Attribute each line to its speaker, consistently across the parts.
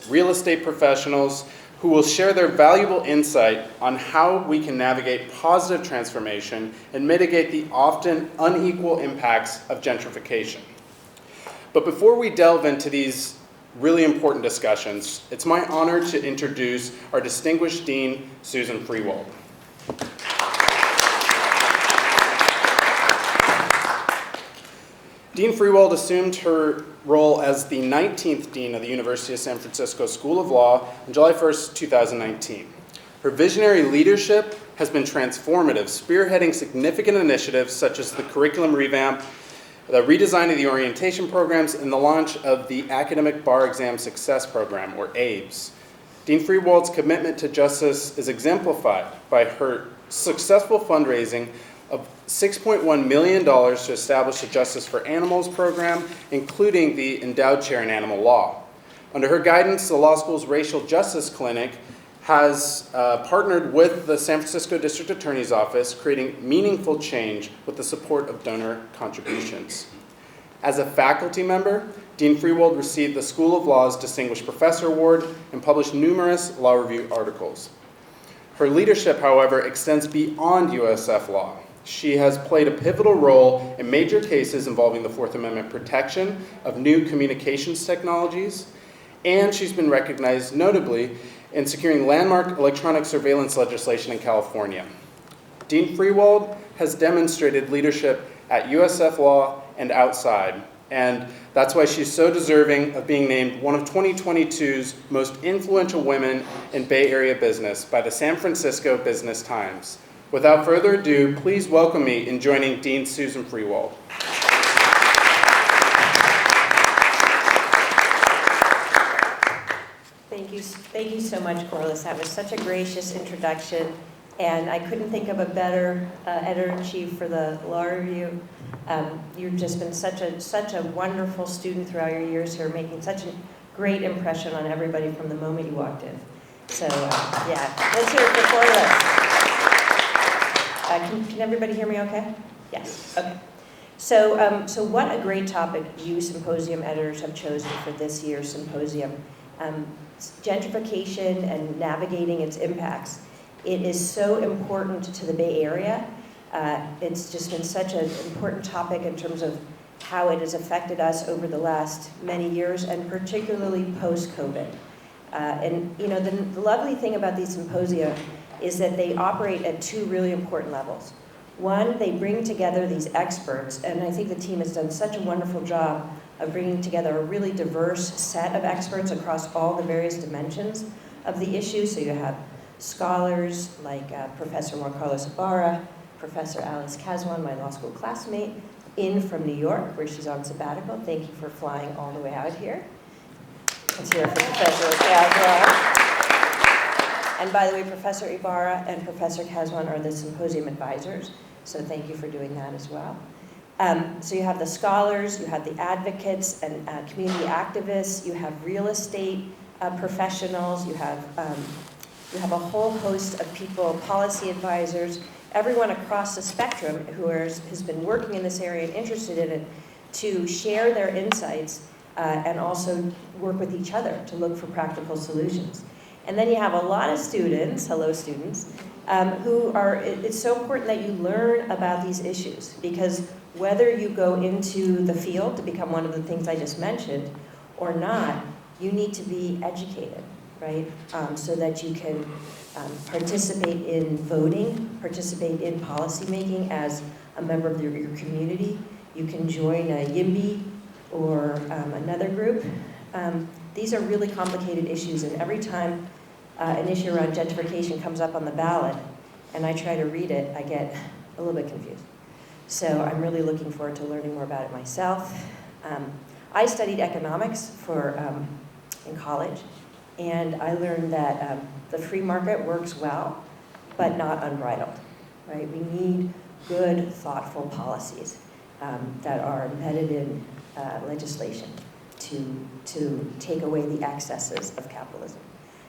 Speaker 1: real estate professionals who will share their valuable insight on how we can navigate positive transformation and mitigate the often unequal impacts of gentrification. But before we delve into these really important discussions, it's my honor to introduce our distinguished Dean, Susan Freewald. Dean Freewald assumed her role as the 19th Dean of the University of San Francisco School of Law on July 1st, 2019. Her visionary leadership has been transformative, spearheading significant initiatives such as the curriculum revamp, the redesign of the orientation programs, and the launch of the Academic Bar Exam Success Program, or ABES. Dean Freewald's commitment to justice is exemplified by her successful fundraising of $6.1 million to establish the Justice for Animals program, including the Endowed Chair in Animal Law. Under her guidance, the law school's Racial Justice Clinic has partnered with the San Francisco District Attorney's Office, creating meaningful change with the support of donor contributions. As a faculty member, Dean Freewald received the School of Law's Distinguished Professor Award and published numerous Law Review articles. Her leadership, however, extends beyond USF law. She has played a pivotal role in major cases involving the Fourth Amendment protection of new communications technologies, and she's been recognized notably in securing landmark electronic surveillance legislation in California. Dean Freewald has demonstrated leadership at USF law and outside, and that's why she's so deserving of being named one of 2022's most influential women in Bay Area business by the San Francisco Business Times. Without further ado, please welcome me in joining Dean Susan Freewald.
Speaker 2: Thank you so much, Corliss. That was such a gracious introduction, and I couldn't think of a better editor-in-chief for the Law Review. You've just been such a wonderful student throughout your years here, making such a great impression on everybody from the moment you walked in. So, yeah, let's hear it for Corliss. Can everybody hear me okay? Yes, okay. So what a great topic you symposium editors have chosen for this year's symposium. Gentrification and navigating its impacts. It is so important to the Bay Area. It's just been such an important topic in terms of how it has affected us over the last many years, and particularly post-COVID. And you know, the lovely thing about these symposia is that they operate at two really important levels. One, they bring together these experts, and I think the team has done such a wonderful job of bringing together a really diverse set of experts across all the various dimensions of the issue. So you have scholars like Professor Juan Carlos Ibarra, Professor Alice Kazwan, my law school classmate, in from New York, where she's on sabbatical. Thank you for flying all the way out here. Let's hear it for Professor Kazwan. And by the way, Professor Ibarra and Professor Kazwan are the symposium advisors, so thank you for doing that as well. So you have the scholars, you have the advocates and community activists, you have real estate professionals, you have a whole host of people, policy advisors, everyone across the spectrum who has been working in this area and interested in it to share their insights and also work with each other to look for practical solutions. And then you have a lot of students, hello students, who are, it's so important that you learn about these issues, because whether you go into the field to become one of the things I just mentioned or not, you need to be educated, right? So that you can participate in voting, participate in policymaking as a member of your community. You can join a YIMBY or another group. These are really complicated issues, and every time an issue around gentrification comes up on the ballot and I try to read it, I get a little bit confused. So I'm really looking forward to learning more about it myself. I studied economics in college, and I learned that the free market works well, but not unbridled, right? We need good, thoughtful policies that are embedded in legislation to take away the excesses of capitalism.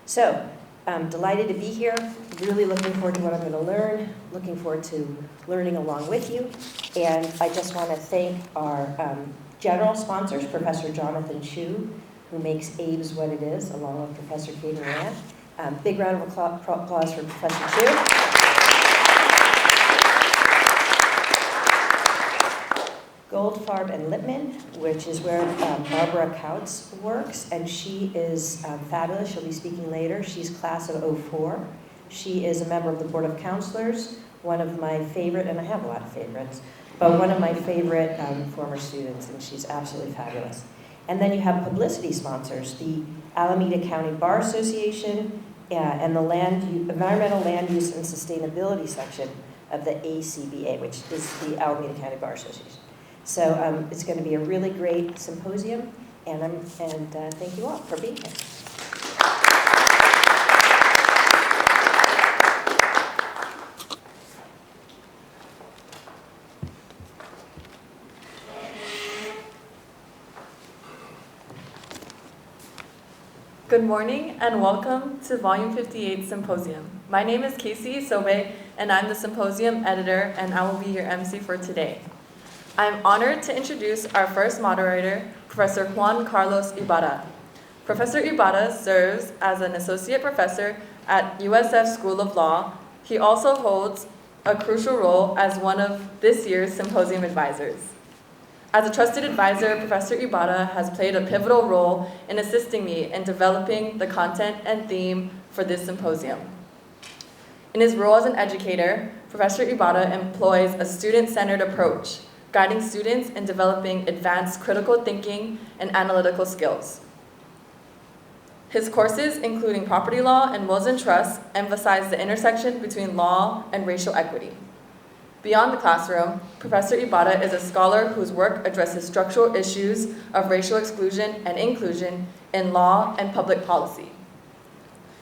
Speaker 2: So I'm delighted to be here, really looking forward to what I'm going to learn, looking forward to learning along with you, and I just want to thank our general sponsors, Professor Jonathan Chu, who makes Abe's what it is, along with Professor Katie Moran. Big round of applause for Professor Chu. Goldfarb and Lippman, which is where Barbara Kautz works, and she is fabulous. She'll be speaking later. She's class of '04. She is a member of the Board of Counselors, one of my favorite, and I have a lot of favorites, but one of my favorite former students, and she's absolutely fabulous. And then you have publicity sponsors, the Alameda County Bar Association and the Environmental Land Use and Sustainability section of the ACBA, which is the Alameda County Bar Association. So it's going to be a really great symposium, and thank you all for being here.
Speaker 3: Good morning and welcome to Volume 58 Symposium. My name is Casey Sobe and I'm the Symposium Editor, and I will be your MC for today. I'm honored to introduce our first moderator, Professor Juan Carlos Ibarra. Professor Ibarra serves as an Associate Professor at USF School of Law. He also holds a crucial role as one of this year's Symposium advisors. As a trusted advisor, Professor Ibarra has played a pivotal role in assisting me in developing the content and theme for this symposium. In his role as an educator, Professor Ibarra employs a student-centered approach, guiding students in developing advanced critical thinking and analytical skills. His courses, including property law and wills and trusts, emphasize the intersection between law and racial equity. Beyond the classroom, Professor Ibarra is a scholar whose work addresses structural issues of racial exclusion and inclusion in law and public policy.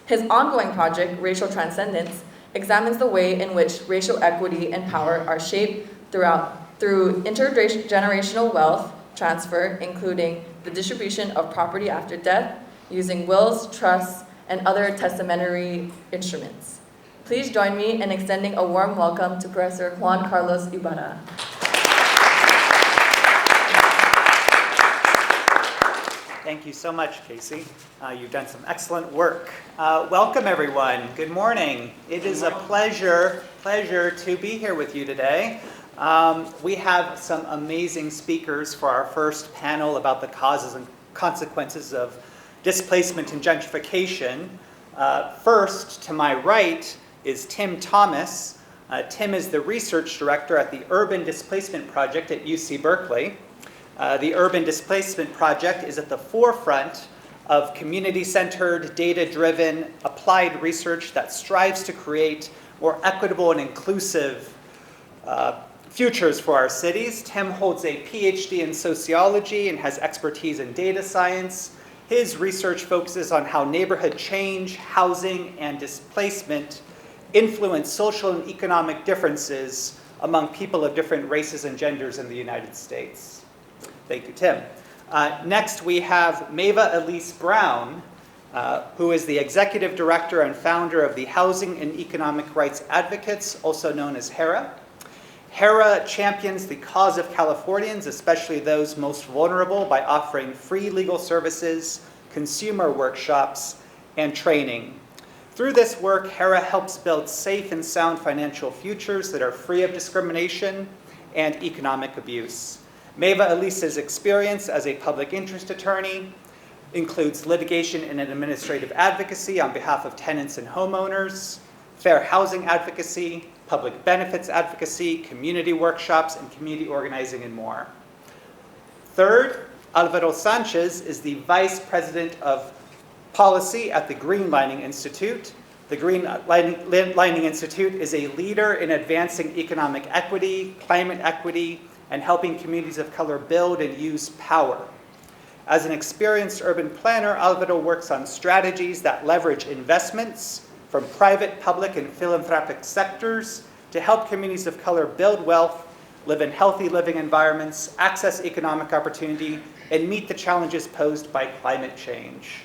Speaker 3: His ongoing project, Racial Transcendence, examines the way in which racial equity and power are shaped through intergenerational wealth transfer, including the distribution of property after death, using wills, trusts, and other testamentary instruments. Please join me in extending a warm welcome to Professor Juan Carlos Ibarra.
Speaker 4: Thank you so much, Casey. You've done some excellent work. Welcome, everyone. Good morning. It is a pleasure to be here with you today. We have some amazing speakers for our first panel about the causes and consequences of displacement and gentrification. First, to my right, is Tim Thomas. Tim is the research director at the Urban Displacement Project at UC Berkeley. The Urban Displacement Project is at the forefront of community-centered, data-driven, applied research that strives to create more equitable and inclusive futures for our cities. Tim holds a PhD in sociology and has expertise in data science. His research focuses on how neighborhood change, housing, and displacement influence social and economic differences among people of different races and genders in the United States. Thank you, Tim. Next, we have Mava Elise Brown, who is the executive director and founder of the Housing and Economic Rights Advocates, also known as HERA. HERA champions the cause of Californians, especially those most vulnerable, by offering free legal services, consumer workshops, and training. Through this work, HERA helps build safe and sound financial futures that are free of discrimination and economic abuse. Mava Elise's experience as a public interest attorney includes litigation and administrative advocacy on behalf of tenants and homeowners, fair housing advocacy, public benefits advocacy, community workshops, and community organizing, and more. Third, Alvaro Sanchez is the vice president of policy at the Green Lining Institute. The Green Lining Institute is a leader in advancing economic equity, climate equity, and helping communities of color build and use power. As an experienced urban planner, Alvaro works on strategies that leverage investments from private, public, and philanthropic sectors to help communities of color build wealth, live in healthy living environments, access economic opportunity, and meet the challenges posed by climate change.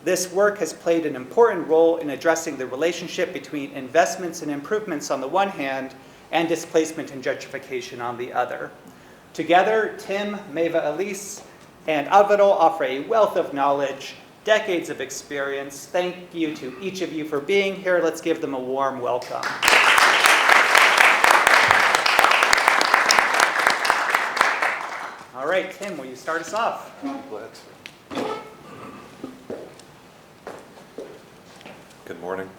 Speaker 4: This work has played an important role in addressing the relationship between investments and improvements on the one hand and displacement and gentrification on the other. Together, Tim, Mava Elise, and Avadol offer a wealth of knowledge, decades of experience. Thank you to each of you for being here. Let's give them a warm welcome. All right, Tim, will you start us off?
Speaker 5: Glad to. Good morning.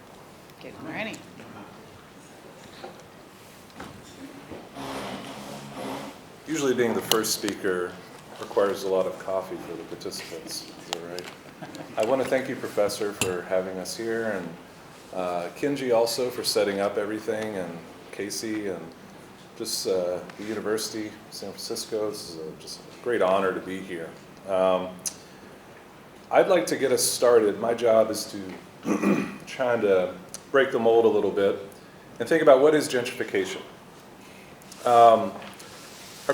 Speaker 4: Good morning.
Speaker 5: Usually being the first speaker requires a lot of coffee for the participants. Is that right? I want to thank you, Professor, for having us here, and Kinji also for setting up everything, and Casey, and just the University of San Francisco. This is just a great honor to be here. I'd like to get us started. My job is to trying to break the mold a little bit and think about what is gentrification. Are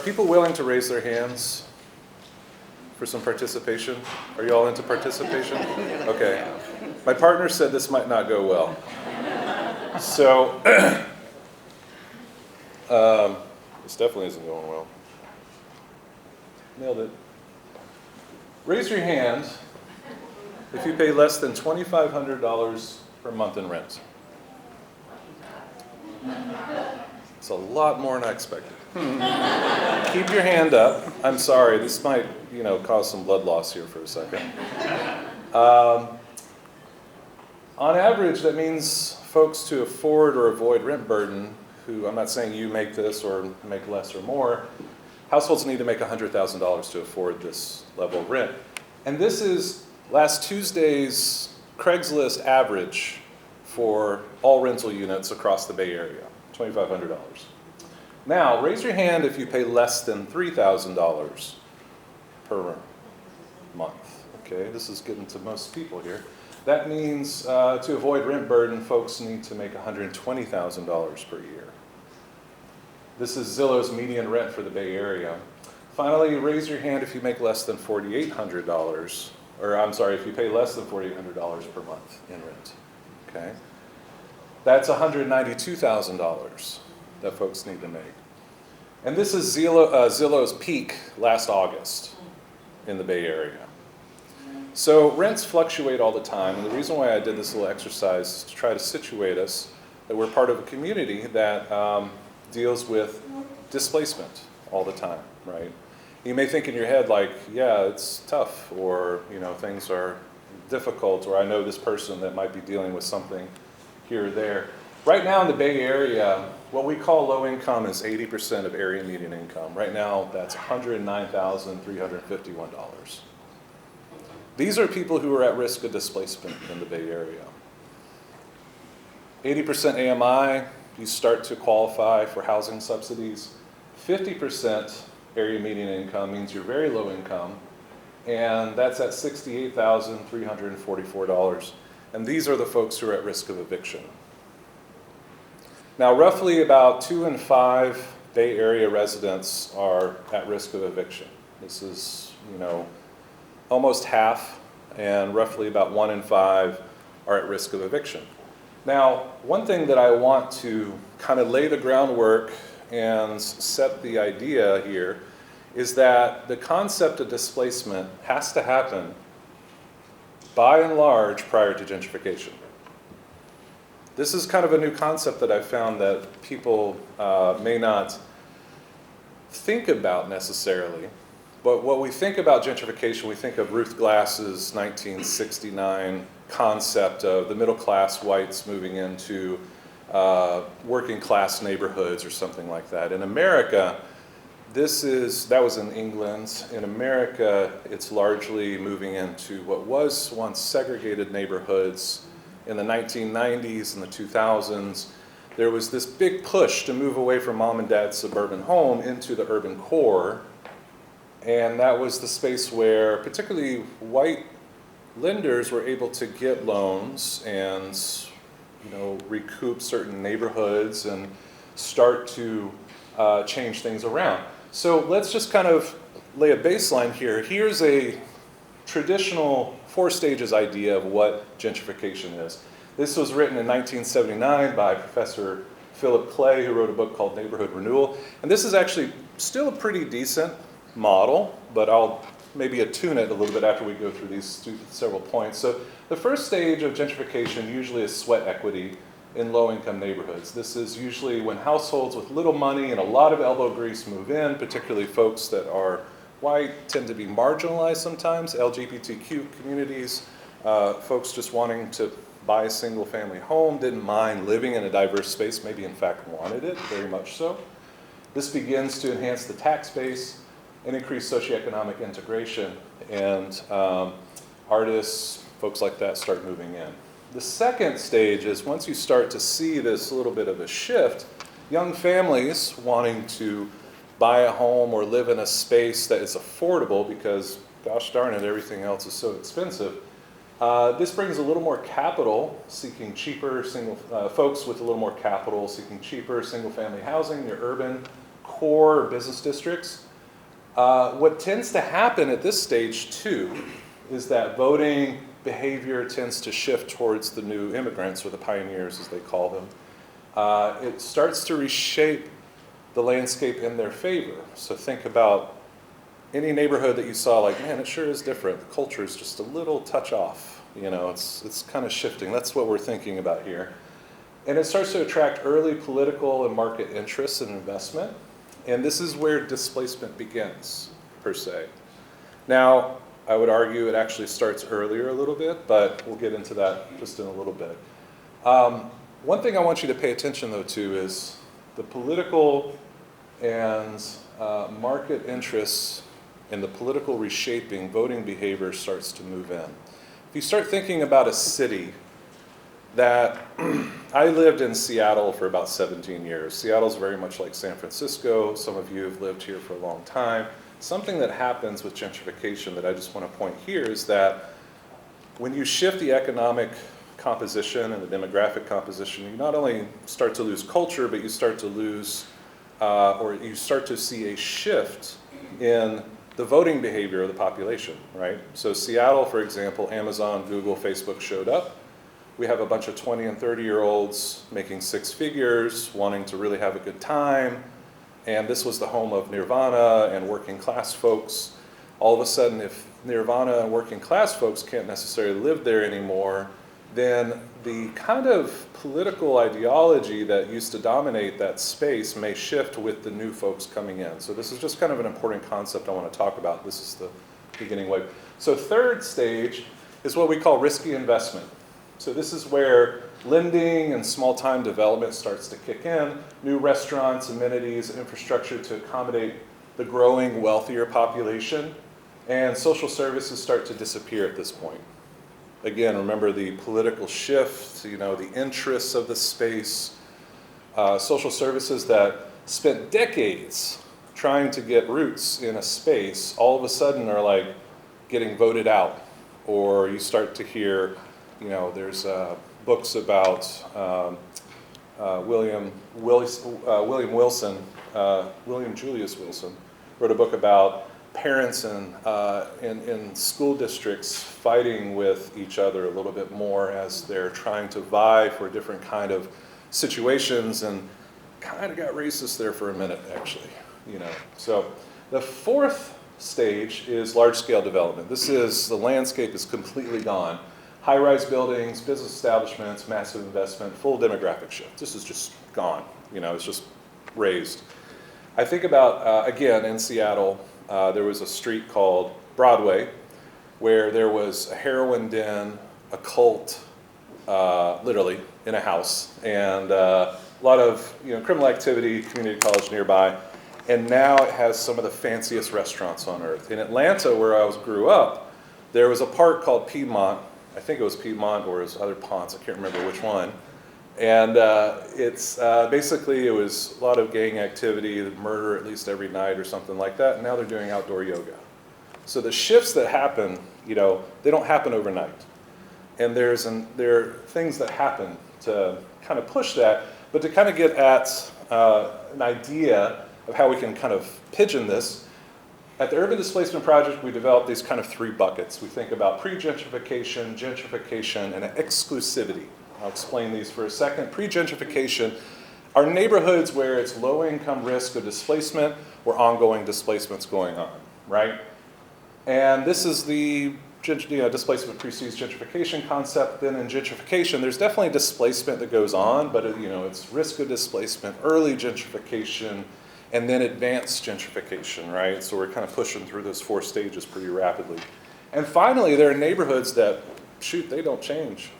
Speaker 5: people willing to raise their hands for some participation? Are you all into participation? Okay. My partner said this might not go well. So, this definitely isn't going well. Nailed it. Raise your hand if you pay less than $2,500 per month in rent. It's a lot more than I expected. Keep your hand up. I'm sorry, this might, cause some blood loss here for a second. On average, that means folks to afford or avoid rent burden, who, I'm not saying you make this or make less or more, households need to make $100,000 to afford this level of rent. And this is last Tuesday's Craigslist average for all rental units across the Bay Area, $2,500. Now, raise your hand if you pay less than $3,000 per month. Okay, this is getting to most people here. That means to avoid rent burden, folks need to make $120,000 per year. This is Zillow's median rent for the Bay Area. Finally, raise your hand if you make less than $4,800, or I'm sorry, if you pay less than $4,800 per month in rent. Okay, that's $192,000 that folks need to make. And this is Zillow's peak last August in the Bay Area. So rents fluctuate all the time, and the reason why I did this little exercise is to try to situate us that we're part of a community that deals with displacement all the time, right? You may think in your head like, yeah, it's tough, or things are difficult, or I know this person that might be dealing with something here or there. Right now in the Bay Area, what we call low income is 80% of area median income. Right now, that's $109,351. These are people who are at risk of displacement in the Bay Area. 80% AMI, you start to qualify for housing subsidies. 50% area median income means you're very low income, and that's at $68,344. And these are the folks who are at risk of eviction. Now, roughly about 2 in 5 Bay Area residents are at risk of eviction. This is, almost half, and roughly about 1 in 5 are at risk of eviction. Now, one thing that I want to kind of lay the groundwork and set the idea here is that the concept of displacement has to happen by and large prior to gentrification. This is kind of a new concept that I've found that people may not think about necessarily. But what we think about gentrification, we think of Ruth Glass's 1969 concept of the middle class whites moving into working class neighborhoods or something like that. In America, that was in England. In America, it's largely moving into what was once segregated neighborhoods. In the 1990s and the 2000s, there was this big push to move away from mom and dad's suburban home into the urban core. And that was the space where particularly white lenders were able to get loans and recoup certain neighborhoods and start to change things around. So let's just kind of lay a baseline here. Here's a traditional 4 stages idea of what gentrification is. This was written in 1979 by Professor Philip Clay, who wrote a book called Neighborhood Renewal. And this is actually still a pretty decent model, but I'll maybe attune it a little bit after we go through these several points. So the first stage of gentrification usually is sweat equity in low-income neighborhoods. This is usually when households with little money and a lot of elbow grease move in, particularly folks that are white, tend to be marginalized sometimes, LGBTQ communities, folks just wanting to buy a single-family home, didn't mind living in a diverse space, maybe in fact wanted it, very much so. This begins to enhance the tax base and increase socioeconomic integration, and artists, folks like that start moving in. The second stage is once you start to see this little bit of a shift, young families wanting to buy a home or live in a space that is affordable because, gosh darn it, everything else is so expensive. This brings a little more capital, seeking cheaper folks with a little more capital, seeking cheaper single-family housing in your urban core or business districts. What tends to happen at this stage too is that voting behavior tends to shift towards the new immigrants, or the pioneers as they call them. It starts to reshape the landscape in their favor. So think about any neighborhood that you saw, like, man, it sure is different. The culture is just a little touch off. You know, it's kind of shifting. That's what we're thinking about here. And it starts to attract early political and market interests and investment. And this is where displacement begins, per se. Now, I would argue it actually starts earlier a little bit, but we'll get into that just in a little bit. One thing I want you to pay attention, though, to is the political and market interests and the political reshaping, voting behavior starts to move in. If you start thinking about a city that, I lived in Seattle for about 17 years. Seattle's very much like San Francisco. Some of you have lived here for a long time. Something that happens with gentrification that I just want to point here is that when you shift the economic composition and the demographic composition, you not only start to lose culture, but you start to lose, or you start to see a shift in the voting behavior of the population, right? So Seattle, for example, Amazon, Google, Facebook showed up. We have a bunch of 20 and 30-year-olds making six figures, wanting to really have a good time. And this was the home of Nirvana and working class folks. All of a sudden, if Nirvana and working class folks can't necessarily live there anymore, then the kind of political ideology that used to dominate that space may shift with the new folks coming in. So this is just kind of an important concept I want to talk about. This is the beginning wave. So third stage is what we call risky investment. So this is where lending and small-time development starts to kick in, new restaurants, amenities, infrastructure to accommodate the growing, wealthier population, and social services start to disappear at this point. Again, remember the political shift, you know, the interests of the space, social services that spent decades trying to get roots in a space, all of a sudden are like getting voted out, or you start to hear, you know, there's books about William Julius Wilson wrote a book about parents in school districts fighting with each other a little bit more as they're trying to vie for different kind of situations, and kind of got racist there for a minute, actually, you know. So the fourth stage is large-scale development. This is, the landscape is completely gone. High-rise buildings, business establishments, massive investment, full demographic shift. This is just gone, you know, it's just raised. I think about, again, in Seattle, there was a street called Broadway where there was a heroin den, a cult, literally, in a house, and a lot of, you know, criminal activity, community college nearby, and now it has some of the fanciest restaurants on earth. In Atlanta, where I grew up, there was a park called Piedmont. I think it was Piedmont or it was other Ponts, I can't remember which one. And it's basically, it was a lot of gang activity, murder at least every night or something like that, and now they're doing outdoor yoga. So the shifts that happen, you know, they don't happen overnight. And there are things that happen to kind of push that, but to kind of get at an idea of how we can kind of pigeon this. At the Urban Displacement Project, we developed these kind of three buckets. We think about pre-gentrification, gentrification, and exclusivity. I'll explain these for a second. Pre-gentrification are neighborhoods where it's low income risk of displacement or ongoing displacement's going on, right? And this is the displacement precedes gentrification concept. Then in gentrification, there's definitely displacement that goes on, but it's risk of displacement, early gentrification, and then advanced gentrification, right? So we're kind of pushing through those 4 stages pretty rapidly. And finally, there are neighborhoods that, shoot, they don't change,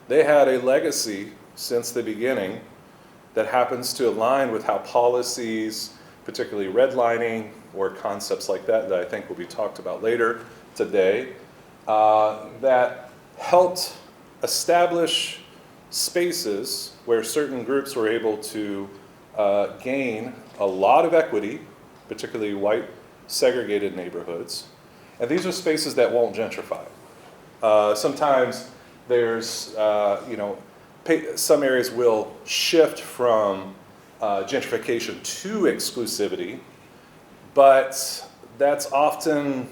Speaker 5: They had a legacy since the beginning that happens to align with how policies, particularly redlining or concepts like that I think will be talked about later today, that helped establish spaces where certain groups were able to gain a lot of equity, particularly white segregated neighborhoods. And these are spaces that won't gentrify. Sometimes there's, some areas will shift from gentrification to exclusivity, but that's often,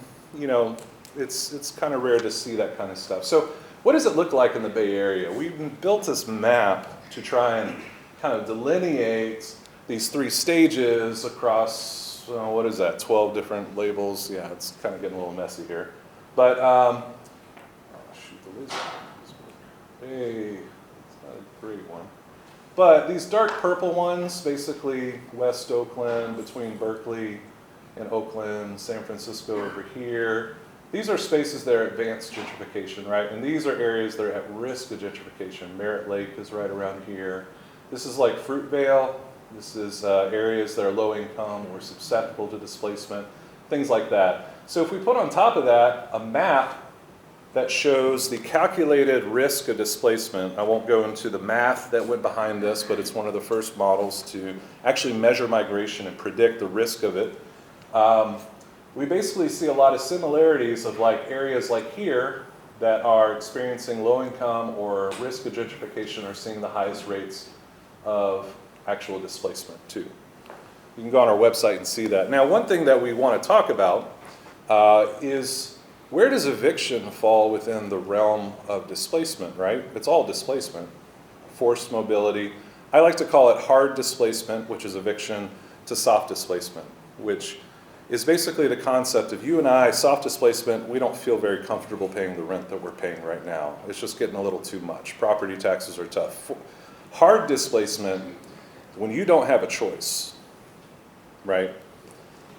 Speaker 5: it's kind of rare to see that kind of stuff. So what does it look like in the Bay Area? We've built this map to try and kind of delineate these 3 stages across, 12 different labels. Yeah, it's kind of getting a little messy here. But, shoot, the laser. Hey, it's not a great one. But these dark purple ones, basically West Oakland, between Berkeley and Oakland, San Francisco over here. These are spaces that are advanced gentrification, right? And these are areas that are at risk of gentrification. Merritt Lake is right around here. This is like Fruitvale. This is areas that are low income or susceptible to displacement, things like that. So if we put on top of that a map that shows the calculated risk of displacement. I won't go into the math that went behind this, but it's one of the first models to actually measure migration and predict the risk of it. We basically see a lot of similarities of areas like here that are experiencing low income or risk of gentrification are seeing the highest rates of actual displacement too. You can go on our website and see that. Now, one thing that we want to talk about is where does eviction fall within the realm of displacement, right? It's all displacement, forced mobility. I like to call it hard displacement, which is eviction, to soft displacement, which is basically the concept of you and I, soft displacement, we don't feel very comfortable paying the rent that we're paying right now. It's just getting a little too much. Property taxes are tough. Hard displacement, when you don't have a choice, right?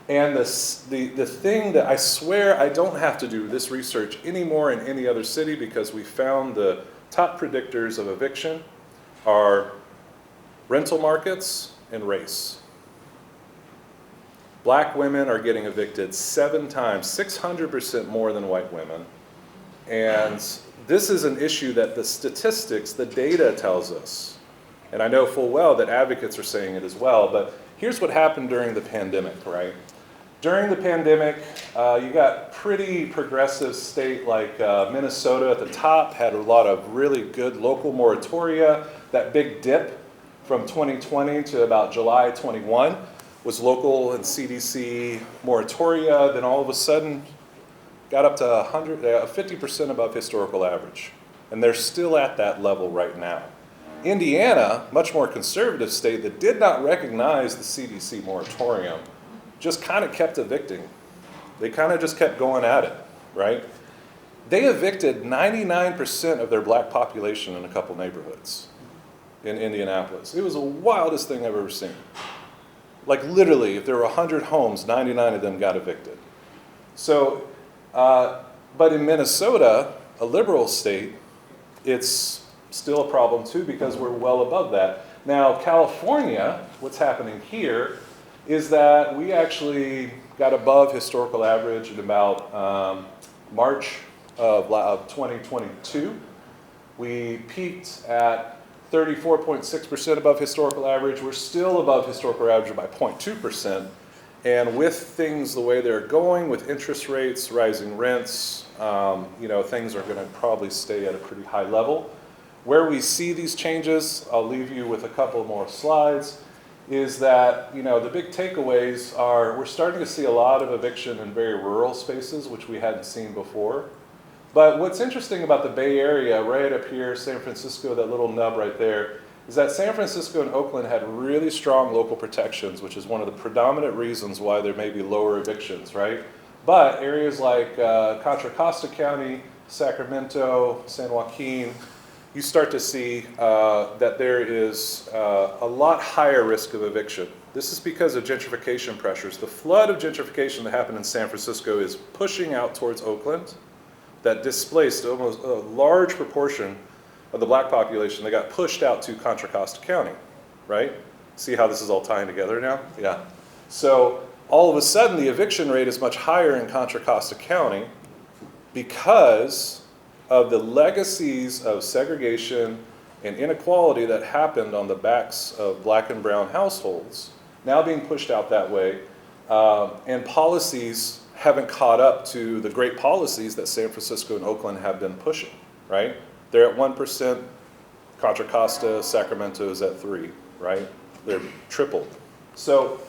Speaker 5: And the thing that I swear I don't have to do this research anymore in any other city because we found the top predictors of eviction are rental markets and race. Black women are getting evicted 7 times, 600% more than white women. And this is an issue that the statistics, the data tells us. And I know full well that advocates are saying it as well, but here's what happened during the pandemic, right? During the pandemic, you got pretty progressive state like Minnesota at the top, had a lot of really good local moratoria. That big dip from 2020 to about July 21 was local and CDC moratoria. Then all of a sudden, got up to 50% above historical average. And they're still at that level right now. Indiana, much more conservative state that did not recognize the CDC moratorium, just kind of kept evicting. They kind of just kept going at it, right? They evicted 99% of their black population in a couple neighborhoods in Indianapolis. It was the wildest thing I've ever seen. Like literally, if there were 100 homes, 99 of them got evicted. So, but in Minnesota, a liberal state, it's still a problem too because we're well above that. Now, California, what's happening here is that we actually got above historical average in about March of 2022. We peaked at 34.6% above historical average. We're still above historical average by 0.2%. And with things the way they're going, with interest rates, rising rents, things are going to probably stay at a pretty high level. Where we see these changes, I'll leave you with a couple more slides, is that, the big takeaways are we're starting to see a lot of eviction in very rural spaces, which we hadn't seen before. But what's interesting about the Bay Area, right up here, San Francisco, that little nub right there, is that San Francisco and Oakland had really strong local protections, which is one of the predominant reasons why there may be lower evictions, right? But areas like Contra Costa County, Sacramento, San Joaquin, you start to see that there is a lot higher risk of eviction. This is because of gentrification pressures. The flood of gentrification that happened in San Francisco is pushing out towards Oakland, that displaced almost a large proportion of the black population that got pushed out to Contra Costa County, right? See how this is all tying together now? Yeah. So all of a sudden, the eviction rate is much higher in Contra Costa County because of the legacies of segregation and inequality that happened on the backs of black and brown households, now being pushed out that way, and policies haven't caught up to the great policies that San Francisco and Oakland have been pushing, right? They're at 1%, Contra Costa, Sacramento is at 3%, right? They're tripled. So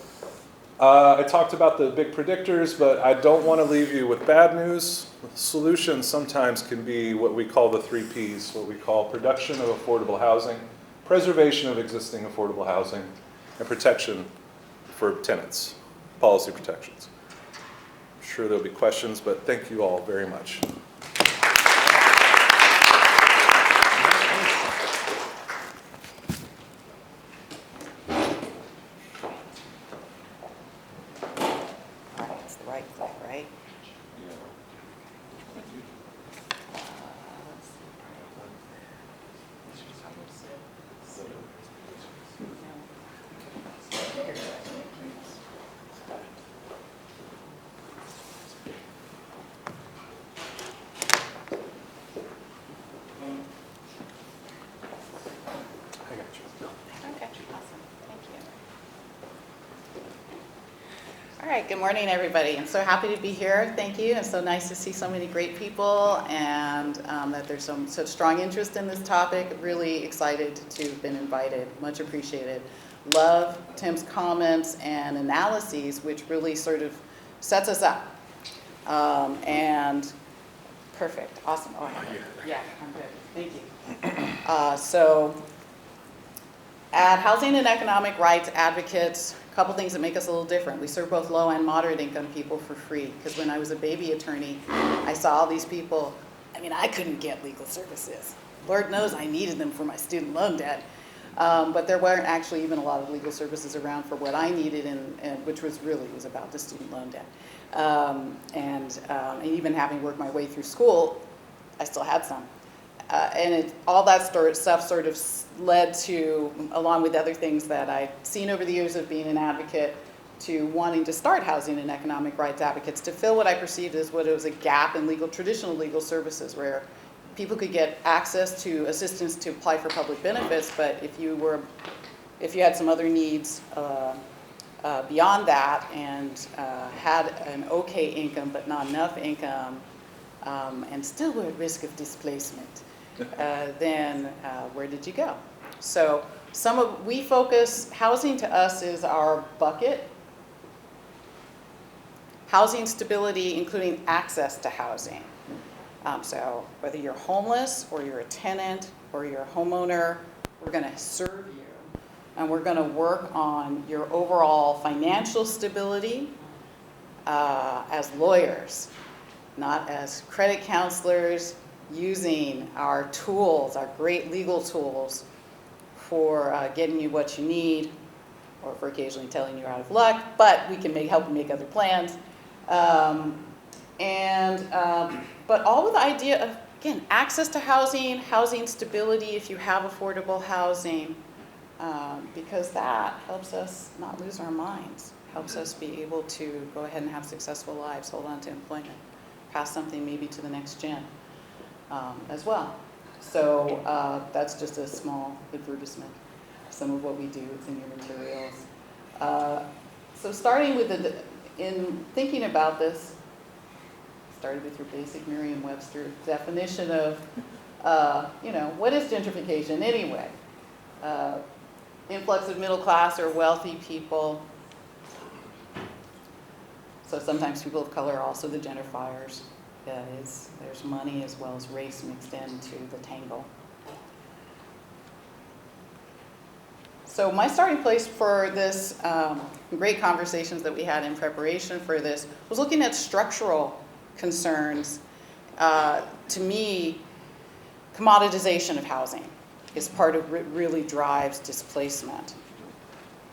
Speaker 5: I talked about the big predictors, but I don't want to leave you with bad news. Solutions sometimes can be what we call the 3 Ps, what we call production of affordable housing, preservation of existing affordable housing, and protection for tenants, policy protections. I'm sure there'll be questions, but thank you all very much.
Speaker 6: It's the right click, right? Okay, awesome. Thank you. All right, good morning, everybody. I'm so happy to be here. Thank you. It's so nice to see so many great people and that there's such strong interest in this topic. Really excited to have been invited. Much appreciated. Love Tim's comments and analyses, which really sort of sets us up. And perfect. Awesome. Oh, yeah, I'm good. Thank you. So at Housing and Economic Rights Advocates, a couple things that make us a little different. We serve both low and moderate income people for free, because when I was a baby attorney, I saw all these people. I mean, I couldn't get legal services. Lord knows I needed them for my student loan debt. But there weren't actually even a lot of legal services around for what I needed, and which was about the student loan debt. And even having worked my way through school, I still had some. And all that stuff sort of led to, along with other things that I've seen over the years of being an advocate, to wanting to start Housing and Economic Rights Advocates to fill what I perceived as what was a gap in traditional legal services, where people could get access to assistance to apply for public benefits, but if you had some other needs beyond that and had an okay income but not enough income, and still were at risk of displacement, then where did you go? So we focus, housing to us is our bucket. Housing stability, including access to housing. So whether you're homeless or you're a tenant or you're a homeowner, we're going to serve you. And we're going to work on your overall financial stability as lawyers, not as credit counselors, using our tools, our great legal tools, for getting you what you need, or for occasionally telling you're out of luck, but we can help you make other plans. But all with the idea of, again, access to housing, housing stability if you have affordable housing, because that helps us not lose our minds, helps us be able to go ahead and have successful lives, hold on to employment, pass something maybe to the next gen as well. So that's just a small advertisement. Some of what we do is in your materials. So starting with in thinking about this, started with your basic Merriam-Webster definition of, what is gentrification anyway? Influx of middle class or wealthy people. So sometimes people of color are also the gentrifiers. That is, there's money as well as race mixed into the tangle. So my starting place for this, great conversations that we had in preparation for this, was looking at structural concerns. To me, commoditization of housing is part of what really drives displacement.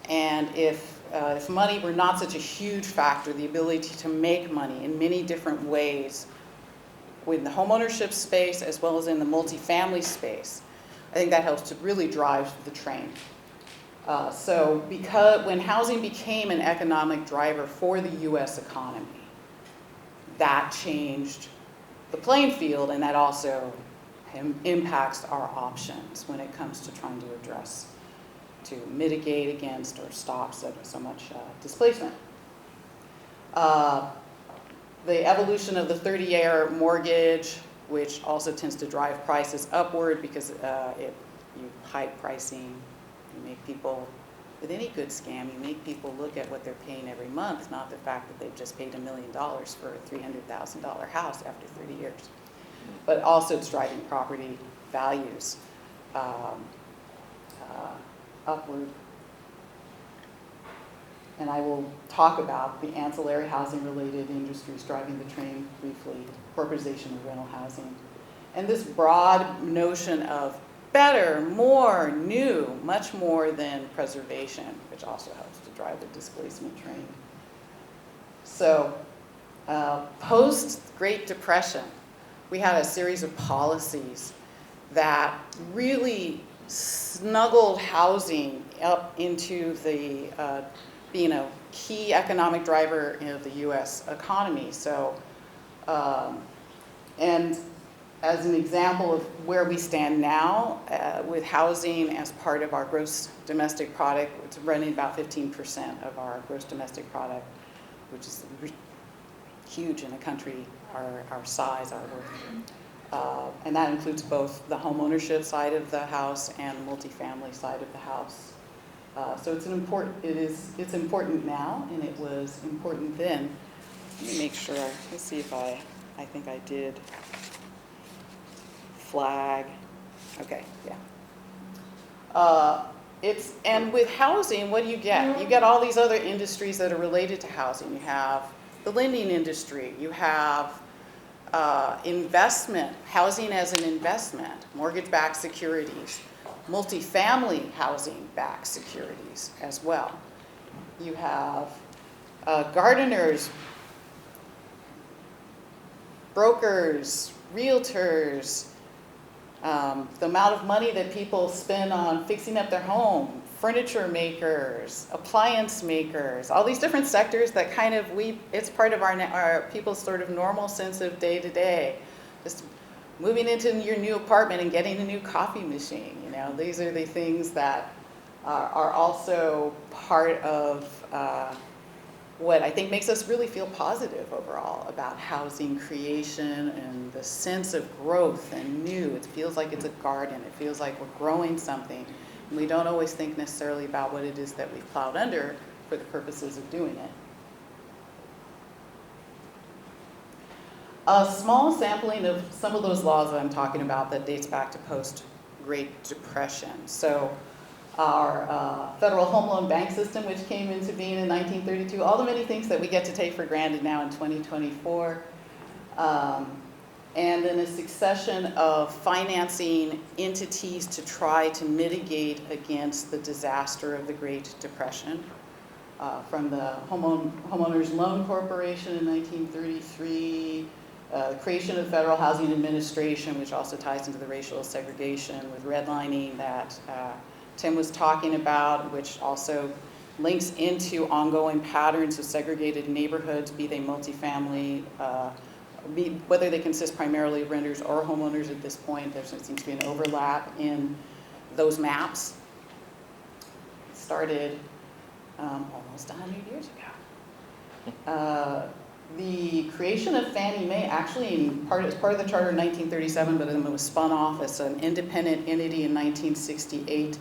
Speaker 6: And if money were not such a huge factor, the ability to make money in many different ways, in the homeownership space as well as in the multifamily space, I think that helps to really drive the train. So because when housing became an economic driver for the US economy, that changed the playing field, and that also impacts our options when it comes to trying to address, to mitigate against or stop so much displacement. The evolution of the 30-year mortgage, which also tends to drive prices upward because you hike pricing, you make people, with any good scam, you make people look at what they're paying every month, not the fact that they've just paid $1 million for a $300,000 house after 30 years. But also it's driving property values upward. And I will talk about the ancillary housing related industries driving the train briefly, corporatization of rental housing. And this broad notion of better, more, new, much more than preservation, which also helps to drive the displacement train. So post-Great Depression, we had a series of policies that really snuggled housing up into the being a key economic driver of the US economy. So, and as an example of where we stand now with housing as part of our gross domestic product, it's running about 15% of our gross domestic product, which is huge in a country our size, our worth. And that includes both the home ownership side of the house and the multifamily side of the house. So it's important now, and it was important then. Let me make sure. Let's see if I think I did flag. Okay, yeah. And with housing, what do you get? You get all these other industries that are related to housing. You have the lending industry. You have investment, housing as an investment, mortgage-backed securities, multifamily housing-backed securities as well. You have gardeners, brokers, realtors, the amount of money that people spend on fixing up their home, furniture makers, appliance makers, all these different sectors that kind of it's part of our people's sort of normal sense of day to day. Just moving into your new apartment and getting a new coffee machine, you know, these are the things that are also part of what I think makes us really feel positive overall about housing creation and the sense of growth and new. It feels like it's a garden. It feels like we're growing something. And we don't always think necessarily about what it is that we've plowed under for the purposes of doing it. A small sampling of some of those laws that I'm talking about that dates back to post-Great Depression. So our federal home loan bank system, which came into being in 1932, all the many things that we get to take for granted now in 2024, and then a succession of financing entities to try to mitigate against the disaster of the Great Depression, from the Homeowners Loan Corporation in 1933, the creation of the Federal Housing Administration, which also ties into the racial segregation with redlining that Tim was talking about, which also links into ongoing patterns of segregated neighborhoods, be they multifamily, whether they consist primarily of renters or homeowners at this point. There seems to be an overlap in those maps. It started almost 100 years ago. The creation of Fannie Mae, actually as part of the charter in 1937, but then it was spun off as an independent entity in 1968.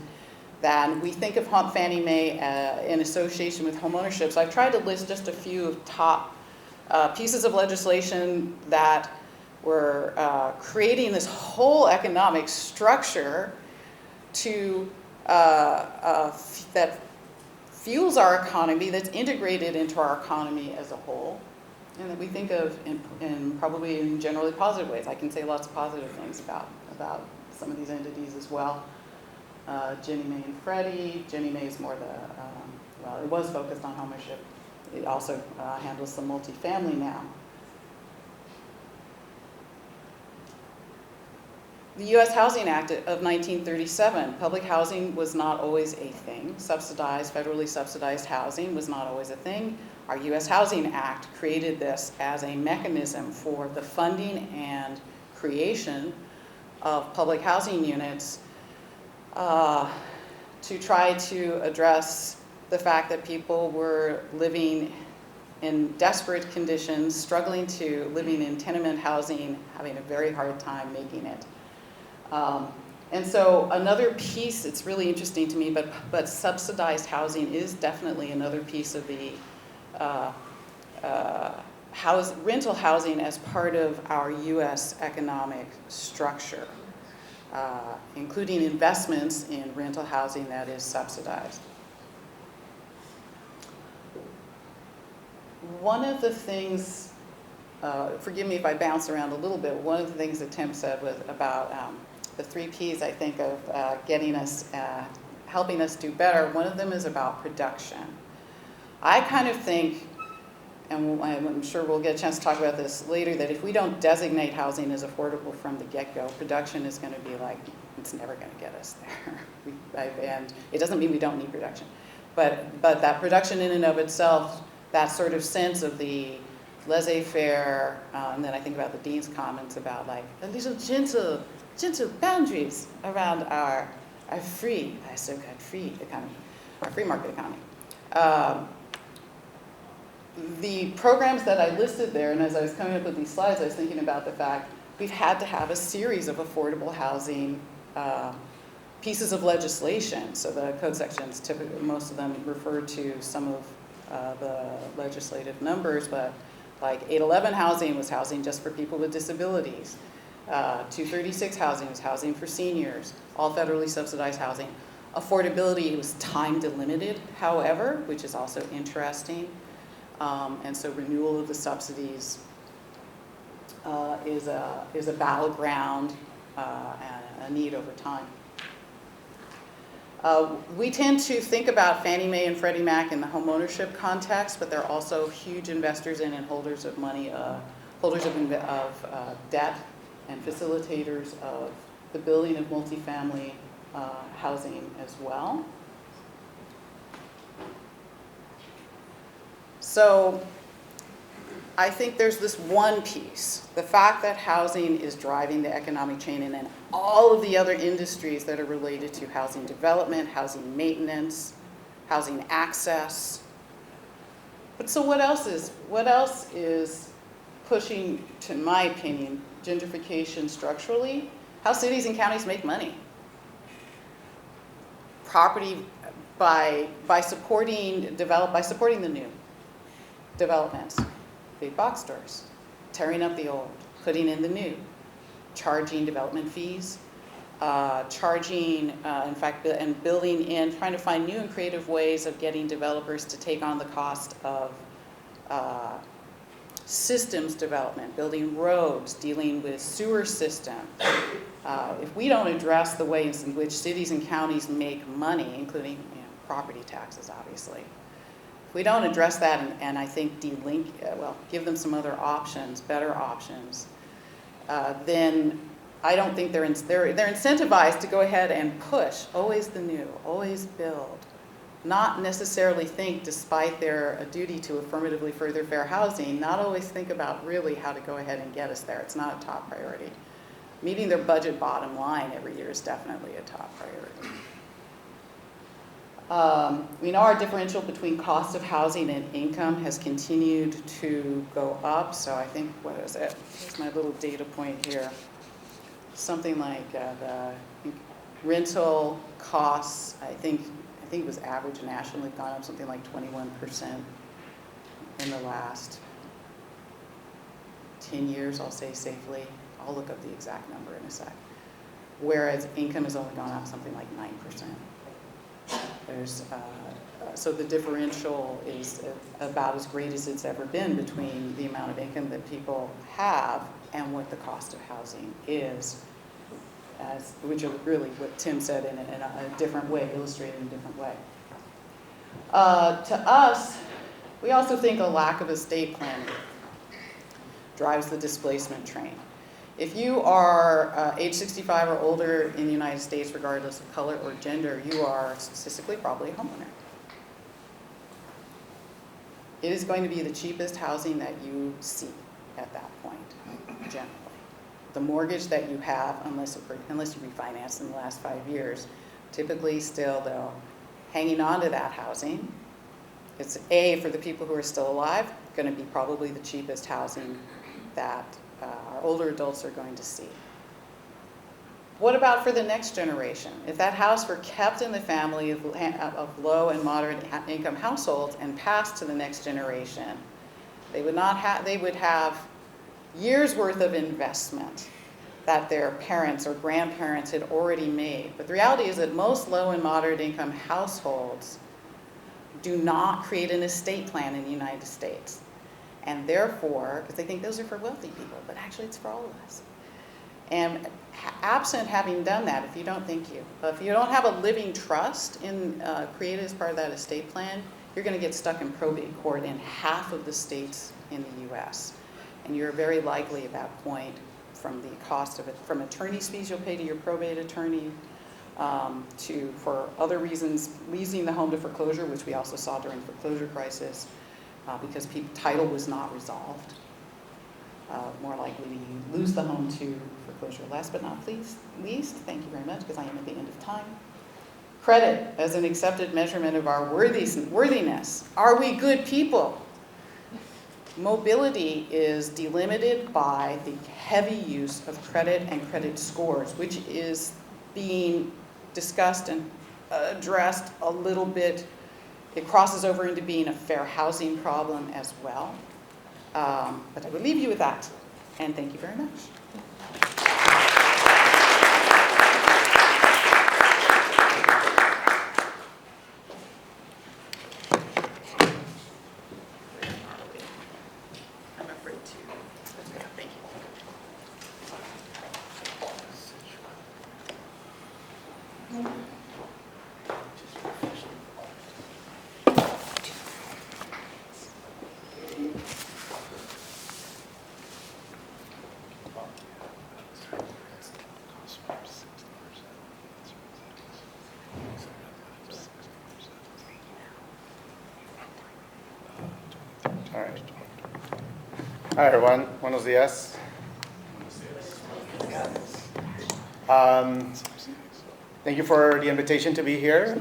Speaker 6: That we think of Fannie Mae in association with homeownership. So I've tried to list just a few of top pieces of legislation that were creating this whole economic structure to that fuels our economy, that's integrated into our economy as a whole, and that we think of in probably in generally positive ways. I can say lots of positive things about some of these entities as well. Ginnie Mae and Freddie. Ginnie Mae is more well, it was focused on homeownership. It also handles some multifamily now. The U.S. Housing Act of 1937, public housing was not always a thing. Federally subsidized housing was not always a thing. Our U.S. Housing Act created this as a mechanism for the funding and creation of public housing units to try to address the fact that people were living in desperate conditions, living in tenement housing, having a very hard time making it. And so another piece, it's really interesting to me, but subsidized housing is definitely another piece of the rental housing as part of our U.S. economic structure, including investments in rental housing that is subsidized. One of the things, forgive me if I bounce around a little bit, one of the things that Tim said was about the 3 Ps, I think, of helping us do better. One of them is about production. I kind of think, and I'm sure we'll get a chance to talk about this later, that if we don't designate housing as affordable from the get-go, production is going to be like, it's never going to get us there. And it doesn't mean we don't need production. But that production in and of itself, that sort of sense of the laissez-faire, and then I think about the Dean's comments about like a little gentle boundaries around our free, free economy, our free market economy. The programs that I listed there, and as I was coming up with these slides, I was thinking about the fact we've had to have a series of affordable housing pieces of legislation. So the code sections, typically, most of them refer to some of the legislative numbers, but like 811 housing was housing just for people with disabilities. 236 housing was housing for seniors, all federally subsidized housing. Affordability was time delimited, however, which is also interesting. And so renewal of the subsidies is a battleground and a need over time. We tend to think about Fannie Mae and Freddie Mac in the homeownership context, but they're also huge investors in and holders of money, holders of debt, and facilitators of the building of multifamily housing as well. So I think there's this one piece, the fact that housing is driving the economic chain, and then all of the other industries that are related to housing development, housing maintenance, housing access. But so what else is pushing, to my opinion, gentrification structurally? How cities and counties make money. Property by supporting the new developments, big box stores, tearing up the old, putting in the new, charging development fees, and building in, trying to find new and creative ways of getting developers to take on the cost of systems development, building roads, dealing with sewer systems. If we don't address the ways in which cities and counties make money, including property taxes, obviously, if we don't address that and I think give them some other options, better options, then I don't think they're incentivized to go ahead and push, always the new, always build, not necessarily think, despite their duty to affirmatively further fair housing, not always think about really how to go ahead and get us there. It's not a top priority. Meeting their budget bottom line every year is definitely a top priority. We know our differential between cost of housing and income has continued to go up. So I think, what is it? Here's my little data point here. Something like the rental costs, I think it was average nationally, gone up something like 21% in the last 10 years, I'll say safely. I'll look up the exact number in a sec. Whereas income has only gone up something like 9%. So the differential is about as great as it's ever been between the amount of income that people have and what the cost of housing is, which is really what Tim said in a different way, illustrated in a different way. To us, we also think a lack of estate planning drives the displacement train. If you are age 65 or older in the United States, regardless of color or gender, you are statistically probably a homeowner. It is going to be the cheapest housing that you see at that point, generally. The mortgage that you have, unless you refinance in the last 5 years, typically still, though, hanging on to that housing, it's for the people who are still alive, going to be probably the cheapest housing that our older adults are going to see. What about for the next generation? If that house were kept in the family of low and moderate income households and passed to the next generation, they would have years worth of investment that their parents or grandparents had already made. But the reality is that most low and moderate income households do not create an estate plan in the United States. And therefore, because they think those are for wealthy people, but actually it's for all of us. And absent having done that, if you don't have a living trust created as part of that estate plan, you're going to get stuck in probate court in half of the states in the US. And you're very likely at that point, from the cost of it, from attorney's fees you'll pay to your probate attorney, to, for other reasons, losing the home to foreclosure, which we also saw during the foreclosure crisis, because title was not resolved. More likely to lose the home to foreclosure. Last but not least, thank you very much, because I am at the end of time. Credit as an accepted measurement of our worthiness. Are we good people? Mobility is delimited by the heavy use of credit and credit scores, which is being discussed and addressed a little bit. It crosses over into being a fair housing problem as well. But I will leave you with that, and thank you very much. I'm afraid to. Thank you.
Speaker 7: All right. Hi, everyone. Buenos dias. Thank you for the invitation to be here.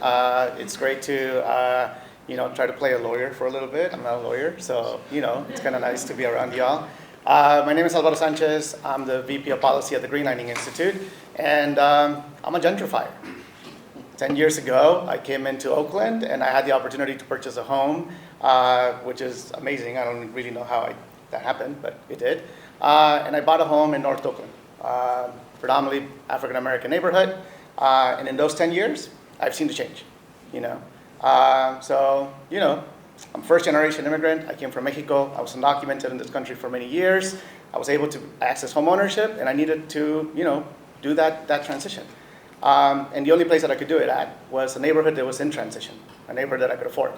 Speaker 7: It's great to, try to play a lawyer for a little bit. I'm not a lawyer, so, it's kind of nice to be around y'all. My name is Alvaro Sanchez. I'm the VP of Policy at the Green Lining Institute, and I'm a gentrifier. 10 years ago, I came into Oakland, and I had the opportunity to purchase a home, which is amazing. I don't really know how that happened, but it did. And I bought a home in North Oakland, predominantly African-American neighborhood. And in those 10 years, I've seen the change, So, I'm a first-generation immigrant. I came from Mexico. I was undocumented in this country for many years. I was able to access home ownership, and I needed to, do that transition. And the only place that I could do it at was a neighborhood that was in transition, a neighborhood that I could afford.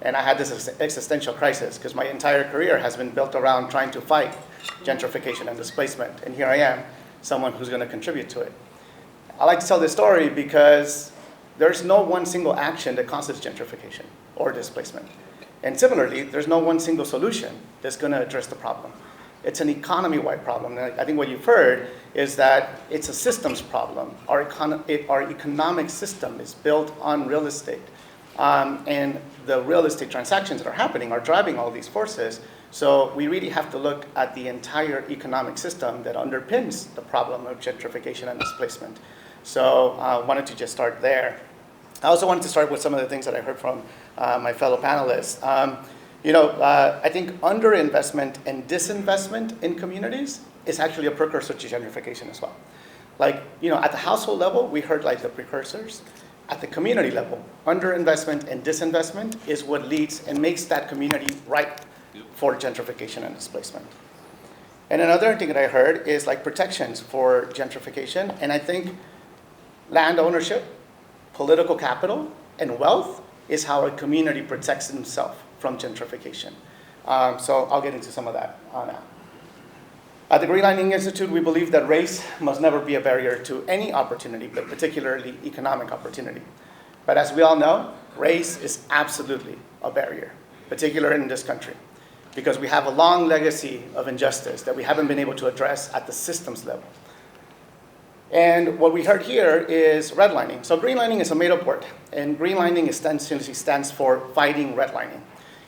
Speaker 7: And I had this existential crisis because my entire career has been built around trying to fight gentrification and displacement. And here I am, someone who's going to contribute to it. I like to tell this story because there's no one single action that causes gentrification or displacement. And similarly, there's no one single solution that's going to address the problem. It's an economy-wide problem. And I think what you've heard is that it's a systems problem. Our economic system is built on real estate. And the real estate transactions that are happening are driving all these forces. So we really have to look at the entire economic system that underpins the problem of gentrification and displacement. So I wanted to just start there. I also wanted to start with some of the things that I heard from my fellow panelists. I think underinvestment and disinvestment in communities is actually a precursor to gentrification as well. At the household level, we heard the precursors. at the community level, underinvestment and disinvestment is what leads and makes that community ripe for gentrification and displacement. And another thing that I heard is like protections for gentrification. And I think land ownership, political capital, and wealth is how a community protects itself from gentrification. So I'll get into some of that now. At the Green Lining Institute, we believe that race must never be a barrier to any opportunity, but particularly economic opportunity. But as we all know, race is absolutely a barrier, particularly in this country, because we have a long legacy of injustice that we haven't been able to address at the systems level. And what we heard here is redlining. So green lining is a made-up word, and green lining essentially stands for fighting redlining.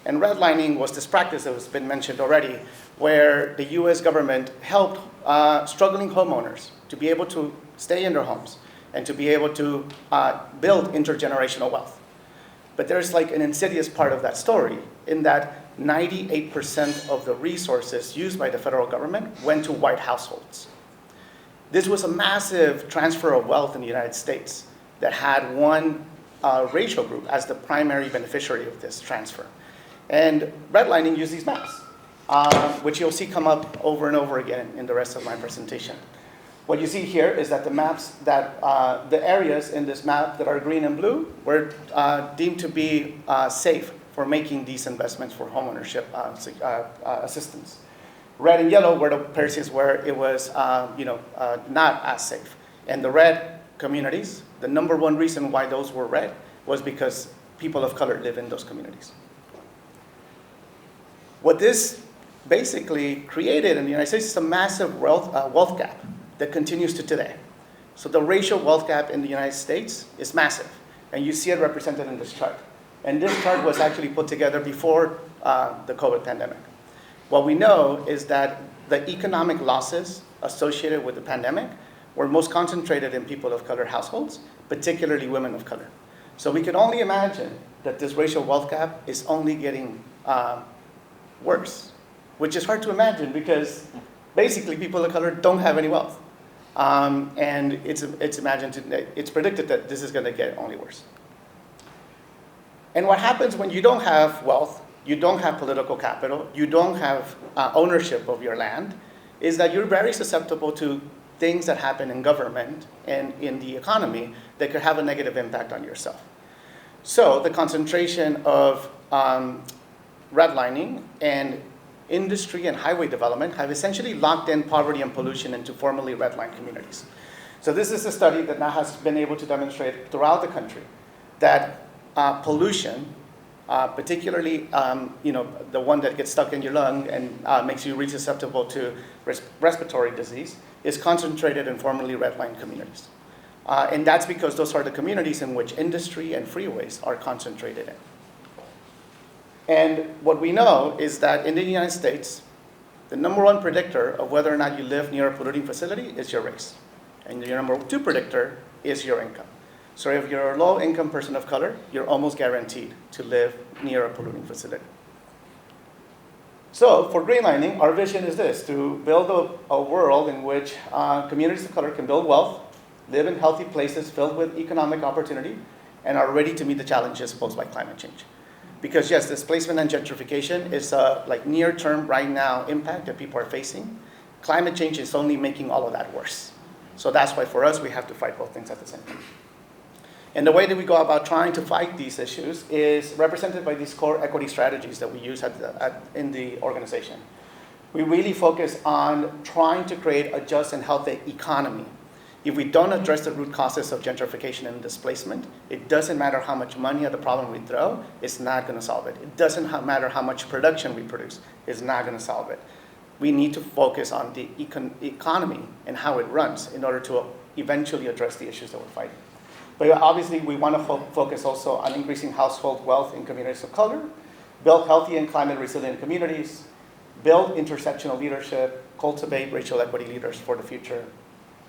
Speaker 7: And redlining was this practice that has been mentioned already, where the US government helped struggling homeowners to be able to stay in their homes and to be able to build intergenerational wealth. But there's like an insidious part of that story in that 98% of the resources used by the federal government went to white households. This was a massive transfer of wealth in the United States that had one racial group as the primary beneficiary of this transfer. And redlining used these maps, which you'll see come up over and over again in the rest of my presentation. What you see here is that the maps that, the areas in this map that are green and blue were deemed to be safe for making these investments for homeownership assistance. Red and yellow were the places where it was not as safe. And the red communities, the number one reason why those were red was because people of color live in those communities. What this basically created in the United States is a massive wealth gap that continues to today. So the racial wealth gap in the United States is massive, and you see it represented in this chart. And this chart was actually put together before the COVID pandemic. What we know is that the economic losses associated with the pandemic were most concentrated in people of color households, particularly women of color. So we can only imagine that this racial wealth gap is only getting worse, which is hard to imagine because basically people of color don't have any wealth. And it's predicted that this is going to get only worse. And what happens when you don't have wealth, you don't have political capital, you don't have ownership of your land, is that you're very susceptible to things that happen in government and in the economy that could have a negative impact on yourself. So the concentration of redlining and industry and highway development have essentially locked in poverty and pollution into formerly redlined communities. So this is a study that now has been able to demonstrate throughout the country that pollution, particularly the one that gets stuck in your lung and makes you really susceptible to respiratory disease, is concentrated in formerly redlined communities. And that's because those are the communities in which industry and freeways are concentrated in. And what we know is that in the United States, the number one predictor of whether or not you live near a polluting facility is your race. And your number two predictor is your income. So if you're a low-income person of color, you're almost guaranteed to live near a polluting facility. So for greenlining, our vision is this: to build a world in which communities of color can build wealth, live in healthy places filled with economic opportunity, and are ready to meet the challenges posed by climate change. Because yes, displacement and gentrification is a near-term, right now impact that people are facing. Climate change is only making all of that worse. So that's why for us, we have to fight both things at the same time. And the way that we go about trying to fight these issues is represented by these core equity strategies that we use in the organization. We really focus on trying to create a just and healthy economy. If we don't address the root causes of gentrification and displacement, it doesn't matter how much money at the problem we throw, it's not going to solve it. It doesn't matter how much production we produce, it's not going to solve it. We need to focus on the economy and how it runs in order to eventually address the issues that we're fighting. But obviously, we want to focus also on increasing household wealth in communities of color, build healthy and climate-resilient communities, build intersectional leadership, cultivate racial equity leaders for the future.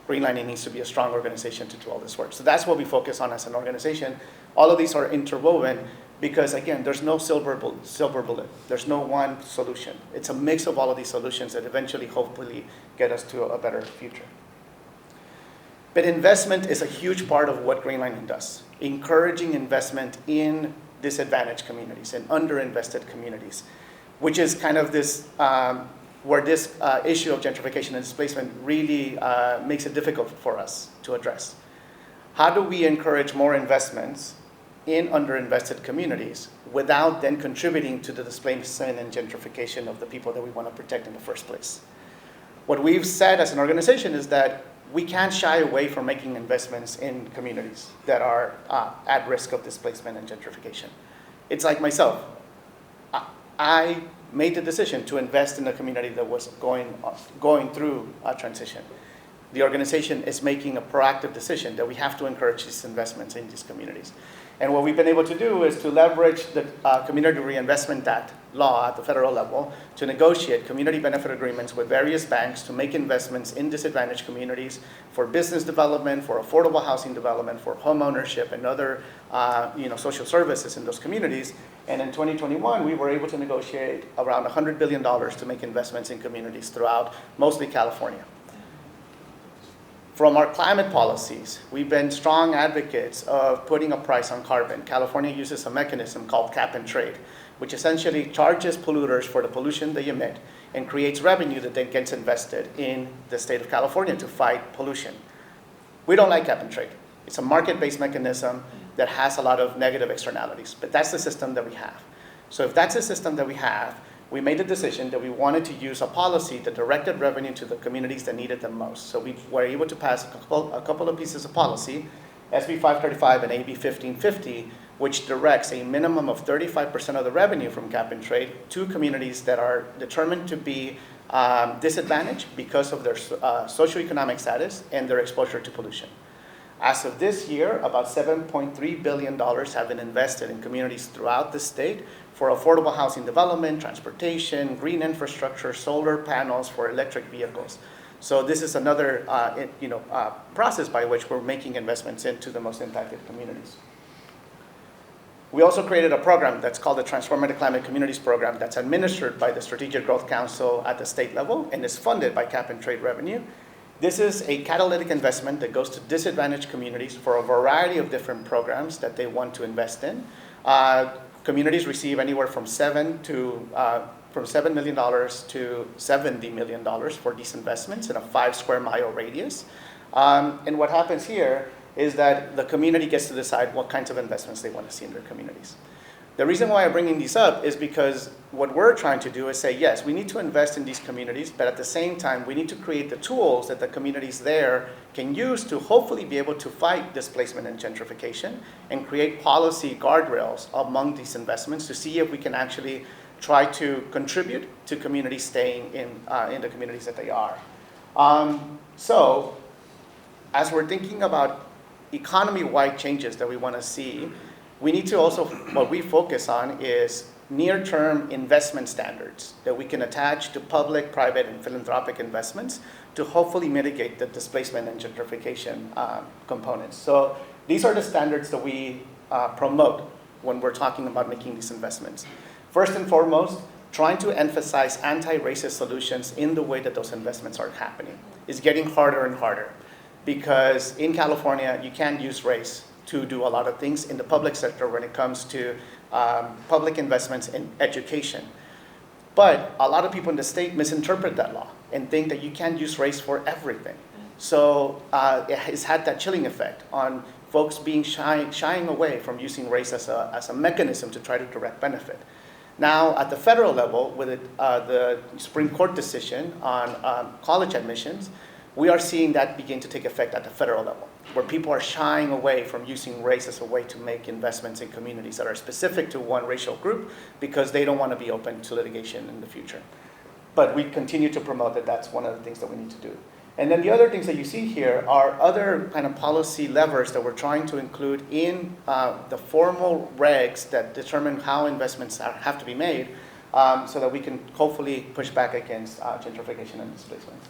Speaker 7: Greenlining needs to be a strong organization to do all this work. So that's what we focus on as an organization. All of these are interwoven because, again, there's no silver bullet. There's no one solution. It's a mix of all of these solutions that eventually, hopefully, get us to a better future. But investment is a huge part of what greenlining does, encouraging investment in disadvantaged communities and underinvested communities, which is kind of this, where this issue of gentrification and displacement really makes it difficult for us to address. How do we encourage more investments in underinvested communities without then contributing to the displacement and gentrification of the people that we want to protect in the first place? What we've said as an organization is that we can't shy away from making investments in communities that are at risk of displacement and gentrification. It's like myself. I made the decision to invest in a community that was going through a transition. The organization is making a proactive decision that we have to encourage these investments in these communities. And what we've been able to do is to leverage the Community Reinvestment Act law at the federal level to negotiate community benefit agreements with various banks to make investments in disadvantaged communities for business development, for affordable housing development, for home ownership, and other social services in those communities. And in 2021, we were able to negotiate around $100 billion to make investments in communities throughout mostly California. From our climate policies, we've been strong advocates of putting a price on carbon. California uses a mechanism called cap and trade, which essentially charges polluters for the pollution they emit and creates revenue that then gets invested in the state of California to fight pollution. We don't like cap and trade. It's a market-based mechanism that has a lot of negative externalities, but that's the system that we have. So if that's the system that we have, we made the decision that we wanted to use a policy that directed revenue to the communities that needed them most. So we were able to pass a couple of pieces of policy, SB 535 and AB 1550, which directs a minimum of 35% of the revenue from cap and trade to communities that are determined to be disadvantaged because of their socioeconomic status and their exposure to pollution. As of this year, about $7.3 billion have been invested in communities throughout the state for affordable housing development, transportation, green infrastructure, solar panels for electric vehicles. So this is another process by which we're making investments into the most impacted communities. We also created a program that's called the Transformative Climate Communities Program that's administered by the Strategic Growth Council at the state level and is funded by cap and trade revenue. This is a catalytic investment that goes to disadvantaged communities for a variety of different programs that they want to invest in. Communities receive anywhere from $7 million to $70 million for these investments in a 5 square mile radius. And what happens here is that the community gets to decide what kinds of investments they want to see in their communities. The reason why I'm bringing these up is because what we're trying to do is say, yes, we need to invest in these communities, but at the same time, we need to create the tools that the communities there can use to hopefully be able to fight displacement and gentrification and create policy guardrails among these investments to see if we can actually try to contribute to communities staying in the communities that they are. So as we're thinking about economy-wide changes that we want to see, we need to also, what we focus on is near-term investment standards that we can attach to public, private, and philanthropic investments to hopefully mitigate the displacement and gentrification components. So these are the standards that we promote when we're talking about making these investments. First and foremost, trying to emphasize anti-racist solutions in the way that those investments are happening is getting harder and harder because in California, you can't use race to do a lot of things in the public sector when it comes to public investments in education. But a lot of people in the state misinterpret that law and think that you can't use race for everything. So it has had that chilling effect on folks being shying away from using race as a mechanism to try to direct benefit. Now, at the federal level, with the Supreme Court decision on college admissions, we are seeing that begin to take effect at the federal level, where people are shying away from using race as a way to make investments in communities that are specific to one racial group because they don't want to be open to litigation in the future. But we continue to promote that that's one of the things that we need to do. And then the other things that you see here are other kind of policy levers that we're trying to include in the formal regs that determine how investments have to be made so that we can hopefully push back against gentrification and displacement.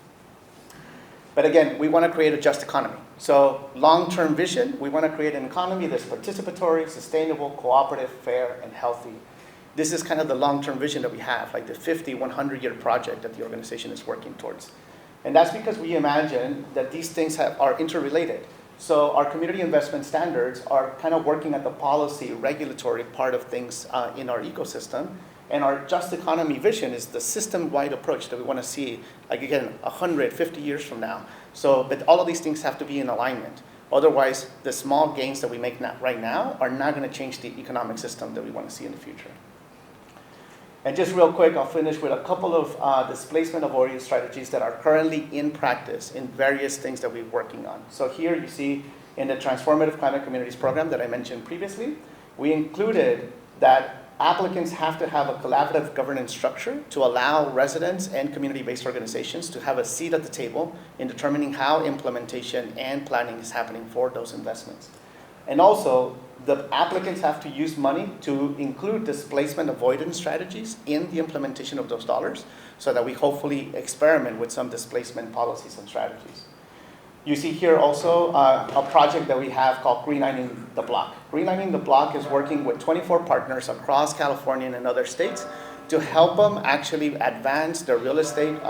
Speaker 7: But again, we want to create a just economy. So long-term vision, we want to create an economy that's participatory, sustainable, cooperative, fair, and healthy. This is kind of the long-term vision that we have, like the 50, 100-year project that the organization is working towards. And that's because we imagine that these things are interrelated. So our community investment standards are kind of working at the policy regulatory part of things in our ecosystem. And our just economy vision is the system-wide approach that we want to see, like again, 150 years from now. So, but all of these things have to be in alignment. Otherwise, the small gains that we make right now are not going to change the economic system that we want to see in the future. And just real quick, I'll finish with a couple of displacement avoidance strategies that are currently in practice in various things that we're working on. So here you see in the Transformative Climate Communities program that I mentioned previously, we included that applicants have to have a collaborative governance structure to allow residents and community-based organizations to have a seat at the table in determining how implementation and planning is happening for those investments. And also, the applicants have to use money to include displacement avoidance strategies in the implementation of those dollars so that we hopefully experiment with some displacement policies and strategies. You see here also a project that we have called Greenlining the Block. Greenlining the Block is working with 24 partners across California and other states to help them actually advance their real estate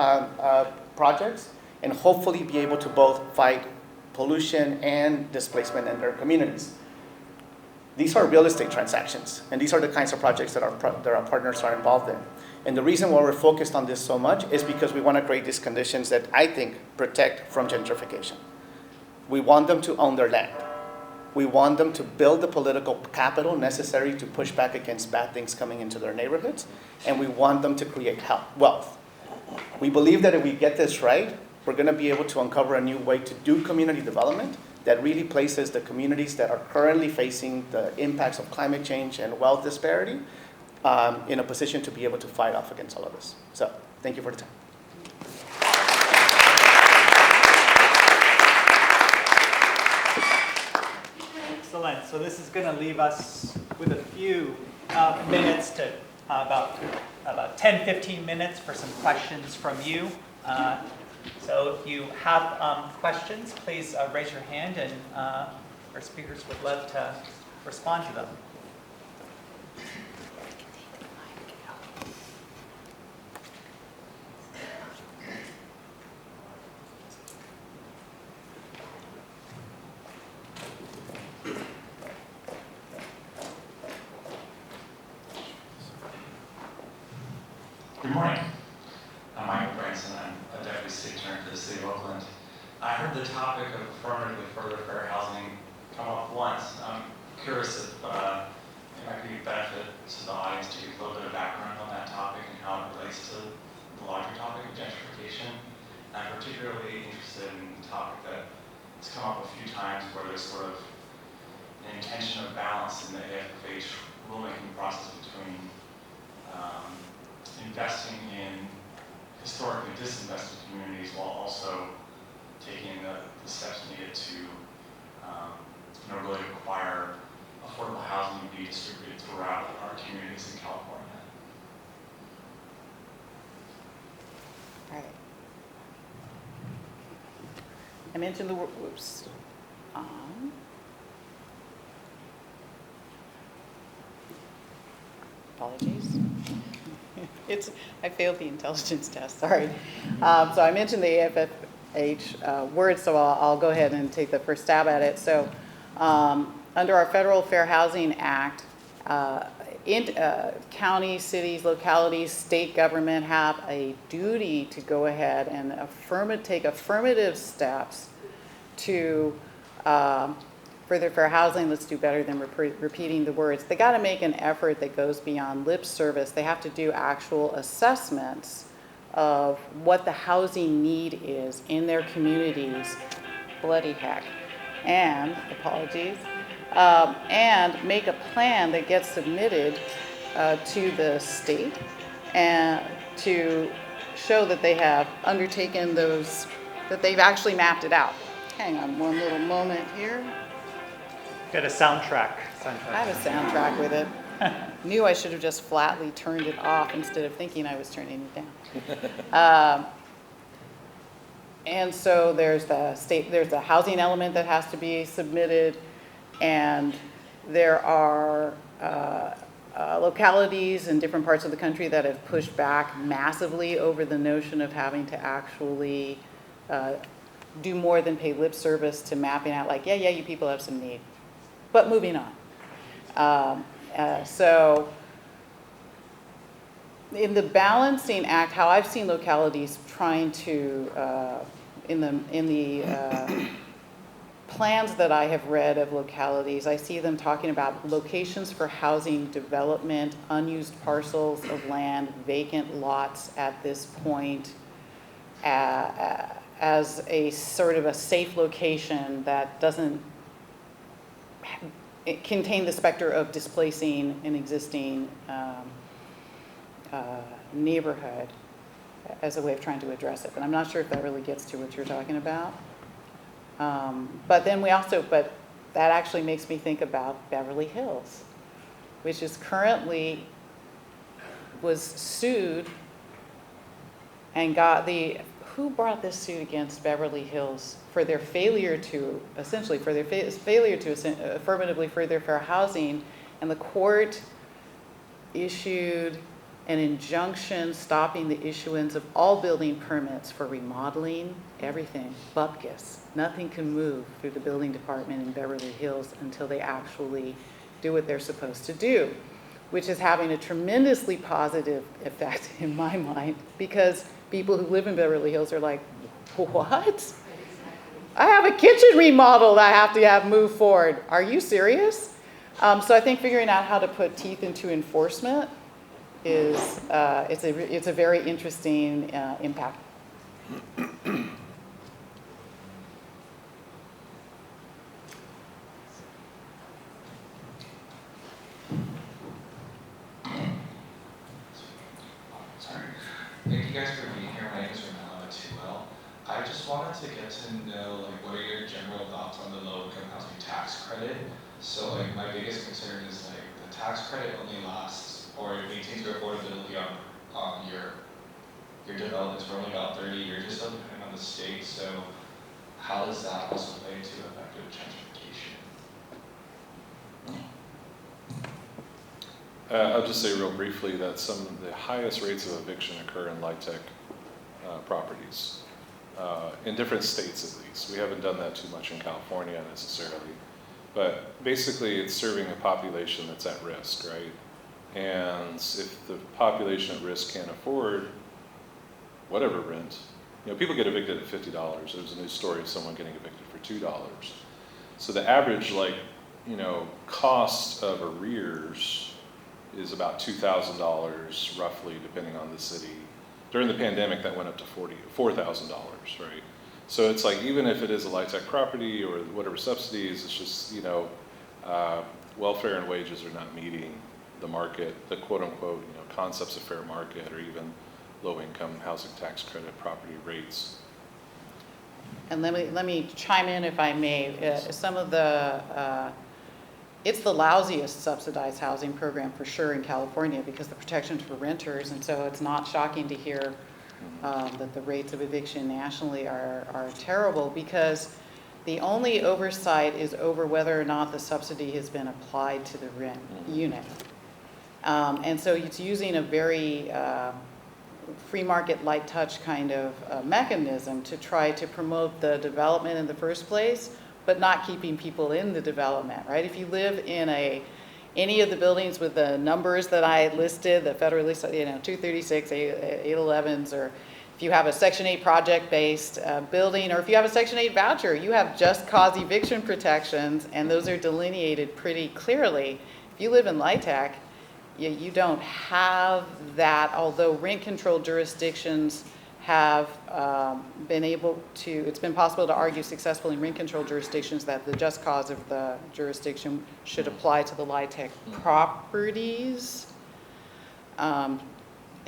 Speaker 7: projects and hopefully be able to both fight pollution and displacement in their communities. These are real estate transactions, and these are the kinds of projects that our partners are involved in. And the reason why we're focused on this so much is because we want to create these conditions that I think protect from gentrification. We want them to own their land. We want them to build the political capital necessary to push back against bad things coming into their neighborhoods, and we want them to create wealth. We believe that if we get this right, we're going to be able to uncover a new way to do community development that really places the communities that are currently facing the impacts of climate change and wealth disparity in a position to be able to fight off against all of this. So, thank you for the time.
Speaker 4: Excellent. So this is going to leave us with a few minutes to about 10, 15 minutes for some questions from you. So if you have questions, please raise your hand, and our speakers would love to respond to them.
Speaker 8: Good morning. I'm Michael Branson. I'm a deputy city attorney for the city of Oakland. I heard the topic of affirmatively further fair housing come up once. I'm curious if it might be a benefit to the audience to give a little bit of background on that topic and how it relates to the larger topic of gentrification. And I'm particularly interested in the topic that has come up a few times where there's sort of an intention of balance in the AFFH rulemaking process between investing in historically disinvested communities while also taking the steps needed to really require affordable housing to be distributed throughout our communities in California.
Speaker 6: All right. I mentioned the word, whoops. Apologies. I failed the intelligence test, sorry. So I mentioned the AFFH word, so I'll go ahead and take the first stab at it. So under our Federal Fair Housing Act, counties, cities, localities, state government have a duty to go ahead and take affirmative steps to further fair housing. Let's do better than repeating the words. They got to make an effort that goes beyond lip service. They have to do actual assessments of what the housing need is in their communities. Bloody heck. And, apologies, and make a plan that gets submitted to the state and to show that they have undertaken those, that they've actually mapped it out. Hang on one little moment here.
Speaker 4: Got a soundtrack.
Speaker 6: I have a soundtrack with it. Knew I should have just flatly turned it off instead of thinking I was turning it down. And so there's the housing element that has to be submitted, and there are localities in different parts of the country that have pushed back massively over the notion of having to actually do more than pay lip service to mapping out like, yeah, you people have some need, but moving on. So in the balancing act, how I've seen localities trying to, in the plans that I have read of localities, I see them talking about locations for housing development, unused parcels of land, vacant lots at this point, as a sort of a safe location that doesn't contain the specter of displacing an existing neighborhood as a way of trying to address it. But I'm not sure if that really gets to what you're talking about. But then but that actually makes me think about Beverly Hills, which is currently, was sued and who brought this suit against Beverly Hills for their failure to, essentially, for their failure to affirmatively further fair housing, and the court issued an injunction stopping the issuance of all building permits for remodeling, everything, bupkis. Nothing can move through the building department in Beverly Hills until they actually do what they're supposed to do, which is having a tremendously positive effect in my mind, because people who live in Beverly Hills are like, what? I have a kitchen remodeled I have to have moved forward. Are you serious? So I think figuring out how to put teeth into enforcement is, it's a very interesting impact.
Speaker 8: Thank you guys for being here. My name is Ramon Atuel. I just wanted to get to know, like, what are your general thoughts on the low-income housing tax credit? So, like, my biggest concern is, like, the tax credit only lasts, or it maintains your affordability on your developments for only about 30 years or so, depending on the state. So, how does that also play into effective gentrification?
Speaker 5: I'll just say real briefly that some of the highest rates of eviction occur in LIHTC properties, in different states at least. We haven't done that too much in California necessarily, but basically it's serving a population that's at risk, right? And if the population at risk can't afford whatever rent, people get evicted at $50. There was a news story of someone getting evicted for $2. So the average, cost of arrears is about $2,000 roughly, depending on the city. During the pandemic, that went up to $4,000, right? So it's like, even if it is a LIHTC property or whatever subsidies, it's just, welfare and wages are not meeting the market, the quote unquote, concepts of fair market, or even low income housing tax credit property rates.
Speaker 6: And let me chime in if I may. Some of the, it's the lousiest subsidized housing program for sure in California because the protections for renters, and so it's not shocking to hear that the rates of eviction nationally are terrible, because the only oversight is over whether or not the subsidy has been applied to the rent unit. And so it's using a very free market light touch kind of mechanism to try to promote the development in the first place, but not keeping people in the development, right? If you live in any of the buildings with the numbers that I listed, the federally, 236, 811s, or if you have a Section 8 project-based building, or if you have a Section 8 voucher, you have just cause eviction protections, and those are delineated pretty clearly. If you live in LIHTC, you don't have that, although rent-controlled jurisdictions have been able to, it's been possible to argue successfully in rent-controlled jurisdictions that the just cause of the jurisdiction should apply to the LIHTC properties. And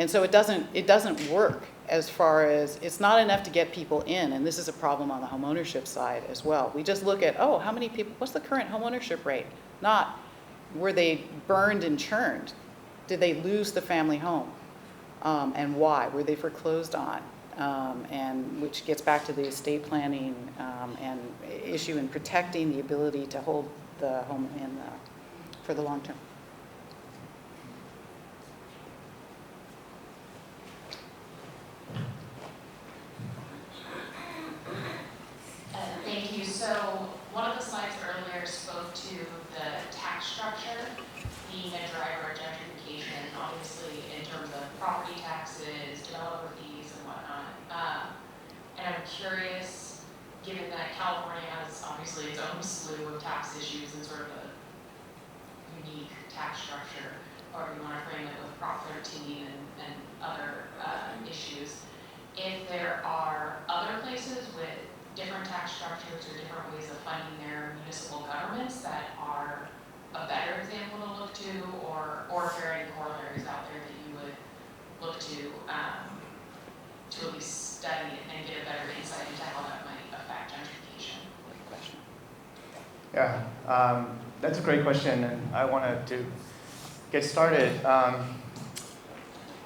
Speaker 6: so it doesn't work as far as, it's not enough to get people in, and this is a problem on the homeownership side as well. We just look at, how many people, what's the current homeownership rate? Not, were they burned and churned? Did they lose the family home? And why? Were they foreclosed on? And which gets back to the estate planning and issue in protecting the ability to hold the home for the long term.
Speaker 9: structure being a driver of gentrification, obviously in terms of property taxes, developer fees, and whatnot. And I'm curious, given that California has obviously its own slew of tax issues and sort of a unique tax structure, or if you want to frame it with Prop 13 and other issues, if there are other places with different tax structures or different ways of funding their municipal governments that are a better example to look to, or if there are any corollaries out there that you would look to at least study and get a better insight into how that might affect gentrification.
Speaker 7: Yeah, that's a great question, and I wanted to get started.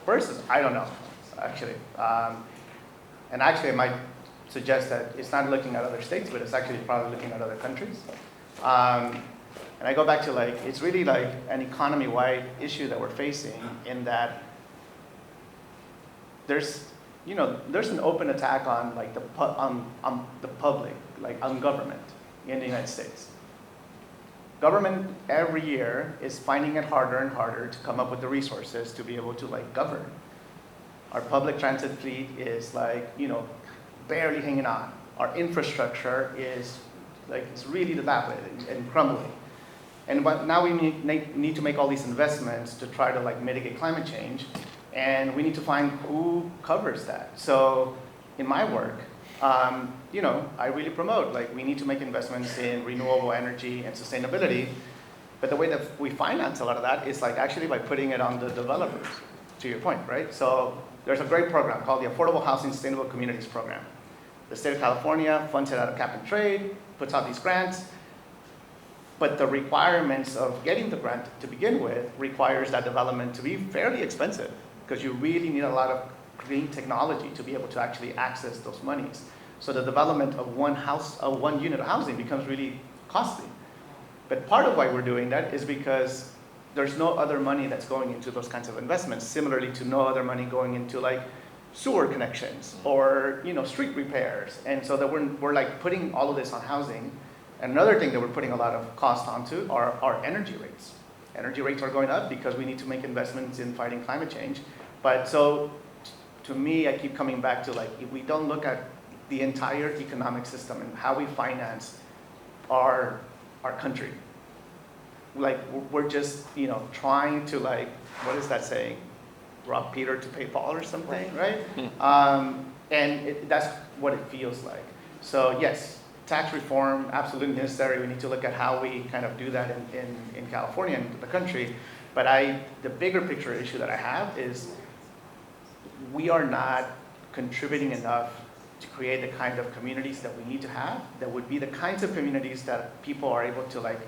Speaker 7: First, I don't know, actually. And actually, I might suggest that it's not looking at other states, but it's actually probably looking at other countries. And I go back to like, it's really like an economy-wide issue that we're facing in that there's an open attack on like on the public, like on government in the United States. Government every year is finding it harder and harder to come up with the resources to be able to like govern. Our public transit fleet is like, barely hanging on. Our infrastructure is like, it's really dilapidated and crumbling. And but now we need to make all these investments to try to like mitigate climate change, and we need to find who covers that. So in my work, I really promote like we need to make investments in renewable energy and sustainability, but the way that we finance a lot of that is like actually by putting it on the developers, to your point, right? So there's a great program called the Affordable Housing Sustainable Communities Program. The state of California funds it out of cap and trade, puts out these grants, but the requirements of getting the grant to begin with requires that development to be fairly expensive, because you really need a lot of green technology to be able to actually access those monies. So the development of one unit of housing becomes really costly. But part of why we're doing that is because there's no other money that's going into those kinds of investments, similarly to no other money going into like sewer connections or street repairs. And so that we're like putting all of this on housing. And another thing that we're putting a lot of cost onto are our energy rates. Energy rates are going up because we need to make investments in fighting climate change. But so to me, I keep coming back to like, if we don't look at the entire economic system and how we finance our country, like we're just trying to like, what is that saying? Rob Peter to pay Paul or something, right? And that's what it feels like. So yes, tax reform, absolutely necessary. We need to look at how we kind of do that in California and the country. But the bigger picture issue that I have is we are not contributing enough to create the kind of communities that we need to have, that would be the kinds of communities that people are able to like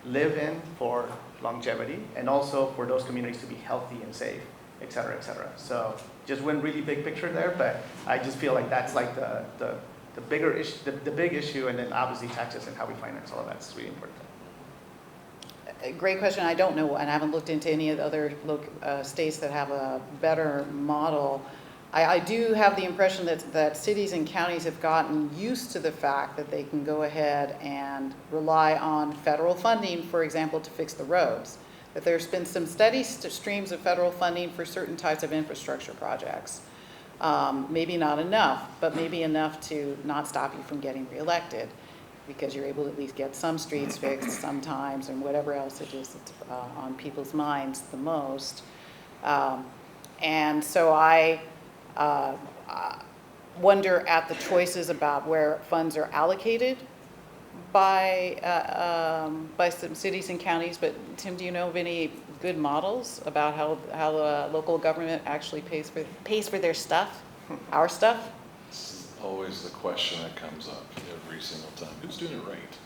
Speaker 7: live in for longevity, and also for those communities to be healthy and safe, et cetera, et cetera. So just one really big picture there, but I just feel like that's like the bigger issue, the big issue, and then obviously taxes and how we finance all of that's really important.
Speaker 6: A great question. I don't know, and I haven't looked into any of the other states that have a better model. I do have the impression that cities and counties have gotten used to the fact that they can go ahead and rely on federal funding, for example, to fix the roads. That there's been some steady streams of federal funding for certain types of infrastructure projects. Maybe not enough, but maybe enough to not stop you from getting reelected, because you're able to at least get some streets fixed sometimes, and whatever else it is that's on people's minds the most. And so I wonder at the choices about where funds are allocated by some cities and counties. But Tim, do you know of any good models about how the local government actually pays for their stuff, our stuff?
Speaker 5: This is always the question that comes up every single time. Who's doing it right?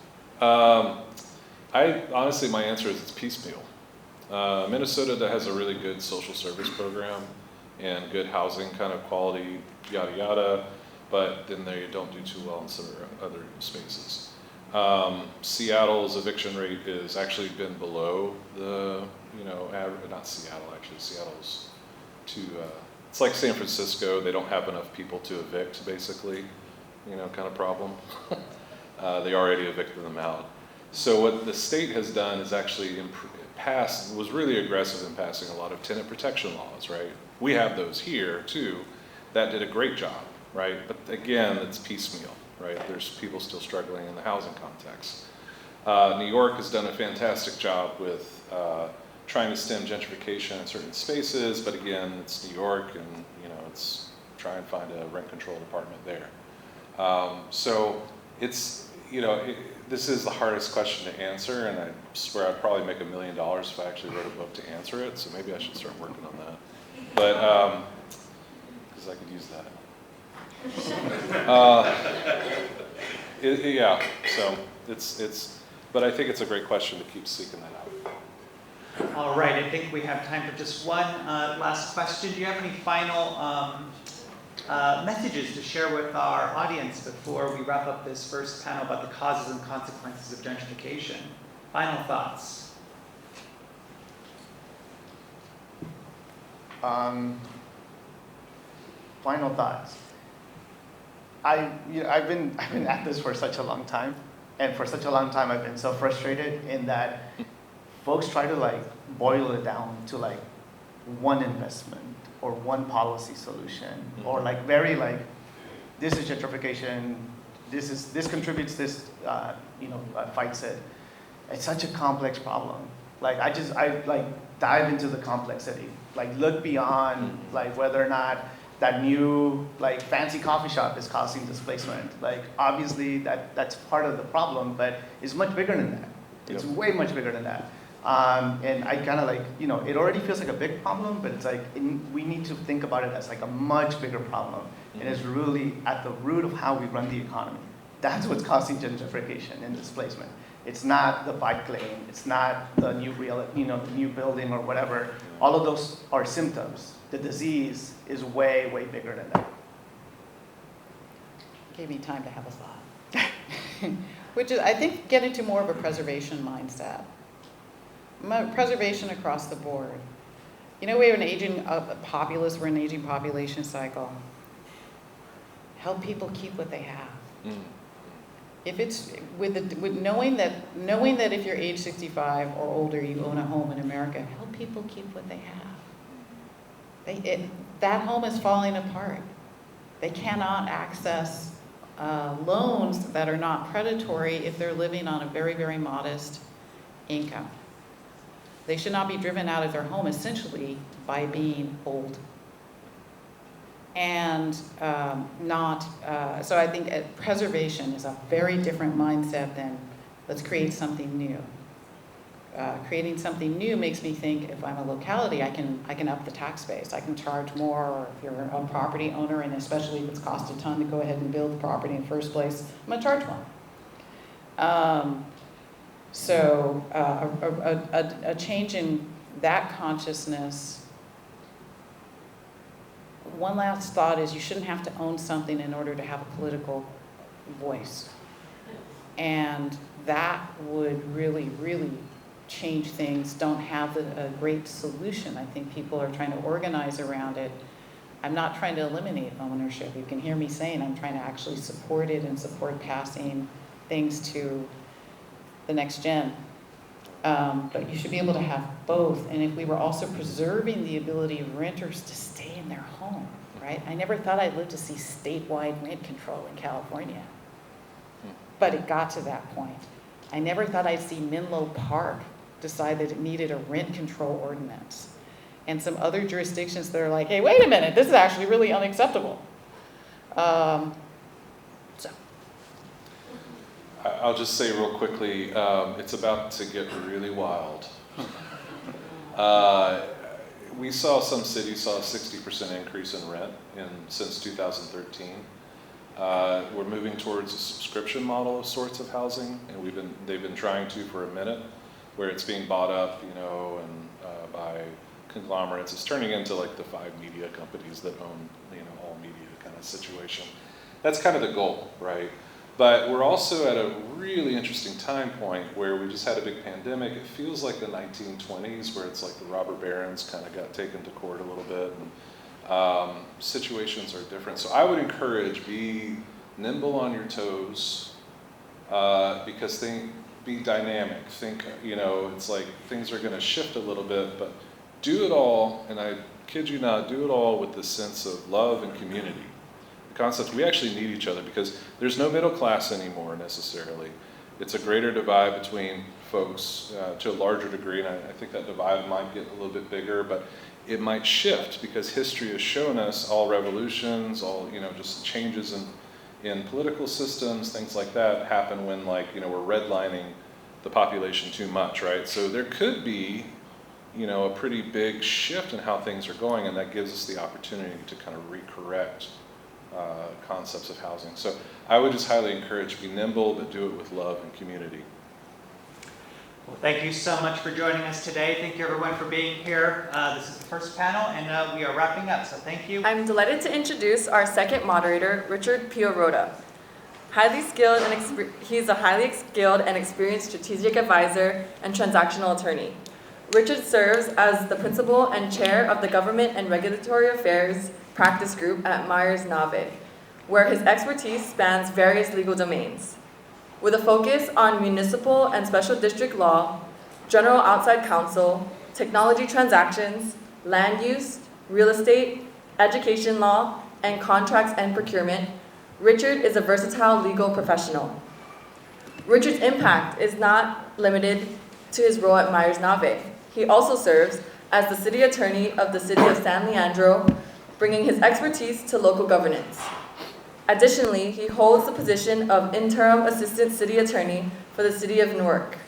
Speaker 5: I honestly, my answer is it's piecemeal. Minnesota that has a really good social service program and good housing kind of quality, yada yada, but then they don't do too well in some other spaces. Seattle's eviction rate has actually been below the, average, not Seattle actually, Seattle's too, it's like San Francisco, they don't have enough people to evict basically, kind of problem. They already evicted them out. So what the state has done is actually was really aggressive in passing a lot of tenant protection laws, right? We have those here too, that did a great job, right? But again, it's piecemeal, right? There's people still struggling in the housing context. New York has done a fantastic job with trying to stem gentrification in certain spaces, but again, it's New York, and it's try and find a rent control department there. So it's, this is the hardest question to answer, and I swear I'd probably make $1 million if I actually wrote a book to answer it, so maybe I should start working on that. But, because I could use that. Yeah, so but I think it's a great question to keep seeking that out.
Speaker 4: All right, I think we have time for just one last question. Do you have any final messages to share with our audience before we wrap up this first panel about the causes and consequences of gentrification? Final thoughts.
Speaker 7: Final thoughts. I've been at this for such a long time, and for such a long time I've been so frustrated in that folks try to boil it down to one investment or one policy solution, or very this is gentrification, this contributes this, fights it. It's such a complex problem. I dive into the complexity, look beyond whether or not that new fancy coffee shop is causing displacement. Obviously that's part of the problem, but it's much bigger than that. It's way much bigger than that. And I kind of it already feels like a big problem, but it's we need to think about it as a much bigger problem. And it's really at the root of how we run the economy. That's what's causing gentrification and displacement. It's not the bike lane, it's not the new the new building or whatever. All of those are symptoms. The disease is way, way bigger than that.
Speaker 6: Gave me time to have a thought. Which is, I think, get into more of a preservation mindset. Preservation across the board. We have an aging populace, we're in an aging population cycle. Help people keep what they have. If it's with knowing that if you're age 65 or older, you own a home in America, help people keep what they have. That home is falling apart. They cannot access loans that are not predatory if they're living on a very, very modest income. They should not be driven out of their home essentially by being old. And so I think preservation is a very different mindset than let's create something new. Creating something new makes me think if I'm a locality, I can up the tax base. I can charge more, or if you're a property owner, and especially if it's cost a ton to go ahead and build the property in the first place, I'm gonna charge more. So a change in that consciousness. One last thought is you shouldn't have to own something in order to have a political voice. And that would really, really change things. Don't have a great solution. I think people are trying to organize around it. I'm not trying to eliminate ownership. You can hear me saying I'm trying to actually support it and support passing things to the next gen. But you should be able to have both. And if we were also preserving the ability of renters to stay in their home, right? I never thought I'd live to see statewide rent control in California. But it got to that point. I never thought I'd see Menlo Park decide that it needed a rent control ordinance. And some other jurisdictions that are like, hey, wait a minute, this is actually really unacceptable.
Speaker 5: I'll just say real quickly, it's about to get really wild. We saw some cities saw a 60% increase in rent since 2013. We're moving towards a subscription model of sorts of housing, and they've been trying to for a minute, where it's being bought up, by conglomerates. It's turning into like the 5 media companies that own, all media kind of situation. That's kind of the goal, right? But we're also at a really interesting time point where we just had a big pandemic. It feels like the 1920s, where it's like the robber barons kind of got taken to court a little bit, and situations are different. So I would encourage, be nimble on your toes, because be dynamic. Think, it's like things are going to shift a little bit, but do it all, and I kid you not, do it all with the sense of love and community. The concept, we actually need each other because there's no middle class anymore necessarily. It's a greater divide between folks to a larger degree, and I think that divide might get a little bit bigger, but it might shift because history has shown us all revolutions, all, just changes in political systems, things like that happen when we're redlining the population too much, right? So there could be, a pretty big shift in how things are going, and that gives us the opportunity to kind of recorrect concepts of housing. So I would just highly encourage, be nimble, but do it with love and community.
Speaker 4: Well, thank you so much for joining us today. Thank you everyone for being here. This is the first panel, and we are wrapping up, so thank you.
Speaker 3: I'm delighted to introduce our second moderator, Richard Pioroda. He's a highly skilled and experienced strategic advisor and transactional attorney. Richard serves as the principal and chair of the Government and Regulatory Affairs Practice Group at Myers-Nave, where his expertise spans various legal domains. With a focus on municipal and special district law, general outside counsel, technology transactions, land use, real estate, education law, and contracts and procurement, Richard is a versatile legal professional. Richard's impact is not limited to his role at Myers-Nave. He also serves as the city attorney of the city of San Leandro, bringing his expertise to local governance. Additionally, he holds the position of interim assistant city attorney for the city of Newark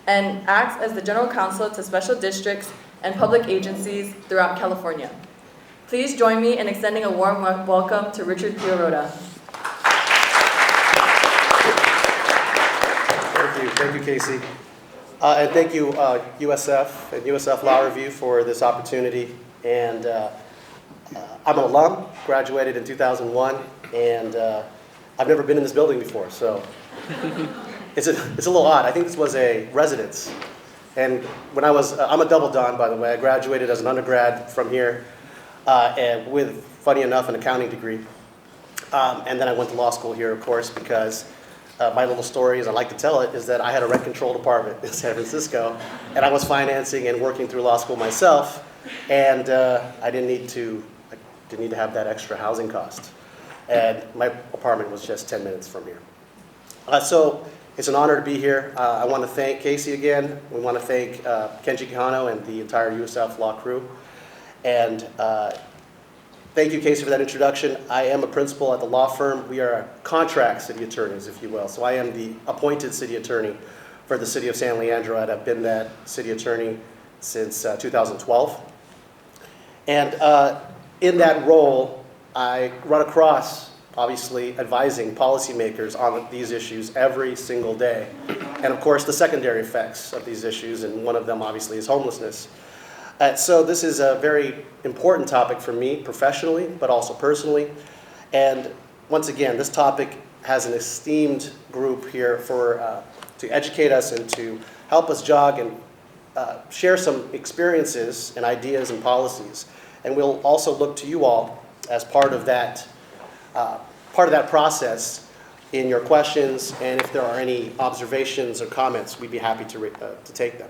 Speaker 3: and acts as the general counsel to special districts and public agencies throughout California. Please join me in extending a warm welcome to Richard Pioroda.
Speaker 10: Thank you, Casey. And thank you, USF and USF Law Review for this opportunity. And I'm an alum, graduated in 2001, and I've never been in this building before, so it's a little odd. I think this was a residence. And when I'm a double don, by the way. I graduated as an undergrad from here, and with, funny enough, an accounting degree. And then I went to law school here, of course, because my little story, as I like to tell it, is that I had a rent-controlled apartment in San Francisco, and I was financing and working through law school myself, and I didn't need to have that extra housing cost. And my apartment was just 10 minutes from here. So it's an honor to be here. I want to thank Casey again. We want to thank Kenji Kihano and the entire USF Law crew. And thank you, Casey, for that introduction. I am a principal at the law firm. We are contract city attorneys, if you will. So I am the appointed city attorney for the city of San Leandro, and I've been that city attorney since 2012. And in that role, I run across, obviously, advising policymakers on these issues every single day. And of course, the secondary effects of these issues, and one of them, obviously, is homelessness. So this is a very important topic for me professionally, but also personally. And once again, this topic has an esteemed group here to educate us and to help us jog and share some experiences and ideas and policies. And we'll also look to you all as part of that process in your questions, and if there are any observations or comments, we'd be happy to take them.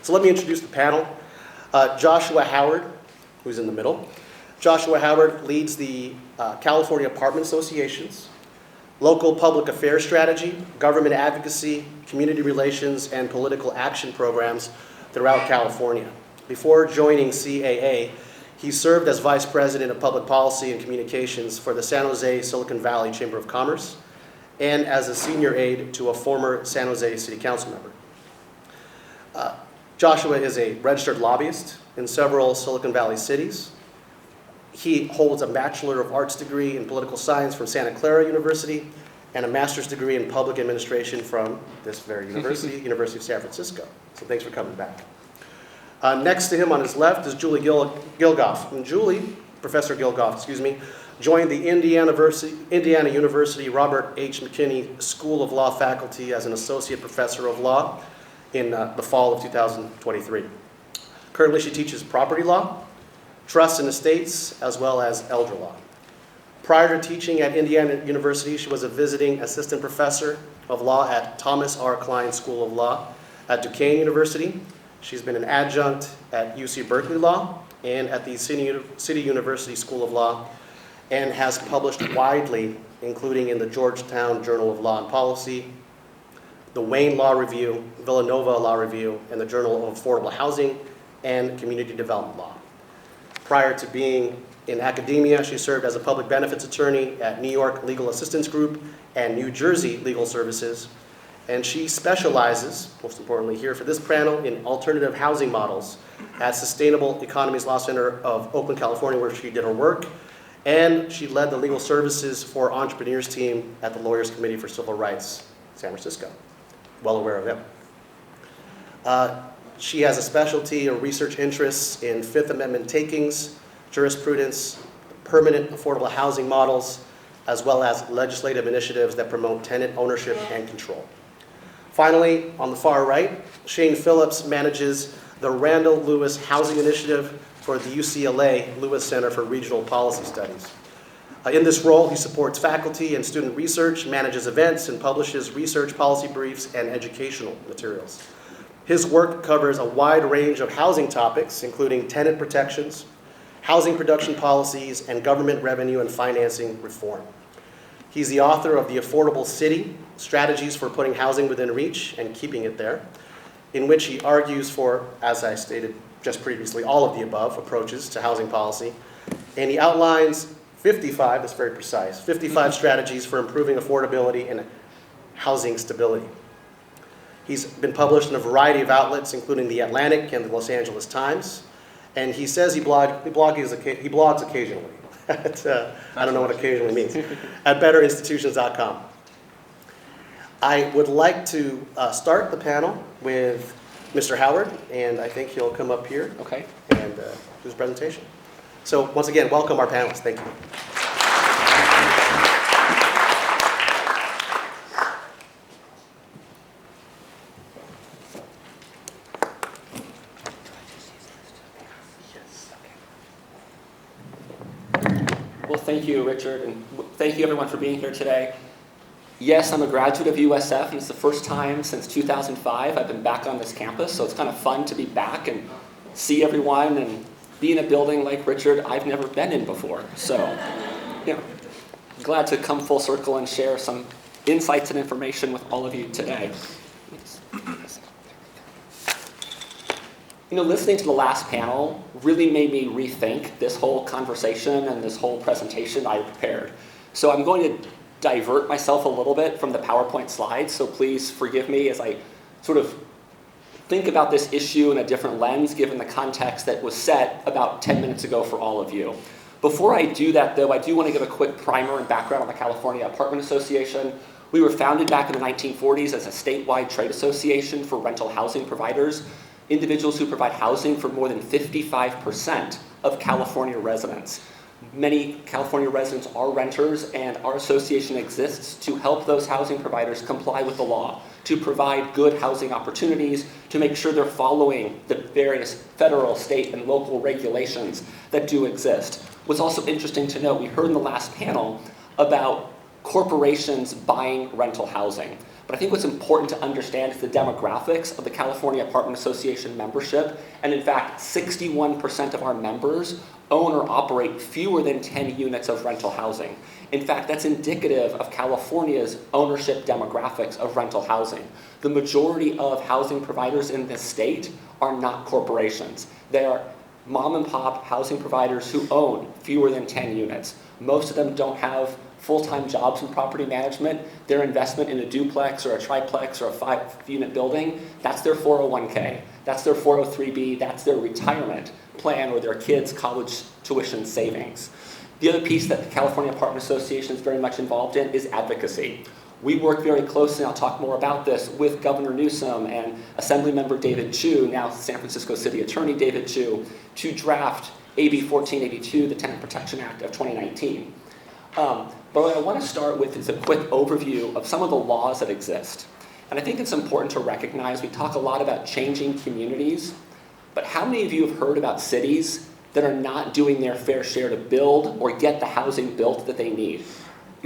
Speaker 10: So let me introduce the panel. Joshua Howard, who's in the middle. Joshua Howard leads the California Apartment Association's local public affairs strategy, government advocacy, community relations, and political action programs throughout California. Before joining CAA, he served as Vice President of Public Policy and Communications for the San Jose Silicon Valley Chamber of Commerce and as a senior aide to a former San Jose City Council member. Joshua is a registered lobbyist in several Silicon Valley cities. He holds a Bachelor of Arts degree in Political Science from Santa Clara University and a master's degree in Public Administration from this very university, University of San Francisco. So thanks for coming back. Next to him on his left is Julie Gilgoff. And Julie, Professor Gilgoff, joined the Indiana University Robert H. McKinney School of Law faculty as an associate professor of law in the fall of 2023. Currently, she teaches property law, trusts and estates, as well as elder law. Prior to teaching at Indiana University, she was a visiting assistant professor of Law at Thomas R. Klein School of Law at Duquesne University. She's been an adjunct at UC Berkeley Law and at the City University School of Law, and has published widely, including in the Georgetown Journal of Law and Policy, the Wayne Law Review, Villanova Law Review, and the Journal of Affordable Housing and Community Development Law. Prior to being in academia, she served as a public benefits attorney at New York Legal Assistance Group and New Jersey Legal Services, and she specializes, most importantly here for this panel, in alternative housing models at Sustainable Economies Law Center of Oakland, California, where she did her work, and she led the legal services for entrepreneurs team at the Lawyers Committee for Civil Rights, San Francisco. Well aware of them. She has a specialty or research interests in Fifth Amendment takings, jurisprudence, permanent affordable housing models, as well as legislative initiatives that promote tenant ownership and control. Finally, on the far right, Shane Phillips manages the Randall Lewis Housing Initiative for the UCLA Lewis Center for Regional Policy Studies. In this role, he supports faculty and student research, manages events, and publishes research policy briefs and educational materials. His work covers a wide range of housing topics, including tenant protections, housing production policies, and government revenue and financing reform. He's the author of The Affordable City, Strategies for Putting Housing Within Reach and Keeping It There, in which he argues for, as I stated just previously, all of the above approaches to housing policy. And he outlines 55, that's very precise, 55 strategies for improving affordability and housing stability. He's been published in a variety of outlets, including The Atlantic and the Los Angeles Times. And he says he blogs occasionally. I don't know what occasionally means. At betterinstitutions.com. I would like to start the panel with Mr. Howard, and I think he'll come up here and do his presentation. So once again, welcome our panelists. Thank you.
Speaker 11: Well, thank you, Richard, and thank you everyone for being here today. Yes, I'm a graduate of USF, and it's the first time since 2005 I've been back on this campus, so it's kind of fun to be back and see everyone and be in a building like Richard I've never been in before. So, glad to come full circle and share some insights and information with all of you today. Listening to the last panel really made me rethink this whole conversation and this whole presentation I prepared. So I'm going to divert myself a little bit from the PowerPoint slides, so please forgive me as I sort of think about this issue in a different lens, given the context that was set about 10 minutes ago for all of you. Before I do that, though, I do want to give a quick primer and background on the California Apartment Association. We were founded back in the 1940s as a statewide trade association for rental housing providers, individuals who provide housing for more than 55% of California residents. Many California residents are renters, and our association exists to help those housing providers comply with the law, to provide good housing opportunities, to make sure they're following the various federal, state, and local regulations that do exist. What's also interesting to note, we heard in the last panel about corporations buying rental housing. But I think what's important to understand is the demographics of the California Apartment Association membership. And in fact, 61% of our members own or operate fewer than 10 units of rental housing. In fact, that's indicative of California's ownership demographics of rental housing. The majority of housing providers in this state are not corporations. They are mom and pop housing providers who own fewer than 10 units. Most of them don't have full-time jobs in property management. Their investment in a duplex or a triplex or a 5-unit building, that's their 401k, that's their 403b, that's their retirement plan or their kids' college tuition savings. The other piece that the California Apartment Association is very much involved in is advocacy. We work very closely, and I'll talk more about this, with Governor Newsom and Assemblymember David Chu, now San Francisco City Attorney David Chu, to draft AB 1482, the Tenant Protection Act of 2019. But what I want to start with is a quick overview of some of the laws that exist. And I think it's important to recognize, we talk a lot about changing communities, but how many of you have heard about cities that are not doing their fair share to build or get the housing built that they need?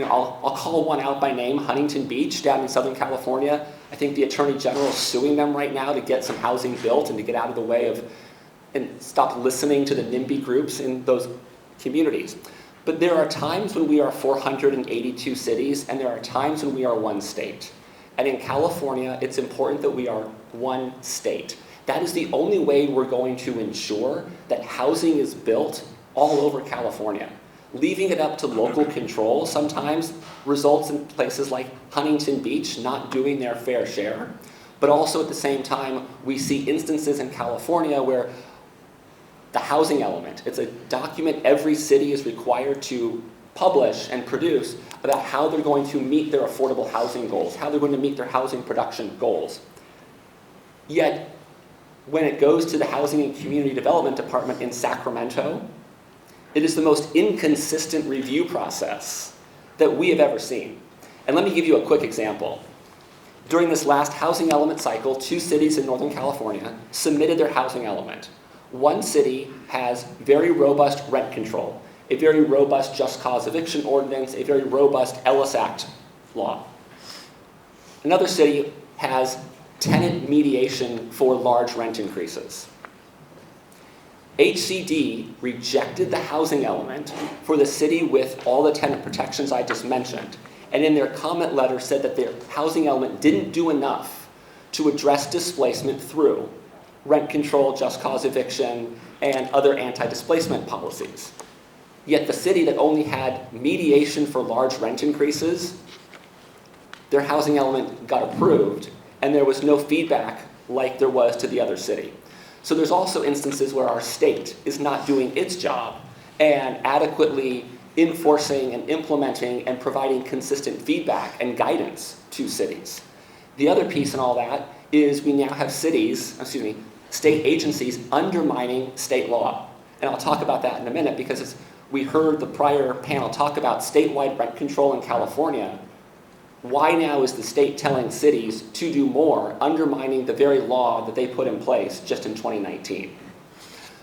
Speaker 11: I'll call one out by name, Huntington Beach down in Southern California. I think the Attorney General is suing them right now to get some housing built and to get out of the way of and stop listening to the NIMBY groups in those communities. But there are times when we are 482 cities, and there are times when we are one state. And in California, it's important that we are one state. That is the only way we're going to ensure that housing is built all over California. Leaving it up to local control sometimes results in places like Huntington Beach not doing their fair share. But also at the same time, we see instances in California where the housing element, it's a document every city is required to publish and produce about how they're going to meet their affordable housing goals, how they're going to meet their housing production goals. Yet, when it goes to the Housing and Community Development Department in Sacramento, it is the most inconsistent review process that we have ever seen. And let me give you a quick example. During this last housing element cycle, 2 cities in Northern California submitted their housing element. One city has very robust rent control, a very robust just cause eviction ordinance, a very robust Ellis Act law. Another city has tenant mediation for large rent increases. HCD rejected the housing element for the city with all the tenant protections I just mentioned, and in their comment letter said that their housing element didn't do enough to address displacement through rent control, just cause eviction, and other anti-displacement policies. Yet the city that only had mediation for large rent increases, their housing element got approved, and there was no feedback like there was to the other city. So there's also instances where our state is not doing its job and adequately enforcing and implementing and providing consistent feedback and guidance to cities. The other piece in all that is we now have state agencies undermining state law. And I'll talk about that in a minute because we heard the prior panel talk about statewide rent control in California. Why now is the state telling cities to do more, undermining the very law that they put in place just in 2019?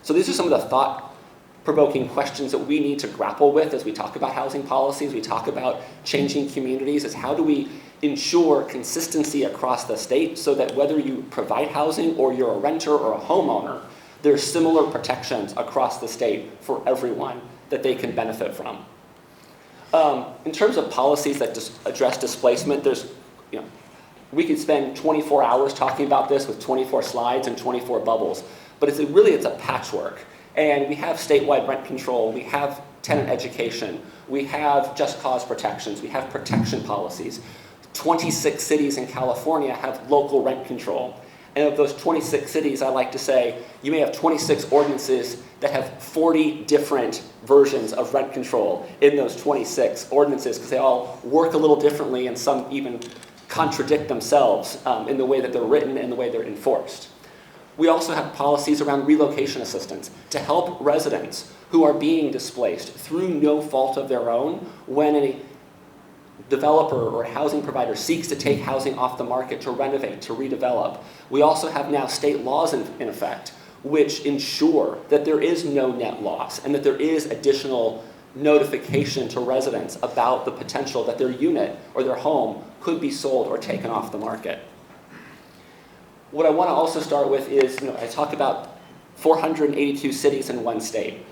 Speaker 11: So these are some of the thought-provoking questions that we need to grapple with as we talk about housing policies, we talk about changing communities, is how do we ensure consistency across the state so that whether you provide housing or you're a renter or a homeowner, there's similar protections across the state for everyone that they can benefit from. In terms of policies that address displacement, we could spend 24 hours talking about this with 24 slides and 24 bubbles, but it's a patchwork. And we have statewide rent control, we have tenant education, we have just cause protections, we have protection policies. 26 cities in California have local rent control. And of those 26 cities, I like to say, you may have 26 ordinances that have 40 different versions of rent control in those 26 ordinances because they all work a little differently and some even contradict themselves in the way that they're written and the way they're enforced. We also have policies around relocation assistance to help residents who are being displaced through no fault of their own when a developer or housing provider seeks to take housing off the market to renovate, to redevelop. We also have now state laws in effect which ensure that there is no net loss and that there is additional notification to residents about the potential that their unit or their home could be sold or taken off the market. What I want to also start with is, I talk about 482 cities in one state.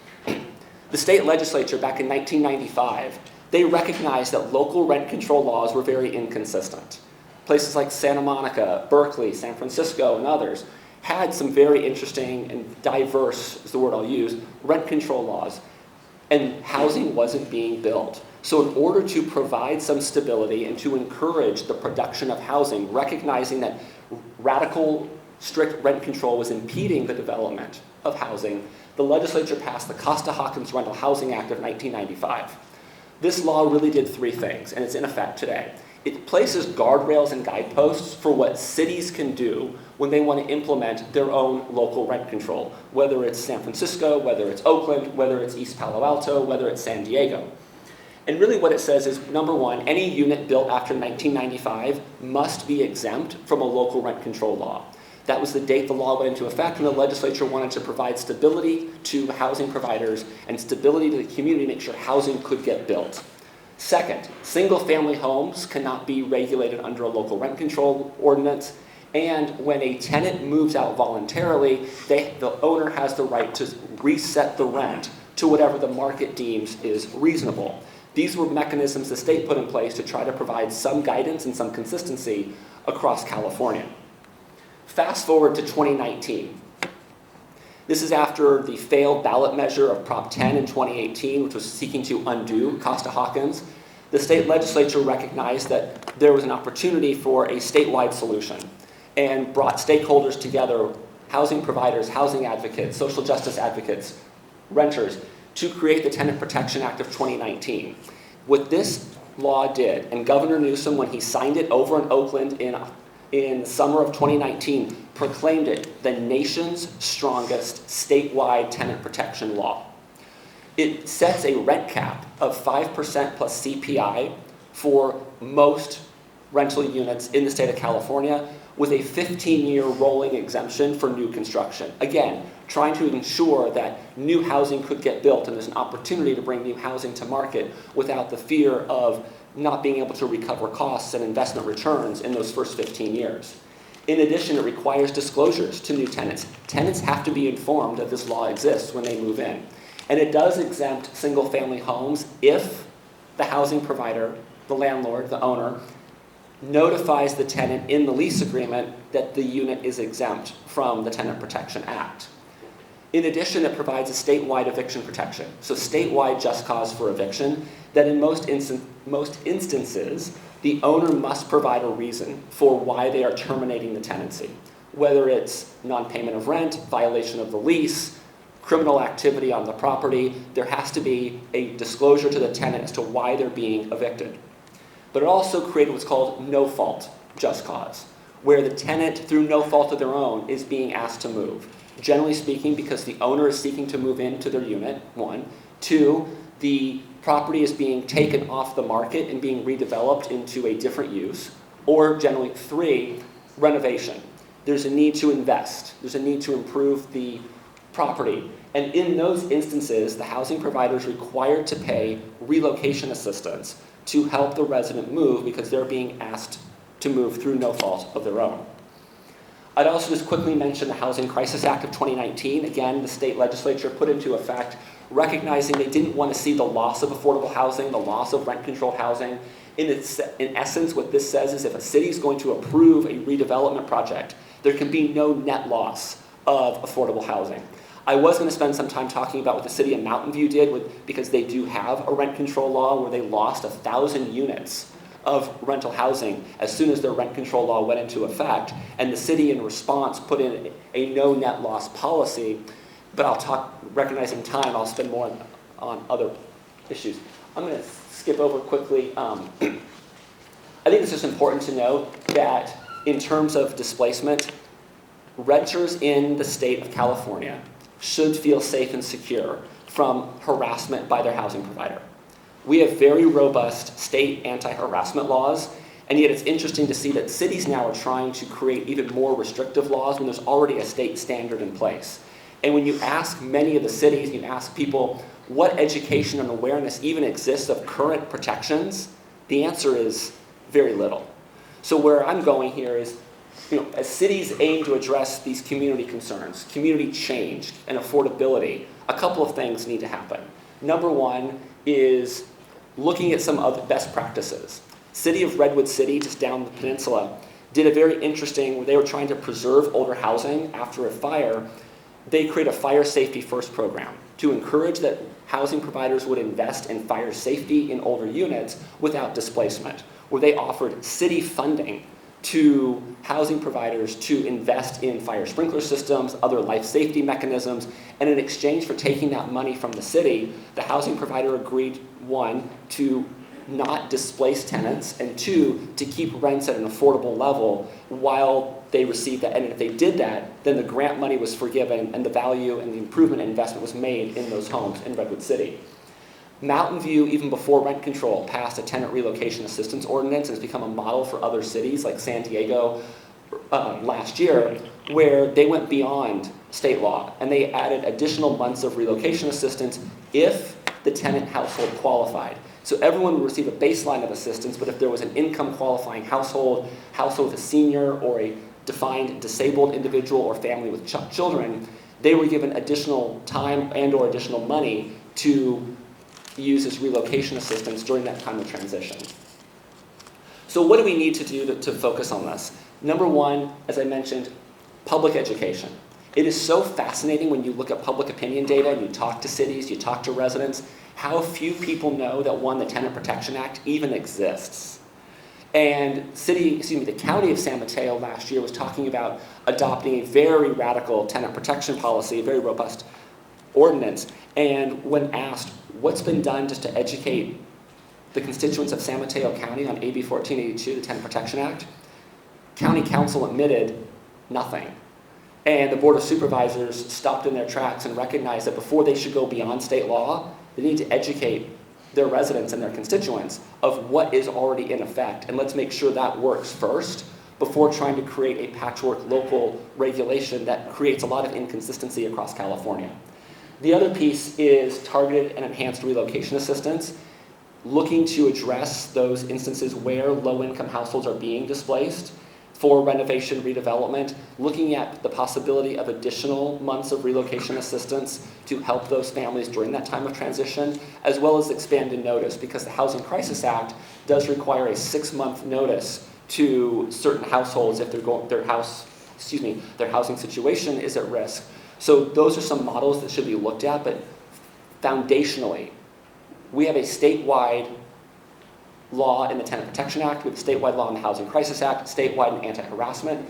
Speaker 11: The state legislature back in 1995, they recognized that local rent control laws were very inconsistent. Places like Santa Monica, Berkeley, San Francisco, and others had some very interesting and diverse, is the word I'll use, rent control laws, and housing wasn't being built. So in order to provide some stability and to encourage the production of housing, recognizing that radical, strict rent control was impeding the development of housing, the legislature passed the Costa-Hawkins Rental Housing Act of 1995. This law really did 3 things, and it's in effect today. It places guardrails and guideposts for what cities can do when they want to implement their own local rent control, whether it's San Francisco, whether it's Oakland, whether it's East Palo Alto, whether it's San Diego. And really what it says is, number one, any unit built after 1995 must be exempt from a local rent control law. That was the date the law went into effect, and the legislature wanted to provide stability to housing providers and stability to the community to make sure housing could get built. Second, single-family homes cannot be regulated under a local rent control ordinance, and when a tenant moves out voluntarily, the owner has the right to reset the rent to whatever the market deems is reasonable. These were mechanisms the state put in place to try to provide some guidance and some consistency across California. Fast forward to 2019. This is after the failed ballot measure of Prop 10 in 2018, which was seeking to undo Costa-Hawkins. The state legislature recognized that there was an opportunity for a statewide solution and brought stakeholders together, housing providers, housing advocates, social justice advocates, renters, to create the Tenant Protection Act of 2019. What this law did, and Governor Newsom, when he signed it over in Oakland in the summer of 2019, proclaimed it the nation's strongest statewide tenant protection law. It sets a rent cap of 5% plus CPI for most rental units in the state of California, with a 15-year rolling exemption for new construction. Again, trying to ensure that new housing could get built and there's an opportunity to bring new housing to market without the fear of not being able to recover costs and investment returns in those first 15 years. In addition, it requires disclosures to new tenants. Tenants have to be informed that this law exists when they move in. And it does exempt single-family homes if the housing provider, the landlord, the owner, notifies the tenant in the lease agreement that the unit is exempt from the Tenant Protection Act. In addition, it provides a statewide eviction protection. So statewide just cause for eviction, that in most instances, the owner must provide a reason for why they are terminating the tenancy. Whether it's non-payment of rent, violation of the lease, criminal activity on the property, there has to be a disclosure to the tenant as to why they're being evicted. But it also created what's called no-fault just cause, where the tenant, through no fault of their own, is being asked to move. Generally speaking, because the owner is seeking to move into their unit, one. Two, the property is being taken off the market and being redeveloped into a different use. Or generally, three, renovation. There's a need to invest. There's a need to improve the property. And in those instances, the housing provider is required to pay relocation assistance to help the resident move because they're being asked to move through no fault of their own. I'd also just quickly mention the Housing Crisis Act of 2019. Again, the state legislature put into effect, recognizing they didn't want to see the loss of affordable housing, the loss of rent-controlled housing. In essence, what this says is if a city is going to approve a redevelopment project, there can be no net loss of affordable housing. I was going to spend some time talking about what the city of Mountain View did because they do have a rent control law where they lost 1,000 units of rental housing as soon as their rent control law went into effect, and the city in response put in a no net loss policy. But I'll talk, recognizing time, I'll spend more on other issues. I'm going to skip over quickly. I think it's just important to note that in terms of displacement, renters in the state of California should feel safe and secure from harassment by their housing provider. We have very robust state anti-harassment laws, and yet it's interesting to see that cities now are trying to create even more restrictive laws when there's already a state standard in place. And when you ask many of the cities, you ask people what education and awareness even exists of current protections, the answer is very little. So where I'm going here is, as cities aim to address these community concerns, community change, and affordability, a couple of things need to happen. Number one is looking at some other best practices. City of Redwood City, just down the peninsula, did a very interesting, where they were trying to preserve older housing after a fire. They created a fire safety first program to encourage that housing providers would invest in fire safety in older units without displacement, where they offered city funding to housing providers to invest in fire sprinkler systems, other life safety mechanisms, and in exchange for taking that money from the city, the housing provider agreed, one, to not displace tenants, and two, to keep rents at an affordable level while they received that. And if they did that, then the grant money was forgiven and the value and the improvement investment was made in those homes in Redwood City. Mountain View, even before rent control, passed a tenant relocation assistance ordinance and has become a model for other cities like San Diego last year, where they went beyond state law and they added additional months of relocation assistance if the tenant household qualified. So everyone would receive a baseline of assistance, but if there was an income qualifying household with a senior or a defined disabled individual or family with children, they were given additional time and or additional money to use as relocation assistance during that time of transition. So what do we need to do to focus on this? Number one, as I mentioned, public education. It is so fascinating when you look at public opinion data and you talk to cities, you talk to residents, how few people know that, one, the Tenant Protection Act even exists. And the county of San Mateo last year was talking about adopting a very radical tenant protection policy, a very robust ordinance. And when asked what's been done just to educate the constituents of San Mateo County on AB 1482, the Tenant Protection Act, County Council admitted nothing. And the Board of Supervisors stopped in their tracks and recognized that before they should go beyond state law, they need to educate their residents and their constituents of what is already in effect. And let's make sure that works first before trying to create a patchwork local regulation that creates a lot of inconsistency across California. The other piece is targeted and enhanced relocation assistance, looking to address those instances where low-income households are being displaced for renovation, redevelopment, looking at the possibility of additional months of relocation assistance to help those families during that time of transition, as well as expanded notice, because the Housing Crisis Act does require a 6-month notice to certain households if their housing situation is at risk. So those are some models that should be looked at, but foundationally, we have a statewide law in the Tenant Protection Act, we have a statewide law in the Housing Crisis Act, statewide in anti-harassment.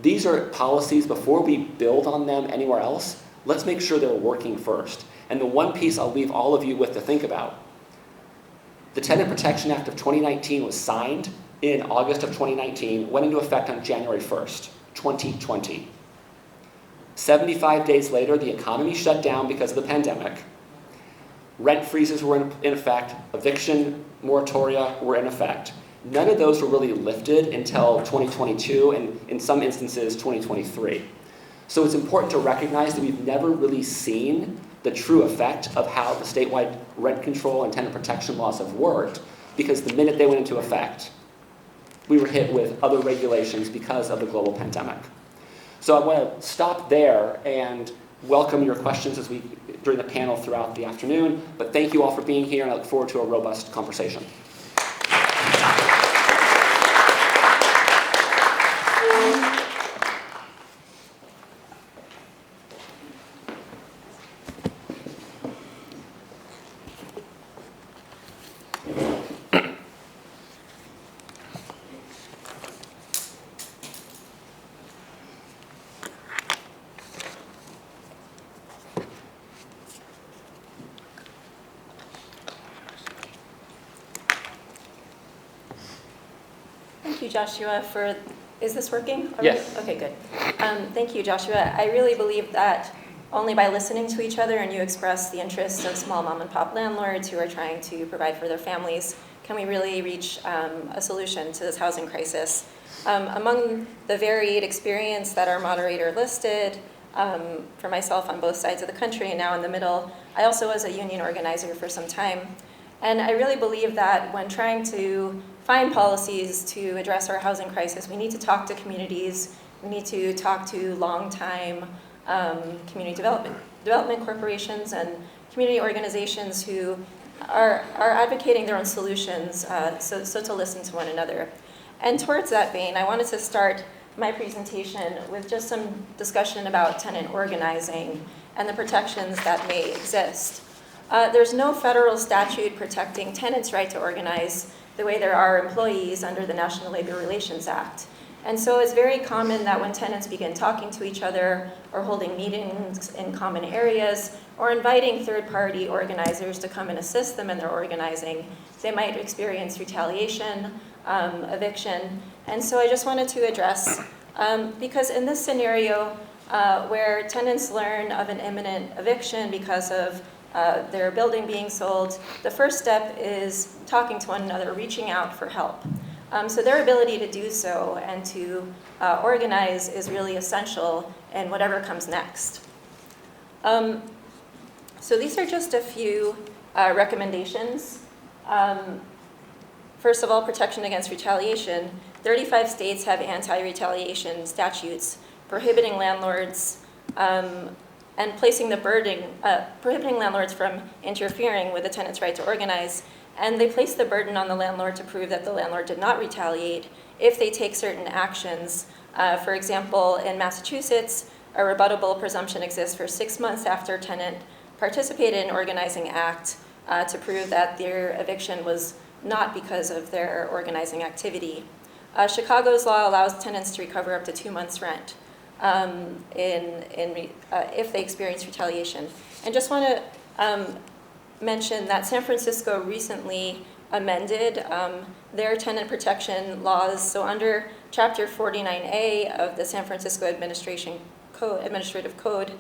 Speaker 11: These are policies, before we build on them anywhere else, let's make sure they're working first. And the one piece I'll leave all of you with to think about, the Tenant Protection Act of 2019 was signed in August of 2019, went into effect on January 1st, 2020. 75 days later, the economy shut down because of the pandemic. Rent freezes were in effect, eviction moratoria were in effect. None of those were really lifted until 2022 and in some instances 2023. So it's important to recognize that we've never really seen the true effect of how the statewide rent control and tenant protection laws have worked, because the minute they went into effect, we were hit with other regulations because of the global pandemic. So I want to stop there and welcome your questions during the panel throughout the afternoon, but thank you all for being here, and I look forward to a robust conversation.
Speaker 2: Thank you, Joshua, is this working?
Speaker 11: Yes.
Speaker 2: Okay, good. Thank you, Joshua. I really believe that only by listening to each other, and you express the interests of small mom and pop landlords who are trying to provide for their families, can we really reach a solution to this housing crisis. Among the varied experience that our moderator listed, for myself on both sides of the country and now in the middle, I also was a union organizer for some time. And I really believe that when trying to find policies to address our housing crisis, we need to talk to communities, we need to talk to long-time community development corporations and community organizations who are advocating their own solutions, so to listen to one another. And towards that vein, I wanted to start my presentation with just some discussion about tenant organizing and the protections that may exist. There's no federal statute protecting tenants' right to organize the way there are employees under the National Labor Relations Act. And so it's very common that when tenants begin talking to each other or holding meetings in common areas or inviting third-party organizers to come and assist them in their organizing, they might experience retaliation, eviction. And so I just wanted to address, because in this scenario where tenants learn of an imminent eviction because of their building being sold, the first step is talking to one another, reaching out for help. So their ability to do so and to organize is really essential in whatever comes next. So these are just a few recommendations
Speaker 12: First of all, protection against retaliation. 35 states have anti-retaliation statutes prohibiting landlords and placing the burden, prohibiting landlords from interfering with the tenant's right to organize. And they place the burden on the landlord to prove that the landlord did not retaliate if they take certain actions. For example, in Massachusetts, a rebuttable presumption exists for 6 months after a tenant participated in an organizing act to prove that their eviction was not because of their organizing activity. Chicago's law allows tenants to recover up to 2 months' rent if they experience retaliation. And just want to mention that San Francisco recently amended their tenant protection laws. So under Chapter 49A of the San Francisco Administrative Code,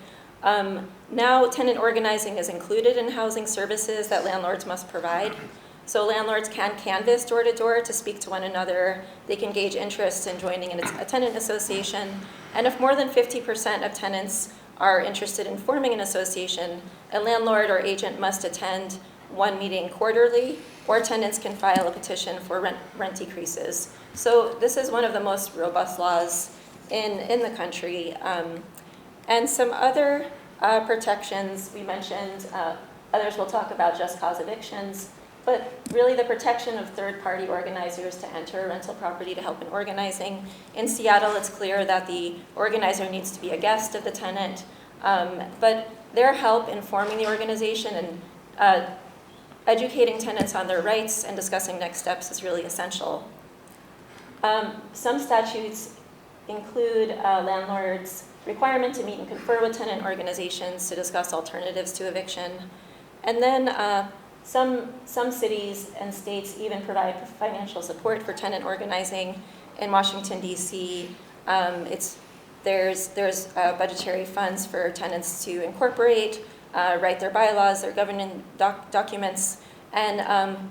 Speaker 12: now tenant organizing is included in housing services that landlords must provide. So landlords can canvass door to door to speak to one another. They can gauge interest in joining a tenant association. And if more than 50% of tenants are interested in forming an association, a landlord or agent must attend one meeting quarterly, or tenants can file a petition for rent decreases. So this is one of the most robust laws in the country. And some other protections we mentioned, others will talk about just cause evictions, but really the protection of third-party organizers to enter a rental property to help in organizing. In Seattle, it's clear that the organizer needs to be a guest of the tenant, but their help in forming the organization and educating tenants on their rights and discussing next steps is really essential. Some statutes include landlords' requirement to meet and confer with tenant organizations to discuss alternatives to eviction. And then some cities and states even provide financial support for tenant organizing. In Washington, D.C., there's budgetary funds for tenants to incorporate, write their bylaws, their governing documents. And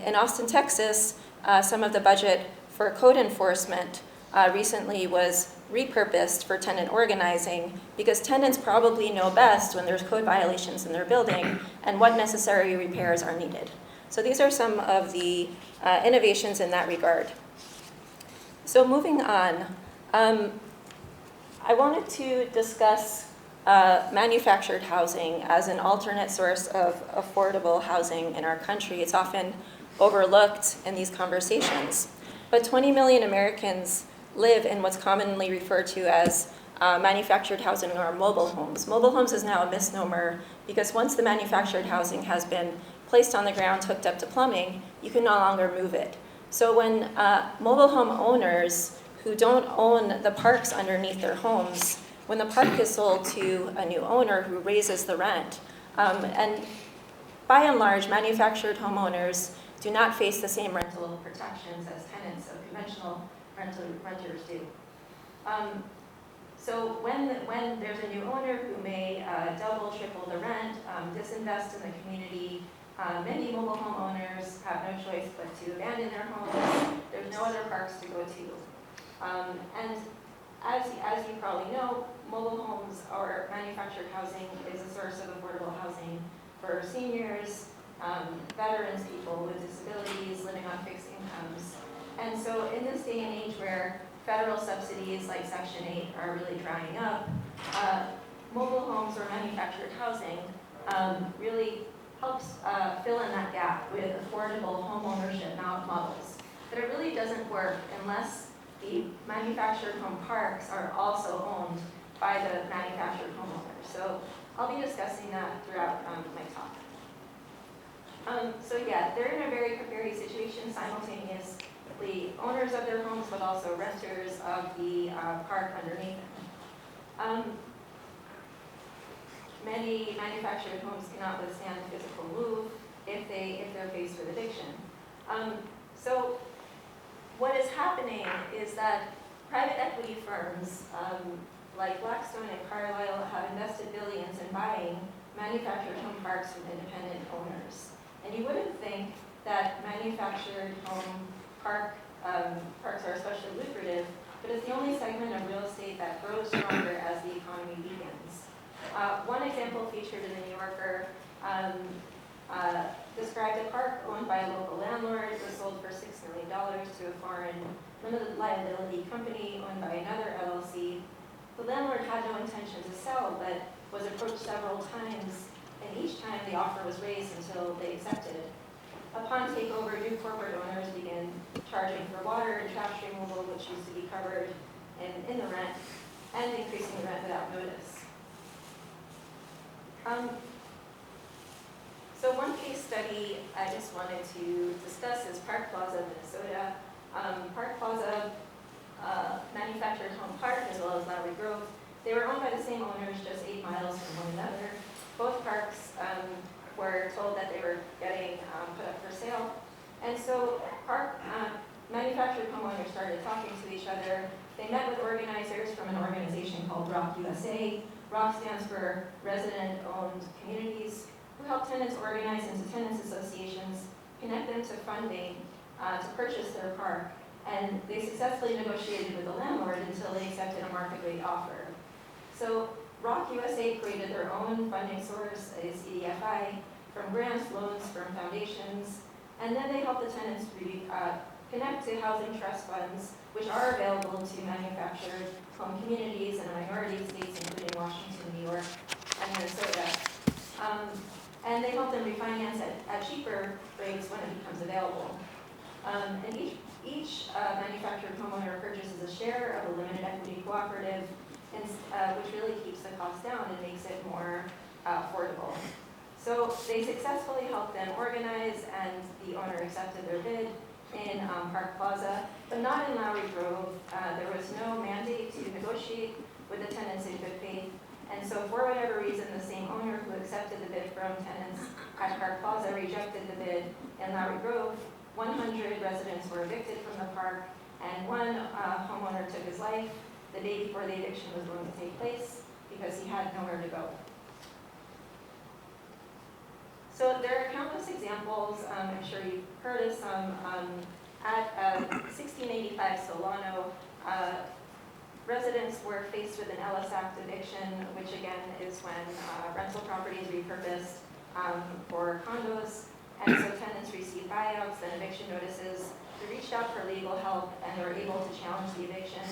Speaker 12: in Austin, Texas, some of the budget for code enforcement recently was repurposed for tenant organizing because tenants probably know best when there's code violations in their building and what necessary repairs are needed. So these are some of the innovations in that regard. So moving on, I wanted to discuss manufactured housing as an alternate source of affordable housing in our country. It's often overlooked in these conversations. But 20 million Americans live in what's commonly referred to as manufactured housing or mobile homes. Mobile homes is now a misnomer because once the manufactured housing has been placed on the ground, hooked up to plumbing, you can no longer move it. So when mobile home owners who don't own the parks underneath their homes, when the park is sold to a new owner who raises the rent, and by and large, manufactured homeowners do not face the same rental protections as tenants of conventional renters do. So when there's a new owner who may double, triple the rent, disinvest in the community, many mobile homeowners have no choice but to abandon their homes. There's no other parks to go to. And as you probably know, mobile homes or manufactured housing is a source of affordable housing for seniors, veterans, people with disabilities, living on fixed incomes. And so in this day and age where federal subsidies like Section 8 are really drying up, mobile homes or manufactured housing really helps fill in that gap with affordable home ownership models. But it really doesn't work unless the manufactured home parks are also owned by the manufactured homeowners. So I'll be discussing that throughout my talk. So yeah, they're in a very precarious situation, simultaneously owners of their homes, but also renters of the park underneath them. Many manufactured homes cannot withstand physical move if they're faced with eviction. So what is happening is that private equity firms like Blackstone and Carlyle have invested billions in buying manufactured home parks from independent owners. And you wouldn't think that manufactured home parks are especially lucrative, but it's the only segment of real estate that grows stronger as the economy weakens. One example featured in the New Yorker described a park owned by a local landlord. It was sold for $6 million to a foreign limited liability company owned by another LLC. The landlord had no intention to sell, but was approached several times, and each time the offer was raised until they accepted. Upon takeover, new corporate owners began charging for water and trash removal, which used to be covered in the rent, and increasing the rent without notice. So one case study I just wanted to discuss is Park Plaza, Minnesota. Park Plaza manufactured home park as well as Lowry Grove. They were owned by the same owners, just 8 miles from one another. Both parks were told that they were getting put up for sale. And so park manufactured homeowners started talking to each other. They met with organizers from an organization called ROC USA. ROC stands for Resident-Owned Communities, who help tenants organize into tenants associations, connect them to funding to purchase their park. And they successfully negotiated with the landlord until they accepted a market rate offer. So ROC USA created their own funding source, a CDFI, from grants, loans, from foundations, and then they help the tenants connect to housing trust funds, which are available to manufactured home communities in minority states, including Washington, New York, and Minnesota. And they help them refinance at cheaper rates when it becomes available. And each manufactured homeowner purchases a share of a limited equity cooperative, which really keeps the cost down and makes it more affordable. So they successfully helped them organize, and the owner accepted their bid in Park Plaza, but not in Lowry Grove. There was no mandate to negotiate with the tenants in good faith. And so for whatever reason, the same owner who accepted the bid from tenants at Park Plaza rejected the bid in Lowry Grove. 100 residents were evicted from the park, and one homeowner took his life the day before the eviction was going to take place because he had nowhere to go. So there are countless examples, I'm sure you've heard of some. At 1685 Solano, residents were faced with an Ellis Act eviction, which again is when rental property is repurposed for condos. And so tenants received buyouts and eviction notices. They reached out for legal help, and they were able to challenge the eviction.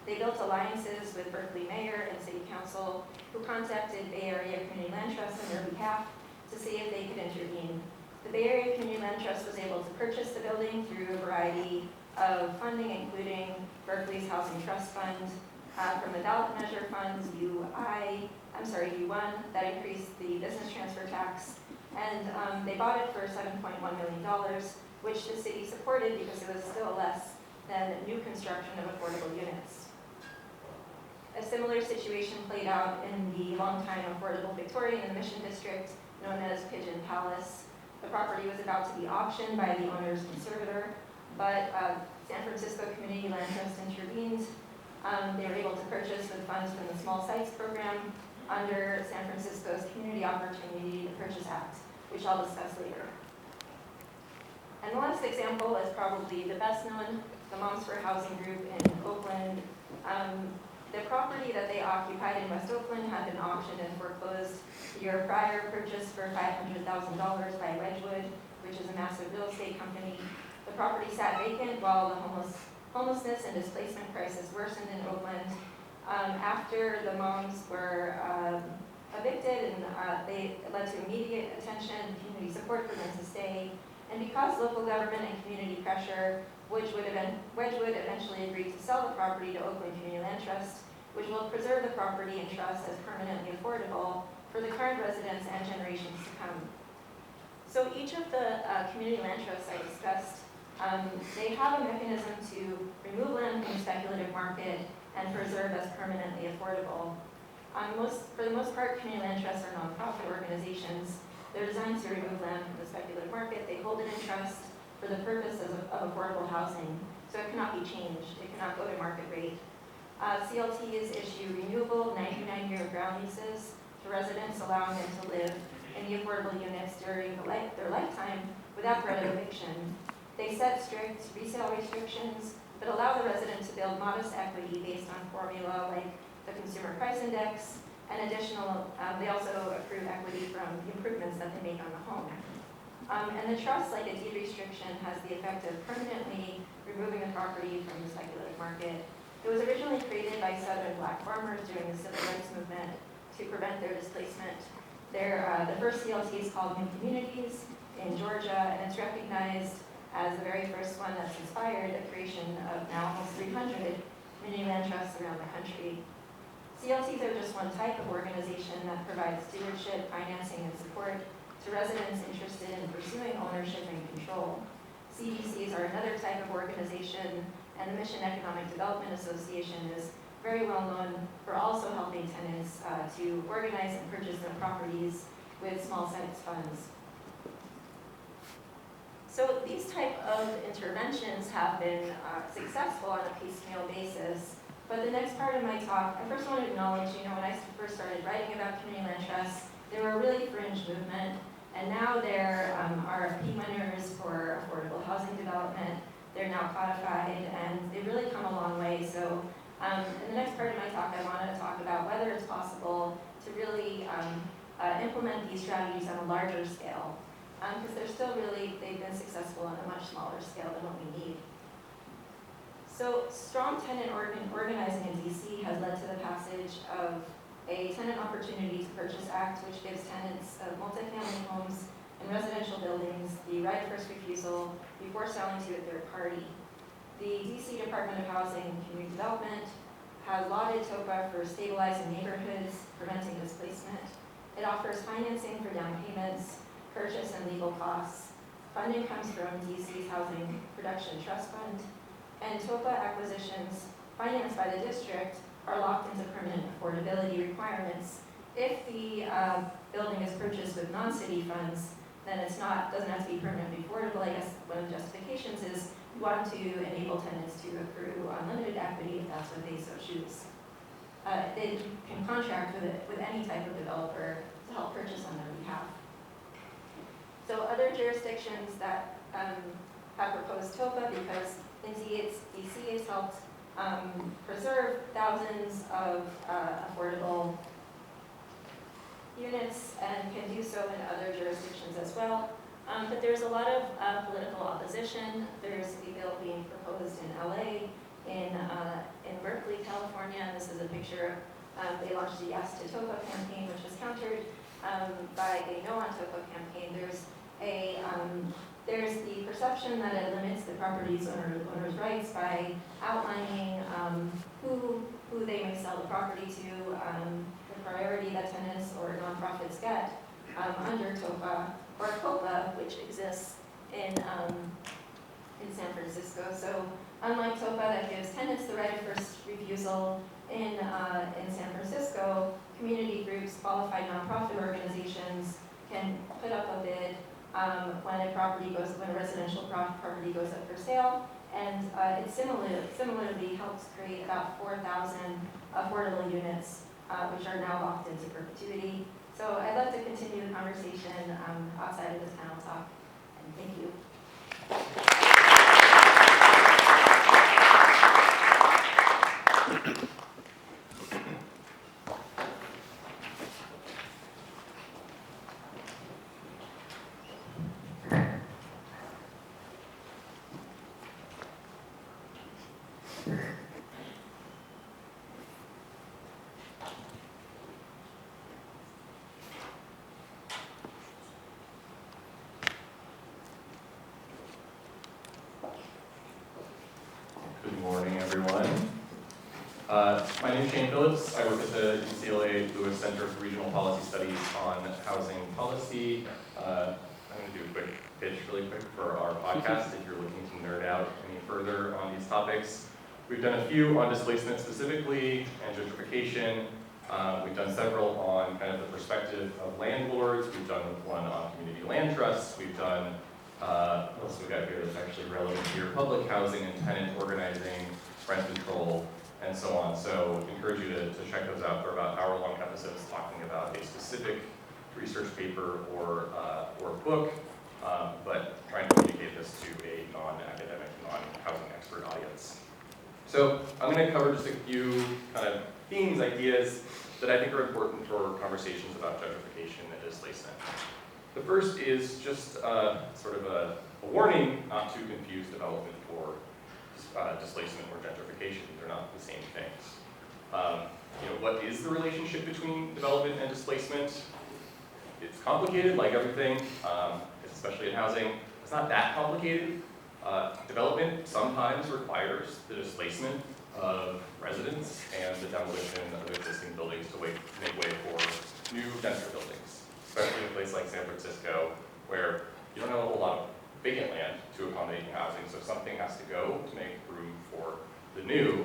Speaker 12: They built alliances with Berkeley Mayor and City Council, who contacted Bay Area Community Land Trust on their behalf to see if they could intervene. The Bay Area Community Land Trust was able to purchase the building through a variety of funding, including Berkeley's Housing Trust Fund, from the ballot measure funds, U1, that increased the business transfer tax. And they bought it for $7.1 million, which the city supported because it was still less than new construction of affordable units. A similar situation played out in the longtime affordable Victorian and Mission District, known as Pigeon Palace. The property was about to be auctioned by the owner's conservator, but San Francisco Community Land Trust intervened. They were able to purchase with funds from the Small Sites Program under San Francisco's Community Opportunity to Purchase Act, which I'll discuss later. And the last example is probably the best known, the Moms for Housing Group in Oakland. The property that they occupied in West Oakland had been auctioned and foreclosed the year prior, purchased for $500,000 by Wedgwood, which is a massive real estate company. The property sat vacant while the homelessness and displacement crisis worsened in Oakland. After the moms were evicted, and it led to immediate attention, community support for them to stay. And because local government and community pressure, Wedgwood eventually agreed to sell the property to Oakland Community Land Trust, which will preserve the property and trust as permanently affordable for the current residents and generations to come. So each of the community land trusts I discussed, they have a mechanism to remove land from the speculative market and preserve as permanently affordable. For the most part, community land trusts are nonprofit organizations. They're designed to remove land from the speculative market. They hold it in trust for the purpose of affordable housing, so it cannot be changed. It cannot go to market rate. CLTs issue renewable 99-year ground leases to residents, allowing them to live in the affordable units during their lifetime without threat of eviction. They set strict resale restrictions, but allow the resident to build modest equity based on formula like the Consumer Price Index, and additional, they also accrue equity from the improvements that they make on the home. And the trust, like a deed restriction, has the effect of permanently removing the property from the speculative market. It was originally created by Southern black farmers during the civil rights movement to prevent their displacement. The first CLT is called New Communities in Georgia, and it's recognized as the very first one that's inspired the creation of now almost 300 community land trusts around the country. CLTs are just one type of organization that provides stewardship, financing, and support to residents interested in pursuing ownership and control. CDCs are another type of organization, and the Mission Economic Development Association is very well known for also helping tenants to organize and purchase their properties with small-sized funds. So these type of interventions have been successful on a piecemeal basis. But the next part of my talk, I first want to acknowledge, when I first started writing about community land trusts, they were a really fringe movement, and now they're RFP winners for affordable housing development. They're now codified, and they've really come a long way. So in the next part of my talk, I want to talk about whether it's possible to really implement these strategies on a larger scale, because they've been successful on a much smaller scale than what we need. So strong tenant organizing in DC has led to the passage of a Tenant Opportunity to Purchase Act, which gives tenants of multifamily homes and residential buildings the right of first refusal before selling to a third party. The DC Department of Housing and Community Development has lauded TOPA for stabilizing neighborhoods, preventing displacement. It offers financing for down payments, purchase and legal costs. Funding comes from DC's Housing Production Trust Fund, and TOPA acquisitions financed by the district are locked into permanent affordability requirements. If the building is purchased with non-city funds, then doesn't have to be permanently affordable. I guess one of the justifications is we want to enable tenants to accrue unlimited equity if that's what they so choose. They can contract with any type of developer to help purchase on their behalf. So other jurisdictions that have proposed TOPA, because indeed DC has helped preserve thousands of affordable units and can do so in other jurisdictions as well. But there's a lot of political opposition. There's a bill being proposed in LA, in Berkeley, California, and this is a picture. They launched a Yes to TOPA campaign, which was countered by a No on TOPA campaign. There's the perception that it limits the property's owner's rights by outlining who they may sell the property to, the priority that tenants or nonprofits get under TOPA or COPA, which exists in San Francisco. So unlike TOPA that gives tenants the right of first refusal in San Francisco, community groups, qualified nonprofit organizations can put up a bid when a residential property goes up for sale, and it similarly helps create about 4,000 affordable units, which are now locked into perpetuity. So I'd love to continue the conversation outside of this panel talk, and thank you.
Speaker 13: Good morning, everyone. My name is Shane Phillips. I work at the UCLA Lewis Center for Regional Policy Studies on housing policy. I'm going to do a quick pitch really quick for our podcast if you're looking to nerd out any further on these topics. We've done a few on displacement specifically and gentrification. We've done several on kind of the perspective of landlords. We've done one on community land trusts. We've done what else we got here that's actually relevant here? Public housing and tenant organizing, rent control, and so on. So I encourage you to check those out. They're about hour-long episodes talking about a specific research paper or book, but trying to communicate this to a non-academic, non-housing expert audience. So I'm going to cover just a few kind of themes, ideas that I think are important for conversations about gentrification and displacement. The first is just sort of a warning not to confuse development for displacement or gentrification. They're not the same things. What is the relationship between development and displacement? It's complicated, like everything, especially in housing. It's not that complicated. Development sometimes requires the displacement of residents and the demolition of existing buildings to make way for new, denser buildings, especially in a place like San Francisco, where you don't have a whole lot of vacant land to accommodate new housing, so something has to go to make room for the new.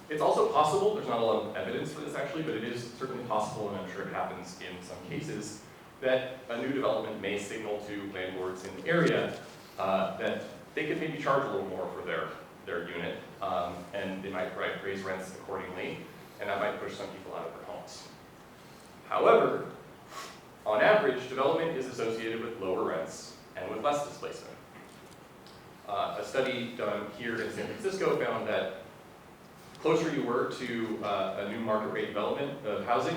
Speaker 13: It's also possible, there's not a lot of evidence for this actually, but it is certainly possible, and I'm sure it happens in some cases, that a new development may signal to landlords in the area that they could maybe charge a little more for their unit, and they might raise rents accordingly, and that might push some people out of their homes. However, on average, development is associated with lower rents and with less displacement. A study done here in San Francisco found that closer you were to a new market rate development of housing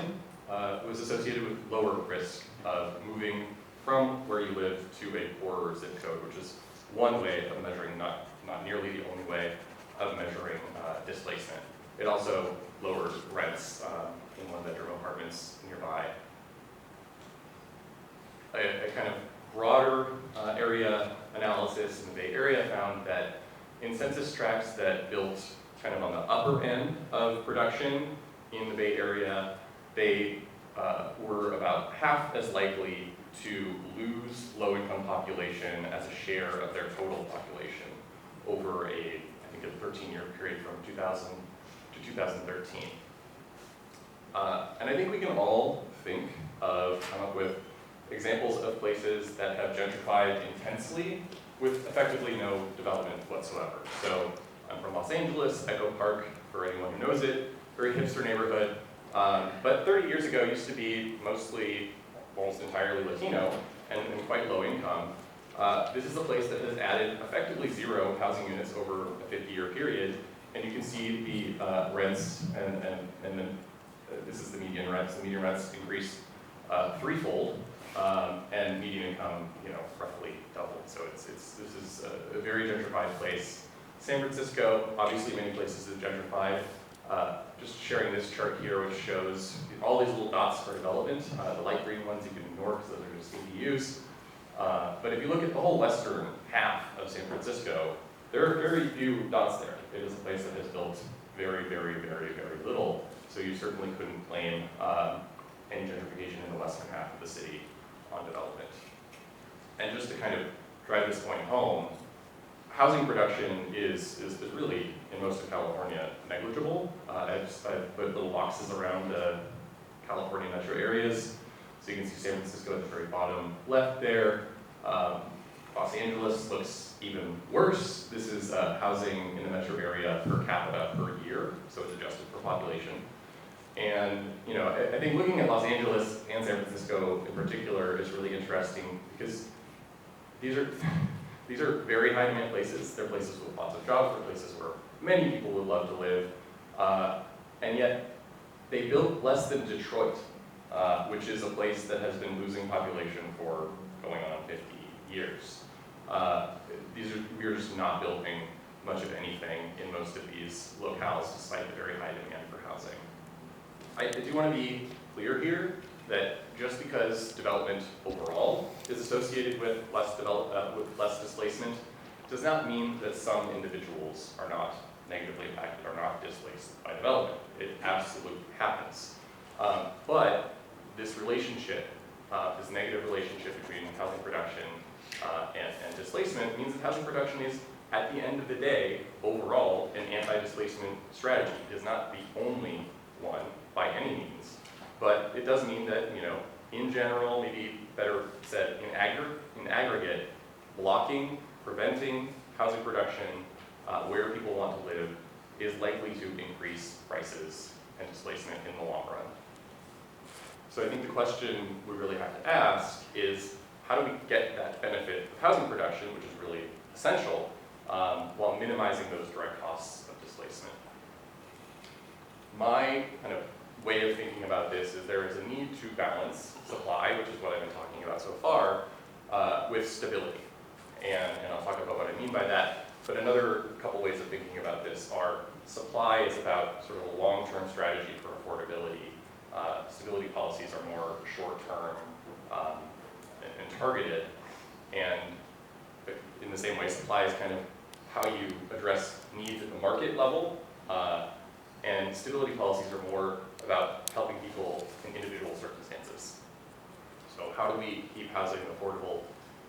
Speaker 13: was associated with lower risk of moving from where you live to a poorer zip code, which is one way of measuring, not nearly the only way of measuring displacement. It also lowers rents in one-bedroom apartments nearby. A kind of broader area analysis in the Bay Area found that in census tracts that built kind of on the upper end of production in the Bay Area, they were about half as likely to lose low-income population as a share of their total population over I think a 13-year period from 2000 to 2013. And I think we can all come up with examples of places that have gentrified intensely with effectively no development whatsoever. So I'm from Los Angeles, Echo Park, for anyone who knows it, very hipster neighborhood. But 30 years ago, it used to be mostly, almost entirely Latino and quite low income. This is a place that has added effectively 0 housing units over a 50-year period, and you can see the rents, and then this is the median rents. The median rents increased threefold, and median income, roughly doubled. So this is a very gentrified place. San Francisco, obviously many places have gentrified. Just sharing this chart here, which shows all these little dots for development. The light green ones you can ignore because those are just ADUs. But if you look at the whole western half of San Francisco, there are very few dots there. It is a place that has built very, very, very, very little. So you certainly couldn't blame any gentrification in the western half of the city on development. And just to kind of drive this point home, housing production is really, in most of California, negligible. I've put little boxes around the California metro areas. So you can see San Francisco at the very bottom left there. Los Angeles looks even worse. This is housing in the metro area per capita per year, so it's adjusted for population. And I think looking at Los Angeles and San Francisco in particular is really interesting because these are very high demand places. They're places with lots of jobs. They're places where many people would love to live. And yet they built less than Detroit, which is a place that has been losing population for going on 50 years. We're just not building much of anything in most of these locales despite the very high demand for housing. I do want to be clear here that just because development overall is associated with less displacement does not mean that some individuals are not negatively impacted or not displaced by development. It absolutely happens. But this relationship, this negative relationship between housing production and displacement means that housing production is, at the end of the day, overall, an anti-displacement strategy. It is not the only one by any means, but it does mean that, in general, maybe better said, in aggregate, blocking, preventing housing production where people want to live is likely to increase prices and displacement in the long run. So I think the question we really have to ask is, how do we get that benefit of housing production, which is really essential, while minimizing those direct costs of displacement? My kind of way of thinking about this is there is a need need to balance supply, which is what I've been talking about so far, with stability. And I'll talk about what I mean by that. But another couple ways of thinking about this are supply is about sort of a long-term strategy for affordability. Stability policies are more short-term and targeted. And in the same way, supply is kind of how you address needs at the market level. And stability policies are more about helping people in individual circumstances. So how do we keep housing affordable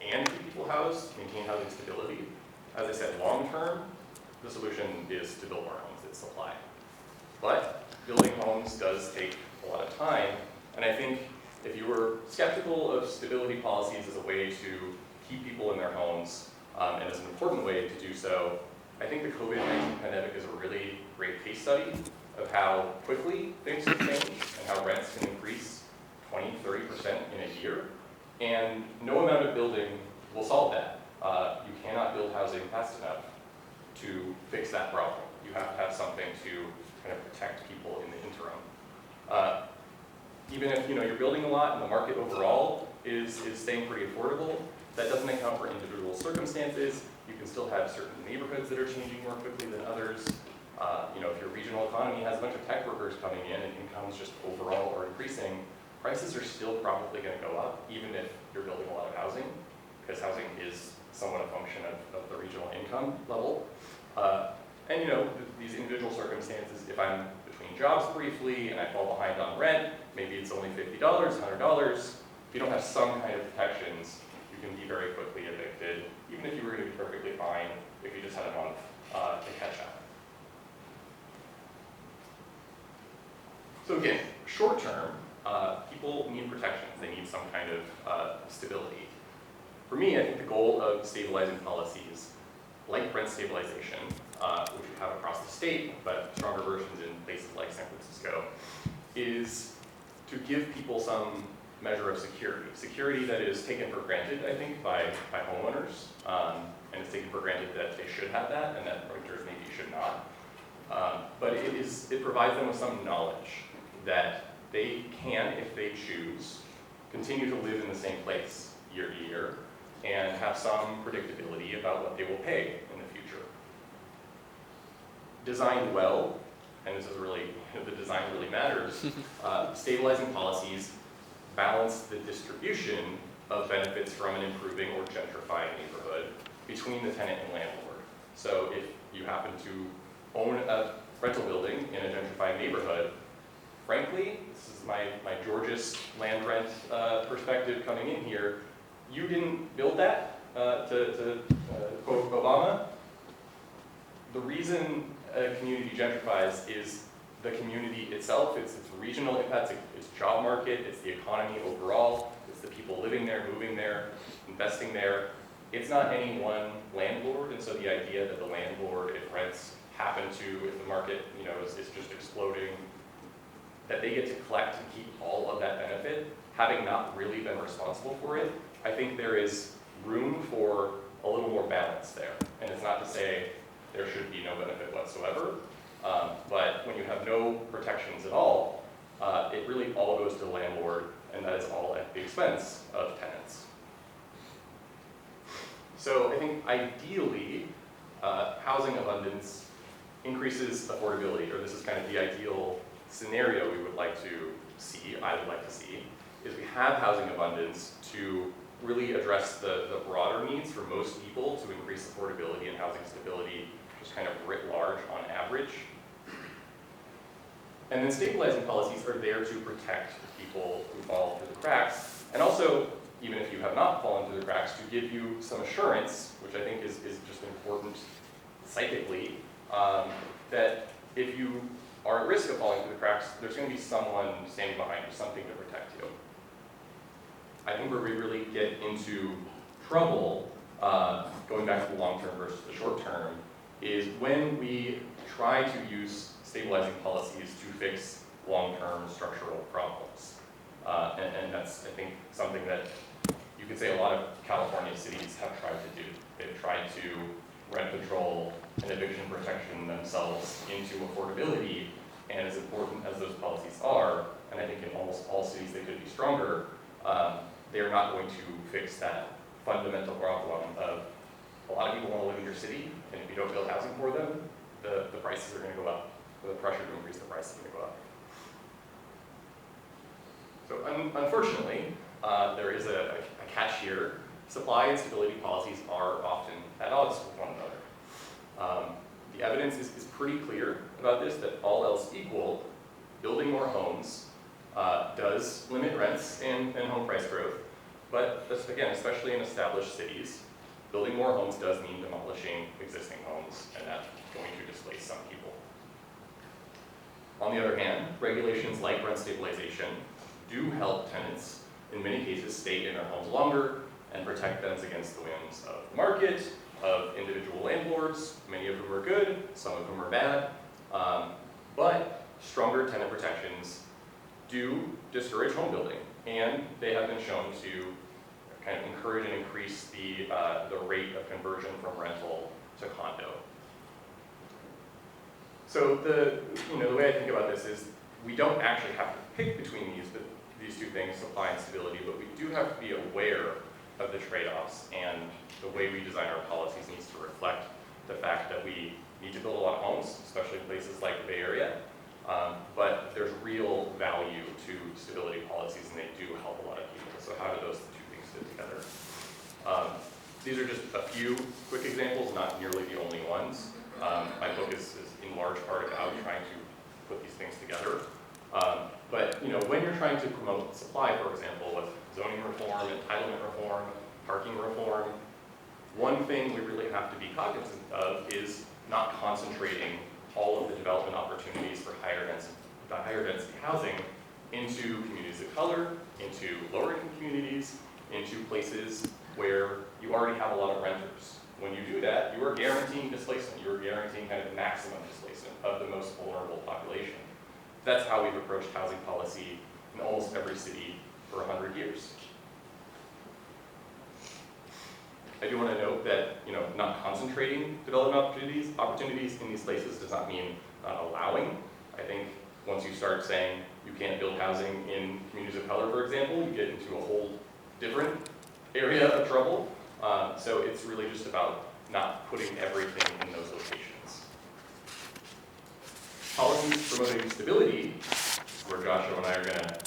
Speaker 13: and keep people housed, maintain housing stability? As I said, long term, the solution is to build more homes, it's supply. But building homes does take a lot of time, and I think if you were skeptical of stability policies as a way to keep people in their homes, and as an important way to do so, I think the COVID-19 pandemic is a really great case study of how quickly things can change and how rents can increase 20, 30% in a year. And no amount of building will solve that. You cannot build housing fast enough to fix that problem. You have to have something to kind of protect people in the interim. Even if you're building a lot and the market overall is staying pretty affordable, that doesn't account for individual circumstances. You can still have certain neighborhoods that are changing more quickly than others. If your regional economy has a bunch of tech workers coming in and incomes just overall are increasing, prices are still probably going to go up, even if you're building a lot of housing, because housing is somewhat a function of the regional income level. And these individual circumstances, if I'm between jobs briefly and I fall behind on rent, maybe it's only $50, $100. If you don't have some kind of protections, you can be very quickly evicted, even if you were going to be perfectly fine if you just had a month to catch up. So again, short term, people need protections. They need some kind of stability. For me, I think the goal of stabilizing policies, like rent stabilization, which we have across the state, but stronger versions in places like San Francisco, is to give people some measure of security. Security that is taken for granted, I think, by homeowners, and it's taken for granted that they should have that, and that renters maybe should not. But it provides them with some knowledge that they can, if they choose, continue to live in the same place year to year and have some predictability about what they will pay in the future. Designed well, and this is really, the design really matters, stabilizing policies balance the distribution of benefits from an improving or gentrifying neighborhood between the tenant and landlord. So if you happen to own a rental building in a gentrifying neighborhood, frankly, this is my Georgist land rent perspective coming in here, you didn't build that, to quote Obama. The reason a community gentrifies is the community itself, it's regional impacts, it's job market, it's the economy overall, it's the people living there, moving there, investing there. It's not any one landlord, and so the idea that the landlord, if rents happen to, if the market is just exploding, that they get to collect and keep all of that benefit, having not really been responsible for it, I think there is room for a little more balance there. And it's not to say there should be no benefit whatsoever, but when you have no protections at all, it really all goes to the landlord, and that is all at the expense of tenants. So I think ideally, housing abundance increases affordability, or this is kind of the ideal scenario we would like to see, I would like to see, is we have housing abundance to really address the broader needs for most people to increase affordability and housing stability, just kind of writ large on average. And then stabilizing policies are there to protect people who fall through the cracks, and also, even if you have not fallen through the cracks, to give you some assurance, which I think is just important psychically, that if you are at risk of falling through the cracks, there's going to be someone standing behind you, something to protect you. I think where we really get into trouble, going back to the long term versus the short term, is when we try to use stabilizing policies to fix long-term structural problems. And that's, I think, something that you could say a lot of California cities have tried to do. They've tried to rent control and eviction protection themselves into affordability, and as important as those policies are, and I think in almost all cities they could stronger, they're not going to fix that fundamental problem of a lot of people want to live in your city, and if you don't build housing for them, the prices are going to go up. The pressure to increase the price is going to go up. So unfortunately, there is a catch here. Supply and stability policies are often at odds with one another. The evidence is pretty clear about this, that all else equal, building more homes does limit rents and home price growth. But again, especially in established cities, building more homes does mean demolishing existing homes, and that's going to displace some people. On the other hand, regulations like rent stabilization do help tenants, in many cases, stay in their homes longer and protect them against the whims of the market, of individual landlords, many of whom are good, some of whom are bad. But stronger tenant protections do discourage home building, and they have been shown to kind of encourage and increase the rate of conversion from rental to condo. So the way I think about this is we don't actually have to pick between these two things, supply and stability, but we do have to be aware of the trade-offs, and the way we design our policies needs to reflect the fact that we need to build a lot of homes, especially in places like the Bay Area, but there's real value to stability policies, and they do help a lot of people. So how do those two things fit together? These are just a few quick examples, not nearly the only ones. My book is in large part about trying to put these things together. But when you're trying to promote supply, for example, with zoning reform, entitlement reform, parking reform, one thing we really have to be cognizant of is not concentrating all of the development opportunities for higher density housing into communities of color, into lower income communities, into places where you already have a lot of renters. When you do that, you are guaranteeing displacement. You are guaranteeing kind of maximum displacement of the most vulnerable population. That's how we've approached housing policy in almost every city for 100 years. I do want to note that not concentrating development opportunities in these places does not mean not allowing. I think once you start saying you can't build housing in communities of color, for example, you get into a whole different area of trouble. So it's really just about not putting everything in those locations. Policies promoting stability, where Joshua and I are going to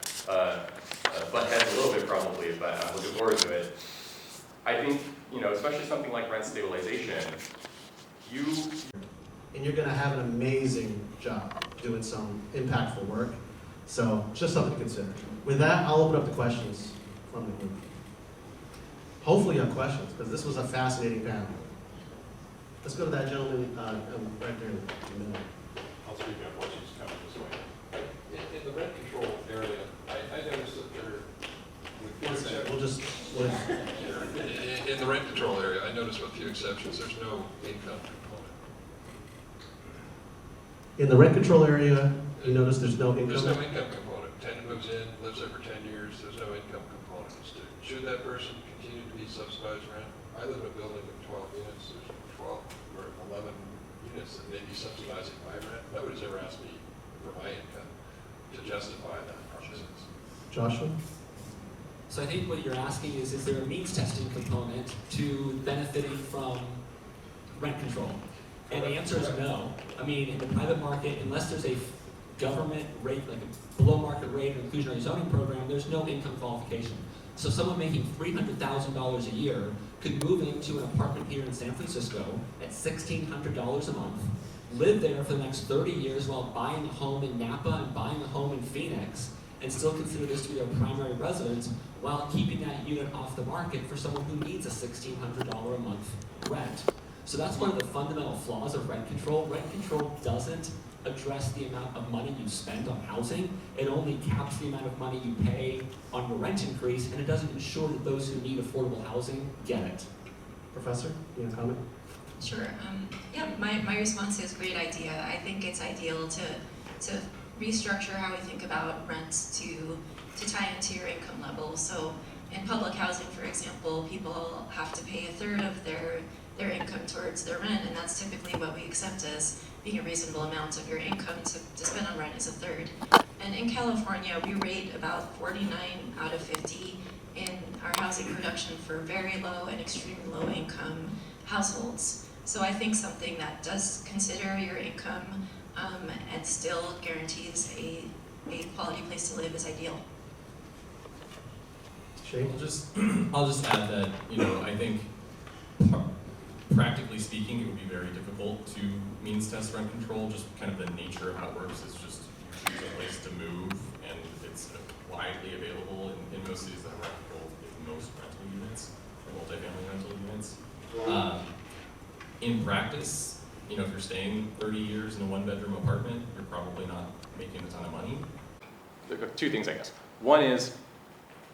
Speaker 13: butt heads a little bit probably, but I'm looking forward to it. I think, especially something like rent stabilization,
Speaker 10: and you're going to have an amazing job doing some impactful work. So just something to consider. With that, I'll open up the questions from the group. Hopefully you have questions, because this was a fascinating panel. Let's go to that gentleman right there in the middle.
Speaker 14: I'll speak up once he's coming this way. In the rent control area, I noticed that there, in the rent control area, I noticed with few exceptions, there's no income component.
Speaker 10: In the rent control area, you notice there's no income?
Speaker 14: There's no income component. Tenant moves in, lives there for 10 years, there's no income component. Should that person continue to be subsidized rent? I live in a building with 12 units, there's 12 or 11 units that may be subsidizing my rent. Nobody's ever asked me for my income to justify that process.
Speaker 10: Joshua?
Speaker 15: So I think what you're asking is there a means testing component to benefiting from rent control? And the answer is no. I mean, in the private market, unless there's a government rate, like a below market rate or inclusionary zoning program, there's no income qualification. So someone making $300,000 a year could move into an apartment here in San Francisco at $1,600 a month, live there for the next 30 years while buying a home in Napa and buying a home in Phoenix, and still consider this to be their primary residence while keeping that unit off the market for someone who needs a $1,600 a month rent. So that's one of the fundamental flaws of rent control. Rent control doesn't address the amount of money you spend on housing. It only caps the amount of money you pay on your rent increase, and it doesn't ensure that those who need affordable housing get it.
Speaker 10: Professor, you have a comment?
Speaker 16: Sure. Yeah, my response is great idea. I think it's ideal to restructure how we think about rents to tie into your income level. So in public housing, for example, people have to pay a third of their income towards their rent, and that's typically what we accept as being a reasonable amount of your income to spend on rent is a third. And in California, we rate about 49 out of 50 in our housing production for very low and extremely low income households. So I think something that does consider your income and still guarantees a quality place to live is ideal.
Speaker 15: Shane?
Speaker 13: I'll just add that, I think practically speaking, it would be very difficult to means test rent control. Just kind of the nature of how it works is just you choose a place to move, and it's widely available in most cities that have rent control in most rental units, or multifamily rental units. In practice, if you're staying 30 years in a one-bedroom apartment, you're probably not making a ton of money. There are two things, I guess. One is,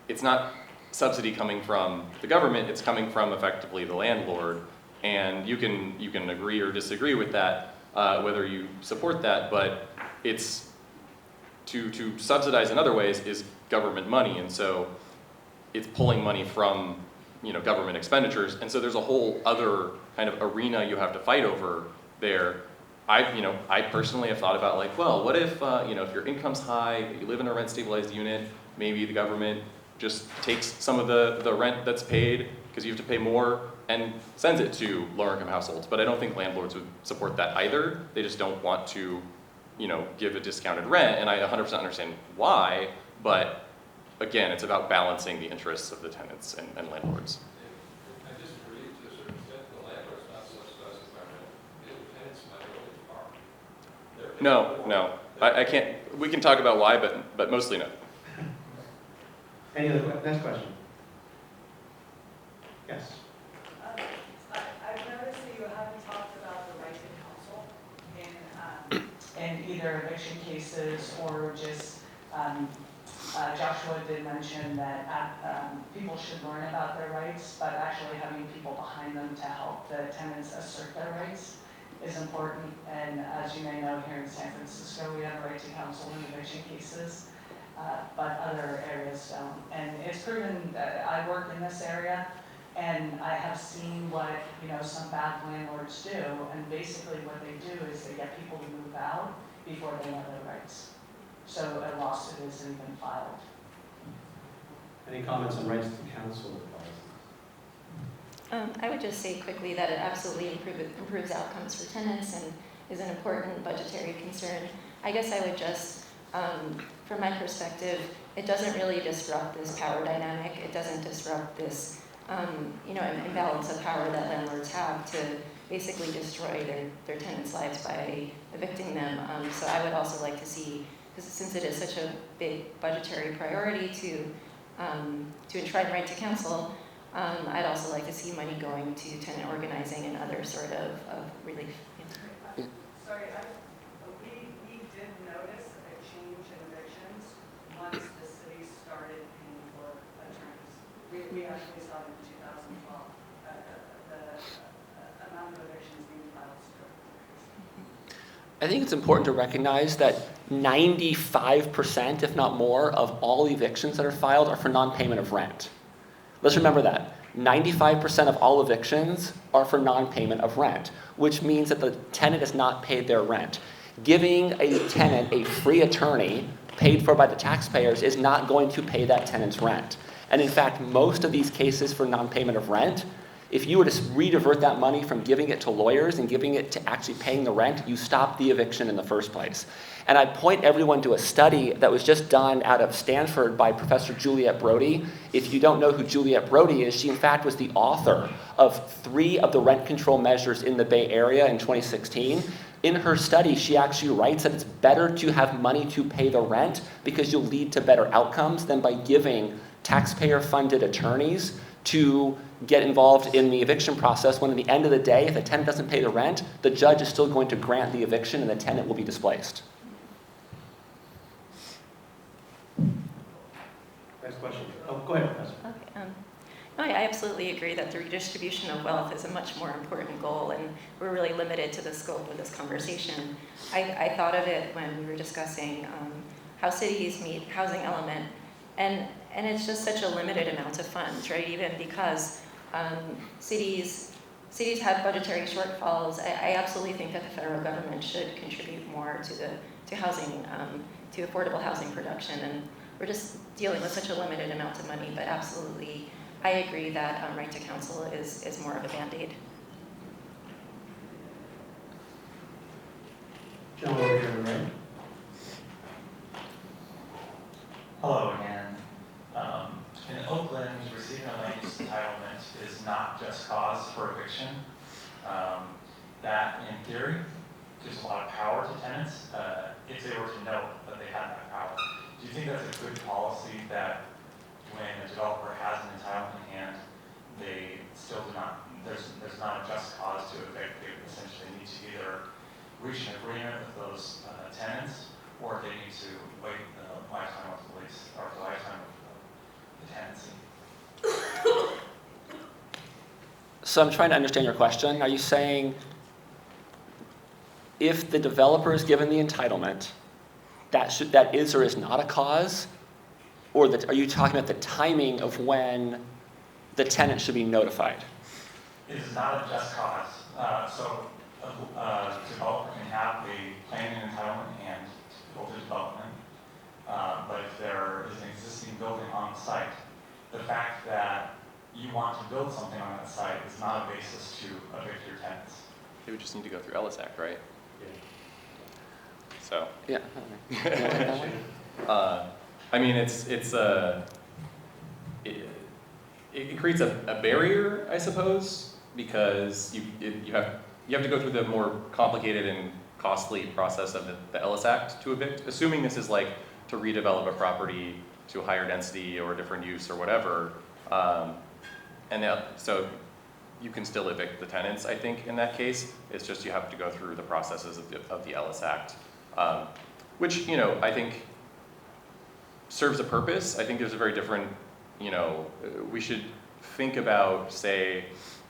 Speaker 13: it's not subsidy coming from the government, it's coming from effectively the landlord, and you can agree or disagree with that, whether you support that, but it's to subsidize in other ways is government money, and so it's pulling money from government expenditures, and so there's a whole other kind of arena you have to fight over there. I personally have thought about well, what if if your income's high, you live in a rent stabilized unit, maybe the government just takes some of the rent that's paid because you have to pay more and sends it to lower income households. But I don't think landlords would support that either. They just don't want to, give a discounted rent, and I 100% understand why, but again, it's about balancing the interests of the tenants and landlords.
Speaker 14: I disagree to a certain extent. The landlord's not subsidizing by rent. The tenants might go to the bar.
Speaker 13: No, I can't. We can talk about why, but mostly no.
Speaker 10: Any other next question? Yes.
Speaker 17: I've noticed that you haven't talked about the right to counsel in either eviction cases or just, Joshua did mention that people should learn about their rights, but actually having people behind them to help the tenants assert their rights is important. And as you may know, here in San Francisco, we have a right to counsel in eviction cases. But other areas don't. And it's proven that I work in this area, and I have seen what some bad landlords do. And basically, what they do is they get people to move out before they know their rights. So a lawsuit isn't even filed.
Speaker 10: Any comments on rights to counsel?
Speaker 12: I would just say quickly that it absolutely improves outcomes for tenants and is an important budgetary concern. I guess I would just, from my perspective, it doesn't really disrupt this power dynamic. It doesn't disrupt this, imbalance of power that landlords have to basically destroy their tenants' lives by evicting them. So I would also like to see, because since it is such a big budgetary priority to enshrine right to counsel, I'd also like to see money going to tenant organizing and other sort of relief. Yeah.
Speaker 17: Sorry, we did notice a change in evictions once the city started paying for attorneys. We actually saw it in 2012. The amount of evictions being filed increased.
Speaker 11: I think it's important to recognize that 95%, if not more, of all evictions that are filed are for non-payment of rent. Let's remember that. 95% of all evictions are for non-payment of rent, which means that the tenant has not paid their rent. Giving a tenant a free attorney paid for by the taxpayers is not going to pay that tenant's rent. And in fact, most of these cases for non-payment of rent, if you were to redivert that money from giving it to lawyers and giving it to actually paying the rent, you stop the eviction in the first place. And I'd point everyone to a study that was just done out of Stanford by Professor Juliette Brody. If you don't know who Juliette Brody is, she in fact was the author of 3 of the rent control measures in the Bay Area in 2016. In her study, she actually writes that it's better to have money to pay the rent because you'll lead to better outcomes than by giving taxpayer-funded attorneys to get involved in the eviction process when at the end of the day, if the tenant doesn't pay the rent, the judge is still going to grant the eviction and the tenant will be displaced.
Speaker 10: Next question. Oh, go ahead, Professor.
Speaker 12: Okay. No, I absolutely agree that the redistribution of wealth is a much more important goal, and we're really limited to the scope of this conversation. I thought of it when we were discussing how cities meet housing element, and it's just such a limited amount of funds, right? Even because cities cities have budgetary shortfalls, I absolutely think that the federal government should contribute more to housing, to affordable housing production. And we're just dealing with such a limited amount of money, but absolutely, I agree that right to counsel is more of a Band-Aid.
Speaker 15: John, over here on the right.
Speaker 8: Hello again. In Oakland, receiving a land use entitlement is not just cause for eviction. That, in theory, gives a lot of power to tenants if they were to know that they had that power. Do you think that's a good policy that when a developer has an entitlement in hand, they still do not, there's not a just cause to evict? They essentially need to either reach an agreement with those tenants, or they need to wait the lifetime of the lease, or the lifetime of the tenancy.
Speaker 11: So I'm trying to understand your question. Are you saying if the developer is given the entitlement, that is or is not a cause? Or are you talking about the timing of when the tenant should be notified?
Speaker 8: It is not a just cause. So a developer can have a planning and entitlement in hand to build a development. But if there is an existing building on the site, the fact that you want to build something on that site is not a basis to evict your tenants.
Speaker 13: They would just need to go through Ellis Act, right? So.
Speaker 11: Yeah.
Speaker 13: I mean, it creates a barrier, I suppose, because you have to go through the more complicated and costly process of the Ellis Act to evict. Assuming this is like to redevelop a property to a higher density or a different use or whatever, so you can still evict the tenants, I think, in that case. It's just you have to go through the processes of the Ellis Act, which, I think serves a purpose. I think there's a very different, we should think about, say,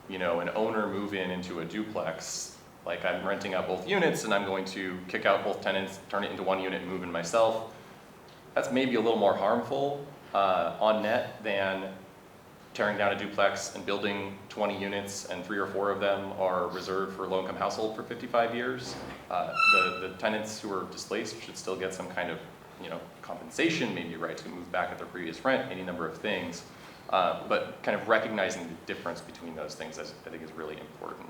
Speaker 13: an owner move into a duplex. Like, I'm renting out both units and I'm going to kick out both tenants, turn it into one unit and move in myself. That's maybe a little more harmful on net than tearing down a duplex and building 20 units and 3 or 4 of them are reserved for low-income household for 55 years. The tenants who are displaced should still get some kind of, compensation, maybe right to move back at their previous rent, any number of things. But kind of recognizing the difference between those things, I think, is really important.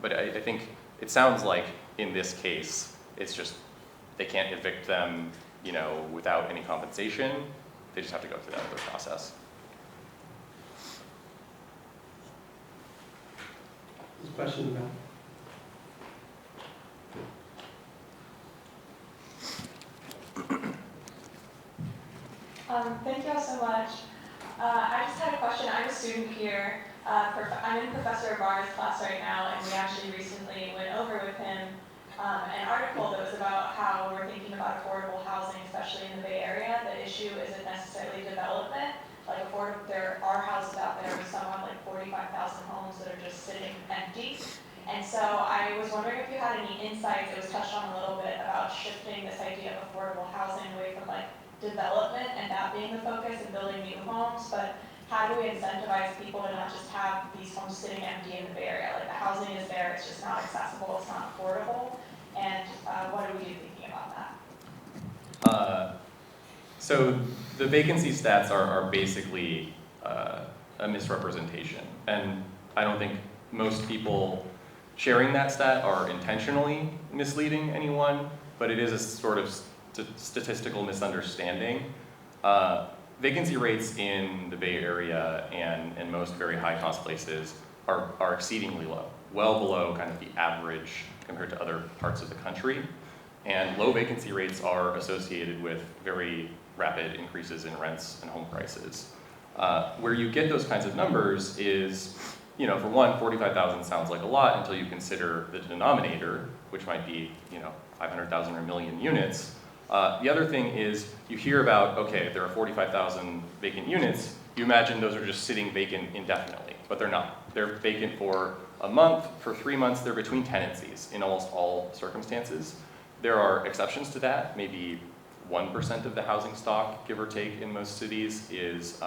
Speaker 13: But I think it sounds like in this case, it's just they can't evict them, without any compensation. They just have to go through that other process.
Speaker 15: There's a question about.
Speaker 18: Thank you all so much. I just had a question. I'm a student here. I'm in Professor Barr's class right now, and we actually recently went over with him an article that was about how we're thinking about affordable housing, especially in the Bay Area. The issue isn't necessarily development. There are houses out there, some have like 45,000 homes that are just sitting empty. And so I was wondering if you had any insights, it was touched on a little bit, about shifting this idea of affordable housing away from development and that being the focus and building new homes, but how do we incentivize people to not just have these homes sitting empty in the Bay Area? Like, the housing is there, it's just not accessible, it's not affordable, and what are we thinking about that?
Speaker 13: So the vacancy stats are basically a misrepresentation, and I don't think most people sharing that stat are intentionally misleading anyone, but it is a sort of statistical misunderstanding. Vacancy rates in the Bay Area and most very high-cost places are exceedingly low, well below kind of the average compared to other parts of the country. And low vacancy rates are associated with very rapid increases in rents and home prices. Where you get those kinds of numbers is, for one, 45,000 sounds like a lot until you consider the denominator, which might be, 500,000 or a million units. The other thing is you hear about, okay, there are 45,000 vacant units. You imagine those are just sitting vacant indefinitely, but they're not. They're vacant for a month, for 3 months. They're between tenancies in almost all circumstances. There are exceptions to that. Maybe 1% of the housing stock, give or take, in most cities is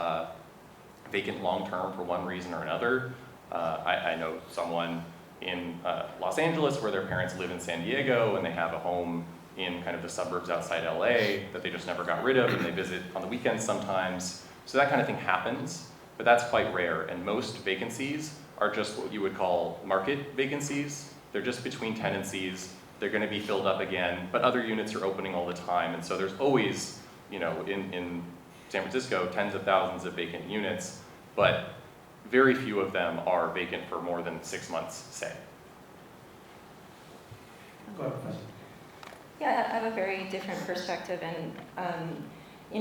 Speaker 13: vacant long-term for one reason or another. I know someone in Los Angeles where their parents live in San Diego and they have a home in kind of the suburbs outside LA that they just never got rid of, and they visit on the weekends sometimes. So that kind of thing happens, but that's quite rare, and most vacancies are just what you would call market vacancies. They're just between tenancies. They're going to be filled up again, but other units are opening all the time, and so there's always, in San Francisco, tens of thousands of vacant units, but very few of them are vacant for more than 6 months, say.
Speaker 10: Go ahead, Professor.
Speaker 12: Yeah, I have a very different perspective, and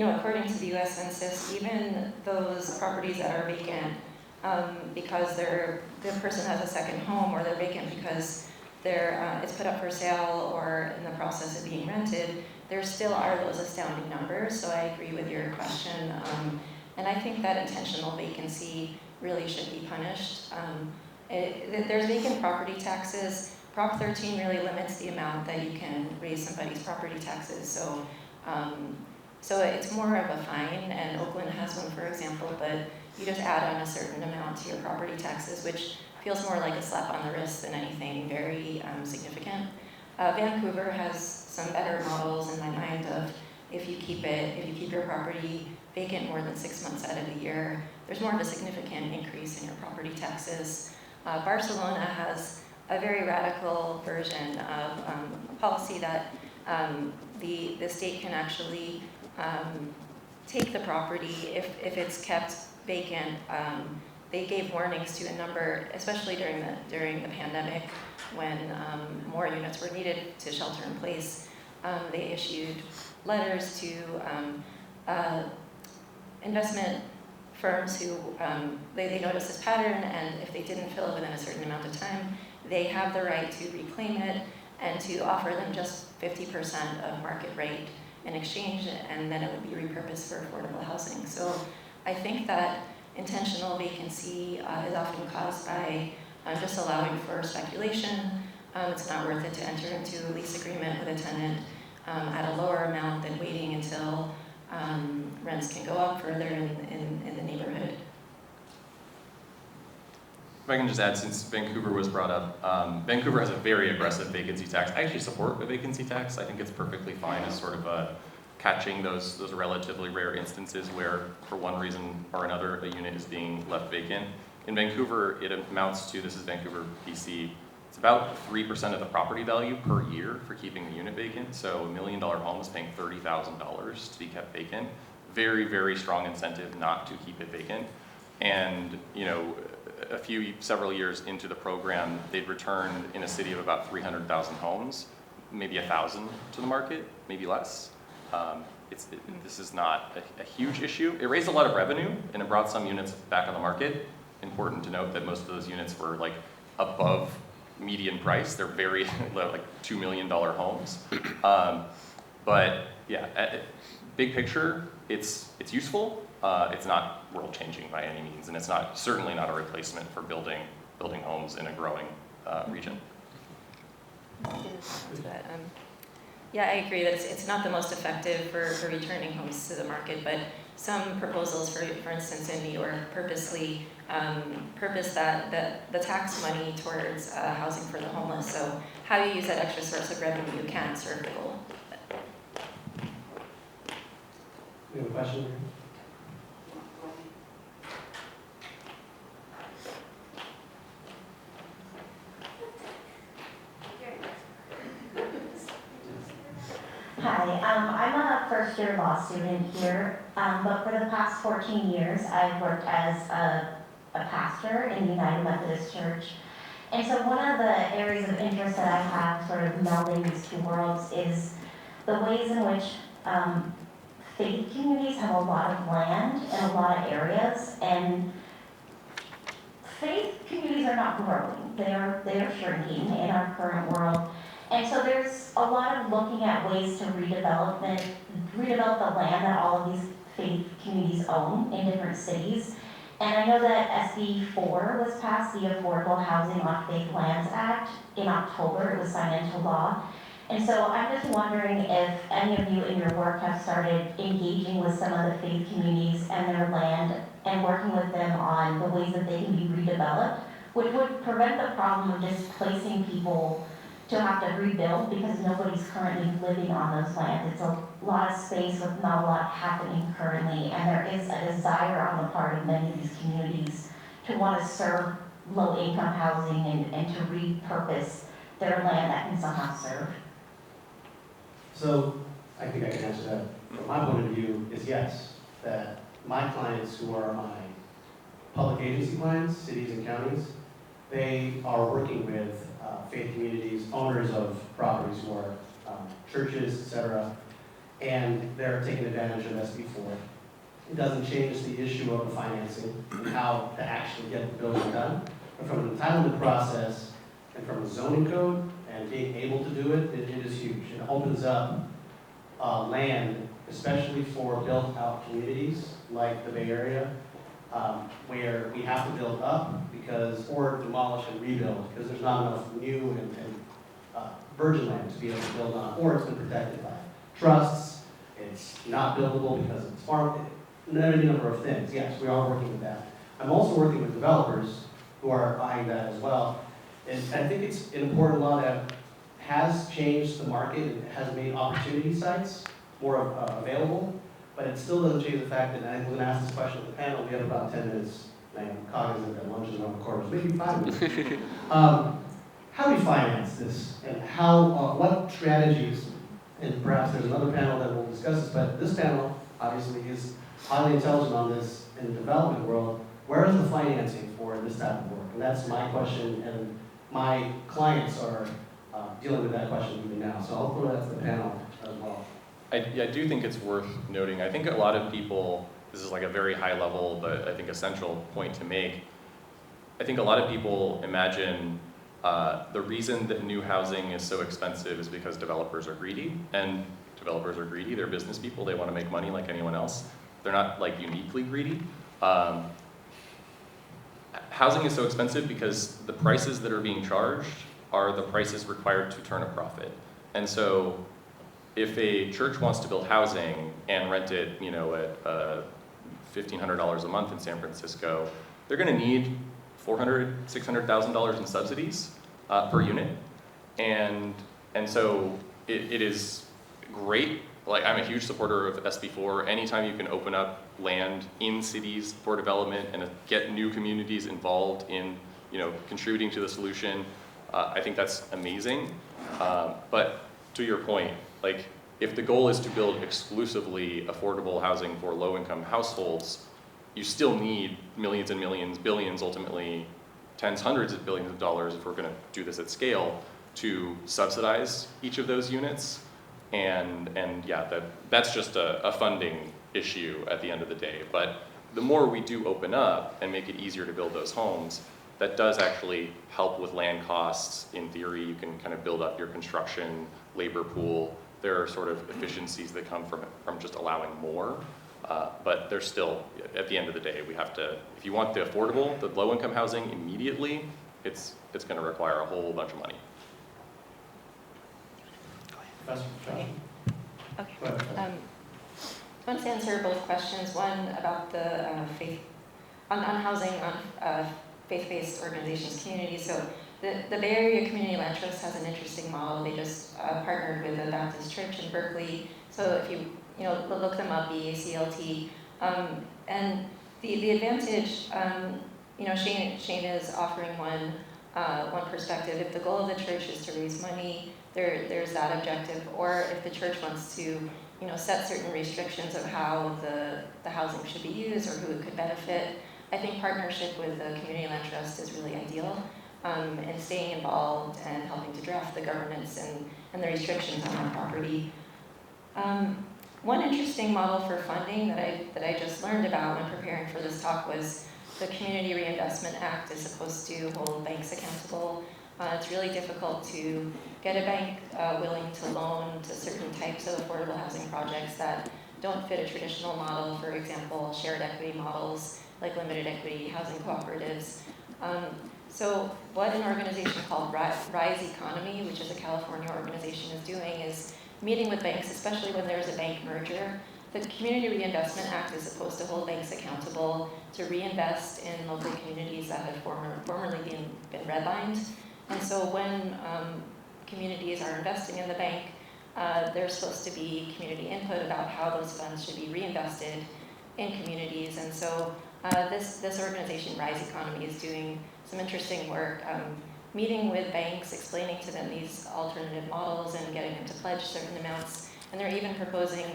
Speaker 12: according to the U.S. Census, even those properties that are vacant because the person has a second home, or they're vacant because it's put up for sale or in the process of being rented, there still are those astounding numbers. So I agree with your question, and I think that intentional vacancy really should be punished. There's vacant property taxes. Prop 13 really limits the amount that you can raise somebody's property taxes. So it's more of a fine, and Oakland has one, for example, but you just add on a certain amount to your property taxes, which feels more like a slap on the wrist than anything very significant. Vancouver has some better models in my mind of if you keep your property vacant more than 6 months out of the year, there's more of a significant increase in your property taxes. Barcelona has a very radical version of a policy that the state can actually take the property if it's kept vacant. They gave warnings to a number, especially during the pandemic, when more units were needed to shelter in place. They issued letters to investment firms who they noticed this pattern, and if they didn't fill it within a certain amount of time, they have the right to reclaim it and to offer them just 50% of market rate in exchange, and then it would be repurposed for affordable housing. So I think that intentional vacancy is often caused by just allowing for speculation. It's not worth it to enter into a lease agreement with a tenant at a lower amount than waiting until rents can go up further in the neighborhood.
Speaker 13: If I can just add, since Vancouver was brought up, Vancouver has a very aggressive vacancy tax. I actually support a vacancy tax. I think it's perfectly fine as sort of catching those relatively rare instances where, for one reason or another, a unit is being left vacant. In Vancouver, it amounts to, this is Vancouver, BC, it's about 3% of the property value per year for keeping the unit vacant. So $1 million home is paying $30,000 to be kept vacant. Very, very strong incentive not to keep it vacant. And, several years into the program, they'd returned in a city of about 300,000 homes, maybe 1,000 to the market, maybe less. This is not a huge issue. It raised a lot of revenue, and it brought some units back on the market. Important to note that most of those units were like above median price. They're very like $2 million homes. But yeah, big picture, it's useful. It's not world-changing by any means, and it's certainly not a replacement for building homes in a growing region.
Speaker 12: Yeah, I agree that it's not the most effective for returning homes to the market, but some proposals, for instance, in New York, purpose the tax money towards housing for the homeless. So how you use that extra source of revenue can serve the goal.
Speaker 10: We have a question here.
Speaker 19: Hi, I'm a first-year law student here, but for the past 14 years, I've worked as a pastor in the United Methodist Church. And so one of the areas of interest that I have sort of melding these two worlds is the ways in which faith communities have a lot of land in a lot of areas, and faith communities are not growing. They are shrinking in our current world. And so there's a lot of looking at ways to redevelop the land that all of these faith communities own in different cities. And I know that SB 4 was passed, the Affordable Housing on Faith Lands Act, in October. It was signed into law. And so I'm just wondering if any of you in your work have started engaging with some of the faith communities and their land and working with them on the ways that they can be redeveloped which would prevent the problem of displacing people to have to rebuild because nobody's currently living on those lands. It's a lot of space with not a lot happening currently, and there is a desire on the part of many of these communities to want to serve low-income housing and to repurpose their land that can somehow serve.
Speaker 10: So I think I can answer that. From my point of view, is yes, that my clients who are my public agency clients, cities and counties, they are working with faith communities, owners of properties who are churches, etc., and they're taking advantage of SB4. It doesn't change the issue of the financing and how to actually get the building done. But from an entitlement process and from a zoning code and being able to do it, it is huge. It opens up land, especially for built-out communities like the Bay Area, where we have to build up or demolish and rebuild because there's not enough new and virgin land to be able to build on, or it's been protected by trusts, it's not buildable because it's farmed, any number of things. Yes, we are working with that. I'm also working with developers who are eyeing that as well. And I think it's an important law that has changed the market and has made opportunity sites more available, but it still doesn't change the fact that, and I'm going to ask this question of the panel, we have about 10 minutes, and I'm cognizant that lunch is around the corner, so maybe 5 minutes. How do we finance this, and what strategies, and perhaps there's another panel that will discuss this, but this panel obviously is highly intelligent on this in the development world. Where is the financing for this type of work? And that's my question, and my clients are dealing with that question even now. So I'll throw that to the panel as well.
Speaker 13: I do think it's worth noting. I think a lot of people, this is like a very high level, but I think essential point to make. I think a lot of people imagine the reason that new housing is so expensive is because developers are greedy, and developers are greedy. They're business people. They want to make money like anyone else. They're not like uniquely greedy. Housing is so expensive because the prices that are being charged are the prices required to turn a profit. And so if a church wants to build housing and rent it, at $1,500 a month in San Francisco, they're going to need $400,000, $600,000 in subsidies per unit, and so it is great. Like, I'm a huge supporter of SB4. Anytime you can open up land in cities for development and get new communities involved in, contributing to the solution, I think that's amazing. But to your point, like, if the goal is to build exclusively affordable housing for low-income households, you still need millions and millions, billions, ultimately tens, hundreds of billions of dollars if we're going to do this at scale to subsidize each of those units. And yeah, that's just a funding issue at the end of the day. But the more we do open up and make it easier to build those homes, that does actually help with land costs. In theory, you can kind of build up your construction labor pool. There are sort of efficiencies that come from just allowing more. But there's still, at the end of the day, we have to, if you want the affordable, the low-income housing immediately, it's going to require a whole bunch of money.
Speaker 12: Okay. I want to answer both questions. One about the faith, on housing, on faith-based organizations, communities. So the Bay Area Community Land Trust has an interesting model. They just partnered with a Baptist church in Berkeley. So if you look them up, BACLT, and the advantage, Shane is offering one perspective. If the goal of the church is to raise money, there's that objective. Or if the church wants to, set certain restrictions of how the housing should be used or who it could benefit, I think partnership with the Community Land Trust is really ideal. And staying involved and helping to draft the governance and the restrictions on our property. One interesting model for funding that I just learned about when preparing for this talk was the Community Reinvestment Act is supposed to hold banks accountable. It's really difficult to get a bank willing to loan to certain types of affordable housing projects that don't fit a traditional model, for example, shared equity models like limited equity housing cooperatives. So what an organization called Rise Economy, which is a California organization, is doing is meeting with banks, especially when there's a bank merger, the Community Reinvestment Act is supposed to hold banks accountable to reinvest in local communities that have formerly been redlined. And so when communities are investing in the bank, there's supposed to be community input about how those funds should be reinvested in communities. And so this organization, Rise Economy, is doing some interesting work, meeting with banks, explaining to them these alternative models and getting them to pledge certain amounts. And they're even proposing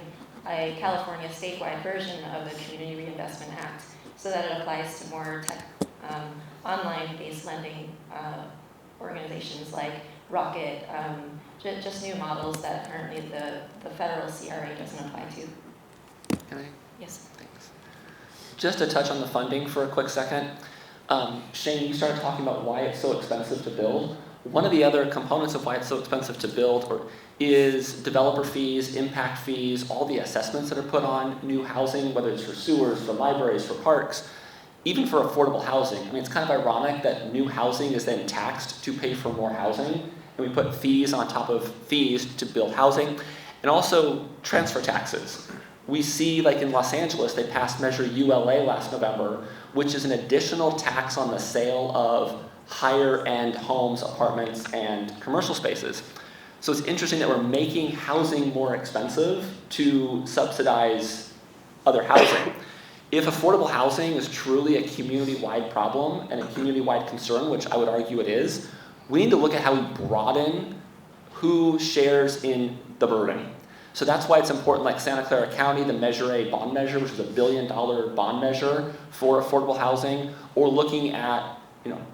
Speaker 12: a California statewide version of the Community Reinvestment Act so that it applies to more tech, online-based lending organizations like Rocket, just new models that currently the federal CRA doesn't apply to.
Speaker 11: Can I?
Speaker 12: Yes.
Speaker 11: Thanks. Just to touch on the funding for a quick second. Shane, you started talking about why it's so expensive to build. One of the other components of why it's so expensive to build is developer fees, impact fees, all the assessments that are put on new housing, whether it's for sewers, for libraries, for parks, even for affordable housing. I mean, it's kind of ironic that new housing is then taxed to pay for more housing, and we put fees on top of fees to build housing, and also transfer taxes. We see, like in Los Angeles, they passed Measure ULA last November, which is an additional tax on the sale of higher-end homes, apartments, and commercial spaces. So it's interesting that we're making housing more expensive to subsidize other housing. If affordable housing is truly a community-wide problem and a community-wide concern, which I would argue it is, we need to look at how we broaden who shares in the burden. So that's why it's important, like Santa Clara County, the Measure A bond measure, which is a $1 billion bond measure for affordable housing, or looking at,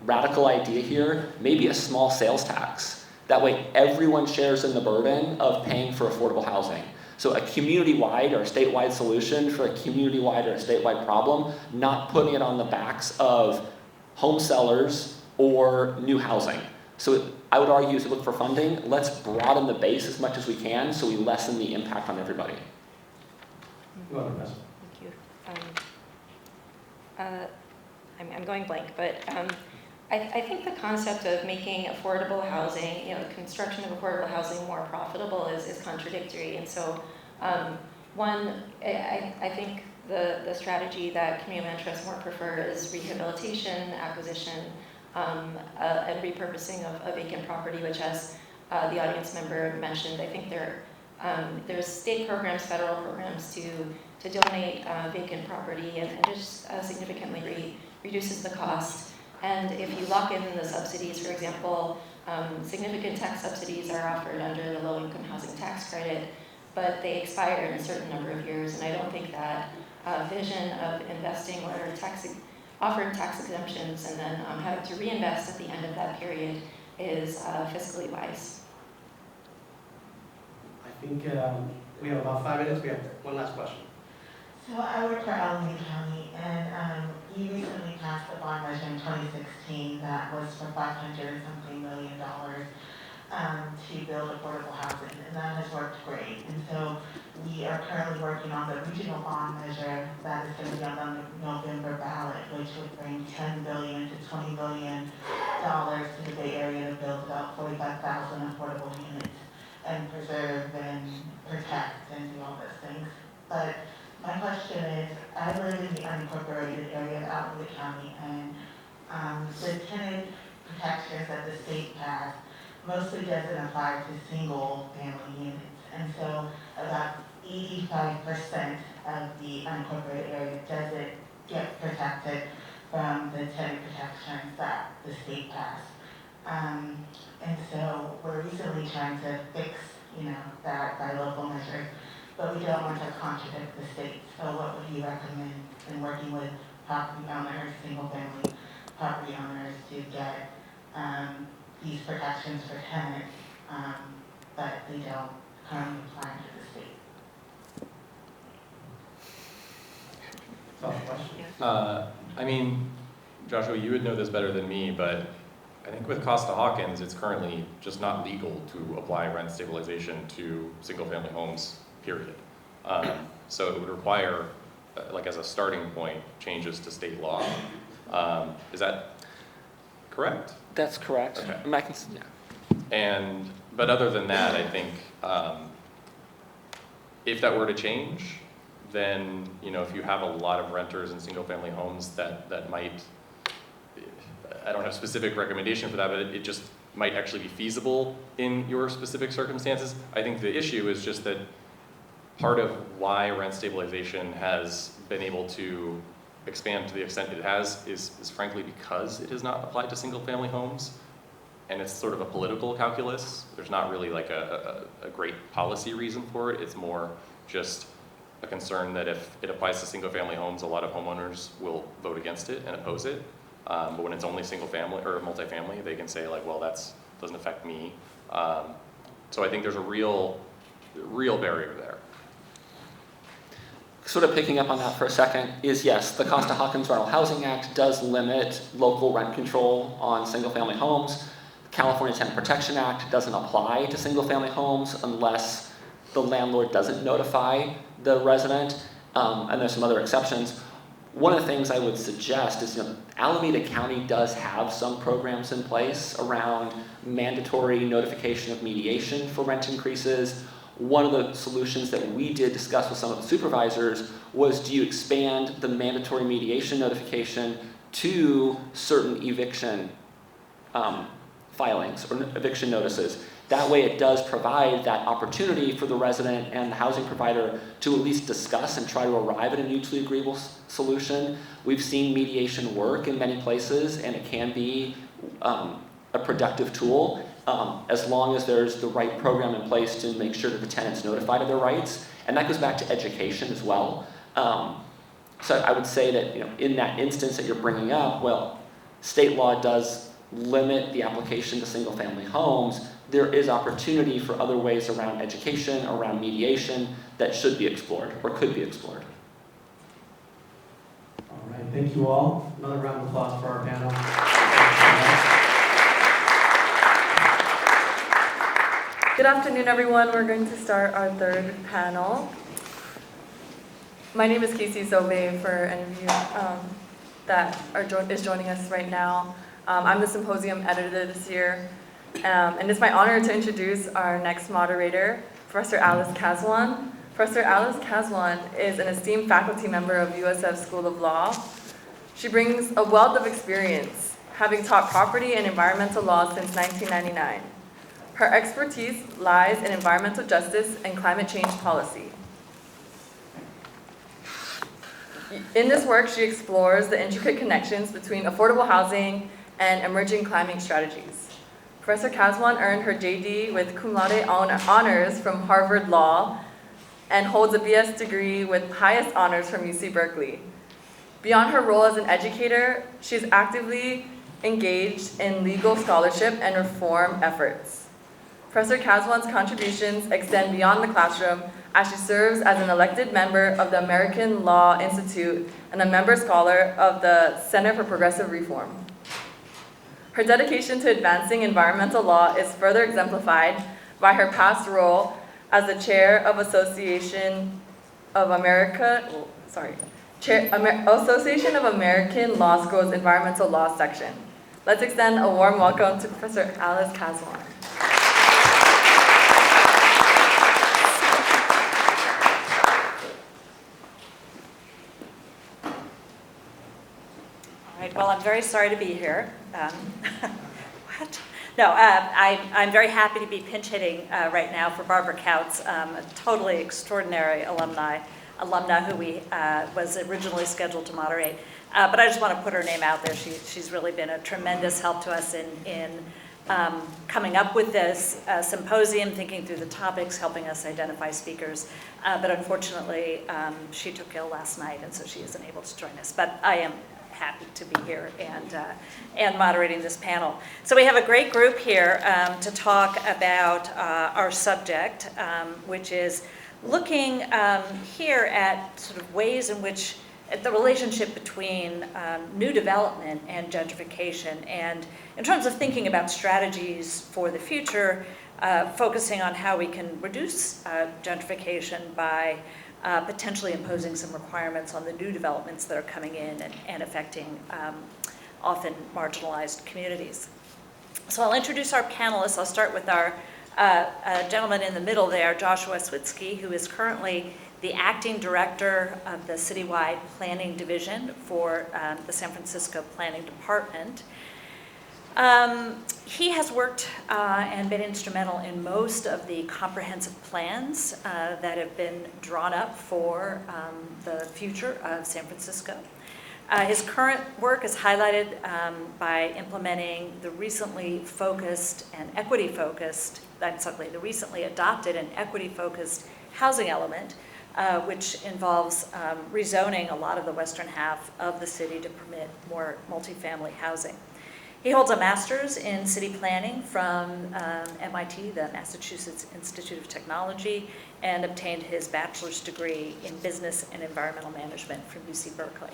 Speaker 11: radical idea here, maybe a small sales tax. That way everyone shares in the burden of paying for affordable housing. So a community-wide or a statewide solution for a community-wide or a statewide problem, not putting it on the backs of home sellers or new housing. So I would argue, as we look for funding, let's broaden the base as much as we can so we lessen the impact on everybody.
Speaker 12: Thank you. I'm going blank, but I think the concept of making affordable housing, construction of affordable housing more profitable is contradictory. And so, I think the strategy that community land trusts more prefer is rehabilitation, acquisition, and repurposing of vacant property, which, as the audience member mentioned, I think there's state programs, federal programs to donate vacant property, and it just significantly reduces the cost. And if you lock in the subsidies, for example, significant tax subsidies are offered under the low-income housing tax credit, but they expire in a certain number of years, and I don't think that vision of investing or offering tax exemptions and then having to reinvest at the end of that period is fiscally wise.
Speaker 10: I think we have about 5 minutes. We have one last question.
Speaker 20: So I work for Alameda County, and you recently passed a bond measure in 2016 that was for $500-something million to build affordable housing, and that has worked great. And so we are currently working on the regional bond measure that is going to be on the November ballot, which would bring $10 billion to $20 billion to the Bay Area to build about 45,000 affordable units and preserve and protect and do all those things. But my question is, I live in the unincorporated area of Alameda County, and the tenant protections that the state passed mostly doesn't apply to single family units. And so about 85% of the unincorporated area doesn't get protected from the tenant protections that the state passed. And so we're recently trying to fix, that by local measures, but we don't want to contradict the state. So what would you recommend in working with property owners, single family property owners, to get these protections for tenants, but they don't currently apply to the state?
Speaker 13: I mean, Joshua, you would know this better than me, but I think with Costa-Hawkins, it's currently just not legal to apply rent stabilization to single-family homes, period. So it would require, as a starting point, changes to state law. Is that correct?
Speaker 11: That's correct.
Speaker 13: Okay. But other than that, I think if that were to change, then, you know, if you have a lot of renters in single-family homes, that might, I don't have a specific recommendation for that, but it just might actually be feasible in your specific circumstances. I think the issue is just that part of why rent stabilization has been able to expand to the extent it has is frankly because it has not applied to single-family homes. And it's sort of a political calculus. There's not really like a great policy reason for it. It's more just a concern that if it applies to single-family homes, a lot of homeowners will vote against it and oppose it. But when it's only single-family or multifamily, they can say like, well, that doesn't affect me. So I think there's a real barrier there.
Speaker 11: Sort of picking up on that for a second is, yes, the Costa-Hawkins Rental Housing Act does limit local rent control on single-family homes. The California Tenant Protection Act doesn't apply to single-family homes unless the landlord doesn't notify the resident, and there's some other exceptions. One of the things I would suggest is, you know, Alameda County does have some programs in place around mandatory notification of mediation for rent increases. One of the solutions that we did discuss with some of the supervisors was, do you expand the mandatory mediation notification to certain eviction filings or eviction notices? That way it does provide that opportunity for the resident and the housing provider to at least discuss and try to arrive at a mutually agreeable solution. We've seen mediation work in many places, and it can be a productive tool as long as there's the right program in place to make sure that the tenant's notified of their rights. And that goes back to education as well. So I would say that, you know, in that instance that you're bringing up, well, state law does limit the application to single-family homes. There is opportunity for other ways around education, around mediation, that should be explored or could be explored.
Speaker 15: All right, thank you all. Another round of applause for our panel.
Speaker 3: Good afternoon, everyone. We're going to start our third panel. My name is Casey Sobe, for any of you that is joining us right now. I'm the symposium editor this year, and it's my honor to introduce our next moderator, Professor Alice Kazwan. Professor Alice Kazwan is an esteemed faculty member of USF School of Law. She brings a wealth of experience, having taught property and environmental law since 1999. Her expertise lies in environmental justice and climate change policy. In this work, she explores the intricate connections between affordable housing and emerging climate strategies. Professor Kazwan earned her JD with cum laude honors from Harvard Law and holds a BS degree with highest honors from UC Berkeley. Beyond her role as an educator, she is actively engaged in legal scholarship and reform efforts. Professor Kazwan's contributions extend beyond the classroom as she serves as an elected member of the American Law Institute and a member scholar of the Center for Progressive Reform. Her dedication to advancing environmental law is further exemplified by her past role as the chair of Association of American Law School's Environmental Law Section. Let's extend a warm welcome to Professor Alice Kazwan.
Speaker 21: Well, I'm very sorry to be here. What? No, I'm very happy to be pinch hitting right now for Barbara Couts, a totally extraordinary alumna who was originally scheduled to moderate. But I just want to put her name out there. She's really been a tremendous help to us in coming up with this symposium, thinking through the topics, helping us identify speakers. But unfortunately, she took ill last night, and so she isn't able to join us. But I am happy to be here and moderating this panel. So we have a great group here to talk about our subject, which is looking here at sort of ways in which the relationship between new development and gentrification, and in terms of thinking about strategies for the future, focusing on how we can reduce gentrification by potentially imposing some requirements on the new developments that are coming in and affecting often marginalized communities. So I'll introduce our panelists. I'll start with our gentleman in the middle there, Joshua Switsky, who is currently the acting director of the citywide planning division for the San Francisco Planning Department. He has worked and been instrumental in most of the comprehensive plans that have been drawn up for the future of San Francisco. His current work is highlighted by implementing the recently focused and equity-focused, the recently adopted and equity-focused housing element, which involves rezoning a lot of the western half of the city to permit more multifamily housing. He holds a master's in city planning from MIT, the Massachusetts Institute of Technology, and obtained his bachelor's degree in business and environmental management from UC Berkeley.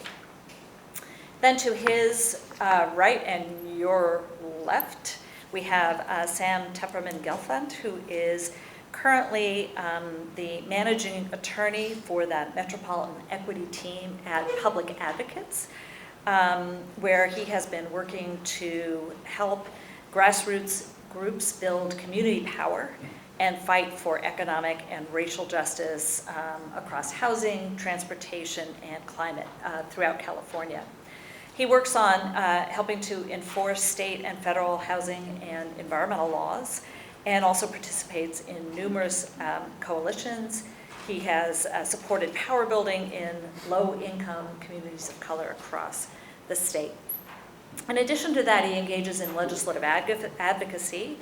Speaker 21: Then to his right and your left, we have Sam Tepperman-Gelfand, who is currently the managing attorney for that Metropolitan Equity Team at Public Advocates, where he has been working to help grassroots groups build community power and fight for economic and racial justice across housing, transportation, and climate throughout California. He works on helping to enforce state and federal housing and environmental laws, and also participates in numerous coalitions. He has supported power building in low-income communities of color across the state. In addition to that, he engages in legislative advocacy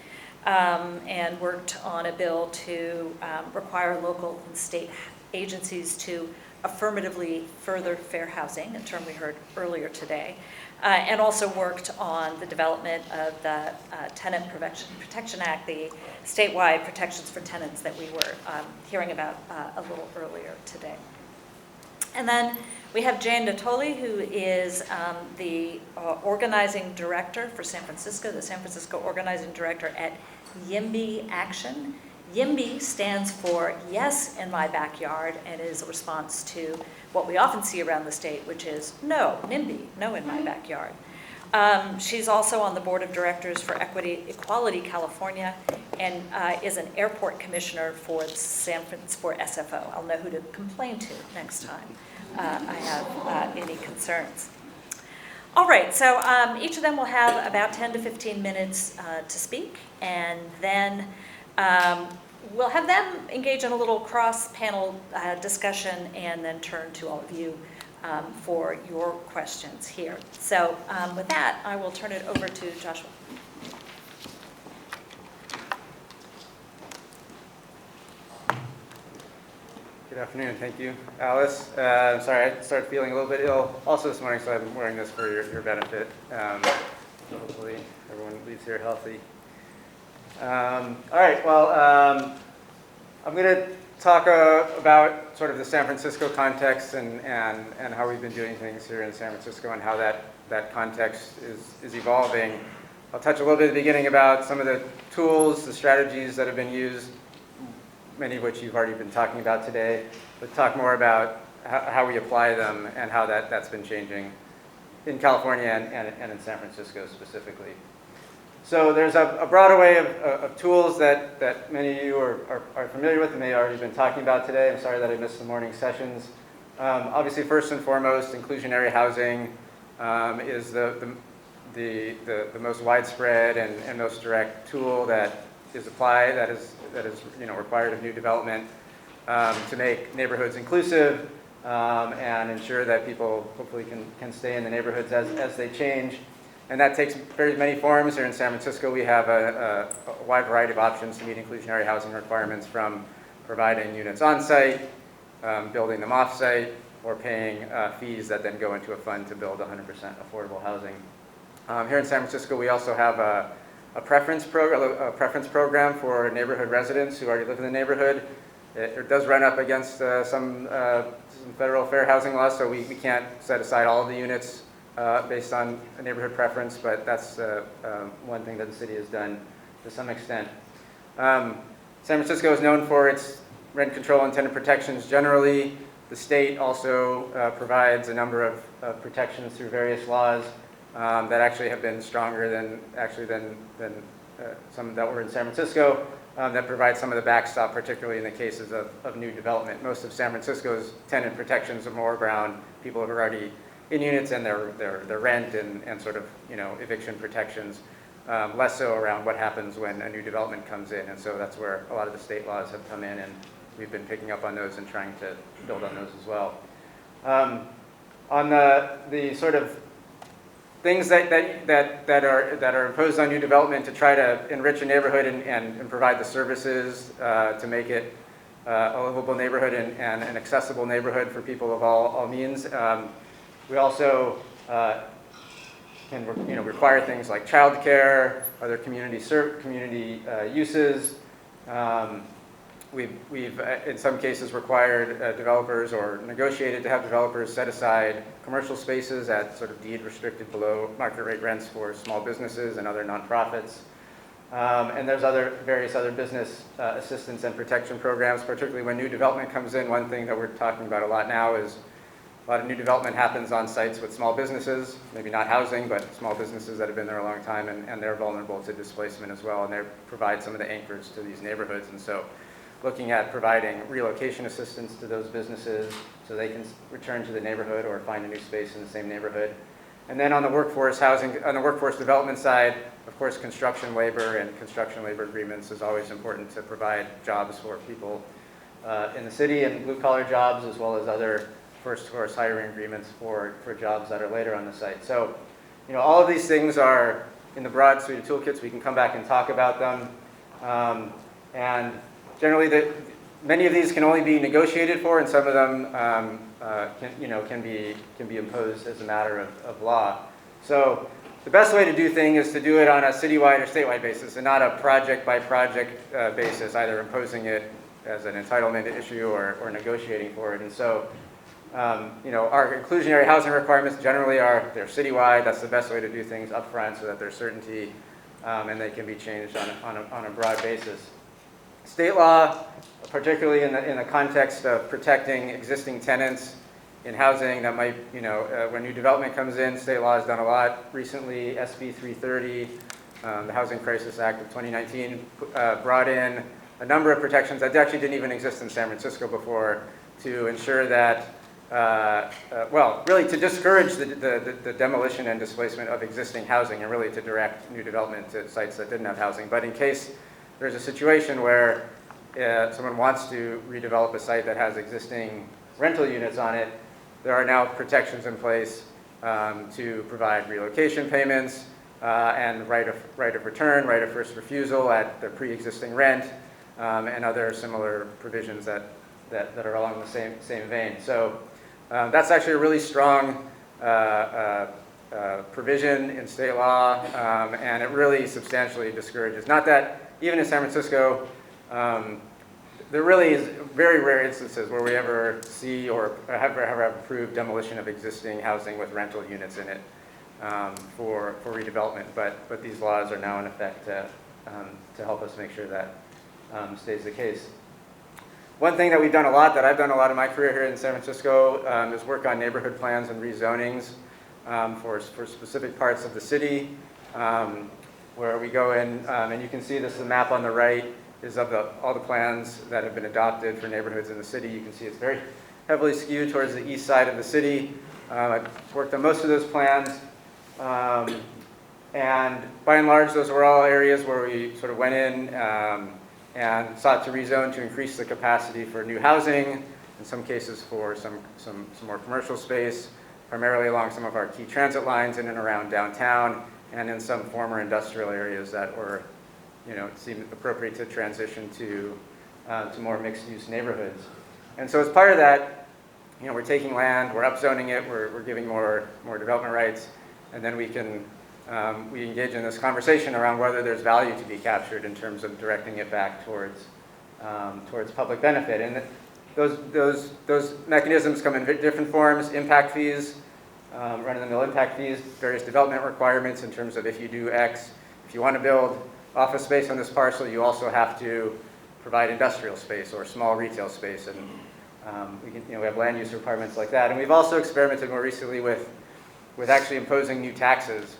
Speaker 21: and worked on a bill to require local and state agencies to affirmatively further fair housing, a term we heard earlier today, and also worked on the development of the Tenant Protection Act, the statewide protections for tenants that we were hearing about a little earlier today. And then we have Jane Natoli, who is the organizing director for San Francisco, the San Francisco organizing director at YIMBY Action. YIMBY stands for Yes in My Backyard, and is a response to what we often see around the state, which is no, NIMBY, no in my backyard. She's also on the board of directors for Equality California, and is an airport commissioner for SFO. I'll know who to complain to next time I have any concerns. All right, so each of them will have about 10 to 15 minutes to speak, and then we'll have them engage in a little cross-panel discussion, and then turn to all of you for your questions here. So with that, I will turn it over to Joshua.
Speaker 1: Good afternoon, thank you, Alice. I'm sorry, I started feeling a little bit ill also this morning, so I'm wearing this for your benefit. Hopefully everyone leaves here healthy. All right, well, I'm going to talk about sort of the San Francisco context and how we've been doing things here in San Francisco and how that context is evolving. I'll touch a little bit at the beginning about some of the tools, the strategies that have been used, many of which you've already been talking about today, but talk more about how we apply them and how that's been changing in California and in San Francisco specifically. So there's a broad array of tools that many of you are familiar with and may have already been talking about today. I'm sorry that I missed the morning sessions. Obviously, first and foremost, inclusionary housing is the most widespread and most direct tool that is applied, that is required of new development to make neighborhoods inclusive and ensure that people hopefully can stay in the neighborhoods as they change. And that takes very many forms. Here in San Francisco, we have a wide variety of options to meet inclusionary housing requirements, from providing units on-site, building them off-site, or paying fees that then go into a fund to build 100% affordable housing. Here in San Francisco, we also have a preference program for neighborhood residents who already live in the neighborhood. It does run up against some federal fair housing laws, so we can't set aside all of the units based on a neighborhood preference, but that's one thing that the city has done to some extent. San Francisco is known for its rent control and tenant protections generally. The state also provides a number of protections through various laws that actually have been stronger than some that were in San Francisco. that provide some of the backstop, particularly in the cases of new development. Most of San Francisco's tenant protections are more around people who are already in units and their rent and sort of, eviction protections, less so around what happens when a new development comes in. And so that's where a lot of the state laws have come in, and we've been picking up on those and trying to build on those as well. On the sort of things that are imposed on new development to try to enrich a neighborhood and provide the services to make it a livable neighborhood and an accessible neighborhood for people of all means. We also can require things like childcare, other community uses. We've in some cases required developers or negotiated to have developers set aside commercial spaces at sort of deed restricted below market rate rents for small businesses and other nonprofits. And there's various other business assistance and protection programs, particularly when new development comes in. One thing that we're talking about a lot now is a lot of new development happens on sites with small businesses, maybe not housing, but small businesses that have been there a long time, and they're vulnerable to displacement as well, and they provide some of the anchors to these neighborhoods. And so looking at providing relocation assistance to those businesses so they can return to the neighborhood or find a new space in the same neighborhood. And then on the workforce development side, of course, construction labor and construction labor agreements is always important to provide jobs for people in the city, and blue-collar jobs, as well as other first-source hiring agreements for jobs that are later on the site. So, all of these things are in the broad suite of toolkits. We can come back and talk about them. And generally, many of these can only be negotiated for, and some of them can be imposed as a matter of law. So the best way to do things is to do it on a citywide or statewide basis, and not a project-by-project basis, either imposing it as an entitlement issue or negotiating for it. And so, our inclusionary housing requirements generally they're citywide. That's the best way to do things up front so that there's certainty, and they can be changed on a broad basis. State law, particularly in the context of protecting existing tenants in housing that might, when new development comes in, state law has done a lot recently. SB 330, the Housing Crisis Act of 2019, brought in a number of protections that actually didn't even exist in San Francisco before to ensure that, really to discourage the demolition and displacement of existing housing and really to direct new development to sites that didn't have housing. But in case there's a situation where someone wants to redevelop a site that has existing rental units on it, there are now protections in place to provide relocation payments and right of return, right of first refusal at the pre-existing rent, and other similar provisions that are along the same vein. So that's actually a really strong provision in state law, and it really substantially discourages. Not that even in San Francisco, there really is very rare instances where we ever see or have approved demolition of existing housing with rental units in it for redevelopment. But these laws are now in effect to help us make sure that stays the case. One thing that we've done a lot, that I've done a lot in my career here in San Francisco, is work on neighborhood plans and rezonings for specific parts of the city, where we go in, and you can see this, the map on the right is of all the plans that have been adopted for neighborhoods in the city. You can see it's very heavily skewed towards the east side of the city. I've worked on most of those plans, and by and large, those were all areas where we sort of went in and sought to rezone to increase the capacity for new housing, in some cases for some more commercial space, primarily along some of our key transit lines in and around downtown, and in some former industrial areas that were, it seemed appropriate to transition to more mixed-use neighborhoods. And so as part of that, we're taking land, we're upzoning it, we're giving more development rights, and then we engage in this conversation around whether there's value to be captured in terms of directing it back towards public benefit. And those mechanisms come in different forms: impact fees, run-of-the-mill impact fees, various development requirements in terms of if you do X, if you want to build office space on this parcel, you also have to provide industrial space or small retail space, and we have land use requirements like that. And we've also experimented more recently with actually imposing new taxes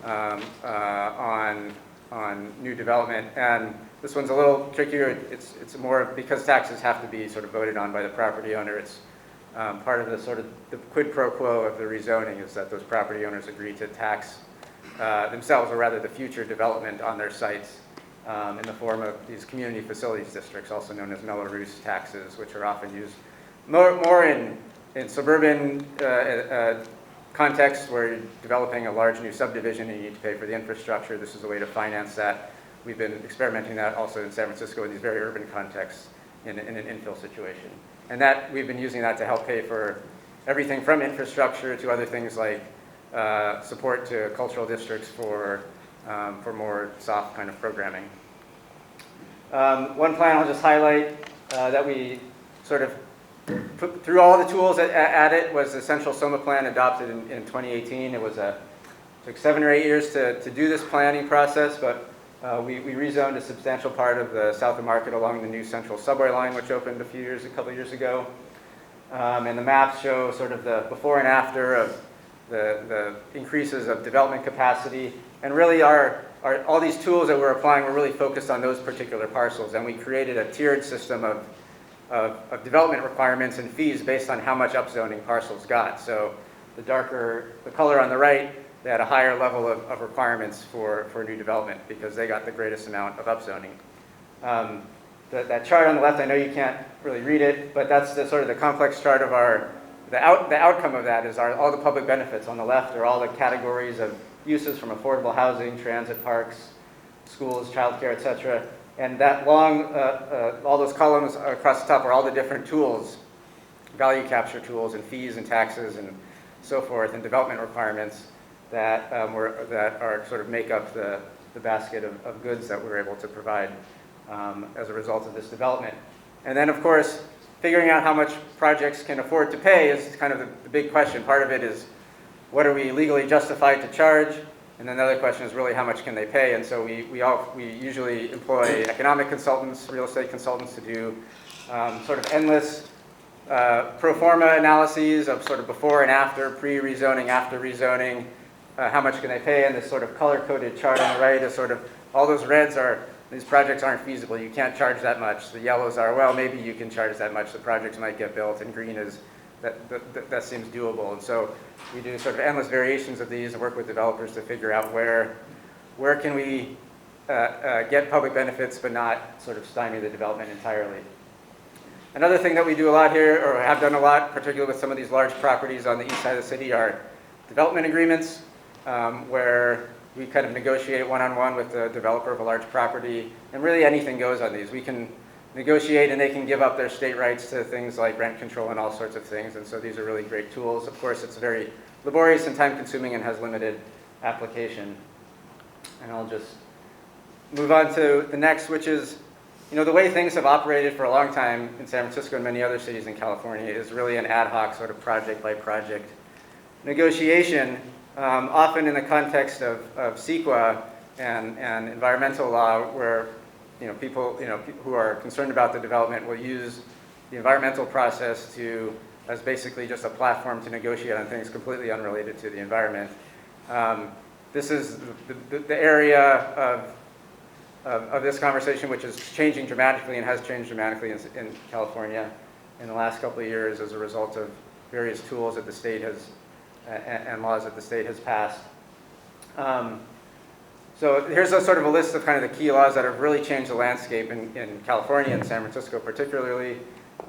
Speaker 1: on on new development. And this one's a little trickier. It's more because taxes have to be sort of voted on by the property owner. It's part of the sort of the quid pro quo of the rezoning is that those property owners agree to tax themselves, or rather the future development on their sites in the form of these community facilities districts, also known as Mello-Roos taxes, which are often used more in suburban contexts where you're developing a large new subdivision and you need to pay for the infrastructure. This is a way to finance that. We've been experimenting that also in San Francisco in these very urban contexts in an infill situation. And that we've been using that to help pay for everything from infrastructure to other things like support to cultural districts for more soft kind of programming. One plan I'll just highlight that we sort of put through all the tools at it was the Central SOMA Plan adopted in 2018. It took 7 or 8 years to do this planning process, but we rezoned a substantial part of the South of Market along the new Central Subway line, which opened a couple of years ago. And the maps show sort of the before and after of the increases of development capacity. And really all these tools that we're applying were really focused on those particular parcels. And we created a tiered system of development requirements and fees based on how much upzoning parcels got. So the color on the right, they had a higher level of requirements for new development because they got the greatest amount of upzoning. That chart on the left, I know you can't really read it, but that's the sort of the complex chart of the outcome of that is all the public benefits. On the left are all the categories of uses from affordable housing, transit parks, schools, childcare, et cetera. And that long, all those columns across the top are all the different tools, value capture tools and fees and taxes and so forth, and development requirements that are sort of make up the basket of goods that we're able to provide as a result of this development. And then, of course, figuring out how much projects can afford to pay is kind of the big question. Part of it is, what are we legally justified to charge? And then the other question is really how much can they pay? And so we usually employ economic consultants, real estate consultants to do sort of endless pro forma analyses of sort of before and after, pre-rezoning, after rezoning, how much can they pay? And this sort of color-coded chart on the right is sort of, all those reds are, these projects aren't feasible, you can't charge that much. The yellows are, well, maybe you can charge that much, the projects might get built, and green is, that seems doable. And so we do sort of endless variations of these and work with developers to figure out where can we get public benefits but not sort of stymie the development entirely. Another thing that we do a lot here, or have done a lot, particularly with some of these large properties on the east side of the city, are development agreements where we kind of negotiate one-on-one with the developer of a large property, and really anything goes on these. We can negotiate and they can give up their state rights to things like rent control and all sorts of things, and so these are really great tools. Of course, it's very laborious and time-consuming and has limited application. And I'll just move on to the next, which is, the way things have operated for a long time in San Francisco and many other cities in California is really an ad hoc sort of project-by-project negotiation, often in the context of CEQA and environmental law, where people who are concerned about the development will use the environmental process as basically just a platform to negotiate on things completely unrelated to the environment. This is the area of this conversation which is changing dramatically and has changed dramatically in California in the last couple of years as a result of various tools that the state has and laws that the state has passed. So here's a sort of a list of kind of the key laws that have really changed the landscape in California and San Francisco particularly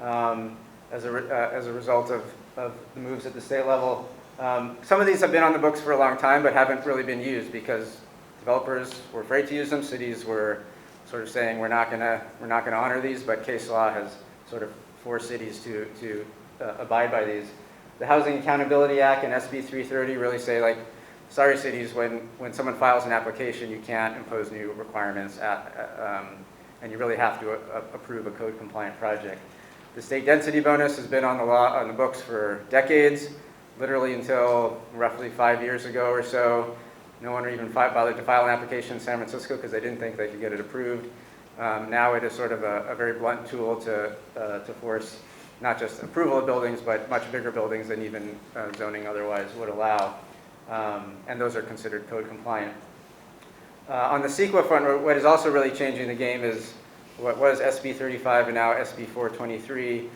Speaker 1: as a result of the moves at the state level. Some of these have been on the books for a long time but haven't really been used because developers were afraid to use them. Cities were sort of saying we're not going to honor these, but case law has sort of forced cities to abide by these. The Housing Accountability Act and SB 330 really say, like, sorry cities, when someone files an application, you can't impose new requirements and you really have to approve a code compliant project. The state density bonus has been on the books for decades, literally until roughly 5 years ago or so. No one even bothered to file an application in San Francisco because they didn't think they could get it approved. Now it is sort of a very blunt tool to force not just approval of buildings, but much bigger buildings than even zoning otherwise would allow. And those are considered code compliant. On the CEQA front, what is also really changing the game is what was SB 35 and now SB 423,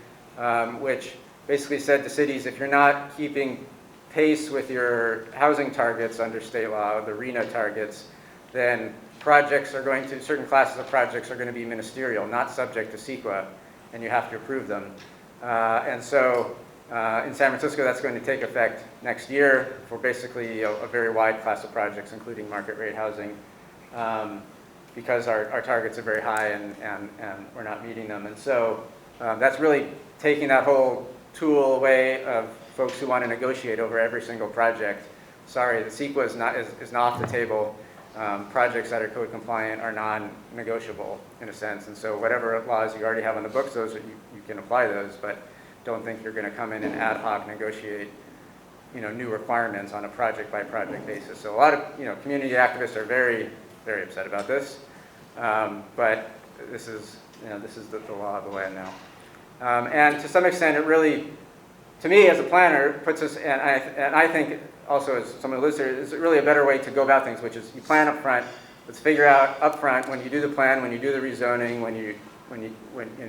Speaker 1: which basically said to cities, if you're not keeping pace with your housing targets under state law, the RENA targets, then projects are going to, certain classes of projects are going to be ministerial, not subject to CEQA, and you have to approve them. And so in San Francisco, that's going to take effect next year for basically a very wide class of projects, including market rate housing, because our targets are very high and we're not meeting them. And so that's really taking that whole tool away of folks who want to negotiate over every single project. Sorry, the CEQA is not off the table. Projects that are code compliant are non-negotiable in a sense, and so whatever laws you already have on the books, those are, you can apply those, but don't think you're going to come in and ad hoc negotiate, new requirements on a project by project basis. So a lot of community activists are very, very upset about this, but this is the law of the land now, and to some extent it really, to me as a planner, puts us, and I think also as someone who lives here, is really a better way to go about things, which is you plan up front. Let's figure out up front when you do the plan, when you do the rezoning, when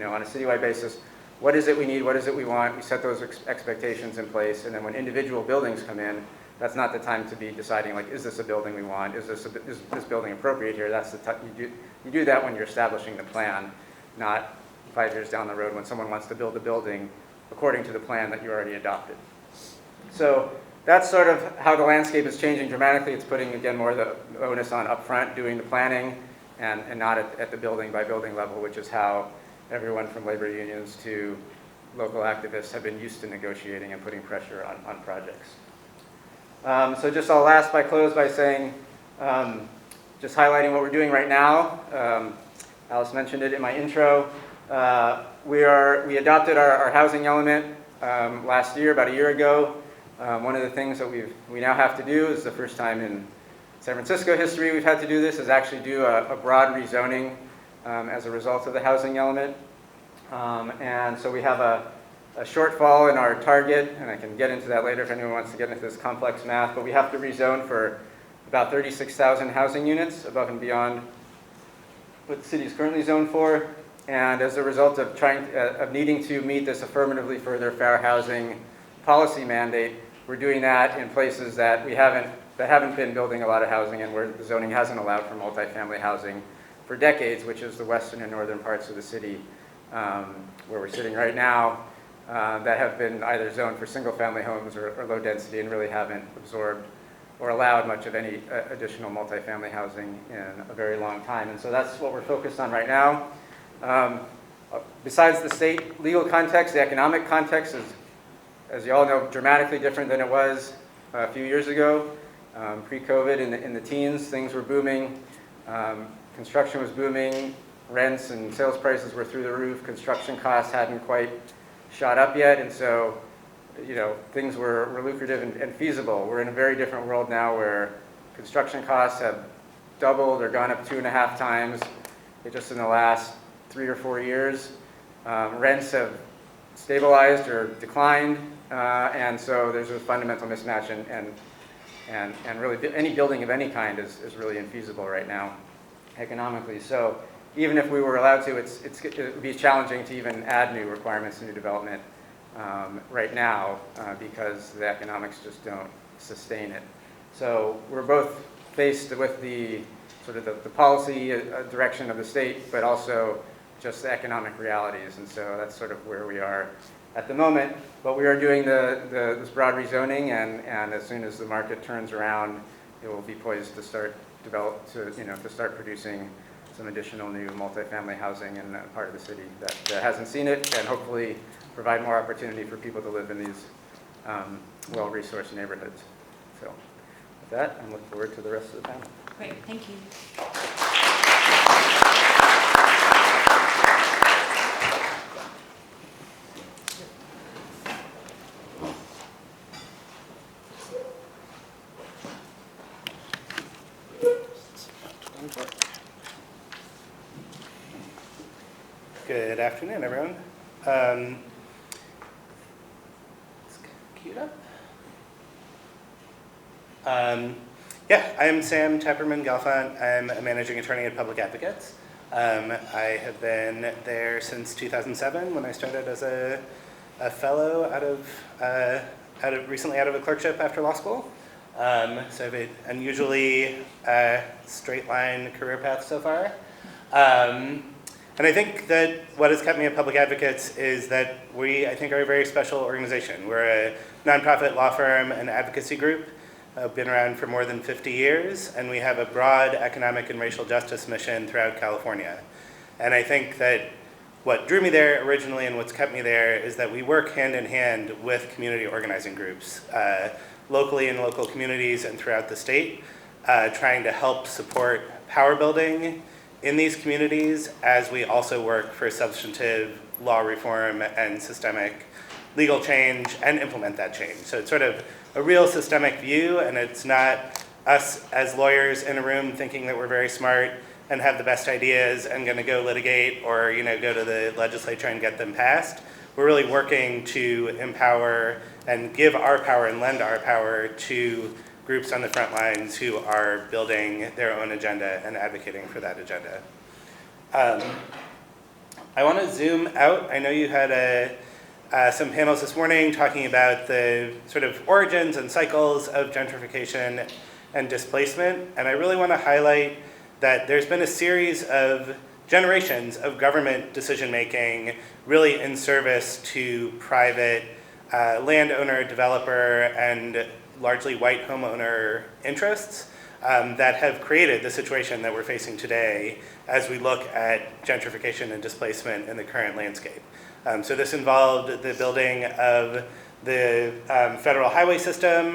Speaker 1: on a citywide basis, what is it we need, what is it we want. We set those expectations in place, and then when individual buildings come in, that's not the time to be deciding like, is this a building we want? Is this building appropriate here? That's the time you do that when you're establishing the plan, not 5 years down the road when someone wants to build a building according to the plan that you already adopted. So that's sort of how the landscape is changing dramatically. It's putting, again, more of the onus on upfront doing the planning and not at the building by building level, which is how everyone from labor unions to local activists have been used to negotiating and putting pressure on projects. So just I'll close by saying, just highlighting what we're doing right now. Alice mentioned it in my intro. We adopted our housing element last year, about a year ago. One of the things that we now have to do, is the first time in San Francisco history we've had to do this, is actually do a broad rezoning as a result of the housing element. And so we have a shortfall in our target, and I can get into that later if anyone wants to get into this complex math, but we have to rezone for about 36,000 housing units above and beyond what the city is currently zoned for. And as a result of needing to meet this affirmatively further fair housing policy mandate, we're doing that in places that haven't been building a lot of housing and where the zoning hasn't allowed for multifamily housing for decades, which is the western and northern parts of the city where we're sitting right now, that have been either zoned for single-family homes or low density and really haven't absorbed or allowed much of any additional multifamily housing in a very long time. And so that's what we're focused on right now. Besides the state legal context, the economic context is, as you all know, dramatically different than it was a few years ago. Pre-COVID, in the teens, things were booming. Construction was booming. Rents and sales prices were through the roof. Construction costs hadn't quite shot up yet, and so things were lucrative and feasible. We're in a very different world now where construction costs have doubled or gone up 2.5 times just in the last 3 or 4 years. Rents have stabilized or declined, and so there's a fundamental mismatch, and really any building of any kind is really infeasible right now economically. So even if we were allowed to, it would be challenging to even add new requirements to new development right now because the economics just don't sustain it. So we're both faced with the sort of the policy direction of the state, but also just the economic realities, and so that's sort of where we are at the moment. But we are doing this broad rezoning, and as soon as the market turns around, it will be poised to start to start producing some additional new multifamily housing in that part of the city that hasn't seen it, and hopefully provide more opportunity for people to live in these well-resourced neighborhoods. So with that, I look forward to the rest of the panel.
Speaker 21: Great, thank you.
Speaker 7: Good afternoon, everyone. Let's queue it up.
Speaker 1: Yeah, I'm Sam Tepperman-Galfond. I'm a managing attorney at Public Advocates. I have been there since 2007 when I started as a fellow recently out of a clerkship after law school. So I have an unusually straight line career path so far. And I think that what has kept me at Public Advocates is that we, I think, are a very special organization. We're a nonprofit law firm and advocacy group. Been around for more than 50 years, and we have a broad economic and racial justice mission throughout California. And I think that what drew me there originally and what's kept me there is that we work hand in hand with community organizing groups, locally in local communities and throughout the state, trying to help support power building in these communities as we also work for substantive law reform and systemic legal change and implement that change. So it's sort of a real systemic view, and it's not us as lawyers in a room thinking that we're very smart and have the best ideas and going to go litigate or go to the legislature and get them passed. We're really working to empower and give our power and lend our power to groups on the front lines who are building their own agenda and advocating for that agenda. I want to zoom out. I know you had some panels this morning talking about the sort of origins and cycles of gentrification and displacement, and I really want to highlight that there's been a series of generations of government decision-making really in service to private landowner, developer, and largely white homeowner interests that have created the situation that we're facing today as we look at gentrification and displacement in the current landscape. So this involved the building of the federal highway system,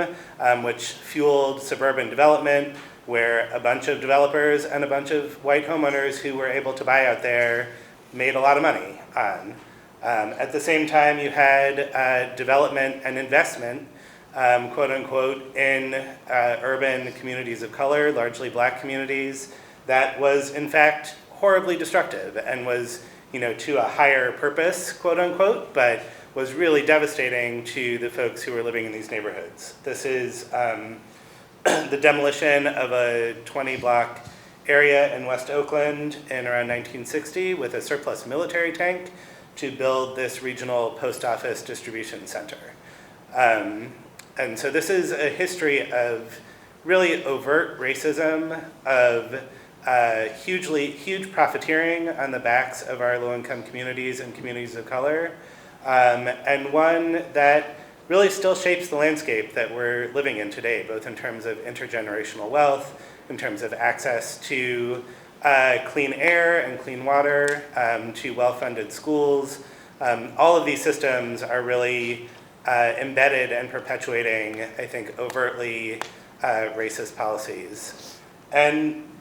Speaker 1: which fueled suburban development, where a bunch of developers and a bunch of white homeowners who were able to buy out there made a lot of money on. At the same time, you had development and investment, quote unquote, in urban communities of color, largely black communities, that was in fact horribly destructive and was to a higher purpose, quote unquote, but was really devastating to the folks who were living in these neighborhoods. This is the demolition of a 20-block area in West Oakland in around 1960 with a surplus military tank to build this regional post office distribution center. And so this is a history of really overt racism, of huge profiteering on the backs of our low-income communities and communities of color, and one that really still shapes the landscape that we're living in today, both in terms of intergenerational wealth, in terms of access to clean air and clean water, to well-funded schools. All of these systems are really embedded and perpetuating, I think, overtly racist policies. And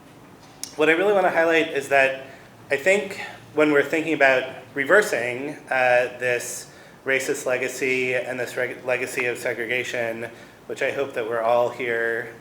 Speaker 1: what I really want to highlight is that I think when we're thinking about reversing this racist legacy and this legacy of segregation, which I hope that we're all here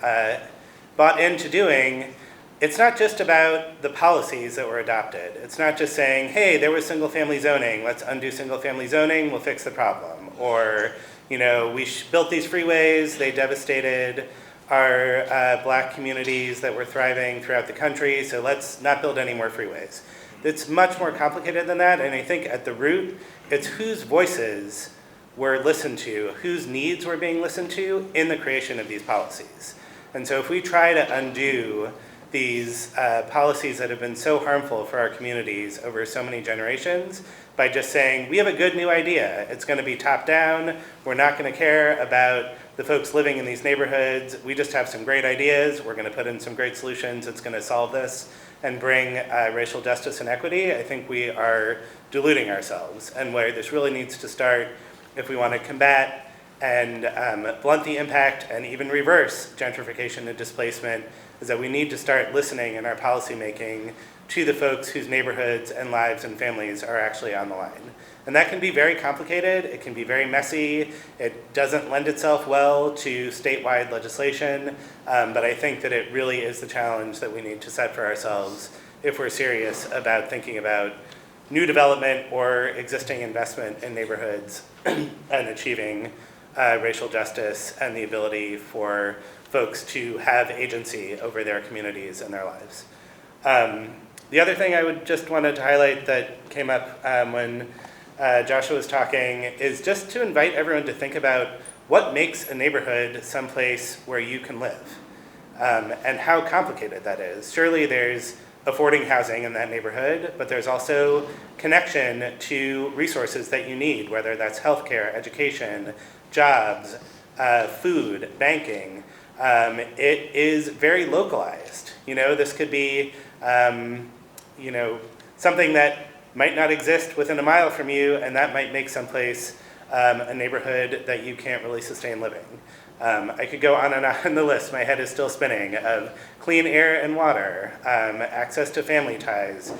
Speaker 1: bought into doing, it's not just about the policies that were adopted. It's not just saying, hey, there was single-family zoning, let's undo single-family zoning, we'll fix the problem. Or, we built these freeways, they devastated our black communities that were thriving throughout the country, so let's not build any more freeways. It's much more complicated than that, and I think at the root, it's whose voices were listened to, whose needs were being listened to in the creation of these policies. And so if we try to undo these policies that have been so harmful for our communities over so many generations by just saying, we have a good new idea, it's going to be top down, we're not going to care about the folks living in these neighborhoods, we just have some great ideas, we're going to put in some great solutions, it's going to solve this and bring racial justice and equity, I think we are deluding ourselves. And where this really needs to start, if we want to combat and blunt the impact and even reverse gentrification and displacement, is that we need to start listening in our policymaking to the folks whose neighborhoods and lives and families are actually on the line. And that can be very complicated, it can be very messy, it doesn't lend itself well to statewide legislation, but I think that it really is the challenge that we need to set for ourselves if we're serious about thinking about new development or existing investment in neighborhoods and achieving racial justice and the ability for
Speaker 7: folks to have agency over their communities and their lives. The other thing I would just wanted to highlight that came up when Joshua was talking is just to invite everyone to think about what makes a neighborhood someplace where you can live, and how complicated that is. Surely there's affording housing in that neighborhood, but there's also connection to resources that you need, whether that's healthcare, education, jobs, food, banking. It is very localized. This could be, something that might not exist within a mile from you, and that might make someplace a neighborhood that you can't really sustain living. I could go on and on the list. My head is still spinning of clean air and water, access to family ties,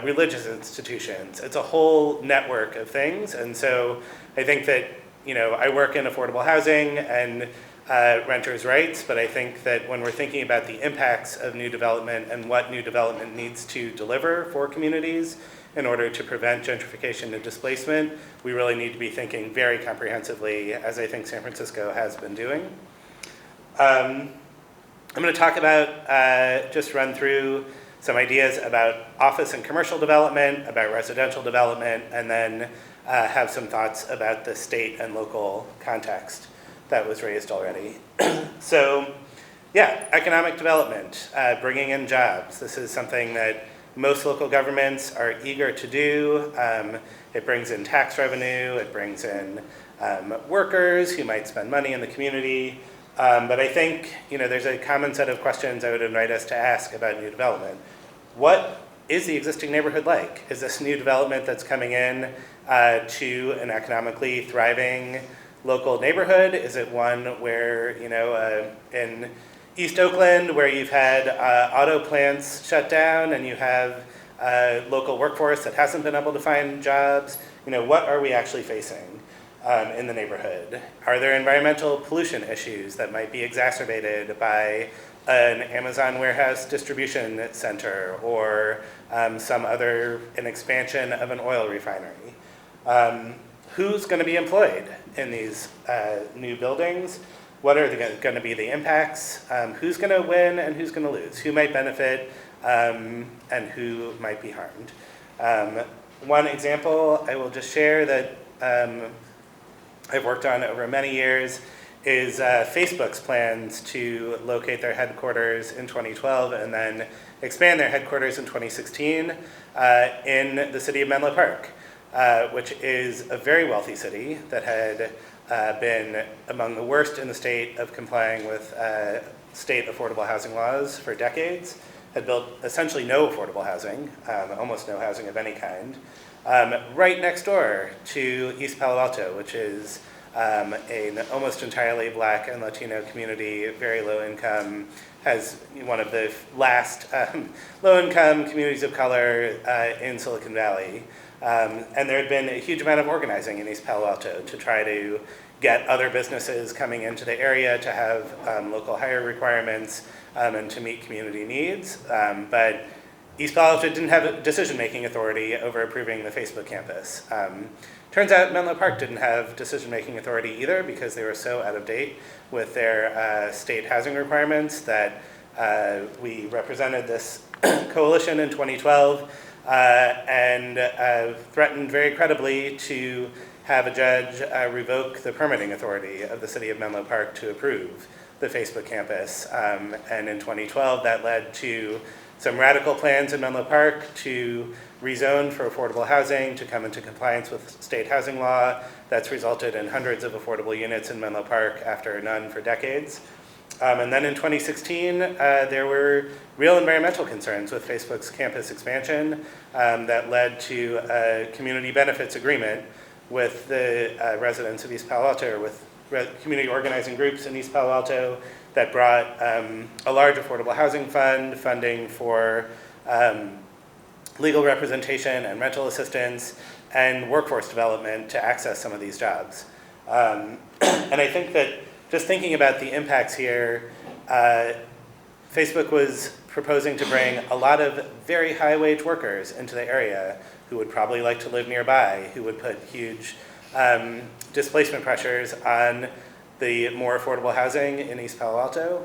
Speaker 7: religious institutions. It's a whole network of things. And so I think that, I work in affordable housing and renters' rights, but I think that when we're thinking about the impacts of new development and what new development needs to deliver for communities in order to prevent gentrification and displacement, we really need to be thinking very comprehensively, as I think San Francisco has been doing. I'm going to talk about, just run through some ideas about office and commercial development, about residential development, and then have some thoughts about the state and local context that was raised already. So, yeah, economic development, bringing in jobs. This is something that most local governments are eager to do. It brings in tax revenue, it brings in workers who might spend money in the community. But I think there's a common set of questions I would invite us to ask about new development. What is the existing neighborhood like? Is this new development that's coming in to an economically thriving local neighborhood? Is it one where, in East Oakland, where you've had auto plants shut down and you have a local workforce that hasn't been able to find jobs, what are we actually facing in the neighborhood? Are there environmental pollution issues that might be exacerbated by an Amazon warehouse distribution center or an expansion of an oil refinery? Who's going to be employed in these new buildings? What are going to be the impacts? Who's going to win and who's going to lose? Who might benefit and who might be harmed? One example I will just share that I've worked on over many years is Facebook's plans to locate their headquarters in 2012 and then expand their headquarters in 2016 in the city of Menlo Park, which is a very wealthy city that had been among the worst in the state of complying with state affordable housing laws for decades, had built essentially no affordable housing, almost no housing of any kind, right next door to East Palo Alto, which is an almost entirely Black and Latino community, very low income, has one of the last low income communities of color in Silicon Valley. And there had been a huge amount of organizing in East Palo Alto to try to get other businesses coming into the area to have local hire requirements and to meet community needs. But East Palo Alto didn't have decision-making authority over approving the Facebook campus. Turns out Menlo Park didn't have decision-making authority either because they were so out of date with their state housing requirements that we represented this coalition in 2012 and threatened very credibly to have a judge revoke the permitting authority of the city of Menlo Park to approve the Facebook campus. And in 2012, that led to some radical plans in Menlo Park to rezone for affordable housing, to come into compliance with state housing law. That's resulted in hundreds of affordable units in Menlo Park after none for decades. And then in 2016, there were real environmental concerns with Facebook's campus expansion that led to a community benefits agreement with the residents of East Palo Alto, or with community organizing groups in East Palo Alto, that brought a large affordable housing fund, funding for legal representation and rental assistance, and workforce development to access some of these jobs. And I think that just thinking about the impacts here, Facebook was proposing to bring a lot of very high-wage workers into the area who would probably like to live nearby, who would put huge displacement pressures on
Speaker 1: the more affordable housing in East Palo Alto,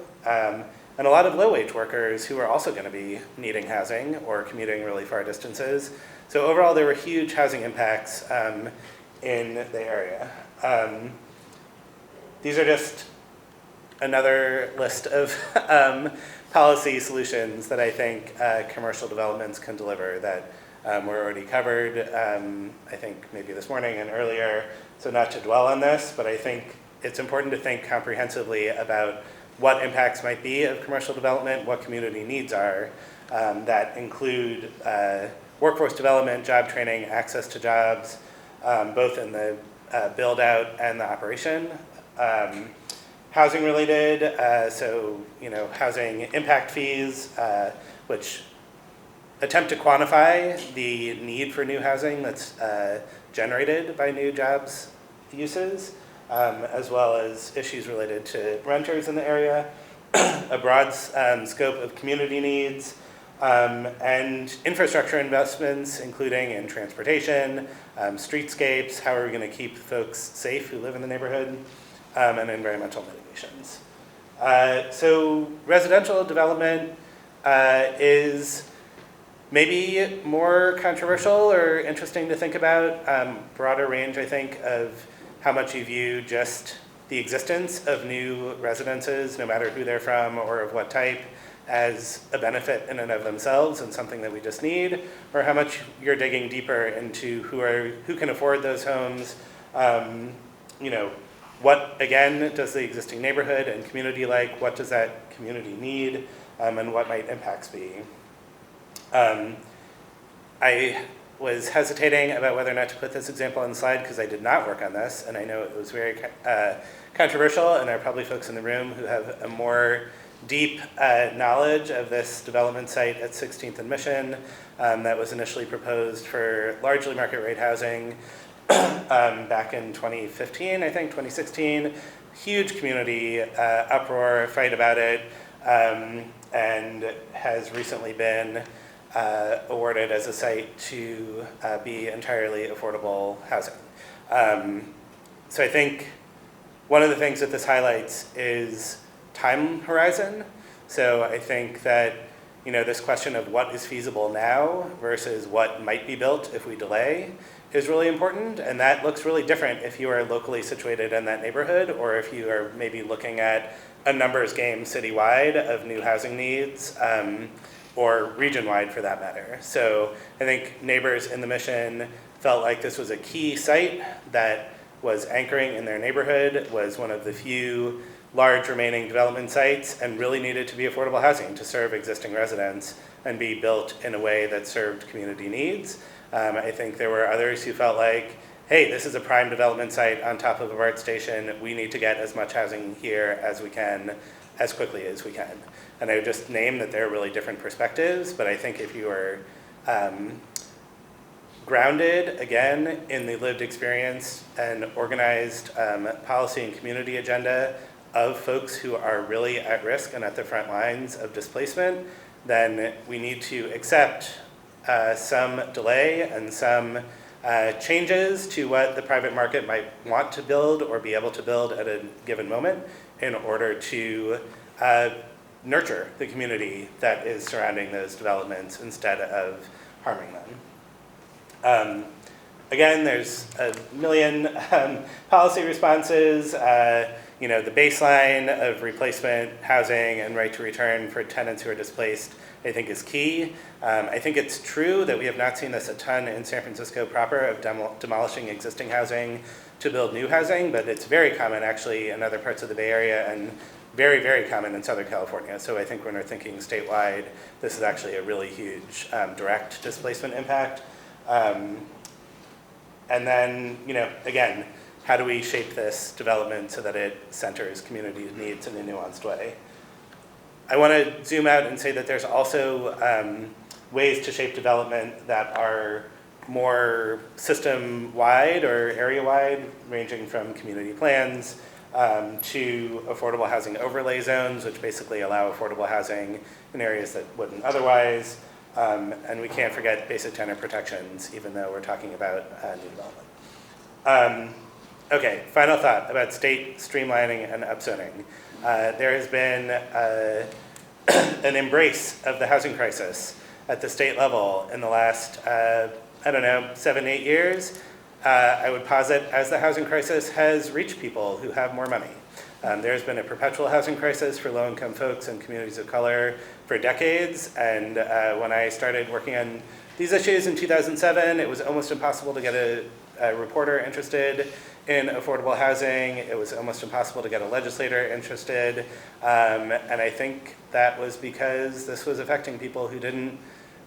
Speaker 1: and a lot of low-wage workers who are also going to be needing housing or commuting really far distances. So overall, there were huge housing impacts in the area. These are just another list of policy solutions that I think commercial developments can deliver that were already covered, I think maybe this morning and earlier, so not to dwell on this, but I think it's important to think comprehensively about what impacts might be of commercial development, what community needs are, that include workforce development, job training, access to jobs, both in the build out and the operation. Housing related, so housing impact fees, which attempt to quantify the need for new housing that's generated by new jobs uses, as well as issues related to renters in the area, a broad scope of community needs, and infrastructure investments, including in transportation, streetscapes, how are we going to keep folks safe who live in the neighborhood, and environmental mitigations. So residential development is maybe more controversial or interesting to think about, broader range, I think, of how much you view just the existence of new residences, no matter who they're from or of what type, as a benefit in and of themselves and something that we just need, or how much you're digging deeper into who can afford those homes, what, again, does the existing neighborhood and community like, what does that community need, and what might impacts be. I was hesitating about whether or not to put this example on the slide because I did not work on this, and I know it was very controversial, and there are probably folks in the room who have a more deep knowledge of this development site at 16th and Mission that was initially proposed for largely market rate housing back in 2015, I think, 2016. Huge community uproar, fight about it, and has recently been awarded as a site to be entirely affordable housing. So I think one of the things that this highlights is time horizon. So I think that this question of what is feasible now versus what might be built if we delay is really important, and that looks really different if you are locally situated in that neighborhood or if you are maybe looking at a numbers game citywide of new housing needs, or region-wide for that matter. So I think neighbors in the Mission felt like this was a key site that was anchoring in their neighborhood, was one of the few large remaining development sites, and really needed to be affordable housing to serve existing residents and be built in a way that served community needs. I think there were others who felt like, hey, this is a prime development site on top of a BART station. We need to get as much housing here as we can, as quickly as we can. And I would just name that there are really different perspectives, but I think if you are grounded, again, in the lived experience and organized policy and community agenda of folks who are really at risk and at the front lines of displacement, then we need to accept some delay and some changes to what the private market might want to build or be able to build at a given moment in order to nurture the community that is surrounding those developments instead of harming them. Again, there's a million policy responses. The baseline of replacement housing and right to return for tenants who are displaced, I think, is key. I think it's true that we have not seen this a ton in San Francisco proper of demolishing existing housing to build new housing, but it's very common actually in other parts of the Bay Area and very, very common in Southern California. So I think when we're thinking statewide, this is actually a really huge direct displacement impact. And then, again, how do we shape this development so that it centers community needs in a nuanced way? I want to zoom out and say that there's also ways to shape development that are more system-wide or area-wide, ranging from community plans to affordable housing overlay zones, which basically allow affordable housing in areas that wouldn't otherwise. And we can't forget basic tenant protections, even though we're talking about new development. Okay, final thought about state streamlining and upzoning. There has been an embrace of the housing crisis at the state level in the last, 7, 8 years. I would posit as the housing crisis has reached people who have more money. There's been a perpetual housing crisis for low-income folks and communities of color for decades, and when I started working on these issues in 2007, it was almost impossible to get a reporter interested in affordable housing. It was almost impossible to get a legislator interested, and I think that was because this was affecting people who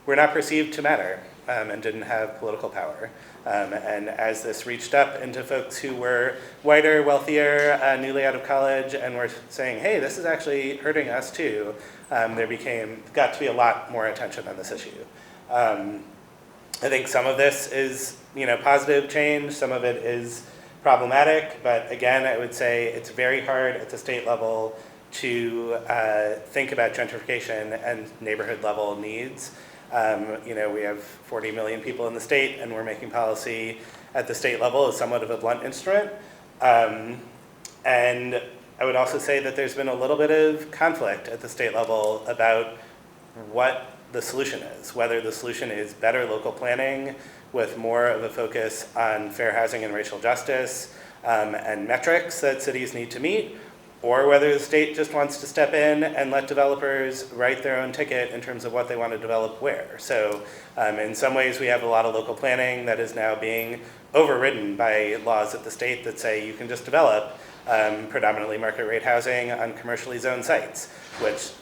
Speaker 1: were not perceived to matter and didn't have political power. And as this reached up into folks who were whiter, wealthier, newly out of college, and were saying, hey, this is actually hurting us too, there got to be a lot more attention on this issue. I think some of this is, positive change, some of it is problematic, but again, I would say it's very hard at the state level to think about gentrification and neighborhood level needs. We have 40 million people in the state, and we're making policy at the state level as somewhat of a blunt instrument. And I would also say that there's been a little bit of conflict at the state level about what the solution is, whether the solution is better local planning with more of a focus on fair housing and racial justice and metrics that cities need to meet, or whether the state just wants to step in and let developers write their own ticket in terms of what they want to develop where. So in some ways we have a lot of local planning that is now being overridden by laws at the state that say you can just develop predominantly market rate housing on commercially zoned sites, which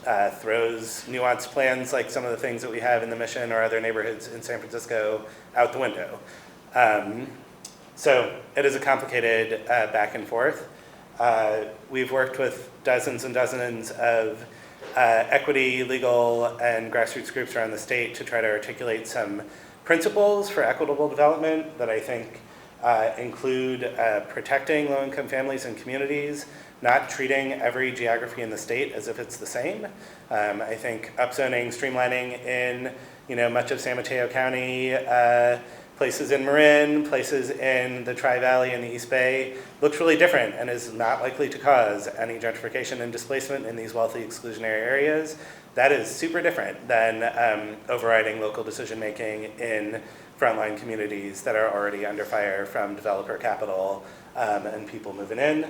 Speaker 1: throws nuanced plans like some of the things that we have in the Mission or other neighborhoods in San Francisco out the window. So it is a complicated back and forth. We've worked with dozens and dozens of equity, legal, and grassroots groups around the state to try to articulate some principles for equitable development that I think include protecting low-income families and communities, not treating every geography in the state as if it's the same. I think upzoning, streamlining in much of San Mateo County, places in Marin, places in the Tri-Valley and the East Bay, looks really different and is not likely to cause any gentrification and displacement in these wealthy exclusionary areas. That is super different than overriding local decision-making in frontline communities that are already under fire from developer capital and people moving in.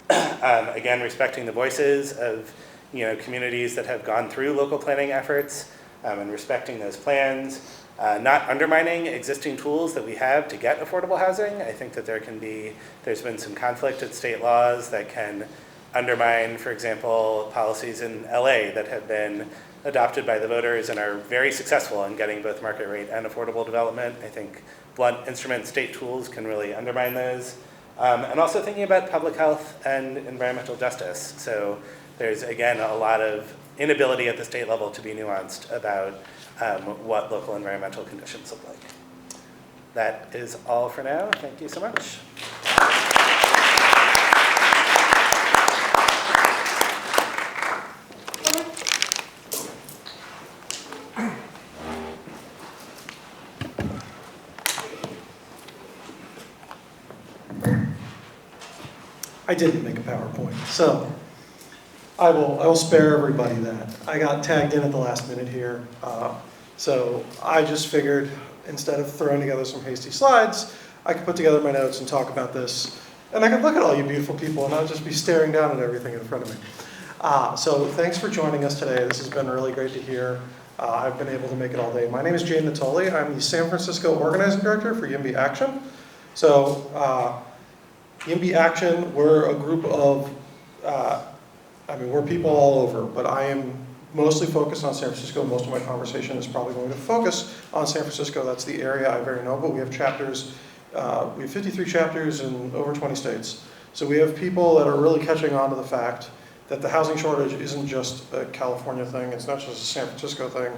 Speaker 1: Again, respecting the voices of communities that have gone through local planning efforts and respecting those plans. Not undermining existing tools that we have to get affordable housing. I think that there's been some conflict at state laws that can undermine, for example, policies in LA that have been adopted by the voters and are very successful in getting both market rate and affordable development. I think blunt instrument state tools can really undermine those. And also thinking about public health and environmental justice. So there's, again, a lot of inability at the state level to be nuanced about what local environmental conditions look like. That is all for now. Thank you so much.
Speaker 9: I didn't make a PowerPoint, so I will spare everybody that. I got tagged in at the last minute here, so I just figured instead of throwing together some hasty slides, I could put together my notes and talk about this, and I could look at all you beautiful people and I'll just be staring down at everything in front of me. So thanks for joining us today. This has been really great to hear. I've been able to make it all day. My name is Jane Natoli. I'm the San Francisco Organizing Director for YIMBY Action. So YIMBY Action, we're a group of, we're people all over, but I am mostly focused on San Francisco. Most of my conversation is probably going to focus on San Francisco. That's the area I very know, but we have chapters, we have 53 chapters in over 20 states. So we have people that are really catching on to the fact that the housing shortage isn't just a California thing, it's not just a San Francisco thing,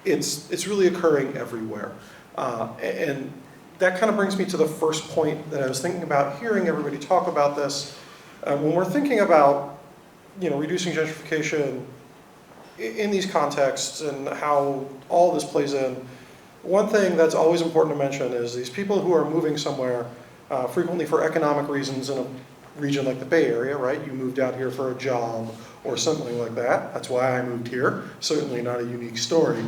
Speaker 9: it's really occurring everywhere. And that kind of brings me to the first point that I was thinking about hearing everybody talk about this. When we're thinking about reducing gentrification in these contexts and how all this plays in, one thing that's always important to mention is these people who are moving somewhere frequently for economic reasons in a region like the Bay Area, right? You moved out here for a job or something like that. That's why I moved here. Certainly not a unique story.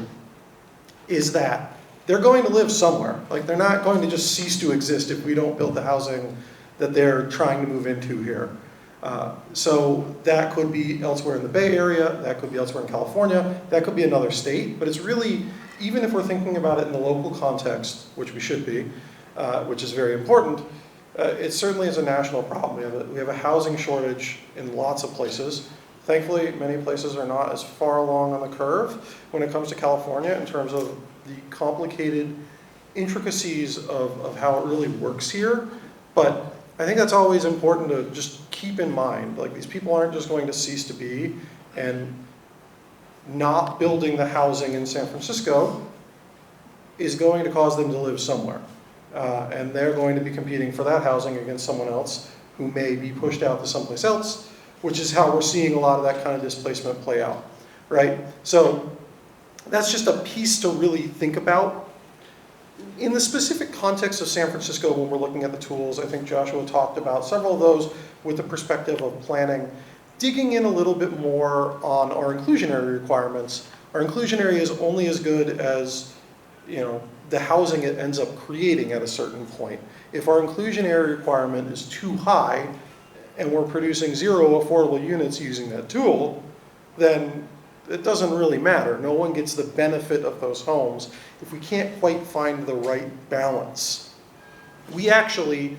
Speaker 9: Is that they're going to live somewhere. Like, they're not going to just cease to exist if we don't build the housing that they're trying to move into here. So that could be elsewhere in the Bay Area, that could be elsewhere in California, that could be another state, but it's really, even if we're thinking about it in the local context, which we should be, which is very important, it certainly is a national problem. We have a housing shortage in lots of places. Thankfully, many places are not as far along on the curve when it comes to California in terms of the complicated intricacies of how it really works here. But I think that's always important to just keep in mind. Like, these people aren't just going to cease to be, and not building the housing in San Francisco is going to cause them to live somewhere. And they're going to be competing for that housing against someone else who may be pushed out to someplace else, which is how we're seeing a lot of that kind of displacement play out, right? So that's just a piece to really think about. In the specific context of San Francisco, when we're looking at the tools, I think Joshua talked about several of those with the perspective of planning, digging in a little bit more on our inclusionary requirements. Our inclusionary is only as good as, the housing it ends up creating at a certain point. If our inclusionary requirement is too high and we're producing 0 affordable units using that tool, then it doesn't really matter. No one gets the benefit of those homes if we can't quite find the right balance. We actually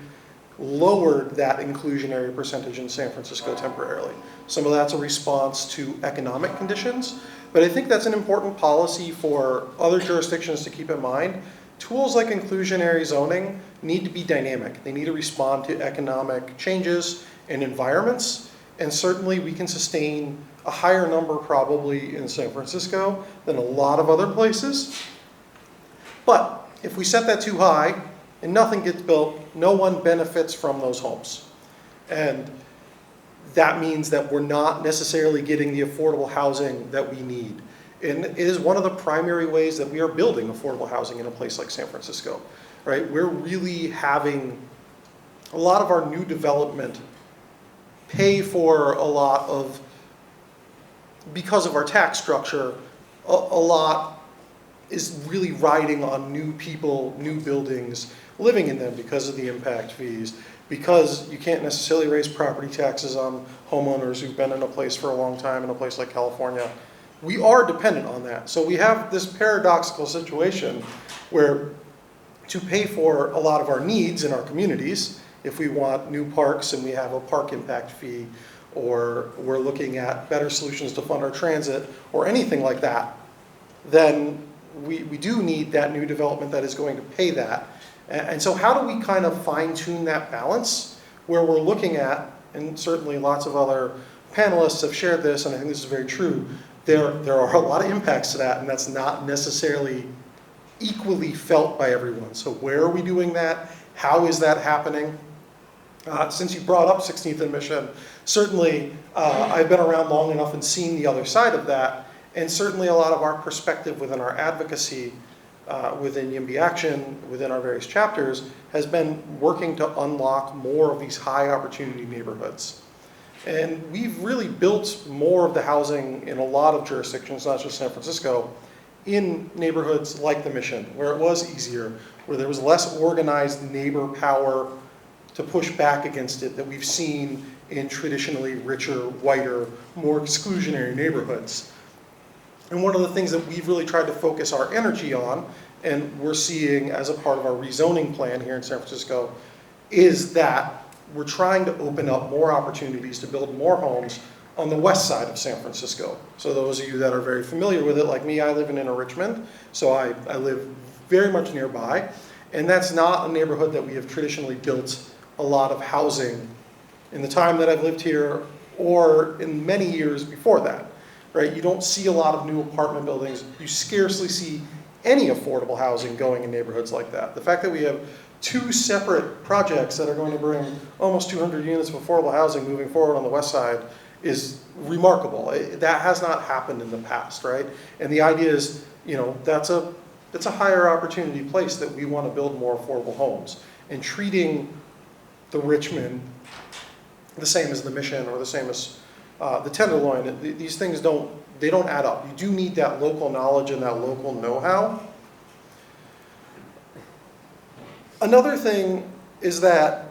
Speaker 9: lowered that inclusionary percentage in San Francisco temporarily. Some of that's a response to economic conditions, but I think that's an important policy for other jurisdictions to keep in mind. Tools like inclusionary zoning need to be dynamic. They need to respond to economic changes and environments, and certainly we can sustain a higher number probably in San Francisco than a lot of other places. But if we set that too high and nothing gets built, no one benefits from those homes. And that means that we're not necessarily getting the affordable housing that we need. And it is one of the primary ways that we are building affordable housing in a place like San Francisco, right? We're really having a lot of our new development pay for a lot of, because of our tax structure, a lot is really riding on new people, new buildings, living in them because of the impact fees, because you can't necessarily raise property taxes on homeowners who've been in a place for a long time in a place like California. We are dependent on that. So we have this paradoxical situation where to pay for a lot of our needs in our communities, if we want new parks and we have a park impact fee, or we're looking at better solutions to fund our transit, or anything like that, then we do need that new development that is going to pay that. And so how do we kind of fine-tune that balance where we're looking at, and certainly lots of other panelists have shared this, and I think this is very true, there are a lot of impacts to that, and that's not necessarily equally felt by everyone. So where are we doing that? How is that happening? Since you brought up 16th and Mission, certainly I've been around long enough and seen the other side of that, and certainly a lot of our perspective within our advocacy, within YIMBY Action, within our various chapters, has been working to unlock more of these high opportunity neighborhoods. And we've really built more of the housing in a lot of jurisdictions, not just San Francisco, in neighborhoods like the Mission, where it was easier, where there was less organized neighbor power to push back against it that we've seen in traditionally richer, whiter, more exclusionary neighborhoods. And one of the things that we've really tried to focus our energy on, and we're seeing as a part of our rezoning plan here in San Francisco, is that we're trying to open up more opportunities to build more homes on the west side of San Francisco. So those of you that are very familiar with it, like me, I live in Inner Richmond, so I live very much nearby, and that's not a neighborhood that we have traditionally built a lot of housing in the time that I've lived here, or in many years before that, right? You don't see a lot of new apartment buildings. You scarcely see any affordable housing going in neighborhoods like that. The fact that we have 2 separate projects that are going to bring almost 200 units of affordable housing moving forward on the west side is remarkable. That has not happened in the past, right? And the idea is, that's a higher opportunity place that we want to build more affordable homes. And treating the Richmond, the same as the Mission, or the same as the Tenderloin. These things don't add up. You do need that local knowledge and that local know-how. Another thing is that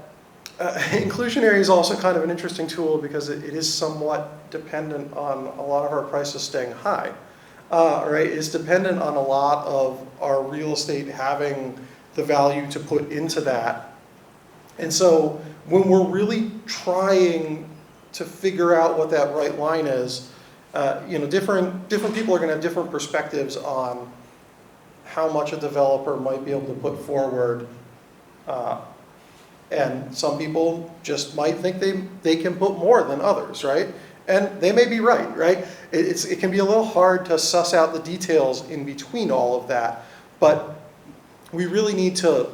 Speaker 9: inclusionary is also kind of an interesting tool because it is somewhat dependent on a lot of our prices staying high. Right? It's dependent on a lot of our real estate having the value to put into that. And so when we're really trying to figure out what that right line is, different people are going to have different perspectives on how much a developer might be able to put forward. And some people just might think they can put more than others, right? And they may be right? It can be a little hard to suss out the details in between all of that, but we really need to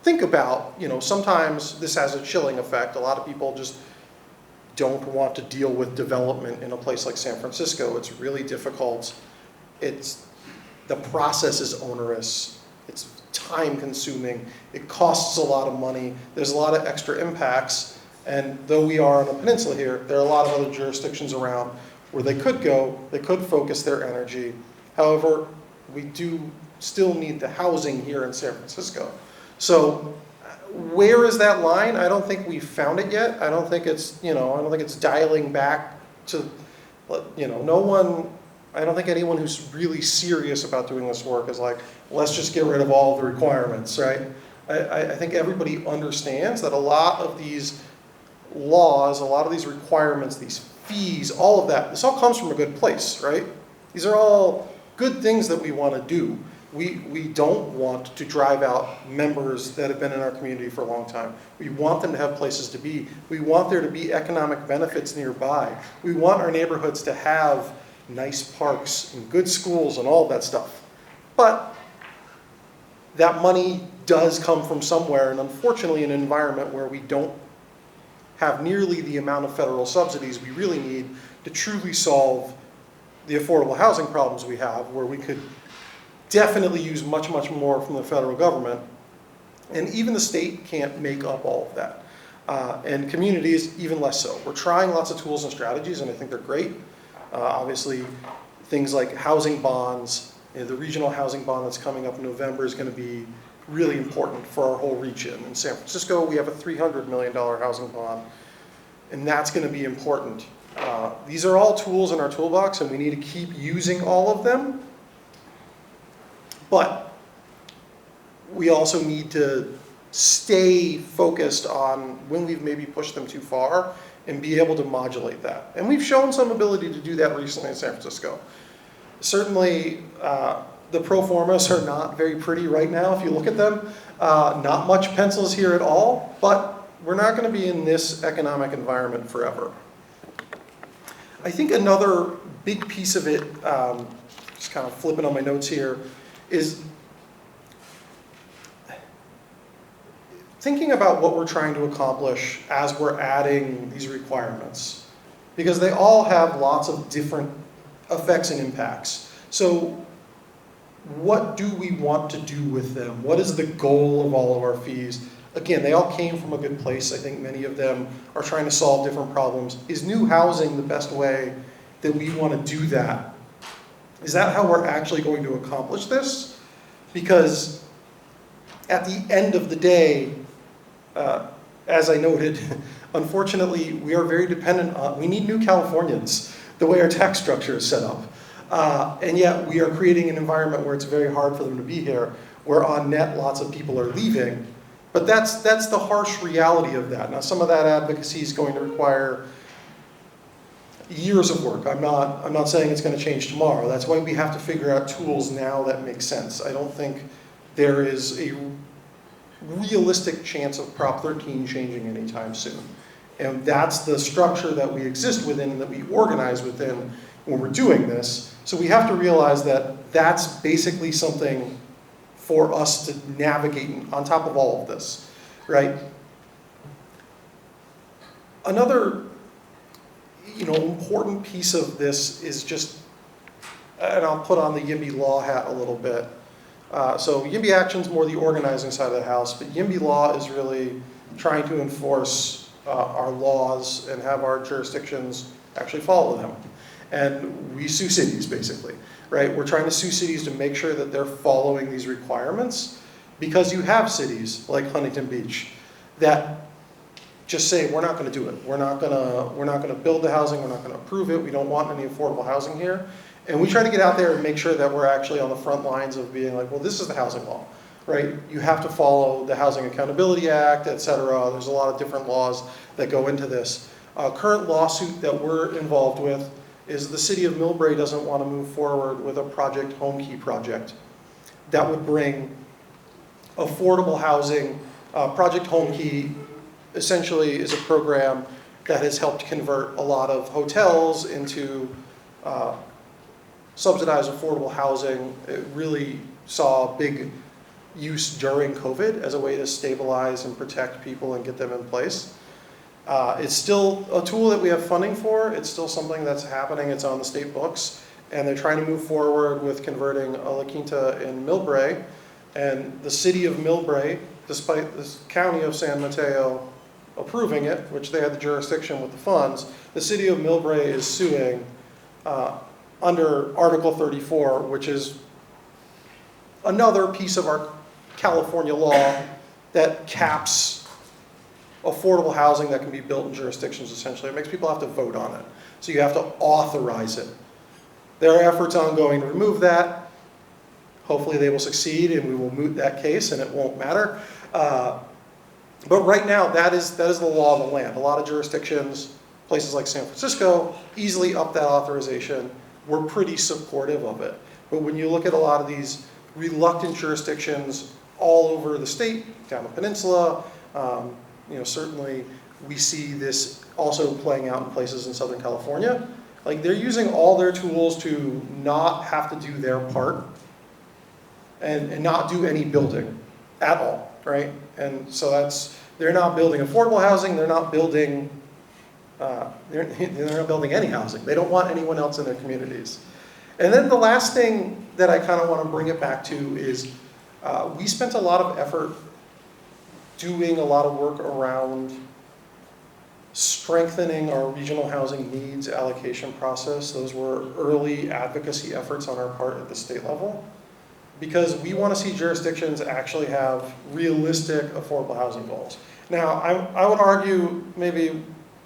Speaker 9: think about, sometimes this has a chilling effect. A lot of people just don't want to deal with development in a place like San Francisco. It's really difficult. The process is onerous. It's time consuming. It costs a lot of money. There's a lot of extra impacts. And though we are on a peninsula here, there are a lot of other jurisdictions around where they could go, they could focus their energy. However, we do still need the housing here in San Francisco. So where is that line? I don't think we've found it yet. I don't think it's, I don't think it's dialing back to, no one, I don't think anyone who's really serious about doing this work is like, let's just get rid of all the requirements, right? I think everybody understands that a lot of these laws, a lot of these requirements, these fees, all of that, this all comes from a good place, right? These are all good things that we want to do. We don't want to drive out members that have been in our community for a long time. We want them to have places to be. We want there to be economic benefits nearby. We want our neighborhoods to have nice parks and good schools and all of that stuff. But that money does come from somewhere, and unfortunately in an environment where we don't have nearly the amount of federal subsidies we really need to truly solve the affordable housing problems we have, where we could definitely use much, much more from the federal government. And even the state can't make up all of that. And communities, even less so. We're trying lots of tools and strategies, and I think they're great. Obviously, things like housing bonds, the regional housing bond that's coming up in November is going to be really important for our whole region. In San Francisco, we have a $300 million housing bond, and that's going to be important. These are all tools in our toolbox, and we need to keep using all of them. But we also need to stay focused on when we've maybe pushed them too far and be able to modulate that. And we've shown some ability to do that recently in San Francisco. Certainly, the pro formas are not very pretty right now if you look at them. Not much pencils here at all, but we're not going to be in this economic environment forever. I think another big piece of it, just kind of flipping on my notes here, is thinking about what we're trying to accomplish as we're adding these requirements, because they all have lots of different effects and impacts. So what do we want to do with them? What is the goal of all of our fees? Again, they all came from a good place. I think many of them are trying to solve different problems. Is new housing the best way that we want to do that? Is that how we're actually going to accomplish this? Because at the end of the day, as I noted, unfortunately, we are very dependent on, we need new Californians, the way our tax structure is set up. And yet we are creating an environment where it's very hard for them to be here, where on net lots of people are leaving. But that's the harsh reality of that. Now some of that advocacy is going to require years of work. I'm not saying it's going to change tomorrow. That's why we have to figure out tools now that make sense. I don't think there is a realistic chance of Prop 13 changing anytime soon. And that's the structure that we exist within and that we organize within when we're doing this. So we have to realize that that's basically something for us to navigate on top of all of this, right? Another important piece of this is just, and I'll put on the YIMBY law hat a little bit. So YIMBY Action's more the organizing side of the house, but YIMBY law is really trying to enforce our laws and have our jurisdictions actually follow them. And we sue cities, basically, right? We're trying to sue cities to make sure that they're following these requirements, because you have cities like Huntington Beach that just say, we're not going to do it. We're not going to build the housing. We're not going to approve it. We don't want any affordable housing here. And we try to get out there and make sure that we're actually on the front lines of being like, well, this is the housing law, right? You have to follow the Housing Accountability Act, et cetera. There's a lot of different laws that go into this. Current lawsuit that we're involved with is the city of Millbrae doesn't want to move forward with a Project Home Key project that would bring affordable housing. Project Home Key essentially is a program that has helped convert a lot of hotels into subsidized affordable housing. It really saw big use during COVID as a way to stabilize and protect people and get them in place. It's still a tool that we have funding for. It's still something that's happening. It's on the state books. And they're trying to move forward with converting a La Quinta in Millbrae. And the city of Millbrae, despite the county of San Mateo approving it, which they had the jurisdiction with the funds, the city of Millbrae is suing under Article 34, which is another piece of our California law that caps affordable housing that can be built in jurisdictions, essentially. It makes people have to vote on it. So you have to authorize it. There are efforts ongoing to remove that. Hopefully they will succeed and we will moot that case and it won't matter. But right now, that is the law of the land. A lot of jurisdictions, places like San Francisco, easily up that authorization. We're pretty supportive of it. But when you look at a lot of these reluctant jurisdictions all over the state, down the peninsula, certainly we see this also playing out in places in Southern California. Like, they're using all their tools to not have to do their part and not do any building at all, right? And so they're not building affordable housing, they're not building any housing. They don't want anyone else in their communities. And then the last thing that I kind of want to bring it back to is we spent a lot of effort doing a lot of work around strengthening our regional housing needs allocation process. Those were early advocacy efforts on our part at the state level, because we want to see jurisdictions actually have realistic affordable housing goals. Now, I would argue maybe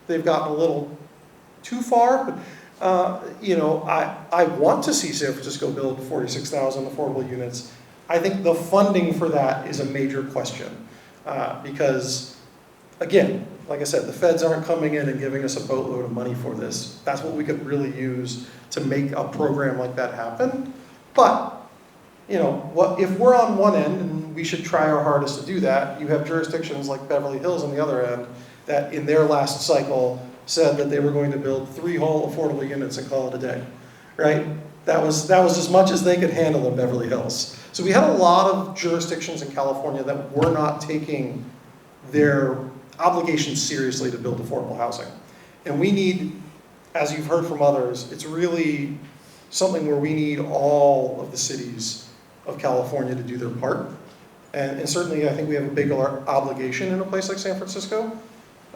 Speaker 9: they've gotten a little too far. I want to see San Francisco build 46,000 affordable units. I think the funding for that is a major question because, again, like I said, the feds aren't coming in and giving us a boatload of money for this. That's what we could really use to make a program like that happen. But if we're on one end, and we should try our hardest to do that, you have jurisdictions like Beverly Hills on the other end that in their last cycle said that they were going to build 3 whole affordable units and call it a day, right? That was as much as they could handle in Beverly Hills. So we had a lot of jurisdictions in California that were not taking their obligations seriously to build affordable housing. And we need, as you've heard from others, it's really something where we need all of the cities of California to do their part. And certainly I think we have a big obligation in a place like San Francisco,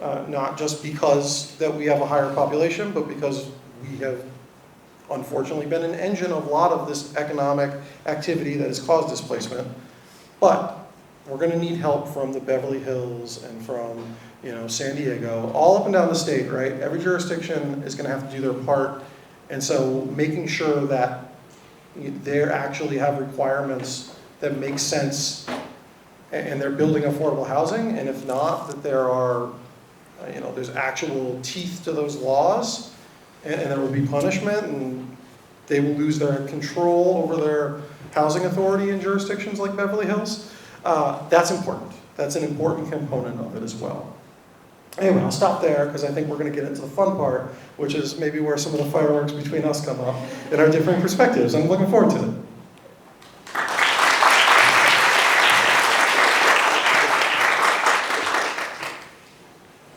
Speaker 9: not just because that we have a higher population, but because we have unfortunately been an engine of a lot of this economic activity that has caused displacement. But we're going to need help from the Beverly Hills and from San Diego, all up and down the state, right? Every jurisdiction is going to have to do their part. And so making sure that they actually have requirements that make sense and they're building affordable housing, and if not, that there are, there's actual teeth to those laws, and there will be punishment, and they will lose their control over their housing authority in jurisdictions like Beverly Hills. That's important. That's an important component of it as well. Anyway, I'll stop there because I think we're going to get into the fun part, which is maybe where some of the fireworks between us come up in our different perspectives. I'm looking forward to it.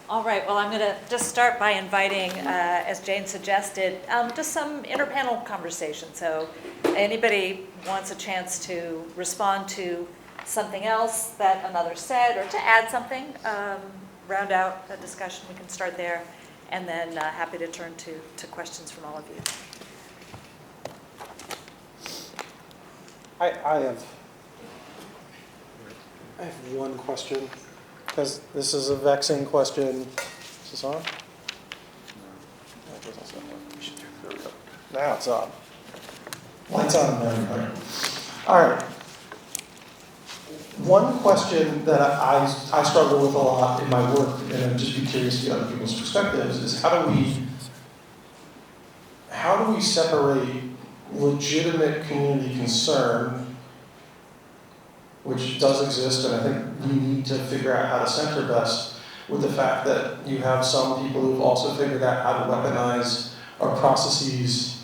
Speaker 21: All right, well, I'm going to just start by inviting, as Jane suggested, just some interpanel conversation. So anybody wants a chance to respond to something else that another said, or to add something, round out a discussion, we can start there, and then happy to turn to questions from all of you.
Speaker 9: I have one question, because this is a vexing question. Is this on? No, it doesn't sound like. There we go. Now it's on. Lights on, everybody. All right. One question that I struggle with a lot in my work, and I'd just be curious to get other people's perspectives, is how do we separate legitimate community concern, which does exist, and I think we need to figure out how to center best, with the fact that you have some people who've also figured out how to weaponize our processes,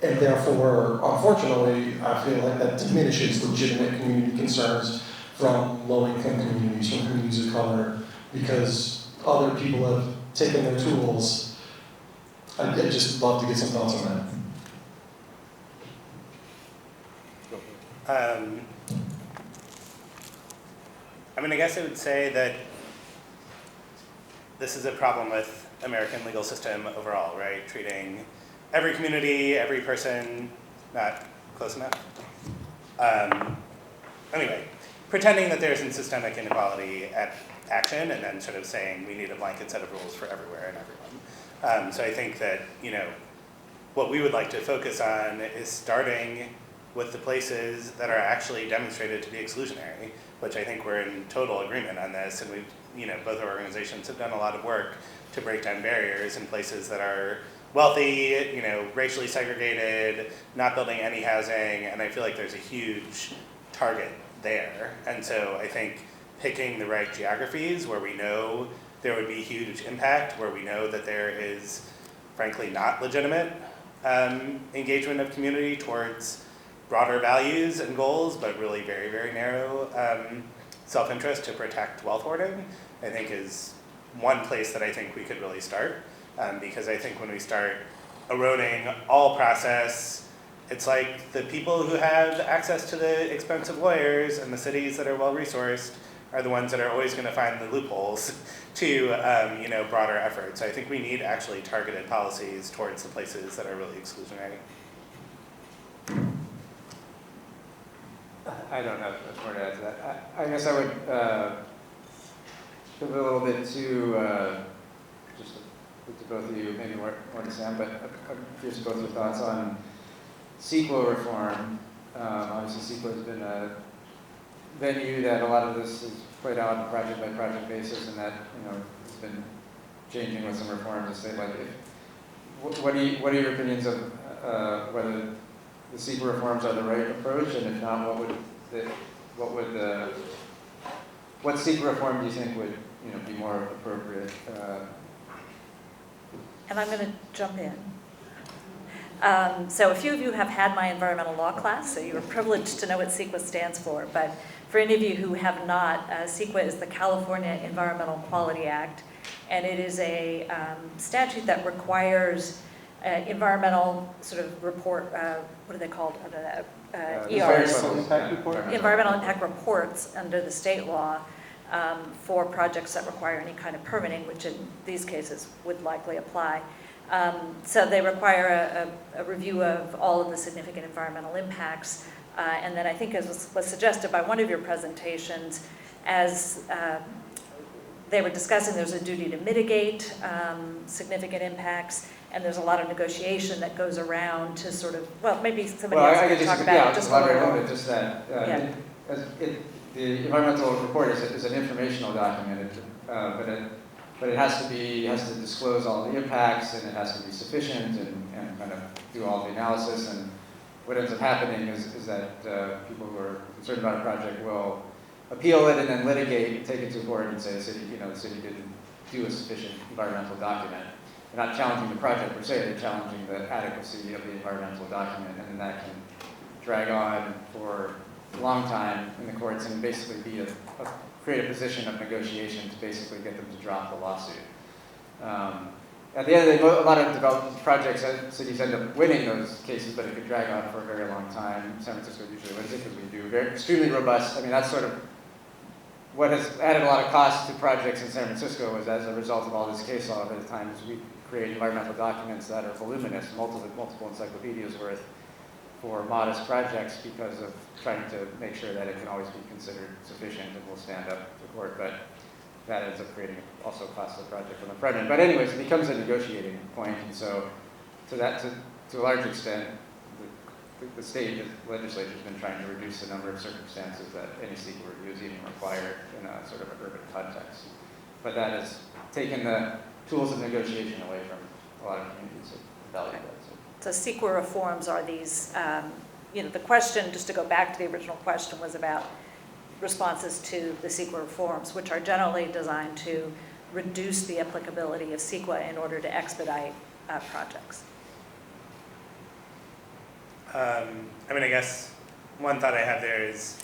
Speaker 9: and therefore, unfortunately, I feel like that diminishes legitimate community concerns from low-income communities, from communities of color, because other people have taken their tools. I'd just love to get some thoughts on that.
Speaker 6: I mean, I guess I would say that this is a problem with American legal system overall, right? Treating every community, every person, not close enough. Anyway, pretending that there's a systemic inequality at action and then sort of saying we need a blanket set of rules for everywhere and everyone. So I think that, you know, what we would like to focus on is starting with the places that are actually demonstrated to be exclusionary, which I think we're in total agreement on this, and we've, you know, both our organizations have done a lot of work to break down barriers in places that are wealthy, you know, racially segregated, not building any housing, and I feel like there's a huge target there. And so I think picking the right geographies where we know there would be huge impact, where we know that there is, frankly, not legitimate engagement of community towards broader values and goals, but really very, very narrow self-interest to protect wealth hoarding, I think is one place that I think we could really start. Because I think when we start eroding all process, it's like the people who have access to the expensive lawyers and the cities that are well-resourced are the ones that are always going to find the loopholes to you know, broader efforts. I think we need actually targeted policies towards the places that are really exclusionary.
Speaker 1: I don't have much more to add to that. I guess I would pivot a little bit to just to both of you, maybe more to Sam, but I'm curious both your thoughts on CEQA reform. Obviously, CEQA has been a venue that a lot of this is played out on a project-by-project basis, and that, you know, has been changing with some reforms and state like. What are your opinions of whether the CEQA reforms are the right approach, and if not, what CEQA reform do you think would, you know, be more appropriate?
Speaker 21: And I'm going to jump in. So a few of you have had my environmental law class, so you are privileged to know what CEQA stands for. But for any of you who have not, CEQA is the California Environmental Quality Act, and it is a statute that requires environmental sort of report, what are they called? ERs. Environmental impact reports under the state law. For projects that require any kind of permitting, which in these cases would likely apply. So they require a review of all of the significant environmental impacts. And then I think, as was suggested by one of your presentations, as they were discussing, there's a duty to mitigate significant impacts, and there's a lot of negotiation that goes around to sort of, well, maybe somebody else can talk about it. Just
Speaker 1: elaborate a little bit, just that. The environmental report is an informational document, but it has to disclose all the impacts, and it has to be sufficient, and kind of do all the analysis. And what ends up happening is that people who are concerned about a project will appeal it and then litigate, take it to court, and say the city didn't do a sufficient environmental document. They're not challenging the project per se; they're challenging the adequacy of the environmental document, and then that can drag on for a long time in the courts and basically create a position of negotiation to basically get them to drop the lawsuit. at the end of the day, a lot of development projects, cities end up winning those cases, but it could drag on for a very long time. San Francisco usually wins it because we do very extremely robust. I mean, that's sort of what has added a lot of cost to projects in San Francisco was as a result of all this case law. At times we create environmental documents that are voluminous, multiple encyclopedias worth, for modest projects because of trying to make sure that it can always be considered sufficient and will stand up to court. But that ends up creating also cost of the project on the front end. But anyways, it becomes a negotiating point, and so to a large extent, the state legislature has been trying to reduce the number of circumstances that any CEQA review is even required in a sort of an urban context. But that has taken the tools of negotiation away from a lot of communities that value that.
Speaker 21: So CEQA reforms are these, the question, just to go back to the original question, was about responses to the CEQA reforms, which are generally designed to reduce the applicability of CEQA in order to expedite projects.
Speaker 6: I guess one thought I have there is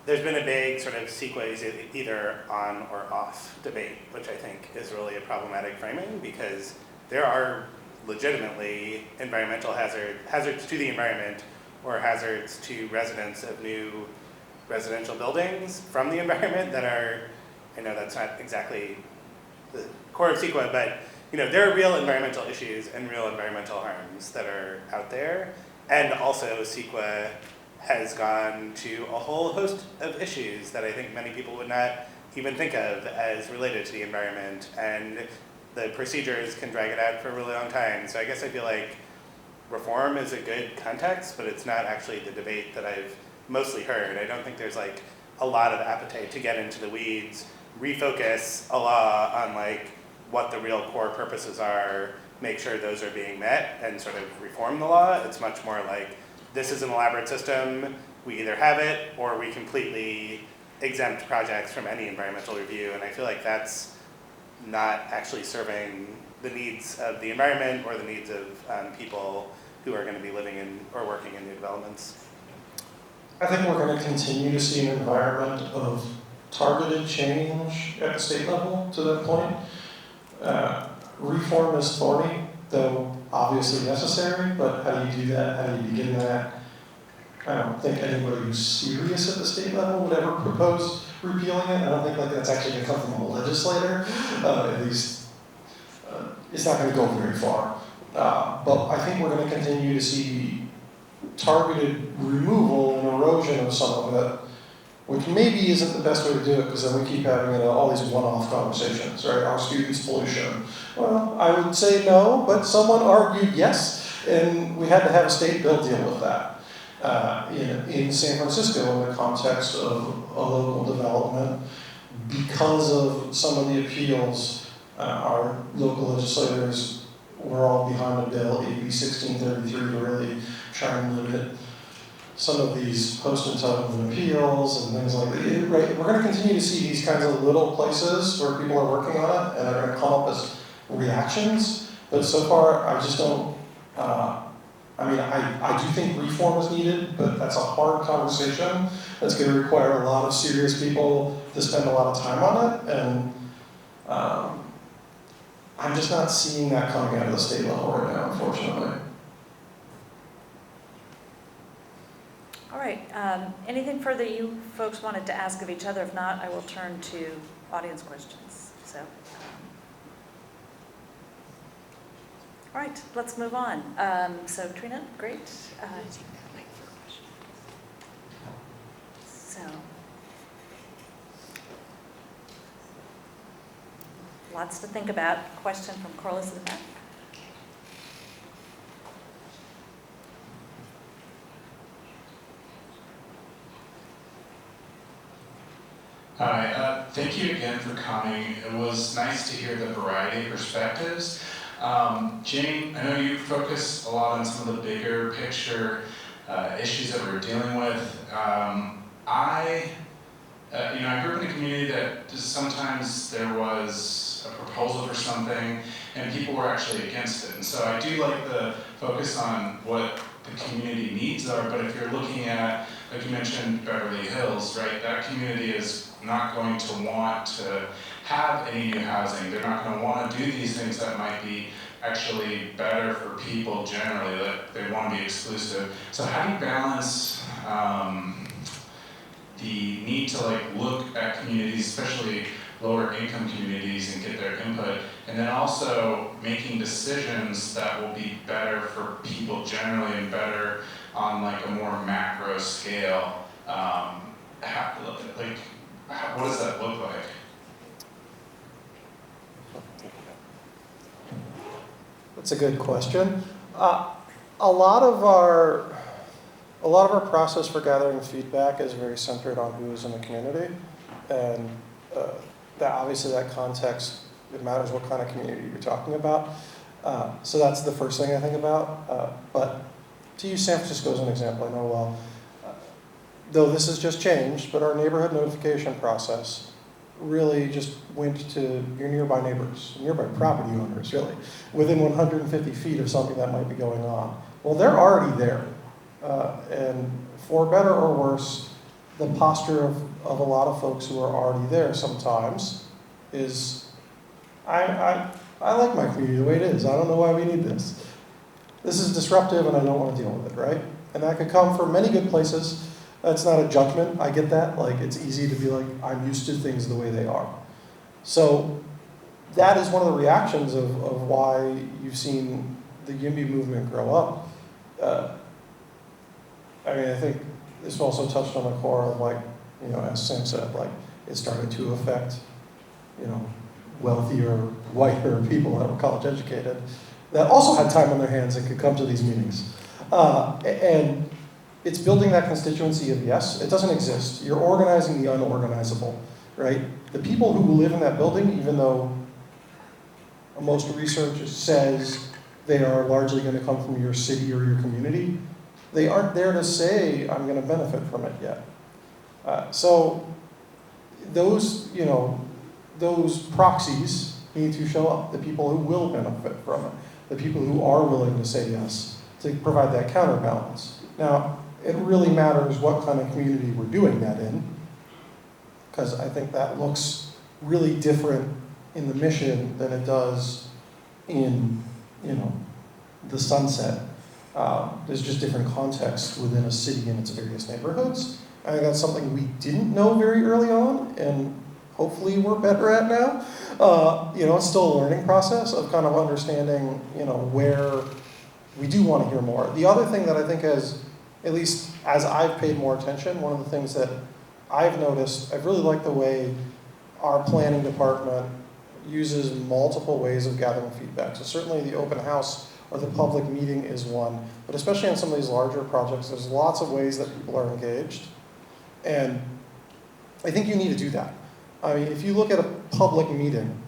Speaker 6: there's been a big sort of CEQA is either on or off debate, which I think is really a problematic framing because there are legitimately environmental hazards to the environment or hazards to residents of new residential buildings from the environment that are, I know that's not exactly the core of CEQA, but there are real environmental issues and real environmental harms that are out there. And also CEQA has gone to a whole host of issues that I think many people would not even think of as related to the environment. And the procedures can drag it out for a really long time. So I guess I feel like reform is a good context, but it's not actually the debate that I've mostly heard. I don't think there's like a lot of appetite to get into the weeds, refocus a law on like what the real core purposes are, make sure those are being met, and sort of reform the law. It's much more like, this is an elaborate system, we either have it or we completely exempt projects from any environmental review, and I feel like that's not actually serving the needs of the environment or the needs of people who are going to be living in or working in new developments.
Speaker 9: I think we're going to continue to see an environment of targeted change at the state level to that point. Reform is thorny, though obviously necessary, but how do you do that? How do you begin that? I don't think anybody who's serious at the state level would ever propose repealing it. I don't think that's actually going to come from a legislator. At least it's not going to go very far. But I think we're going to continue to see targeted removal and erosion of some of it, which maybe isn't the best way to do it, because then we keep having all these one-off conversations, right? Our students' pollution. Well, I would say no, but someone argued yes, and we had to have a state bill deal with that. In San Francisco, in the context of a local development, because of some of the appeals, our local legislators were all behind a bill, AB 1633, to really try and limit some of these post-entitlement appeals and things like that. Right? We're going to continue to see these kinds of little places where people are working on it and are going to come up as reactions. But so far, I just don't. I do think reform is needed, but that's a hard conversation. That's going to require a lot of serious people to spend a lot of time on it, and I'm just not seeing that coming out of the state level right now, unfortunately.
Speaker 21: All right, anything further you folks wanted to ask of each other? If not, I will turn to audience questions. So, all right, let's move on. So Trina, great. So, lots to think about. Question from Corliss in the back.
Speaker 5: Hi, thank you again for coming. It was nice to hear the variety of perspectives. Jane, I know you focus a lot on some of the bigger picture issues that we're dealing with. I grew up in a community that just sometimes there was a proposal for something and people were actually against it. And so I do like the focus on what the community needs are, but if you're looking at like you mentioned Beverly Hills, right? That community is not going to want to have any new housing. They're not going to want to do these things that might be actually better for people generally, that they want to be exclusive. So how do you balance the need to like look at communities, especially lower income communities, and get their input, and then also making decisions that will be better for people generally and better on like a more macro scale? What does that look like?
Speaker 9: That's a good question. A lot of our process for gathering feedback is very centered on who is in the community, and that obviously that context, it matters what kind of community you're talking about. So that's the first thing I think about. But to use San Francisco as an example, I know well, though this has just changed, but our neighborhood notification process really just went to your nearby neighbors, nearby property owners, really, within 150 feet of something that might be going on. Well, they're already there. And for better or worse, the posture of a lot of folks who are already there sometimes is, I like my community the way it is. I don't know why we need this. This is disruptive and I don't want to deal with it, right? And that could come from many good places. That's not a judgment, I get that. Like, it's easy to be like, I'm used to things the way they are. So that is one of the reactions of why you've seen the YIMBY movement grow up. I mean, I think this also touched on the core of, like, you know, as Sam said, like, it started to affect, you know, wealthier, whiter people that were college educated that also had time on their hands and could come to these meetings. And it's building that constituency of yes, it doesn't exist. You're organizing the unorganizable, right? The people who live in that building, even though most research says they are largely going to come from your city or your community, they aren't there to say, I'm going to benefit from it yet. So those, you know, those proxies need to show up, the people who will benefit from it, the people who are willing to say yes, to provide that counterbalance. Now, it really matters what kind of community we're doing that in, because I think that looks really different in the mission than it does in, you know, the Sunset. There's just different context within a city and its various neighborhoods. I think that's something we didn't know very early on, and hopefully we're better at now. You know, it's still a learning process of kind of understanding, you know, where we do want to hear more. The other thing that I think has, at least as I've paid more attention, one of the things that I've noticed, I've really liked the way our planning department uses multiple ways of gathering feedback. So certainly the open house or the public meeting is one, but especially on some of these larger projects, there's lots of ways that people are engaged. And I think you need to do that. I mean, if you look at a public meeting,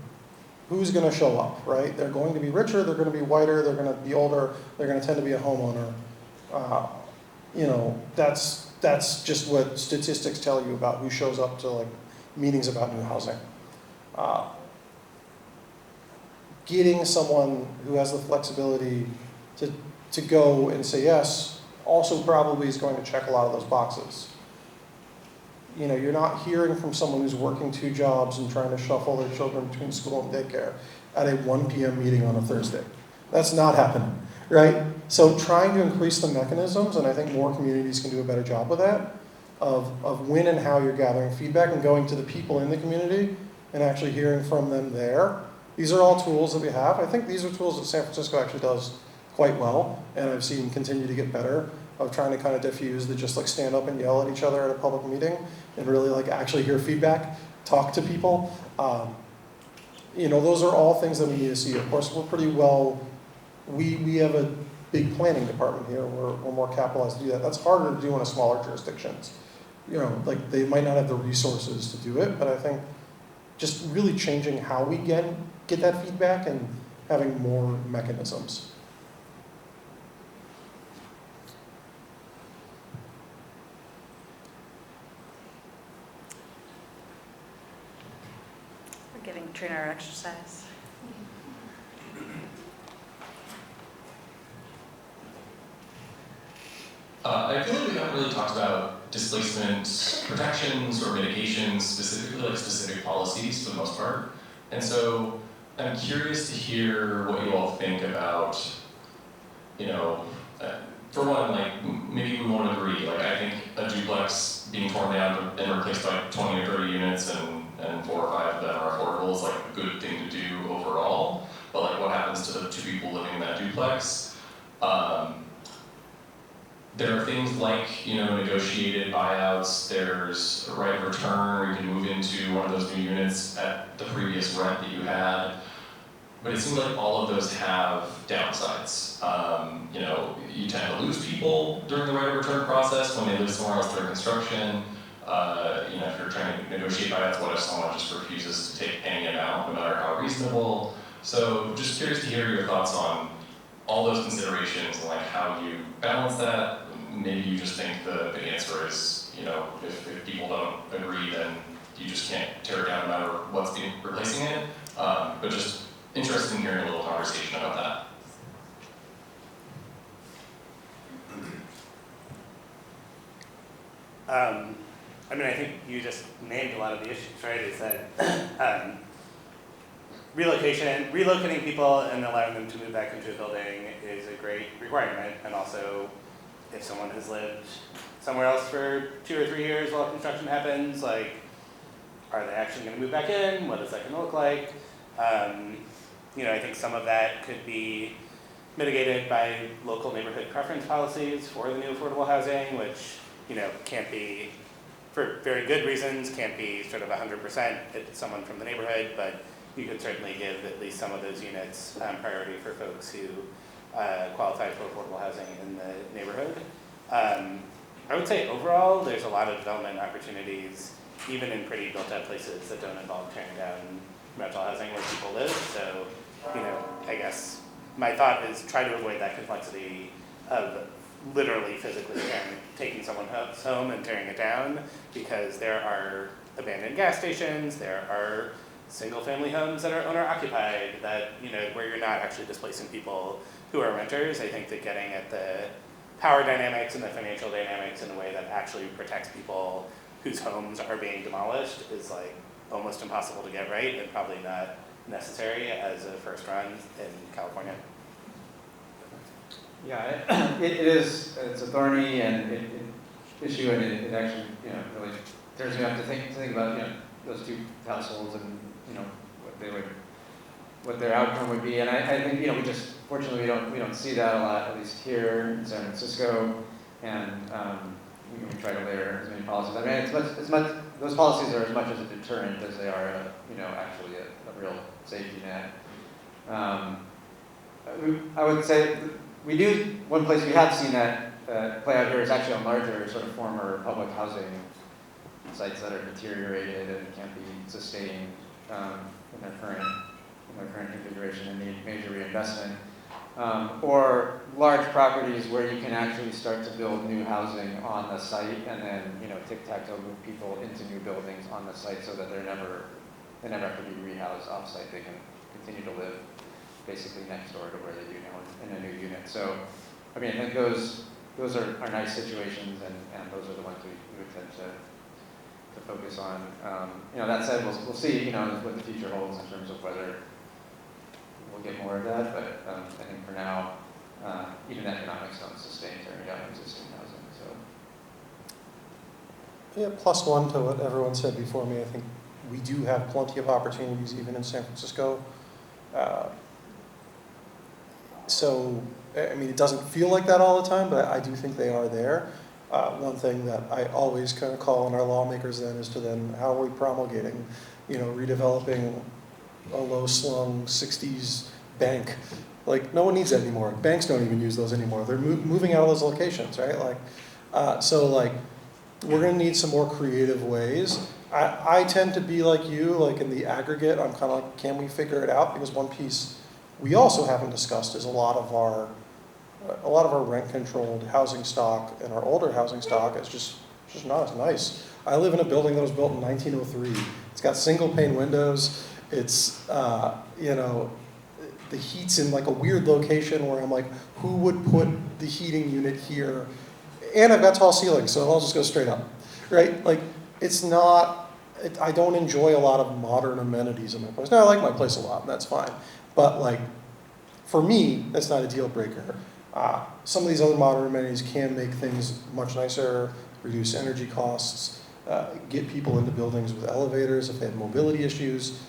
Speaker 9: who's going to show up, right? They're going to be richer, they're going to be whiter, they're going to be older, they're going to tend to be a homeowner. You know, that's just what statistics tell you about who shows up to, like, meetings about new housing. Getting someone who has the flexibility to go and say yes also probably is going to check a lot of those boxes. You know, you're not hearing from someone who's working 2 jobs and trying to shuffle their children between school and daycare at a 1 p.m. meeting on a Thursday. That's not happening, right? So trying to increase the mechanisms, and I think more communities can do a better job with that, of when and how you're gathering feedback and going to the people in the community and actually hearing from them there. These are all tools that we have. I think these are tools that San Francisco actually does quite well, and I've seen continue to get better, of trying to kind of diffuse the just like stand up and yell at each other at a public meeting and really like actually hear feedback, talk to people. You know, those are all things that we need to see. Of course, we're pretty well, we have a big planning department here. We're more capitalized to do that. That's harder to do in a smaller jurisdictions. You know, like they might not have the resources to do it, but I think just really changing how we get that feedback and having more mechanisms.
Speaker 21: We're giving Trina our exercise.
Speaker 5: I feel like we have
Speaker 8: haven't really talked about displacement protections or mitigations, specifically like specific policies for the most part. And so I'm curious to hear what you all think about, you know, for one, like maybe we won't agree. Like I think a duplex being torn down and replaced by 20 or 30 units and 4 or 5 that are affordable is like a good thing to do overall. But like what happens to the 2 people living in that duplex? There are things like, you know, negotiated buyouts, there's a right of return where you can move into one of those new units at the previous rent that you had. But it seems like all of those have downsides. You know, you tend to lose people during the right of return process when they live somewhere else during construction. You know, if you're trying to negotiate buyouts, what if someone just refuses to take any amount, no matter how reasonable? So just curious to hear your thoughts on all those considerations and like how you balance that. Maybe you just think the answer is, you know, if people don't agree, then you just can't tear it down no matter what's being replacing it. But just interested in hearing a little conversation about that.
Speaker 6: I mean, I think you just named a lot of the issues, right? Is that relocating people and allowing them to move back into a building is a great requirement, and also if someone has lived somewhere else for 2 or 3 years while construction happens, like, are they actually going to move back in? What is that going to look like? You know, I think some of that could be mitigated by local neighborhood preference policies for the new affordable housing, which, you know, can't be, for very good reasons, can't be sort of 100% at someone from the neighborhood, but you could certainly give at least some of those units priority for folks who qualify for affordable housing in the neighborhood. I would say overall, there's a lot of development opportunities, even in pretty built-up places that don't involve tearing down rental housing where people live. So, you know, I guess my thought is try to avoid that complexity of literally physically taking someone's home and tearing it down, because there are abandoned gas stations, there are single-family homes that are owner-occupied that, you know, where you're not actually displacing people who are renters. I think that getting at the power dynamics and the financial dynamics in a way that actually protects people whose homes are being demolished is like almost impossible to get right, and probably not necessary as a first run in California.
Speaker 1: Yeah, it's a thorny and issue, and it actually, you know, really turns me up to think about, you know, those 2 households and, you know, what their outcome would be. And I think, you know, fortunately we don't see that a lot, at least here in San Francisco, and we try to layer as many policies. I mean, it's much those policies are as much as a deterrent as they are, you know, actually a real safety net. I would say one place we have seen that play out here is actually on larger sort of former public housing sites that are deteriorated and can't be sustained in their current configuration and need major reinvestment. Or large properties where you can actually start to build new housing on the site, and then, you know, tic-tac-toe move people into new buildings on the site so that they never have to be rehoused off-site. They can continue to live basically next door to where they do now in a new unit. So, I mean, I think those are nice situations, and those are the ones we would tend to focus on. You know, that said, we'll see, you know, what the future holds in terms of whether we'll get more of that, but I think for now, even economics don't sustain tearing down existing housing. So,
Speaker 9: yeah, +1 to what everyone said before me. I think we do have plenty of opportunities even in San Francisco. So, I mean, it doesn't feel like that all the time, but I do think they are there. One thing that I always kind of call on our lawmakers then is to then, how are we promulgating, you know, redeveloping a low-slung 60s bank? Like, no one needs that anymore. Banks don't even use those anymore. They're moving out of those locations, right? Like, so like, we're gonna need some more creative ways. I tend to be like you, like in the aggregate, I'm kind of like, can we figure it out? Because one piece we also haven't discussed is a lot of our rent-controlled housing stock and our older housing stock is just not as nice. I live in a building that was built in 1903. It's got single-pane windows. It's, you know, the heat's in like a weird location where I'm like, who would put the heating unit here? and I've got tall ceilings, so I'll just go straight up, right? Like, it's not, I don't enjoy a lot of modern amenities in my place. Now, I like my place a lot, and that's fine. But like, for me, that's not a deal breaker. Some of these other modern amenities can make things much nicer, reduce energy costs, get people into buildings with elevators if they have mobility issues.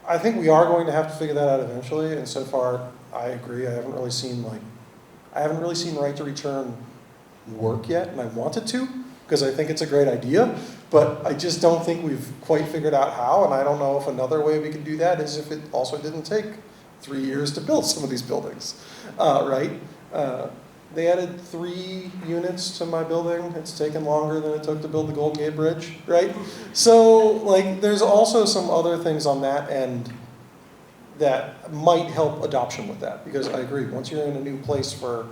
Speaker 9: I think we are going to have to figure that out eventually, and so far, I agree. I haven't really seen right to return work yet, and I want it to, because I think it's a great idea, but I just don't think we've quite figured out how, and I don't know if another way we could do that is if it also didn't take 3 years to build some of these buildings, right? They added 3 units to my building. It's taken longer than it took to build the Golden Gate Bridge, right? So, like, there's also some other things on that end that might help adoption with that, because I agree, once you're in a new place for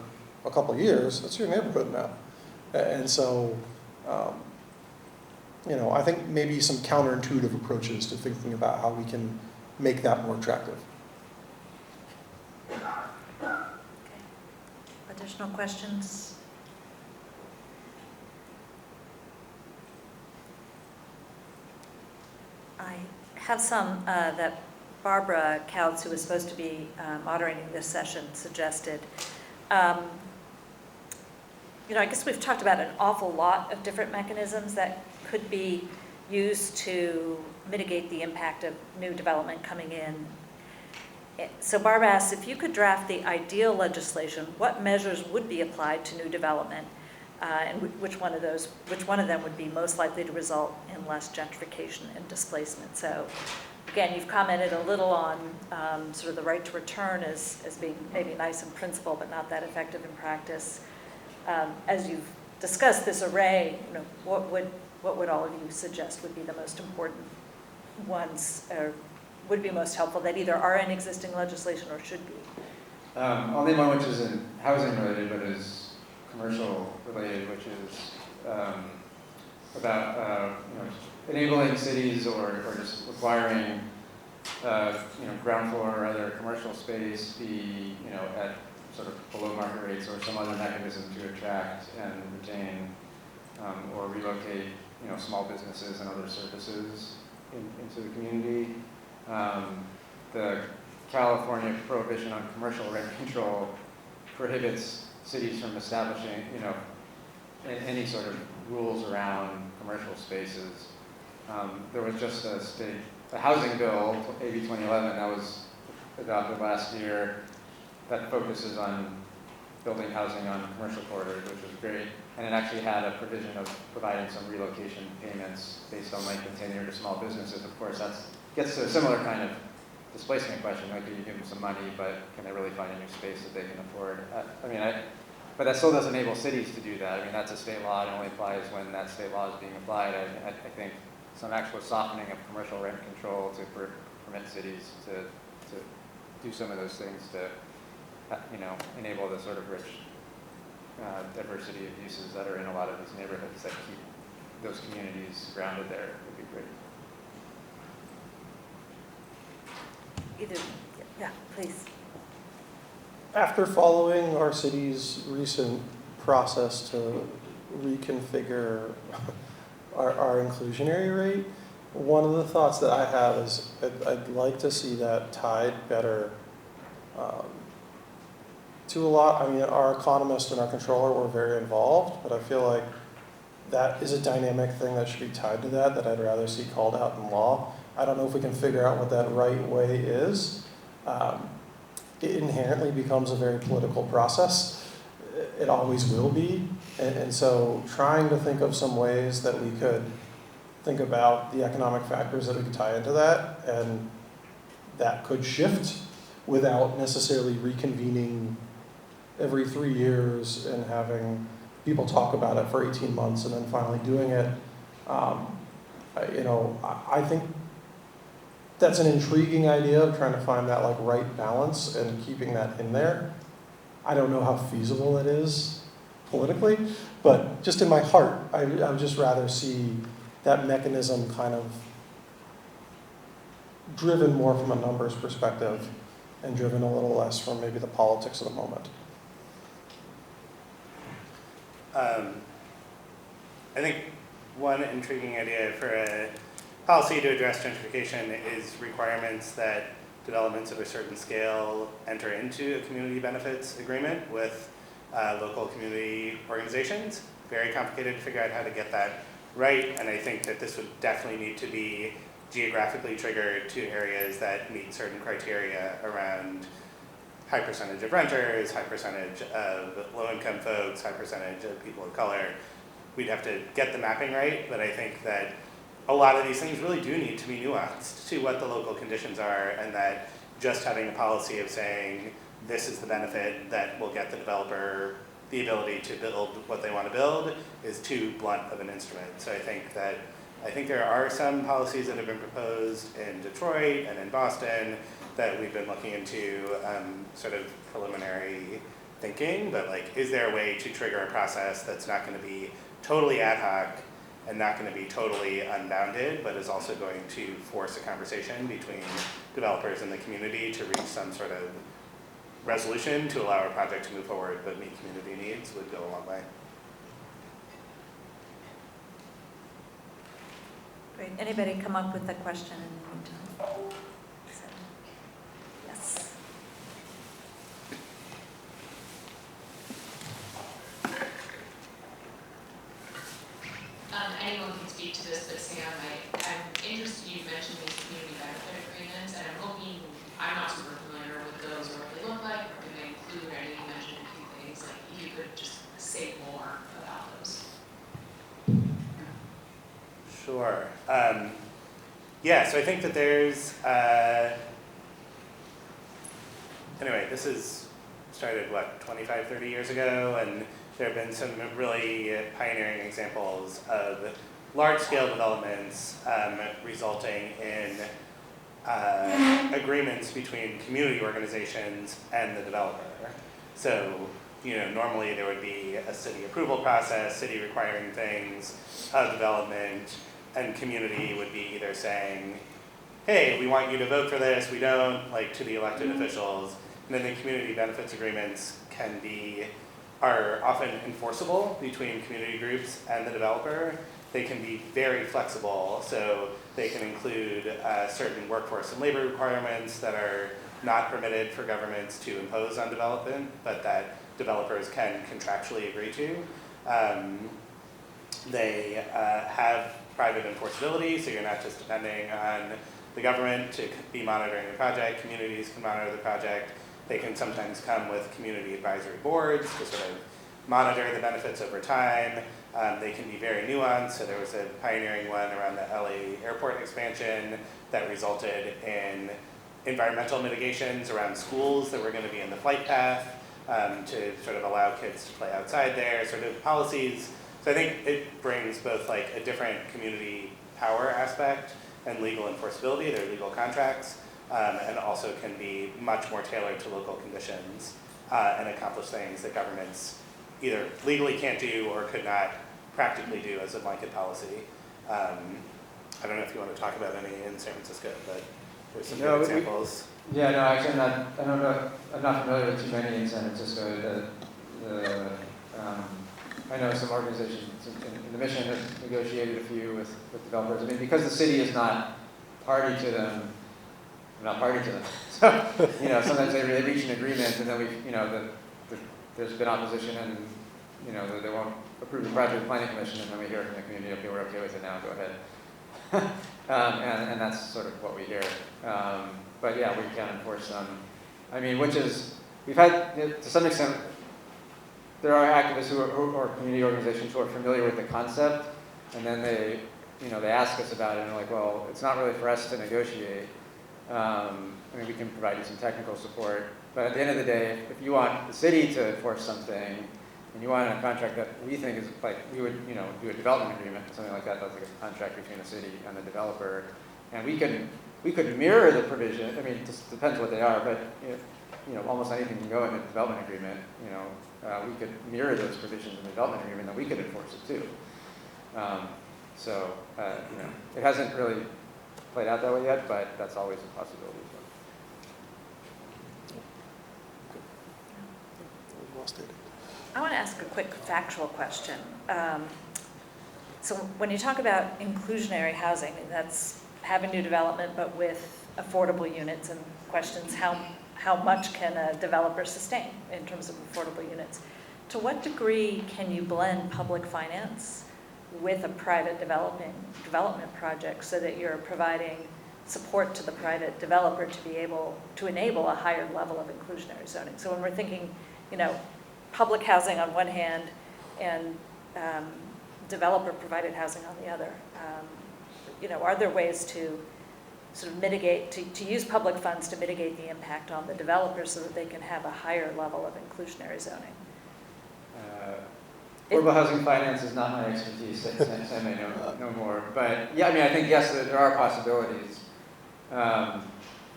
Speaker 9: a couple of years, that's your neighborhood now. And so, you know, I think maybe some counterintuitive approaches to thinking about how we can make that more attractive.
Speaker 21: Additional questions? I have some that Barbara Couts, who was supposed to be moderating this session, suggested. You know, I guess we've talked about an awful lot of different mechanisms that could be used to mitigate the impact of new development coming in. So Barbara asks, if you could draft the ideal legislation, what measures would be applied to new development, and which one of them would be most likely to result in less gentrification and displacement? So again, you've commented a little on sort of the right to return as being maybe nice in principle, but not that effective in practice. As you've discussed this array, you know, what would all of you suggest would be the most important ones, or would be most helpful, that either are in existing legislation or should be?
Speaker 1: I'll name one which isn't housing related, but is commercial related, which is about you know, enabling cities or just requiring you know, ground floor or other commercial space be, you know, at sort of below market rates or some other mechanism to attract and retain or relocate, you know, small businesses and other services into the community. The California prohibition on commercial rent control prohibits cities from establishing, you know, any sort of rules around commercial spaces. There was just a housing bill, AB 2011, that was adopted last year that focuses on building housing on commercial corridors, which was great. And it actually had a provision of providing some relocation payments based on length of tenure to small businesses. Of course, that gets to a similar kind of displacement question. Like, you give them some money, but can they really find a new space that they can afford? But that still doesn't enable cities to do that. I mean, that's a state law. It only applies when that state law is being applied. I think some actual softening of commercial rent control to permit cities to do some of those things to, you know, enable the sort of rich diversity of uses that are in a lot of these neighborhoods that keep those communities grounded there would be great.
Speaker 21: Yeah, please.
Speaker 9: After following our city's recent process to reconfigure our inclusionary rate, one of the thoughts that I have is I'd like to see that tied better to a lot. I mean, our economist and our controller were very involved, but I feel like that is a dynamic thing that should be tied to that I'd rather see called out in law. I don't know if we can figure out what that right way is. It inherently becomes a very political process. It always will be. And so trying to think of some ways that we could think about the economic factors that we could tie into that, and that could shift without necessarily reconvening every 3 years and having people talk about it for 18 months and then finally doing it. You know, I think that's an intriguing idea of trying to find that like right balance and keeping that in there. I don't know how feasible it is politically, but just in my heart, I would just rather see that mechanism kind of driven more from a numbers perspective and driven a little less from maybe the politics of the moment.
Speaker 6: I think one intriguing idea for a policy to address gentrification is requirements that developments of a certain scale enter into a community benefits agreement with local community organizations. Very complicated to figure out how to get that right, and I think that this would definitely need to be geographically triggered to areas that meet certain criteria around high percentage of renters, high percentage of low-income folks, high percentage of people of color. We'd have to get the mapping right, but I think that a lot of these things really do need to be nuanced to what the local conditions are, and that just having a policy of saying this is the benefit that will get the developer the ability to build what they want to build is too blunt of an instrument. So I think there are some policies that have been proposed in Detroit and in Boston that we've been looking into, sort of preliminary thinking, but like, is there a way to trigger a process that's not going to be totally ad hoc and not going to be totally unbounded, but is also going to force a conversation between developers and the community to reach some sort of resolution to allow a project to move forward but meet community needs would go a long way.
Speaker 21: Great. Anybody come up with a question in the meantime? Yes.
Speaker 4: Anyone can speak to this, but Sam, I'm interested, you mentioned these community benefit agreements, and I'm hoping, I'm not super familiar with those or what they look like, or do they include, I know you mentioned a few things, like if you could just say more about those.
Speaker 6: Sure. Yeah, so I think that there's, anyway, this is started, what, 25, 30 years ago, and there have been some really pioneering examples of large-scale developments resulting in agreements between community organizations and the developer. So, normally there would be a city approval process, city requiring things of development, and community would be either saying, hey, we want you to vote for this, we don't, like to the elected officials. And then the community benefits agreements are often enforceable between community groups and the developer. They can be very flexible, so they can include certain workforce and labor requirements that are not permitted for governments to impose on development, but that developers can contractually agree to. They have private enforceability, so you're not just depending on the government to be monitoring the project. Communities can monitor the project. They can sometimes come with community advisory boards to sort of monitor the benefits over time. They can be very nuanced. So there was a pioneering one around the LA airport expansion that resulted in environmental mitigations around schools that were going to be in the flight path to sort of allow kids to play outside there, sort of policies. So I think it brings both like a different community power aspect and legal enforceability, they're legal contracts, and also can be much more tailored to local conditions and accomplish things that governments either legally can't do or could not practically do as a blanket policy. I don't know if you want to talk about any in San Francisco, but there's some good examples.
Speaker 1: Actually I'm not familiar with too many in San Francisco. I know some organizations in the Mission have negotiated a few with developers. I mean, because the city is not party to them. So, sometimes they reach an agreement and then there's been opposition and, they won't approve the project planning commission, and then we hear from the community, okay, we're okay with it now, go ahead. And that's sort of what we hear. But yeah, we can enforce them. I mean, we've had, to some extent, there are activists or community organizations who are familiar with the concept, and then they ask us about it, and they're like, well, it's not really for us to negotiate. I mean, we can provide you some technical support, but at the end of the day, if you want the city to enforce something, and you want a contract that we think is like, we would, do a development agreement, something like that, that's like a contract between the city and the developer, and we could mirror the provision. I mean, it just depends what they are, but almost anything can go in a development agreement. We could mirror those provisions in the development agreement, and we could enforce it too. It hasn't really played out that way yet, but that's always a possibility.
Speaker 10: Lost it.
Speaker 21: I want to ask a quick factual question. So when you talk about inclusionary housing, that's having new development but with affordable units, and questions how much can a developer sustain in terms of affordable units. To what degree can you blend public finance with a private development project so that you're providing support to the private developer to be able to enable a higher level of inclusionary zoning? So when we're thinking, public housing on one hand and developer-provided housing on the other, are there ways to sort of mitigate, to use public funds to mitigate the impact on the developers so that they can have a higher level of inclusionary zoning?
Speaker 1: Affordable housing finance is not my expertise, I may know more. But yeah, I think, yes, there are possibilities. A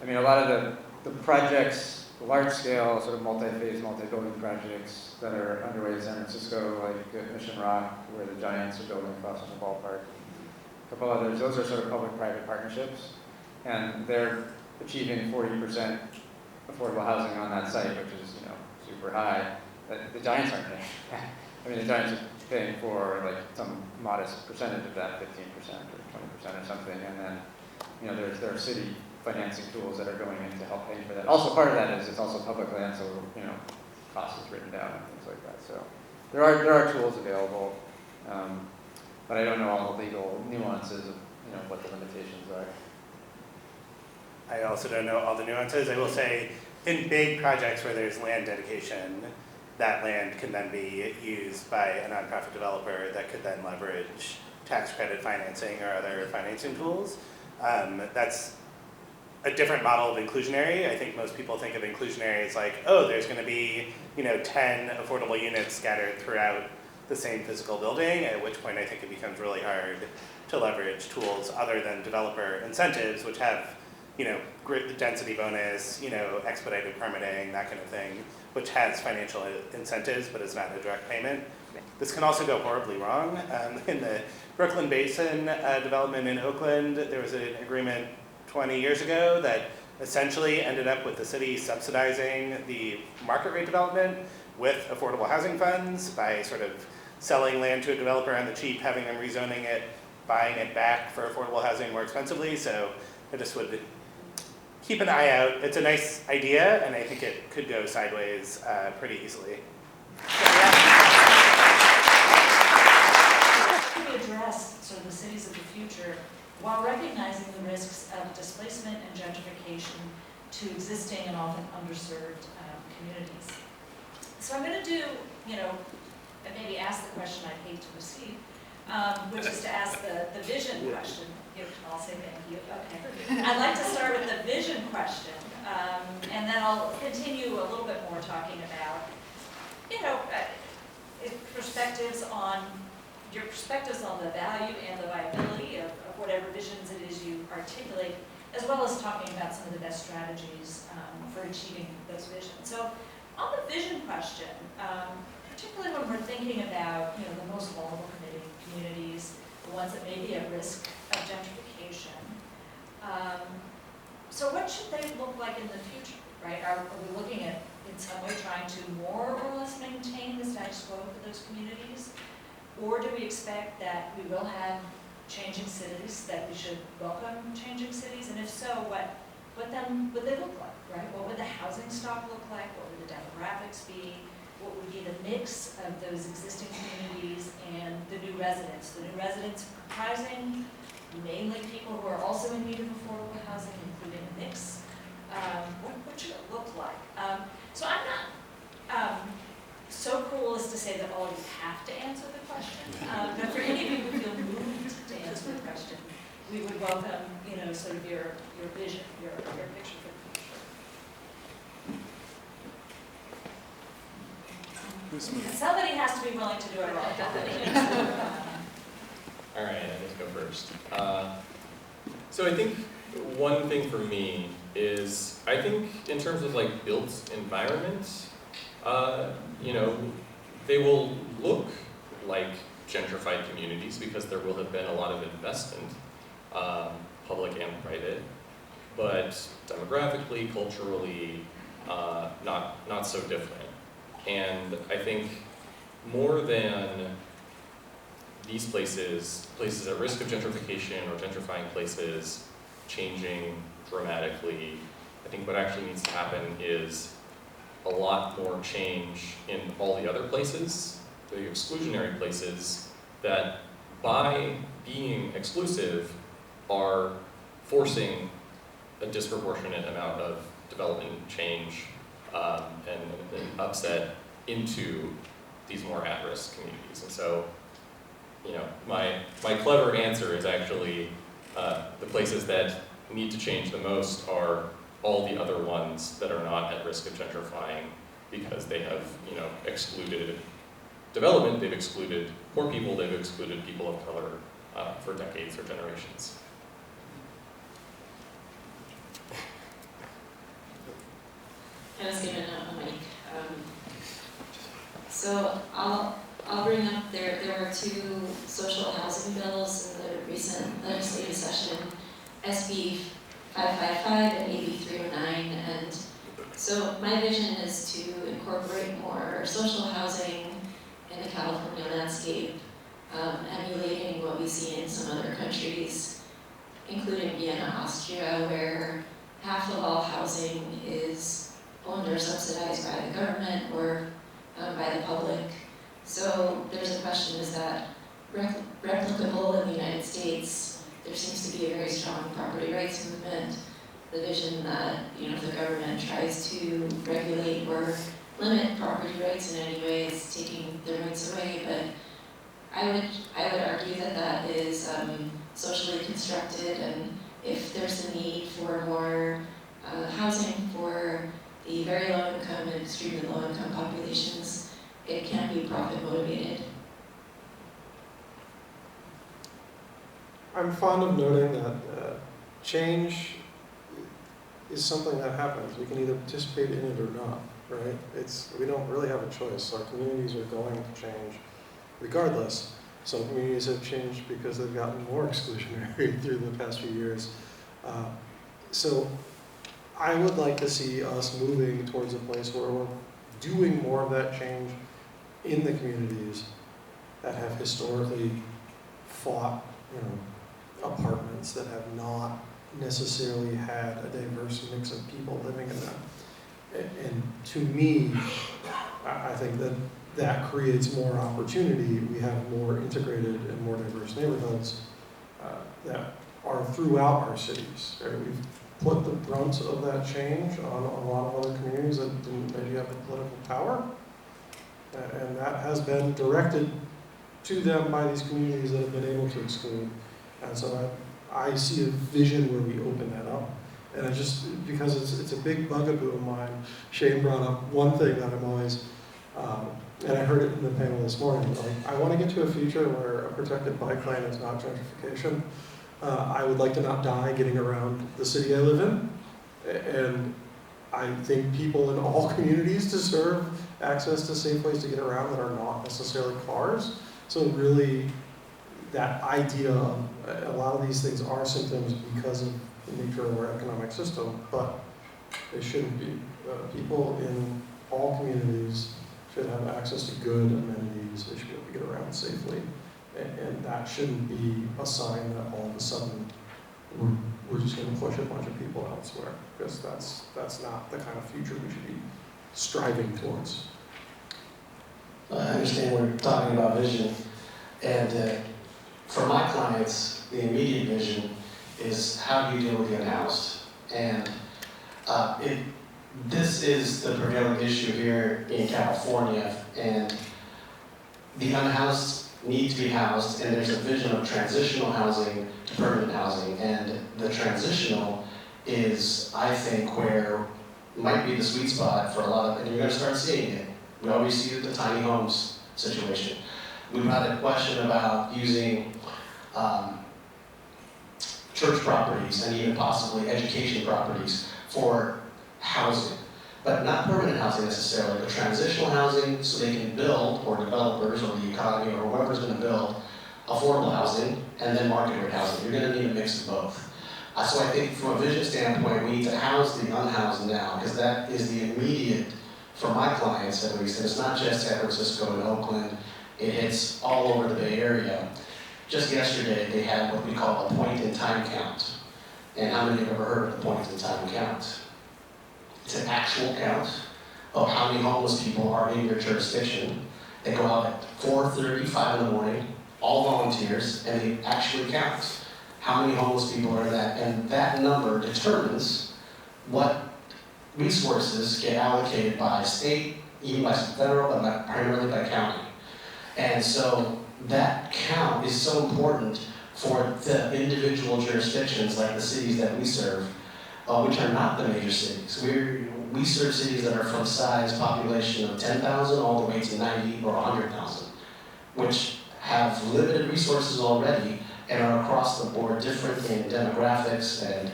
Speaker 1: lot of the projects, the large-scale, sort of multi-phase, multi-building projects that are underway in San Francisco, like Mission Rock, where the Giants are building across from the ballpark, a couple others, those are sort of public-private partnerships. And they're achieving 40% affordable housing on that site, which is, super high. The Giants aren't paying. The Giants are paying for some modest percentage of that, 15% or 20% or something. And then, there are city financing tools that are going in to help pay for that. Also, part of that is it's also public land, so cost is written down and things like that. So there are tools available, but I don't know all the legal nuances of what the limitations are.
Speaker 6: I also don't know all the nuances. I will say, in big projects where there's land dedication, that land can then be used by a nonprofit developer that could then leverage tax credit financing or other financing tools. That's a different model of inclusionary. I think most people think of inclusionary as there's going to be 10 affordable units scattered throughout the same physical building, at which point I think it becomes really hard to leverage tools other than developer incentives, which have grid density bonus, expedited permitting, that kind of thing, which has financial incentives but is not a direct payment. This can also go horribly wrong. In the Brooklyn Basin development in Oakland, there was an agreement 20 years ago that essentially ended up with the city subsidizing the market rate development with affordable housing funds by sort of selling land to a developer on the cheap, having them rezoning it, buying it back for affordable housing more expensively. So I just would keep an eye out. It's a nice idea, and I think it could go sideways pretty easily.
Speaker 2: We address sort of the cities of the future while recognizing the risks of displacement and gentrification to existing and often underserved communities. So I'm going to do, and maybe ask the question I hate to receive, which is to ask the vision question. I'll say thank you. Okay. I'd like to start with the vision question, and then I'll continue a little bit more talking about, your perspectives on the value and the viability of whatever visions it is you articulate, as well as talking about some of the best strategies for achieving those visions. So on the vision question, particularly when we're thinking about the most vulnerable communities, the ones that may be at risk of gentrification. So what should they look like in the future, right? Are we looking at, in some way, trying to more or less maintain the status quo for those communities? Or do we expect that we will have changing cities, that we should welcome changing cities? And if so, what then would they look like, right? What would the housing stock look like? What would the demographics be? What would be the mix of those existing communities and the new residents? The new residents comprising mainly people who are also in need of affordable housing, including a mix. What should it look like? So I'm not so cruel as to say that all of you have to answer the question, but for any of you who feel moved to answer the question, we would welcome, sort of your vision, your picture for the future. Somebody has to be willing to do it all.
Speaker 13: All right, I need to go first. So I think one thing for me is, I think in terms of built environments, they will look like gentrified communities because there will have been a lot of investment, public and private, but demographically, culturally, not so different. And I think more than these places at risk of gentrification or gentrifying places changing dramatically, I think what actually needs to happen is a lot more change in all the other places, the exclusionary places, that by being exclusive are forcing a disproportionate amount of development change and upset into these more at-risk communities. And so, you know, my clever answer is actually the places that need to change the most are all the other ones that are not at risk of gentrifying, because they have, you know, excluded development, they've excluded poor people, they've excluded people of color for decades or generations.
Speaker 4: I was given a mic. So I'll bring up, there were two social housing bills in the recent legislative session, SB 555 and AB 309, and so my vision is to incorporate more social housing in the California landscape, emulating what we see in some other countries, including Vienna, Austria, where half of all housing is owned or subsidized by the government or by the public. So there's a question, is that replicable in the United States? There seems to be a very strong property rights movement. The vision that, you know, if the government tries to regulate or limit property rights in any way, it's taking their rights away. But I would argue that that is socially constructed, and if there's a need for more housing for the very low income and extremely low income populations, it can be profit motivated.
Speaker 9: I'm fond of noting that change is something that happens. We can either participate in it or not, right? We don't really have a choice. Our communities are going to change regardless. Some communities have changed because they've gotten more exclusionary through the past few years. So I would like to see us moving towards a place where we're doing more of that change in the communities that have historically fought, you know, apartments that have not necessarily had a diverse mix of people living in them. And to me, I think that creates more opportunity. We have more integrated and more diverse neighborhoods that are throughout our cities. Right? We've put the brunt of that change on a lot of other communities that didn't maybe have the political power. And that has been directed to them by these communities that have been able to exclude. And so I see a vision where we open that up. And I just, because it's a big bugaboo of mine, Shane brought up one thing that I'm always, and I heard it in the panel this morning, like, I want to get to a future where a protected bike lane is not gentrification. I would like to not die getting around the city I live in. And I think people in all communities deserve access to safe ways to get around that are not necessarily cars. So really, that idea of a lot of these things are symptoms because of the nature of our economic system, but they shouldn't be. People in all communities should have access to good amenities. They should be able to get around safely. And that shouldn't be a sign that all of a sudden we're just going to push a bunch of people elsewhere, because that's not the kind of future we should be striving towards.
Speaker 10: I understand we're talking about vision, and for my clients, the immediate vision is how do you deal with the unhoused? And this is the prevailing issue here in California, and the unhoused need to be housed, and there's a vision of transitional housing to permanent housing, and the transitional is, I think, where might be the sweet spot for a lot of, and you're going to start seeing it. We always see the tiny homes situation. We've had a question about using church properties and even possibly education properties for housing, but not permanent housing necessarily, but transitional housing so they can build, or developers or the economy or whoever's going to build, affordable housing and then market rate housing. You're going to need a mix of both. So I think from a vision standpoint, we need to house the unhoused now, because that is the immediate for my clients at least, and it's not just San Francisco and Oakland, it hits all over the Bay Area. Just yesterday, they had what we call a point-in-time count. And how many have ever heard of the point-in-time count? It's an actual count of how many homeless people are in your jurisdiction. They go out at 4:30, 5 in the morning, all volunteers, and they actually count how many homeless people are in that. And that number determines what resources get allocated by state, even by federal, but primarily by county. And so that count is so important for the individual jurisdictions like the cities that we serve, which are not the major cities. We serve cities that are from size population of 10,000 all the way to 90 or 100,000, which have limited resources already and are across the board different in demographics and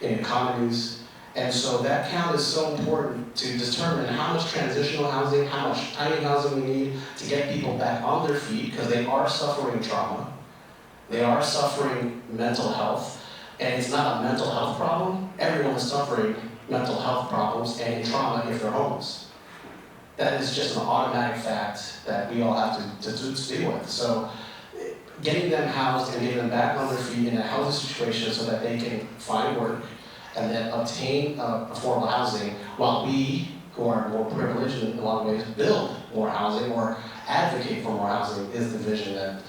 Speaker 10: in economies. And so that count is so important to determine how much transitional housing, how much tiny housing we need to get people back on their feet, because they are suffering trauma. They are suffering mental health. And it's not a mental health problem. Everyone is suffering mental health problems and trauma if they're homeless. That is just an automatic fact that we all have to deal with. So getting them housed and getting them back on their feet in a housing situation so that they can find work and then obtain affordable housing, while we, who are more privileged in a lot of ways, build more housing or advocate for more housing, is the vision that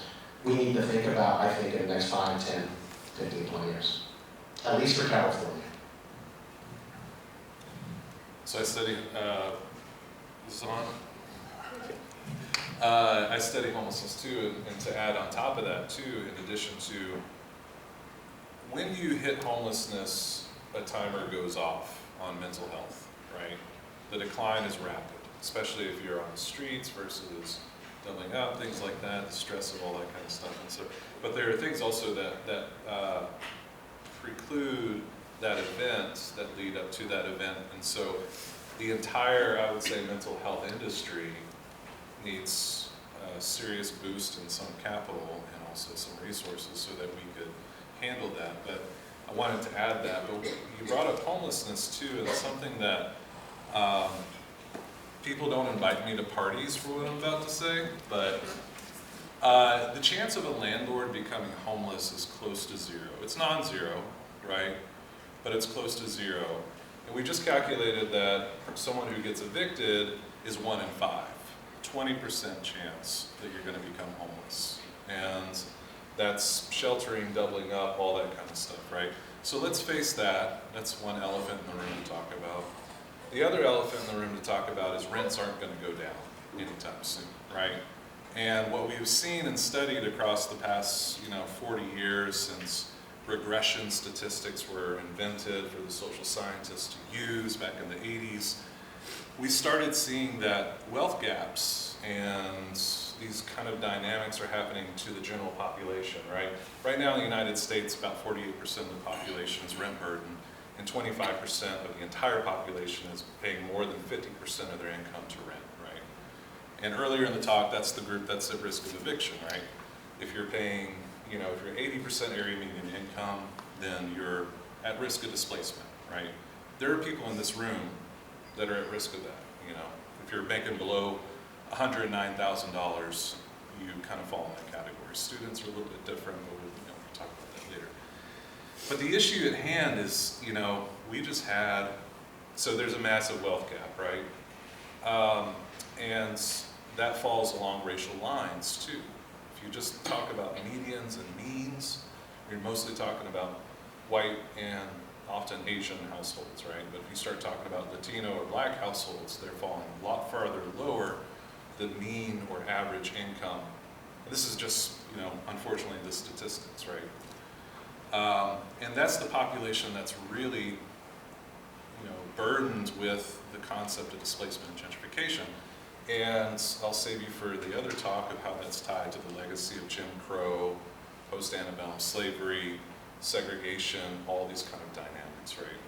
Speaker 10: we need to think about, I think, in the next 5, 10, 15, 20 years. At least for California.
Speaker 16: So I study, is this on? I study homelessness too, and to add on top of that too, in addition to, when you hit homelessness, a timer goes off on mental health, right? The decline is rapid, especially if you're on the streets versus doubling up, things like that, the stress of all that kind of stuff. And so, but there are things also that preclude that event, that lead up to that event. And so the entire, I would say, mental health industry needs a serious boost in some capital and also some resources so that we could handle that. But I wanted to add that, but you brought up homelessness too, and it's something that people don't invite me to parties for what I'm about to say, but the chance of a landlord becoming homeless is close to zero. It's non-zero, right? But it's close to zero. And we just calculated that someone who gets evicted is 1 in 5, 20% chance that you're going to become homeless. And that's sheltering, doubling up, all that kind of stuff, right? So let's face that. That's one elephant in the room to talk about. The other elephant in the room to talk about is rents aren't going to go down anytime soon, right? And what we've seen and studied across the past, 40 years since regression statistics were invented for the social scientists to use back in the 80s, we started seeing that wealth gaps and these kind of dynamics are happening to the general population, right? Right now in the United States, about 48% of the population is rent burdened, and 25% of the entire population is paying more than 50% of their income to rent, right? And earlier in the talk, that's the group that's at risk of eviction, right? If you're paying, if you're 80% area median income, then you're at risk of displacement, right? There are people in this room that are at risk of that, If you're making below $109,000, you kind of fall in that category. Students are a little bit different, but we'll talk about that later. But the issue at hand is, we just had, so there's a massive wealth gap, right? And that falls along racial lines too. If you just talk about medians and means, you're mostly talking about white and often Asian households, right? But if you start talking about Latino or Black households, they're falling a lot farther lower than mean or average income. And this is just, unfortunately, the statistics, right? And that's the population that's really, burdened with the concept of displacement and gentrification. And I'll save you for the other talk of how that's tied to the legacy of Jim Crow, post-antebellum slavery, segregation, all these kind of dynamics, right?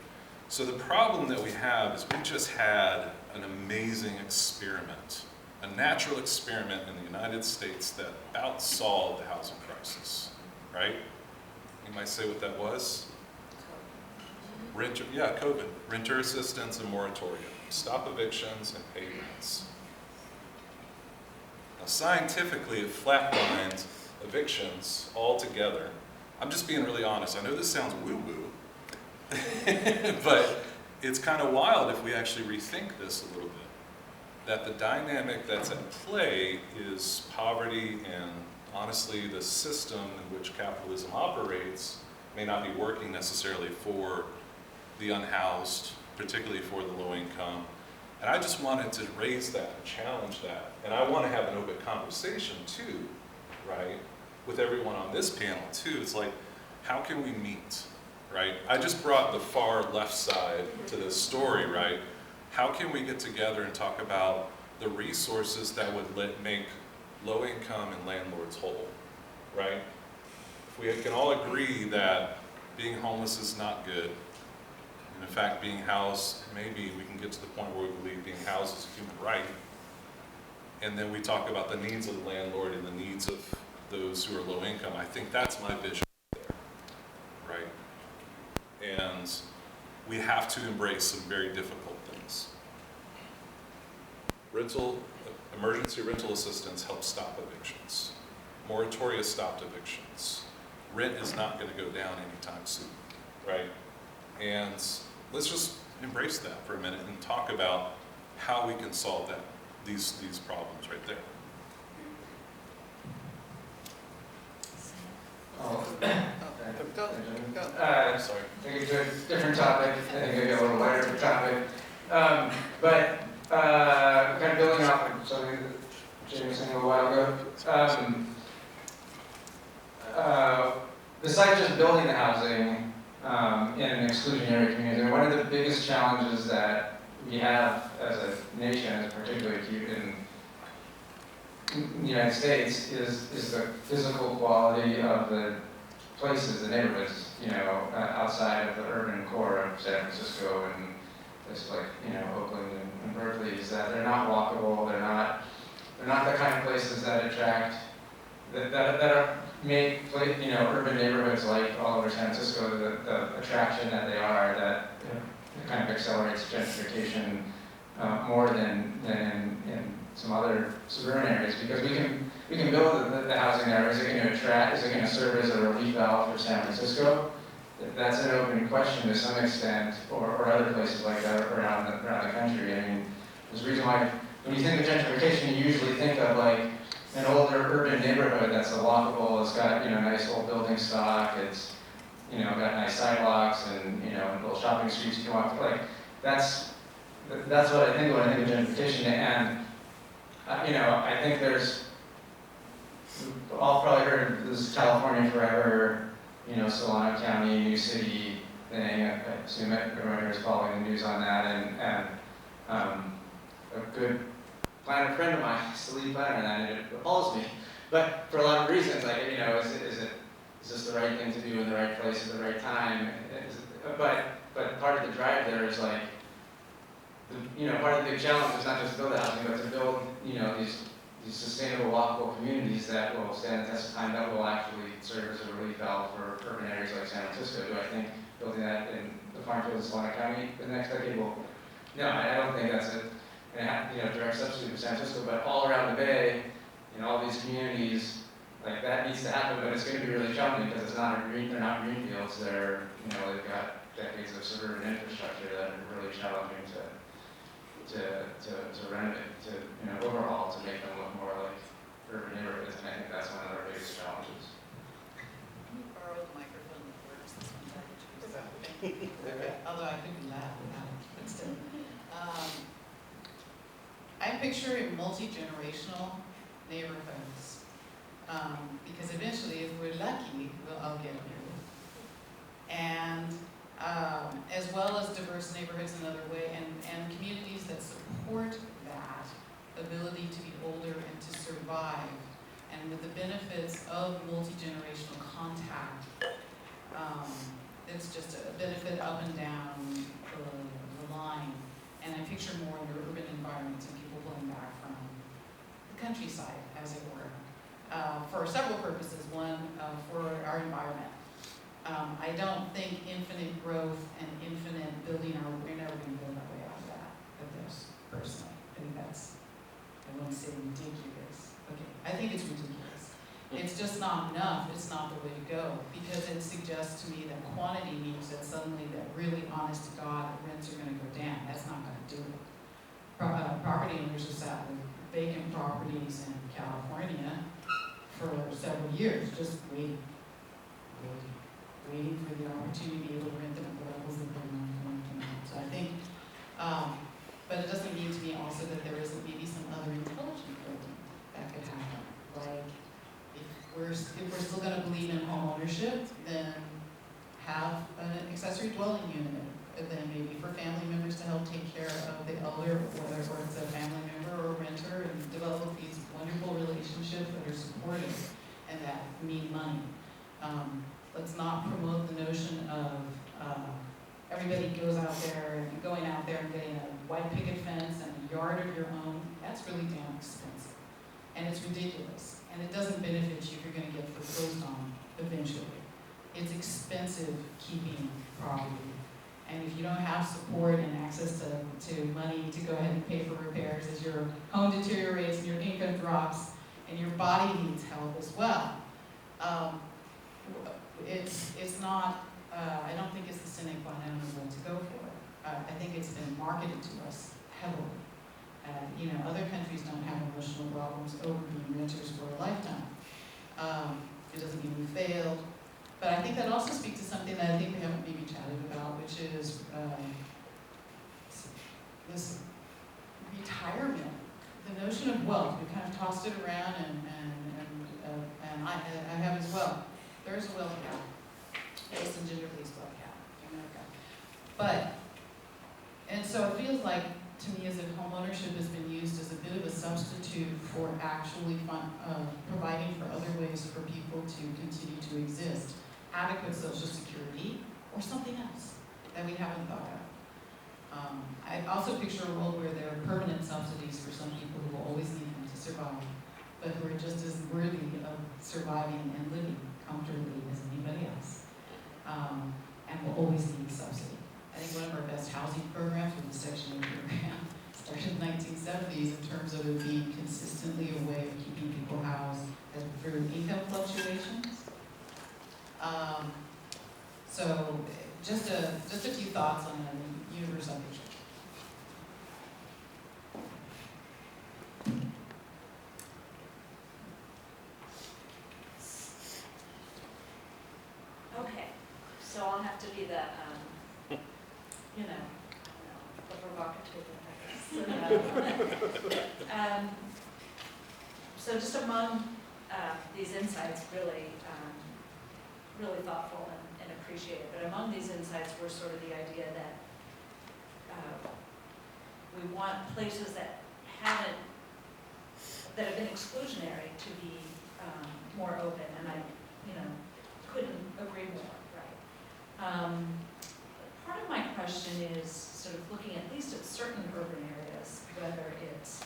Speaker 16: So the problem that we have is we just had an amazing experiment, a natural experiment in the United States that about solved the housing crisis, right? You might say what that was? COVID. Renter assistance and moratorium. Stop evictions and pay rents. Now, scientifically, it flatlines evictions altogether. I'm just being really honest. I know this sounds woo-woo, but it's kind of wild if we actually rethink this a little bit. That the dynamic that's at play is poverty, and honestly, the system in which capitalism operates may not be working necessarily for the unhoused, particularly for the low income. And I just wanted to raise that and challenge that. And I want to have an open conversation too, right? With everyone on this panel too. It's like, how can we meet, right? I just brought the far left side to this story, right? How can we get together and talk about the resources that would make low income and landlords whole, right? If we can all agree that being homeless is not good, and in fact being housed, maybe we can get to the point where we believe being housed is a human right, and then we talk about the needs of the landlord and the needs of those who are low income. I think that's my vision there, right? And we have to embrace some very difficult things. Emergency rental assistance helps stop evictions. Moratoria stopped evictions. Rent is not going to go down anytime soon, right? And let's just embrace that for a minute and talk about how we can solve these problems right there.
Speaker 1: Sorry. Take it to a different topic. I think maybe a little lighter topic. But kind of building off of something that Jamie was saying a little while ago. Besides just building the housing in an exclusionary community, one of the biggest challenges that we have as a nation, is particularly acute in the United States, is the physical quality of the places, the neighborhoods, outside of the urban core of San Francisco and places like, Oakland and Berkeley, is that they're not walkable, they're not the kind of places that attract, that are make, urban neighborhoods like all over San Francisco, the attraction that they are, that kind of accelerates gentrification more than in some other suburban areas, because we can build the housing there. Is it going to attract? Is it going to serve as a relief valve for San Francisco? That's an open question to some extent, or other places like that around the country. I mean, there's a reason why when you think of gentrification, you usually think of like an older urban neighborhood that's walkable. It's got nice old building stock. It's got nice sidewalks and little shopping streets you can walk through. Like that's what I think when I think of gentrification. And I think there's, we've all probably heard this California Forever, Solano County, New City thing. I assume everyone here is following the news on that. And a good planner friend of mine used to lead planner on that, and it appalls me. But for a lot of reasons, like, is this the right thing to do in the right place at the right time? But part of the drive there is like, part of the big challenge is not just to build housing, but to build, these sustainable, walkable communities that will stand the test of time, that will actually serve as a relief valve for urban areas like San Francisco. Do I think building that in the farm field in Solano County in the next decade will? No, I don't think that's a direct substitute for San Francisco, but all around the Bay, in all these communities, like that needs to happen, but it's going to be really challenging because they're not green fields. They're, they've got decades of suburban infrastructure that are really challenging to renovate, to overhaul, to make them look more like urban neighborhoods, and I think that's one of our biggest challenges.
Speaker 14: Can you borrow the microphone that works this one time? Although I couldn't laugh without it, but still. I picture multi-generational neighborhoods, because eventually, if we're lucky, we'll all get a neighborhood. And as well as diverse neighborhoods in another way, and communities that support that ability to be older and to survive, and with the benefits of multi-generational contact. It's just a benefit up and down the line, and I picture more in the urban environments and people pulling back from the countryside, as it were, for several purposes. One, for our environment. I don't think infinite growth and infinite building, we're never going to build our way out of that. personally. I think that's, I wouldn't say ridiculous. Okay, I think it's ridiculous. It's just not enough. It's not the way to go, because it suggests to me that quantity means that suddenly that really honest to God rents are going to go down. That's not going to do it. Property owners have sat with vacant properties in California for several years, just waiting for the opportunity to be able to rent them at the levels that they're not going to rent. So I think, but it doesn't mean to me also that there isn't maybe some other intelligent building that could happen. Like, if we're still going to believe in home ownership, then have an accessory dwelling unit. And then maybe for family members to help take care of the elder, whether it's a family member or a renter, and develop these wonderful relationships that are supportive and that mean money. Let's not promote the notion of everybody goes out there and going out there and getting a white picket fence and a yard of your own. That's really damn expensive. And it's ridiculous. And it doesn't benefit you if you're going to get foreclosed on eventually. It's expensive keeping property. And if you don't have support and access to money to go ahead and pay for repairs as your home deteriorates and your income drops and your body needs help as well, it's not, I don't think it's the sine qua non of what to go for. I think it's been marketed to us heavily. You know, other countries don't have emotional problems over being renters for a lifetime. It doesn't mean we failed. But I think that also speaks to something that I think we haven't maybe chatted about, which is this retirement, the notion of wealth. We kind of tossed it around, and I have as well. There is a wealth gap. There's some gender-based wealth gap in America. But, and so it feels like, to me, as if home ownership has been used as a bit of a substitute for actually providing for other ways for people to continue to exist. Adequate Social Security, or something else that we haven't thought of. I also picture a world where there are permanent subsidies for some people who will always need them to survive, but who are just as worthy of surviving and living comfortably as anybody else, and will always need a subsidy. I think one of our best housing programs was the Section 8 program, started in the 1970s in terms of it being consistently a way of keeping people housed as through income fluctuations. So just a few thoughts on the universal picture.
Speaker 2: Okay, so I'll have to be the, you know, the provocateur, I guess. So just among these insights, really thoughtful and appreciated. But among these insights were sort of the idea that we want places that have been exclusionary to be more open, and I, couldn't agree more, right? Part of my question is sort of looking at least at certain urban areas, whether it's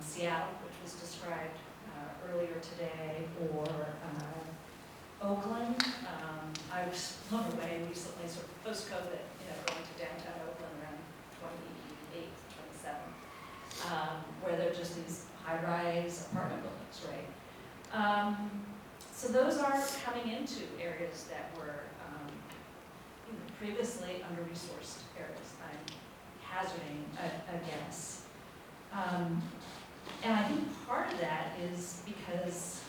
Speaker 2: Seattle, which was described earlier today, or Oakland. I was blown away recently, sort of post-COVID, going to downtown Oakland around 28, 27, where there are just these high-rise apartment buildings, right? So those are coming into areas that were previously under-resourced areas. I'm hazarding a guess. And I think part of that is because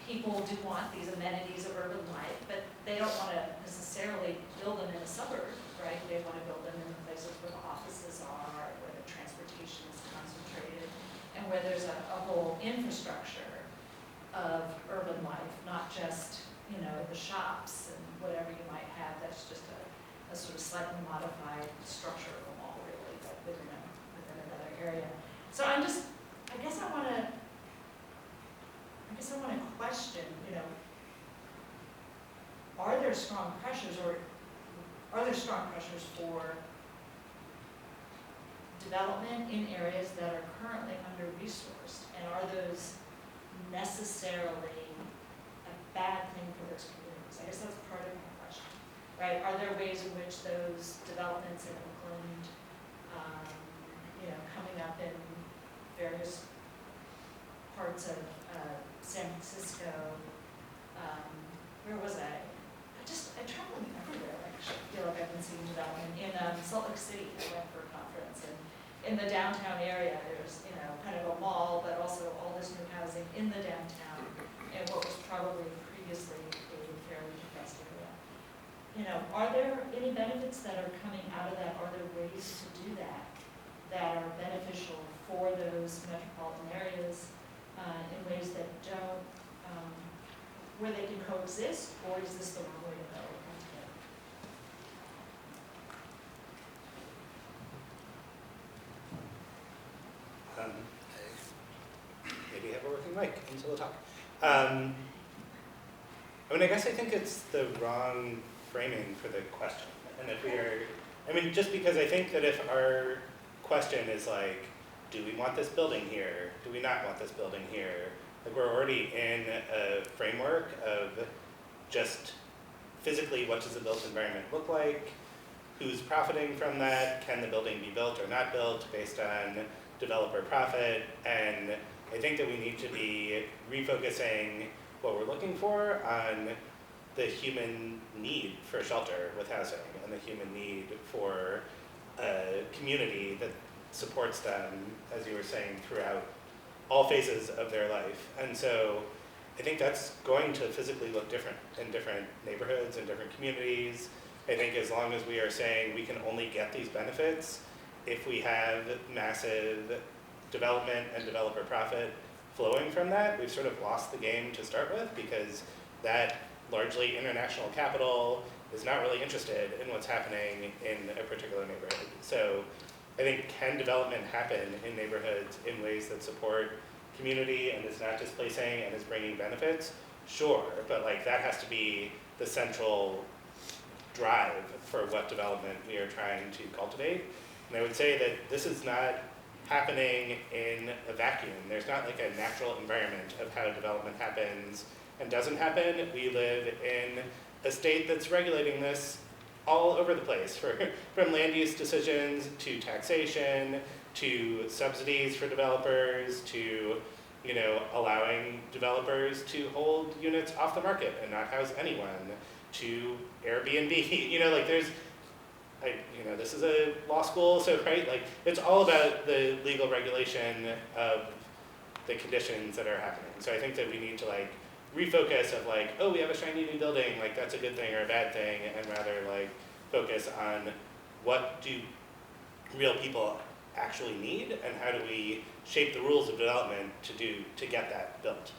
Speaker 2: people do want these amenities of urban life, but they don't want to necessarily build them in a suburb, right? They want to build them in the places where the offices are, where the transportation is concentrated, and where there's a whole infrastructure of urban life, not just, the shops and whatever you might have. That's just a sort of slightly modified structure of a mall, really, but within another area. So I guess I want to question, are there strong pressures for development in areas that are currently under-resourced, and are those necessarily a bad thing for those communities? I guess that's part of my question, right? Are there ways in which those developments in Oakland coming up in various parts of San Francisco. Where was I? I traveled everywhere, actually. I feel like I've been seeing development. In Salt Lake City, I went for a conference, and in the downtown area, there's, kind of a mall, but also all this new housing in the downtown, and what was probably previously a fairly depressed area. Are there any benefits that are coming out of that? Are there ways to do that that are beneficial for those metropolitan areas in ways that don't, where they can coexist, or is this the wrong way to go altogether?
Speaker 6: Maybe have a working mic until the talk. I guess I think it's the wrong framing for the question. And if we are, just because I think that if our question is like, do we want this building here? Do we not want this building here? Like, we're already in a framework of just physically what does the built environment look like? Who's profiting from that? Can the building be built or not built based on developer profit? And I think that we need to be refocusing what we're looking for on the human need for shelter with housing and the human need for a community that supports them, as you were saying, throughout all phases of their life. And so I think that's going to physically look different in different neighborhoods and different communities. I think as long as we are saying we can only get these benefits if we have massive development and developer profit flowing from that, we've sort of lost the game to start with, because that largely international capital is not really interested in what's happening in a particular neighborhood. So I think, can development happen in neighborhoods in ways that support community and is not displacing and is bringing benefits? Sure, but that has to be the central drive for what development we are trying to cultivate. And I would say that this is not happening in a vacuum. There's not a natural environment of how development happens and doesn't happen. We live in a state that's regulating this all over the place, from land use decisions to taxation to subsidies for developers to allowing developers to hold units off the market and not house anyone, to Airbnb. This is a law school, so it's all about the legal regulation of the conditions that are happening. So I think that we need to refocus of oh, we have a shiny new building, that's a good thing or a bad thing, and rather focus on what do real people actually need and how do we shape the rules of development to get that built.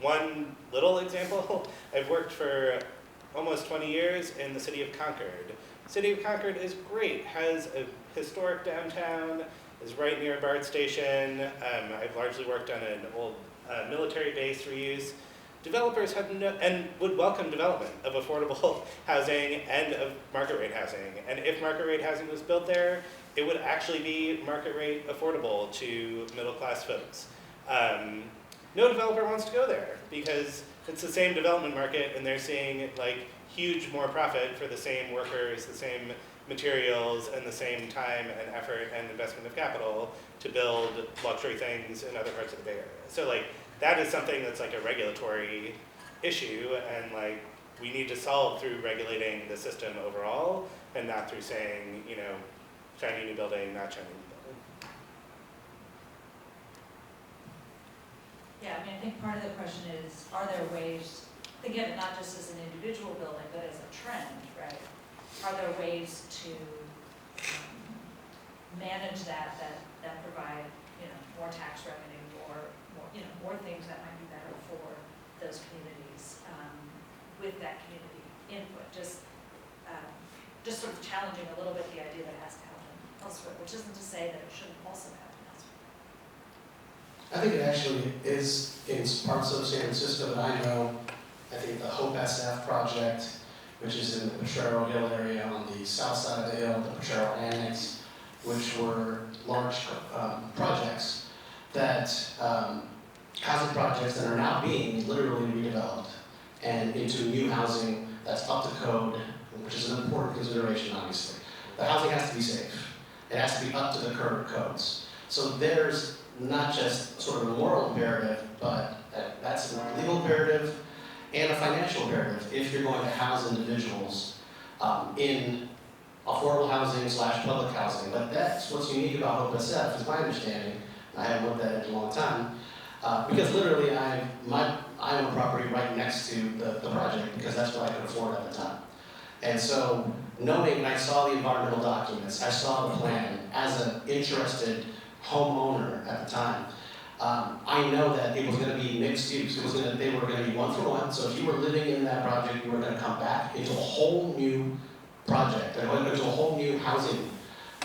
Speaker 6: One little example, I've worked for almost 20 years in the city of Concord. City of Concord is great, has a historic downtown, is right near BART station. I've largely worked on an old military base reuse. Developers have and would welcome development of affordable housing and of market rate housing. And if market rate housing was built there, it would actually be market rate affordable to middle class folks. No developer wants to go there because it's the same development market and they're seeing huge more profit for the same workers, the same materials, and the same time and effort and investment of capital to build luxury things in other parts of the Bay Area. So that is something that's a regulatory issue, and we need to solve through regulating the system overall and not through saying, shiny new building, not shiny new building.
Speaker 2: Yeah, I think part of the question is, are there ways, think of it not just as an individual building, but as a trend, right? Are there ways to manage that provide, more tax revenue or more things that might be better for those communities with that community input? Just sort of challenging a little bit the idea that it has to happen elsewhere, which isn't to say that it shouldn't also happen elsewhere.
Speaker 17: I think it actually is in parts of San Francisco that I know. I think the Hope SF project, which is in the Potrero Hill area on the south side of the hill, the Potrero Annex, which were large projects that housing projects that are now being literally redeveloped and into new housing that's up to code, which is an important consideration, obviously. The housing has to be safe. It has to be up to the current codes. So there's not just sort of a moral imperative, but that's a legal imperative and a financial imperative if you're going to house individuals in affordable housing / public housing. But that's what's unique about Hope SF, is my understanding. I haven't looked at it in a long time. Because literally I own a property right next to the project because that's what I could afford at the time. And so knowing, I saw the environmental documents, I saw the plan as an interested homeowner at the time. I know that it was going to be mixed use. They were going to be 1-for-1. So if you were living in that project, you were going to come back into a whole new project, into a whole new housing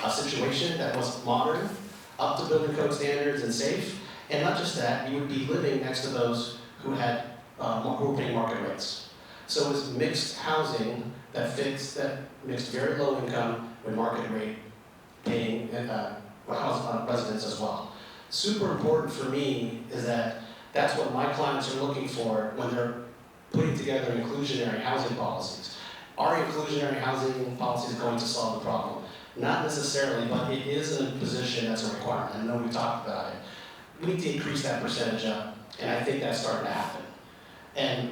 Speaker 17: situation that was modern, up to building code standards and safe. And not just that, you would be living next to those who were paying market rates. So it was mixed housing that mixed very low income with market rate paying residents as well. Super important for me is that that's what my clients are looking for when they're putting together inclusionary housing policies. Our inclusionary housing policy is going to solve the problem. Not necessarily, but it is a position that's a requirement. I know we talked about it. We need to increase that percentage up, and I think that's starting to happen. And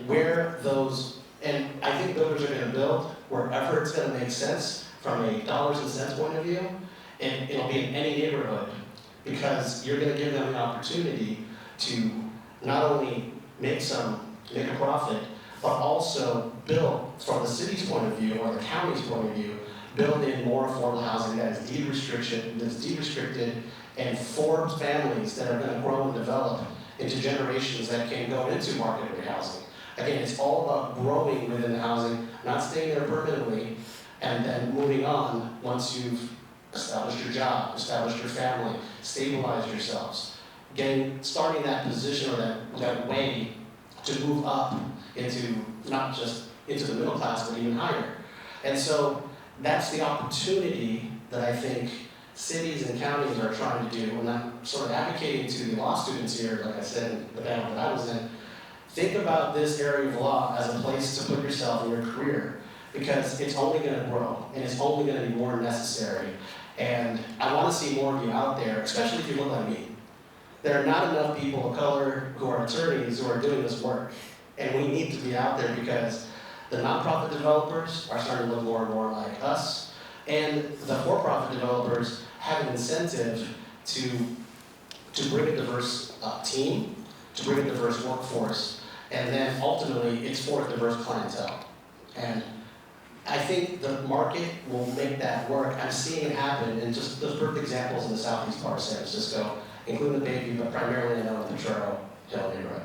Speaker 17: I think builders are going to build wherever it's going to make sense from a dollars and cents point of view, and it'll be in any neighborhood, because you're going to give them an opportunity to not only make a profit, but also build from the city's point of view or the county's point of view, build in more affordable housing that is deed restricted, and for families that are going to grow and develop into generations that can go into market rate housing. Again, it's all about growing within the housing, not staying there permanently, and then moving on once you've established your job, established your family, stabilized yourselves. Starting that position or that way to move up into not just into the middle class, but even higher. And so that's the opportunity that I think cities and counties are trying to do. And I'm sort of advocating to the law students here, like I said in the panel that I was in, think about this area of law as a place to put yourself in your career, because it's only going to grow and it's only going to be more necessary. And I want to see more of you out there, especially if you look like me. There are not enough people of color who are attorneys who are doing this work. And we need to be out there because the nonprofit developers are starting to look more and more like us. And the for-profit developers have an incentive to bring a diverse team, to bring a diverse workforce, and then ultimately it's for a diverse clientele. And I think the market will make that work. I'm seeing it happen in just those perfect examples in the southeast part of San Francisco, including the Bayview, but primarily I know in the Potrero Hill neighborhood.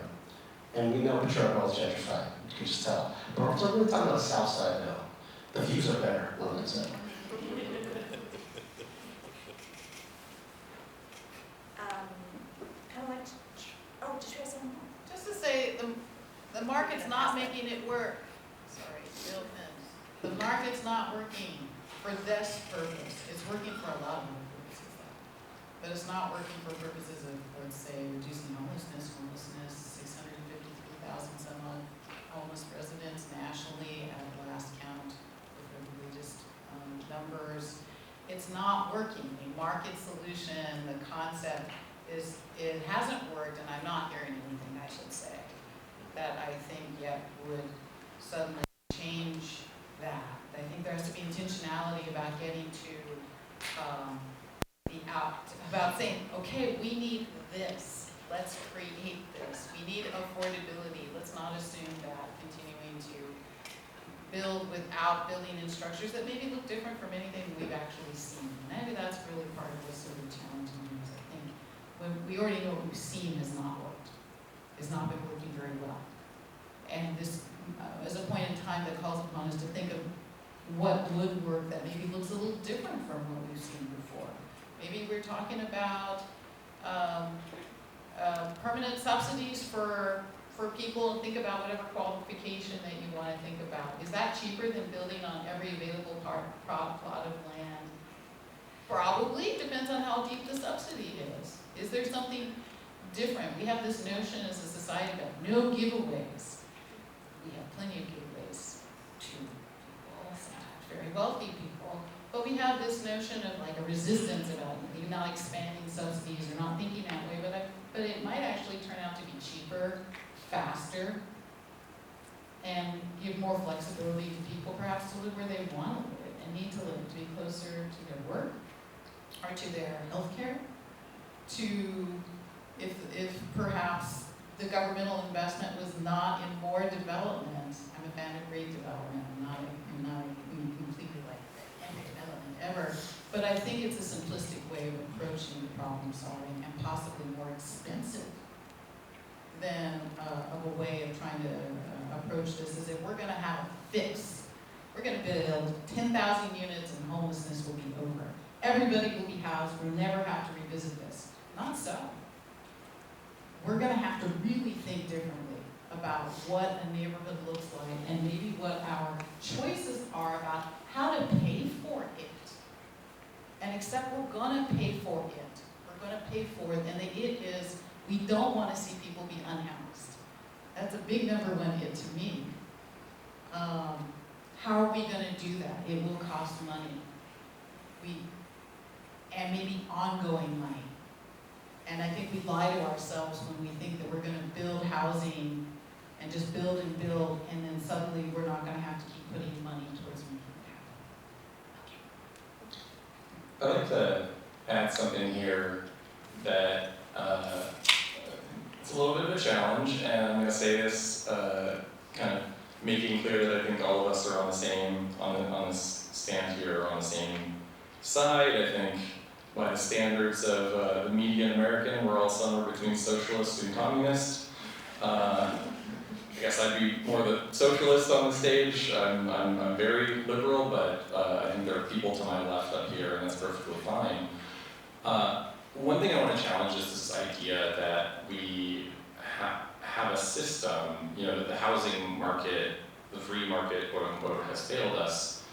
Speaker 17: And we know Potrero Hill is gentrified, you can just tell. But we're really talking about the south side though. The views are better on that side.
Speaker 2: Did you have something?
Speaker 14: Just to say, the market's not making it work. Sorry, the market's not working for this purpose. It's working for a lot of other purposes, but it's not working for purposes of, let's say, reducing homelessness. 653,000 some odd homeless residents nationally at the last count, with the latest numbers. It's not working. A market solution, the concept is, it hasn't worked, and I'm not hearing anything, I should say, that I think yet would suddenly change that. I think there has to be intentionality about getting to about saying, okay, we need this, let's create this. We need affordability. Let's not assume that continuing to build without building in structures that maybe look different from anything we've actually seen. Maybe that's really part of the sort of challenge in this, I think. When we already know what we've seen has not worked, has not been working very well. And this is a point in time that calls upon us to think of what would work that maybe looks a little different from what we've seen before. Maybe we're talking about permanent subsidies for people, and think about whatever qualification that you want to think about. Is that cheaper than building on every available plot of land? Probably, depends on how deep the subsidy is. Is there something different? We have this notion as a society about no giveaways. We have plenty of giveaways to people, very wealthy people, But we have this notion of like a resistance about maybe not expanding subsidies or not thinking that way, but it might actually turn out to be cheaper, faster, and give more flexibility to people perhaps to live where they want to live and need to live, to be closer to their work or to their healthcare, to if perhaps the governmental investment was not in more development. I'm a fan of great development. I'm not completely like anti-development ever, but I think it's a simplistic way of approaching the problem solving and possibly more expensive than of a way of trying to approach this. Is if we're going to have a fix, we're going to build 10,000 units and homelessness will be over. Everybody will be housed. We'll never have to revisit this. Not so. We're going to have to really think differently about what a neighborhood looks like and maybe what our choices are about how to pay for it. And except we're going to pay for it. We're going to pay for it. And the it is we don't want to see people be unhoused. That's a big number one it to me. How are we going to do that? It will cost money. And maybe ongoing money. And I think we lie to ourselves when we think that we're going to build housing and just build, and then suddenly we're not going to have to keep putting money towards making it happen.
Speaker 13: I'd like to add something here that it's a little bit of a challenge, and I'm going to say this kind of making clear that I think all of us are on the same, on this stand here, on the same side. I think by the standards of the median American, we're all somewhere between socialist and communist. I guess I'd be more the socialist on the stage. I'm very liberal, but I think there are people to my left up here, and that's perfectly fine. One thing I want to challenge is this idea that we have a system, that the housing market, the free market, quote unquote, has failed us,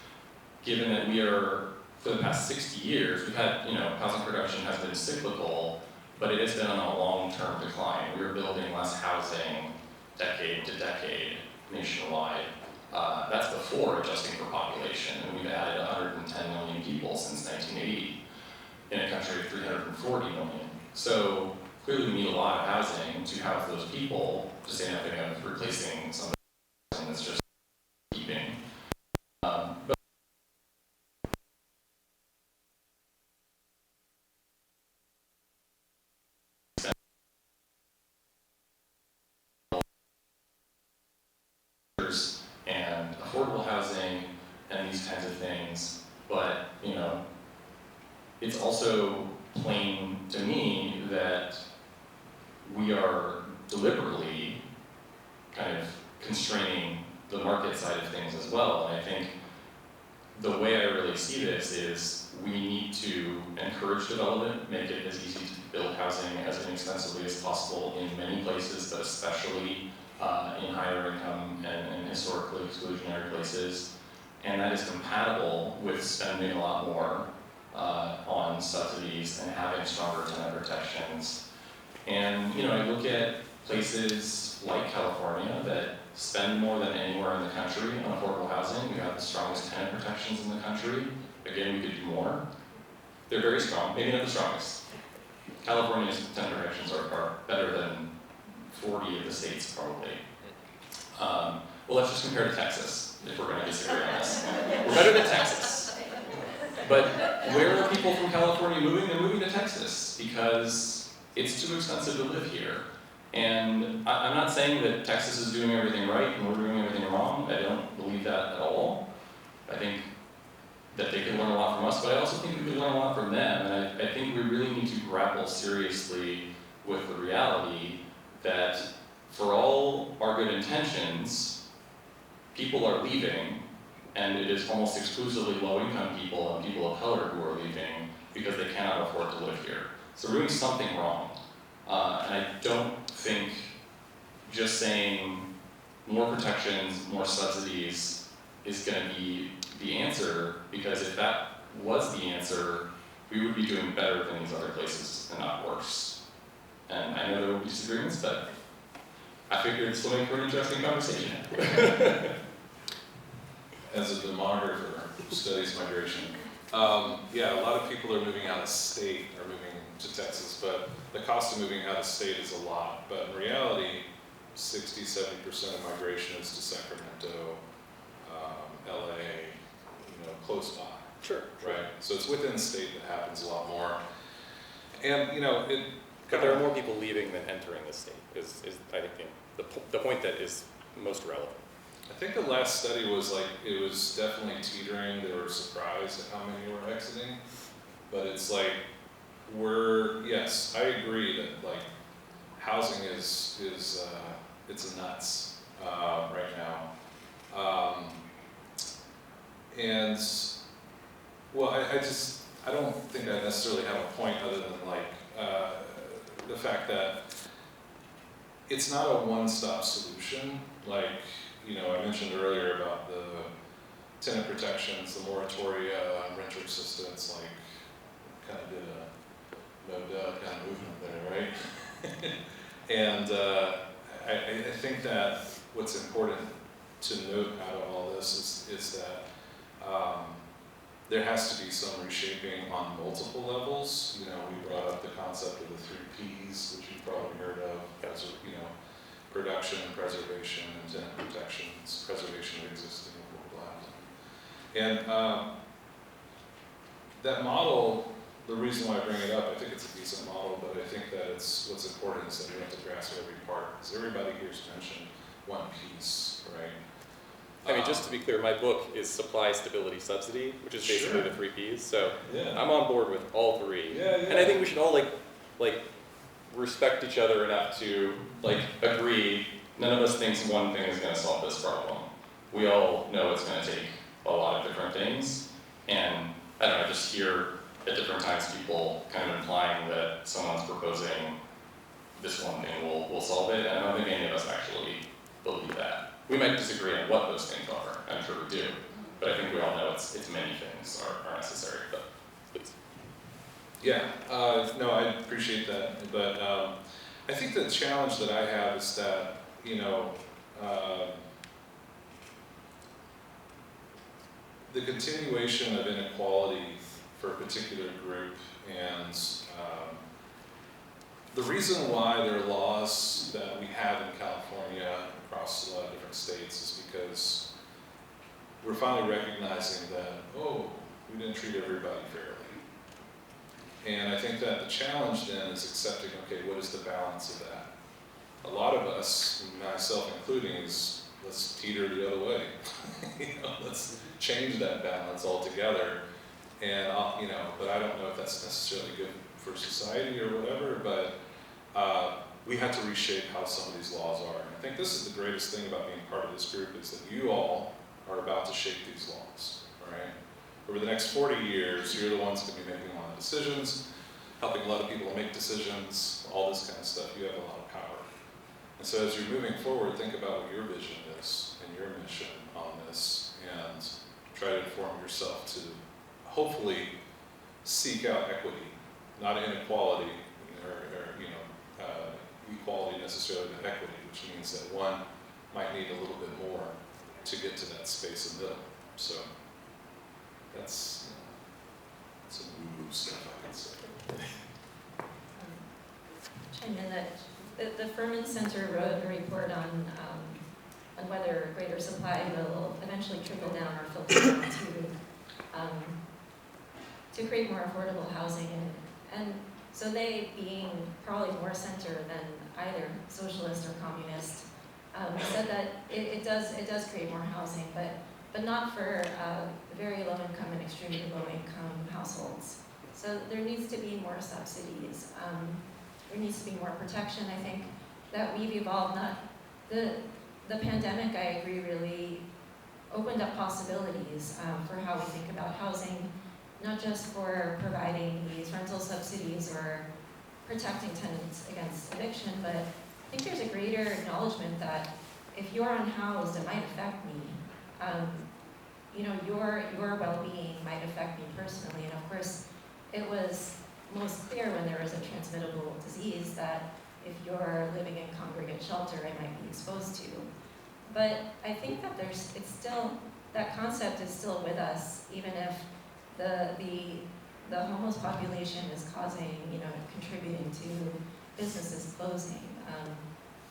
Speaker 13: given that we are, for the past 60 years, we've had, housing production has been cyclical, but it has been on a long-term decline. We are building less housing decade to decade nationwide. That's before adjusting for population, and we've added 110 million people since 1980 in a country of 340 million. So clearly we need a lot of housing to house those people, to say nothing of replacing some of the housing that's just keeping. But and affordable housing and these kinds of things, but it's also plain to me that we are deliberately kind of constraining the market side of things as well. And I think the way I really see this is we need to encourage development, make it as easy to build housing as inexpensively as possible in many places, but especially in higher income and historically exclusionary places. And that is compatible with spending a lot more on subsidies and having stronger tenant protections. And I look at places like California that spend more than anywhere in the country on affordable housing. We have the strongest tenant protections in the country. Again, we could do more. They're very strong, maybe not the strongest. California's tenant protections are better than 40 of the states, probably. Well, let's just compare to Texas, if we're going to disagree on this. We're better than Texas. But where are people from California moving? They're moving to Texas because it's too expensive to live here. And I'm not saying that Texas is doing everything right and we're doing everything wrong. I don't believe that at all. I think that they can learn a lot from us, but I also think we can learn a lot from them. And I think we really need to grapple seriously with the reality that for all our good intentions, people are leaving, and it is almost exclusively low-income people and people of color who are leaving because they cannot afford to live here. So we're doing something wrong. And I don't think just saying more protections, more subsidies is going to be the answer, because if that was the answer, we would be doing better than these other places and not worse. And I know there will be disagreements, but I figured it's still make for an interesting conversation.
Speaker 18: As a demographer who studies migration,
Speaker 16: Yeah, a lot of people are moving out of state, are moving to Texas, but the cost of moving out of state is a lot. But in reality, 60, 70% of migration is to Sacramento, LA, close by.
Speaker 13: Sure.
Speaker 16: Right? So it's within state that happens a lot more. And,
Speaker 13: But there are more people leaving than entering the state, is I think the point that is most relevant.
Speaker 16: I think the last study was it was definitely teetering. They were surprised at how many were exiting. But it's yes, I agree that housing is it's a nuts right now. And well, I don't think I necessarily have a point other than the fact that it's not a one-stop solution. I mentioned earlier about the tenant protections, the moratoria on renter assistance, kind of did a no-duh kind of movement there, right? And I think that what's important to note out of all this is that there has to be some reshaping on multiple levels. We brought up the concept of the 3 Ps, which you've probably heard of, production, preservation, and tenant protections, preservation of existing affordable housing. And that model, the reason why I bring it up, I think it's a decent model, but I think that what's important is that we have to grasp every part, because everybody here's mentioned one piece, right?
Speaker 13: I mean, just to be clear, my book is supply, stability, subsidy, which is basically the 3 Ps. So I'm on board with all 3. And I think we should all respect each other enough to agree. None of us thinks one thing is going to solve this problem. We all know it's going to take a lot of different things. And I don't know, I just hear at different times people kind of implying that someone's proposing this one thing will solve it. And I don't think any of us actually believe that. We might disagree on what those things are, I'm sure we do, but I think we all know it's many things are necessary, but please.
Speaker 16: Yeah, no, I appreciate that, but I think the challenge that I have is that, the continuation of inequality for a particular group, and the reason why there are laws that we have in California across a lot of different states is because we're finally recognizing that, we didn't treat everybody fairly. And I think that the challenge then is accepting, okay, what is the balance of that? A lot of us, myself including, is let's teeter the other way. Let's change that balance altogether. And but I don't know if that's necessarily good for society or whatever, but we have to reshape how some of these laws are. And I think this is the greatest thing about being part of this group, is that you all are about to shape these laws, right? Over the next 40 years, you're the ones going to be making a lot of decisions, helping a lot of people make decisions, all this kind of stuff. You have a lot of power. And so as you're moving forward, think about what your vision is and your mission on this, and try to inform yourself to hopefully seek out equity, not inequality, or equality necessarily, but equity, which means that one might need a little bit more to get to that space in the middle. So that's some woo-woo stuff, I can say.
Speaker 18: Chime in that the Furman Center wrote a report on whether greater supply will eventually trickle down or filter down to create more affordable housing. And so they, being probably more center than either socialist or communist, said that it does create more housing, but not for very low income and extremely low income households. So there needs to be more subsidies. There needs to be more protection. I think that we've evolved, the pandemic, I agree, really opened up possibilities for how we think about housing, not just for providing these rental subsidies or protecting tenants against eviction, but I think there's a greater acknowledgement that if you're unhoused, it might affect me. Your well-being might affect me personally, and of course, it was most clear when there was a transmittable disease that if you're living in congregate shelter, it might be exposed to. But I think that that concept is still with us, even if the homeless population is causing, contributing to businesses closing.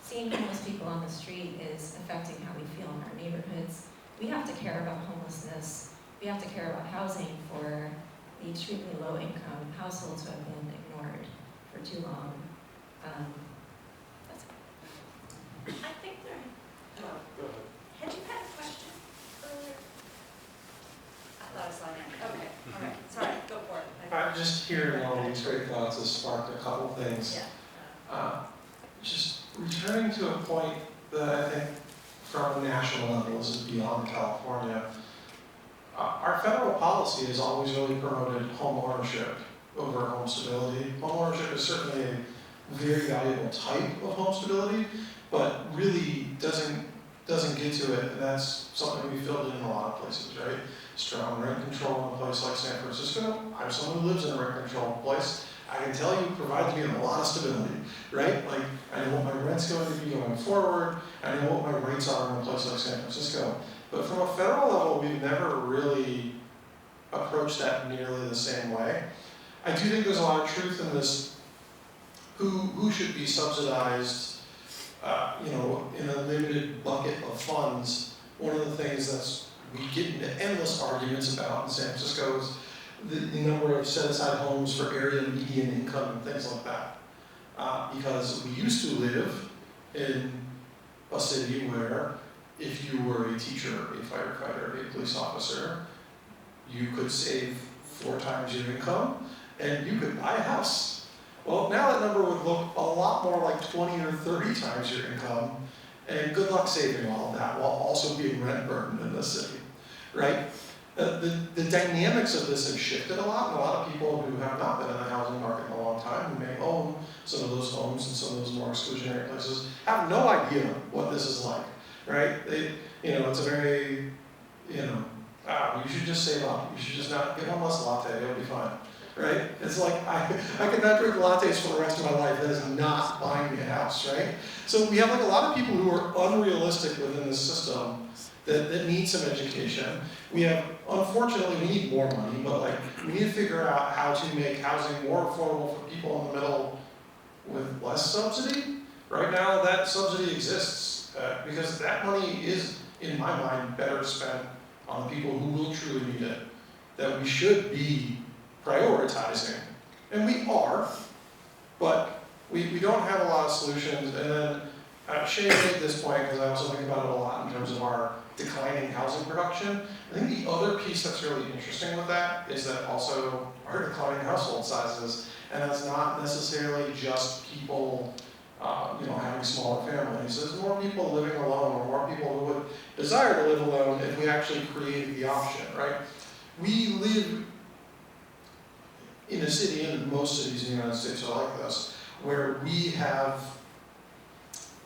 Speaker 18: Seeing homeless people on the street is affecting how we feel in our neighborhoods. We have to care about homelessness. We have to care about housing for the extremely low-income households who have been ignored for too long. That's it.
Speaker 21: I think there, had you had a question earlier? I thought I saw an hand. Okay, all right, sorry, go for it.
Speaker 9: I'm just hearing all these great thoughts has sparked a couple things.
Speaker 21: Yeah.
Speaker 9: Just returning to a point that I think from a national level, this is beyond California, our federal policy has always really promoted home ownership over home stability. Home ownership is certainly a very valuable type of home stability, but really doesn't get to it, and that's something we filled in a lot of places, right? Strong rent control in a place like San Francisco. I'm someone who lives in a rent control place. I can tell you it provides me a lot of stability, right? Like, I know what my rent's going to be going forward. I know what my rates are in a place like San Francisco. But from a federal level, we've never really approached that nearly the same way. I do think there's a lot of truth in this, who should be subsidized, in a limited bucket of funds. One of the things that's we get into endless arguments about in San Francisco is the number of set-aside homes for area median income and things like that. Because we used to live in a city where if you were a teacher, a firefighter, a police officer, you could save 4 times your income and you could buy a house. Well, now that number would look a lot more like 20 or 30 times your income, and good luck saving all of that while also being rent burdened in this city, right? The dynamics of this have shifted a lot, and a lot of people who have not been in the housing market in a long time, who may own some of those homes and some of those more exclusionary places, have no idea what this is like, right? It's a very, you should just save up. You should just not get one less latte, you'll be fine, right? It's like, I could not drink lattes for the rest of my life. That is not buying me a house, right? So we have like a lot of people who are unrealistic within this system that need some education. We have, unfortunately, we need more money, but we need to figure out how to make housing more affordable for people in the middle with less subsidy. Right now, that subsidy exists because that money is, in my mind, better spent on the people who will truly need it, that we should be prioritizing. And we are, but we don't have a lot of solutions. And then Shay made this point, because I also think about it a lot in terms of our declining housing production. I think the other piece that's really interesting with that is that also our declining household sizes, and that's not necessarily just people having smaller families. There's more people living alone, or more people who would desire to live alone if we actually created the option, right? We live in a city, and most cities in the United States are like this, where we have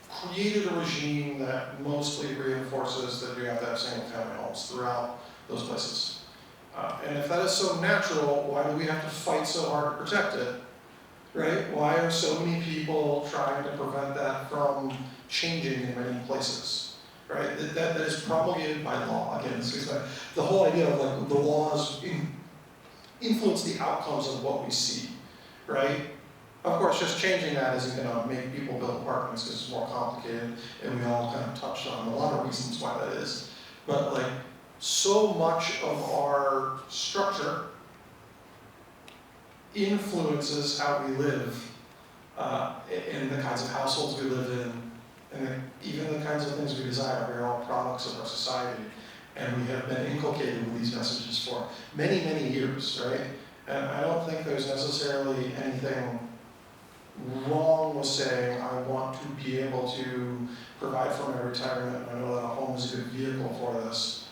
Speaker 9: created a regime that mostly reinforces that we have to have single-family homes throughout those places. And if that is so natural, why do we have to fight so hard to protect it, right? Why are so many people trying to prevent that from changing in many places, right? That is promulgated by law. Again, the whole idea of the laws influence the outcomes of what we see, right? Of course, just changing that isn't going to make people build apartments because it's more complicated, and we all kind of touched on a lot of reasons why that is. But so much of our structure influences how we live, and the kinds of households we live in, and even the kinds of things we desire. We're all products of our society, and we have been inculcated with these messages for many, many years, right? And I don't think there's necessarily anything wrong with saying I want to be able to provide for my retirement. I know that a home is a good vehicle for this.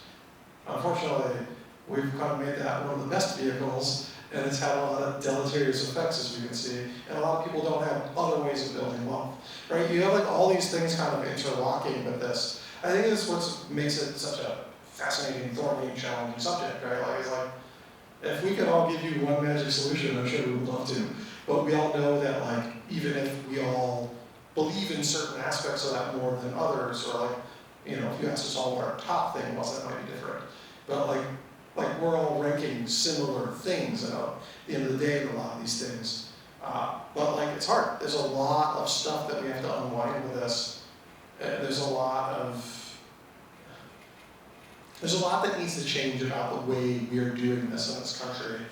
Speaker 9: Unfortunately, we've kind of made that one of the best vehicles, and it's had a lot of deleterious effects, as we can see, and a lot of people don't have other ways of building wealth, right? You have all these things kind of interlocking with this. I think that's what makes it such a fascinating, thorny, and challenging subject, right? It's like, if we could all give you one magic solution, I'm sure we would love to. But we all know that even if we all believe in certain aspects of that more than others, or if you asked us all what our top thing was, that might be different. But like we're all ranking similar things at the end of the day in a lot of these things. But like it's hard. There's a lot of stuff that we have to unwind with this. There's a lot that needs to change about the way we are doing this in this country.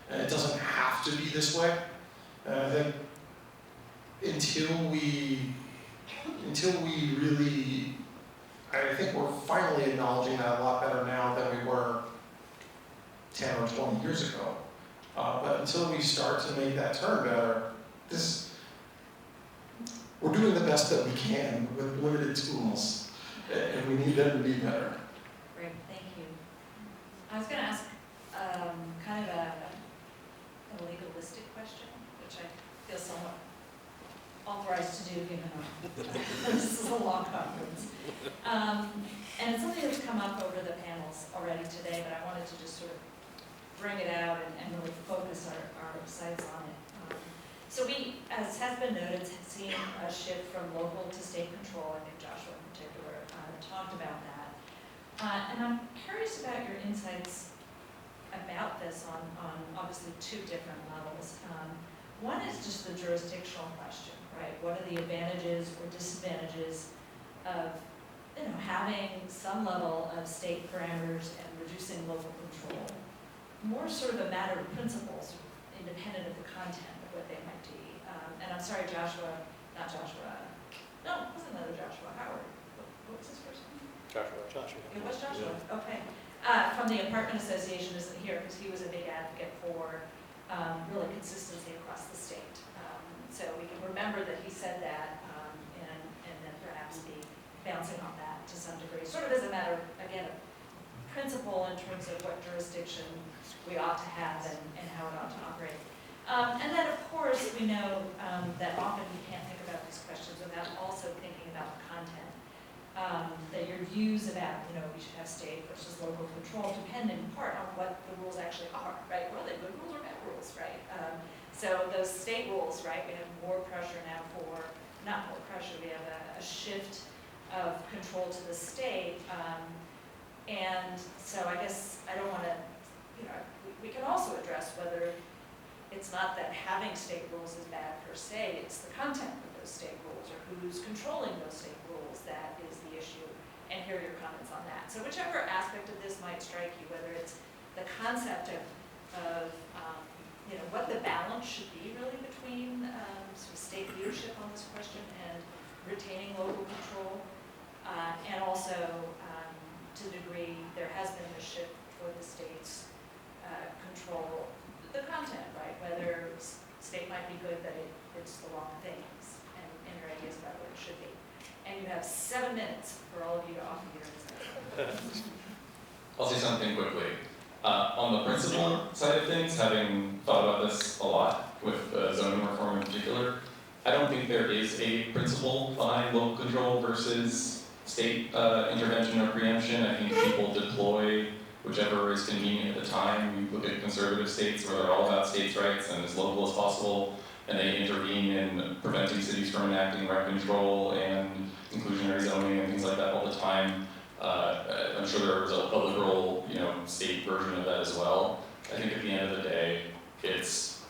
Speaker 9: And it doesn't have to be this way. And I think until we really, I think we're finally acknowledging that a lot better now than we were 10 or 20 years ago. But until we start to make that turn better, we're doing the best that we can with limited tools, and we need them to be better.
Speaker 2: Great, thank you. I was going to ask kind of a legalistic question, which I feel somewhat authorized to do given this is a law conference. And it's something that's come up over the panels already today, but I wanted to just sort of bring it out and really focus our sights on it. So we, as has been noted, have seen a shift from local to state control. I think Joshua in particular talked about that. And I'm curious about your insights about this on obviously two different levels. One is just the jurisdictional question, right? What are the advantages or disadvantages of having some level of state parameters and reducing local control? More sort of a matter of principles, independent of the content of what they might be. And I'm sorry, Joshua, not Joshua, no, it wasn't another Joshua, Howard. What was his first name?
Speaker 10: Joshua.
Speaker 2: It was Joshua, okay. From the Apartment Association isn't here because he was a big advocate for really consistency across the state. So we can remember that he said that and then perhaps be bouncing on that to some degree, sort of as a matter, again, of principle in terms of what jurisdiction we ought to have and how it ought to operate. And then, of course, we know that often we can't think about these questions without also thinking about the content. That your views about, we should have state versus local control depend in part on what the rules actually are, right? What are they, good rules or bad rules, right? So those state rules, right, we have more pressure now not more pressure, we have a shift of control to the state. And so I guess I don't want to, we can also address whether it's not that having state rules is bad per se, it's the content of those state rules or who's controlling those state rules that is the issue, and hear your comments on that. So whichever aspect of this might strike you, whether it's the concept of what the balance should be really between sort of state leadership on this question and retaining local control, and also to the degree there has been a shift toward the states control the content, right? Whether state might be good, that it's the wrong things, and your ideas about what it should be. And you have 7 minutes for all of you to offer your insights.
Speaker 13: I'll say something quickly. On the principle side of things, having thought about this a lot with zoning reform in particular, I don't think there is a principle behind local control versus state intervention or preemption. I think people deploy whichever is convenient at the time. You look at conservative states where they're all about states' rights and as local as possible, and they intervene in preventing cities from enacting rent control and inclusionary zoning and things like that all the time. I'm sure there was a liberal, state version of that as well. I think at the end of the day, it's,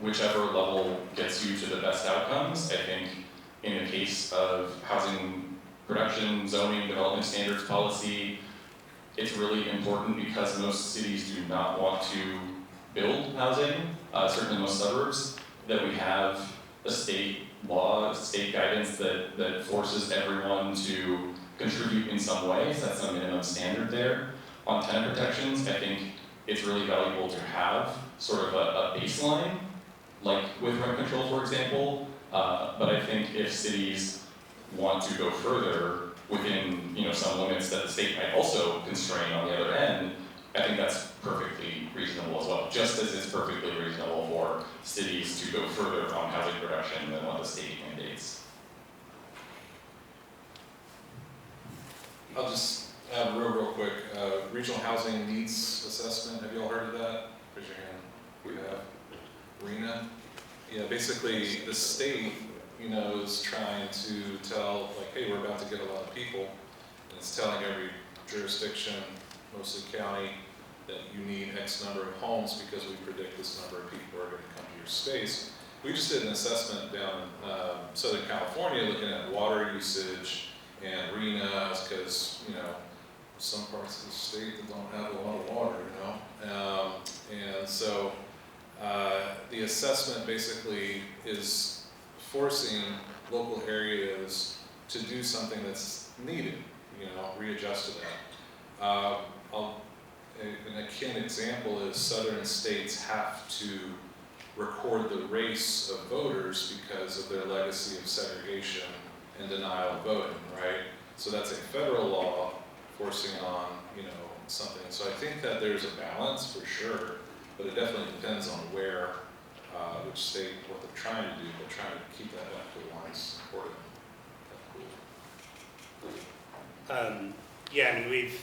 Speaker 13: whichever level gets you to the best outcomes. I think in the case of housing production, zoning, development standards policy, it's really important because most cities do not want to build housing, certainly most suburbs, that we have a state law, state guidance that forces everyone to contribute in some way, sets some minimum standard there. On tenant protections, I think it's really valuable to have sort of a baseline, like with rent control, for example, but I think if cities want to go further within some limits that the state might also constrain on the other end, I think that's perfectly reasonable as well, just as it's perfectly reasonable for cities to go further on housing production than what the state mandates.
Speaker 16: I'll just add real quick, regional housing needs assessment, have you all heard of that? Raise your hand. We have. RENA? Yeah, basically the state, is trying to tell, like, hey, we're about to get a lot of people, and it's telling every jurisdiction, mostly county, that you need X number of homes because we predict this number of people are going to come to your space. We just did an assessment down in Southern California looking at water usage and arenas because, you know, some parts of the state that don't have a lot of water, you know. And so the assessment basically is forcing local areas to do something that's needed, you know, readjust to that. An akin example is southern states have to record the race of voters because of their legacy of segregation and denial of voting, right? So that's a federal law forcing on, you know, something. So I think that there's a balance for sure, but it definitely depends on where, which state, what they're trying to do, but trying to keep that back to one is important.
Speaker 6: Yeah, I mean, we've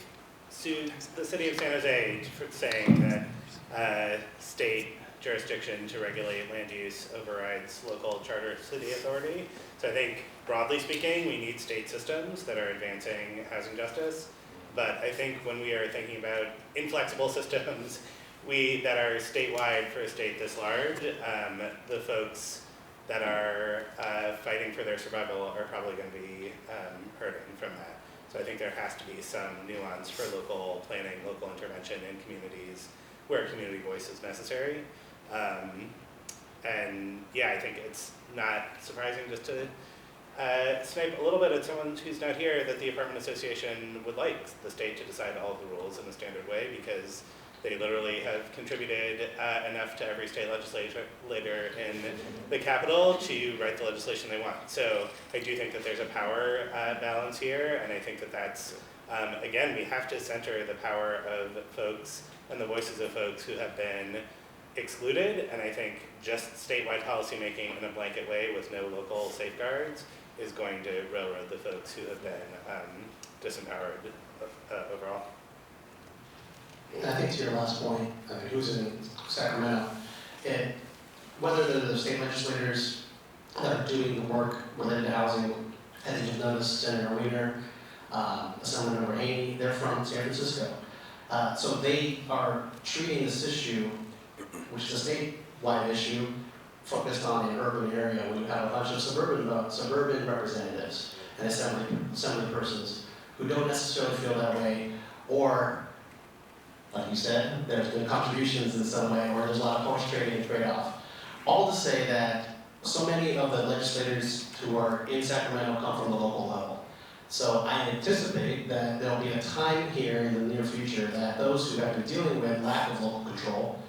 Speaker 6: sued the city of San Jose for saying that state jurisdiction to regulate land use overrides local charter city authority. So I think, broadly speaking, we need state systems that are advancing housing justice. But I think when we are thinking about inflexible systems that are statewide for a state this large, the folks that are fighting for their survival are probably going to be hurting from that. So I think there has to be some nuance for local planning, local intervention in communities where community voice is necessary. And yeah, I think it's not surprising, just to snipe a little bit at someone who's not here, that the apartment association would like the state to decide all of the rules in a standard way, because they literally have contributed enough to every state legislator in the capital to write the legislation they want. So I do think that there's a power balance here, and I think that that's, again, we have to center the power of folks and the voices of folks who have been excluded, and I think just statewide policymaking in a blanket way with no local safeguards is going to railroad the folks who have been disempowered overall.
Speaker 17: I think to your last point, I mean, who's in Sacramento, whether they're the state legislators that are doing the work related to housing, I think you've noticed Senator Wiener, Assemblymember Haney, they're from San Francisco. So they are treating this issue, which is a statewide issue, focused on an urban area where you have a bunch of suburban representatives and assembly persons who don't necessarily feel that way, or like you said, there's been contributions in some way, or there's a lot of horse trading and trade-off. All to say that so many of the legislators who are in Sacramento come from the local level. So I anticipate that there'll be a time here in the near future that those who have been dealing with lack of local control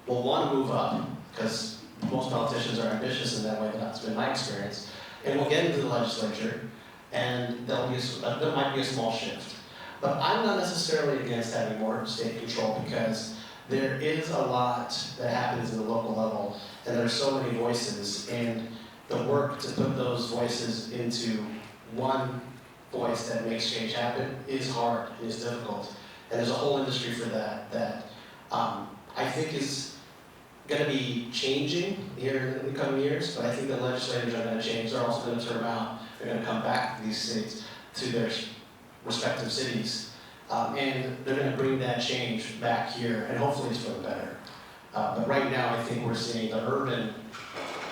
Speaker 17: will want to move up, because most politicians are ambitious in that way. That's been my experience. And we'll get into the legislature, and there might be a small shift. But I'm not necessarily against having more state control, because there is a lot that happens in the local level, and there are so many voices, and the work to put those voices into one voice that makes change happen is hard, is difficult. And there's a whole industry for that I think is going to be changing here in the coming years, but I think the legislators are going to change. They're also going to turn around. They're going to come back to these states, to their respective cities, and they're going to bring that change back here, and hopefully it's for the better. But right now, I think we're seeing the urban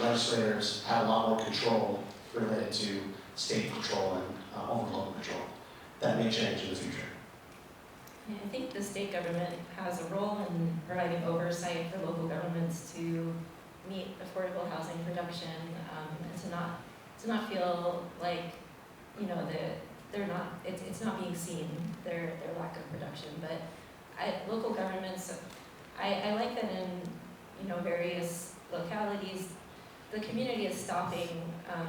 Speaker 17: legislators have a lot more control related to state control and over local control. That may change in the future.
Speaker 12: Yeah, I think the state government has a role in providing oversight for local governments to meet affordable housing production, and to not feel like, you know, they're not, it's not being seen, their lack of production. But local governments, I like that in, you know, various localities, the community is stopping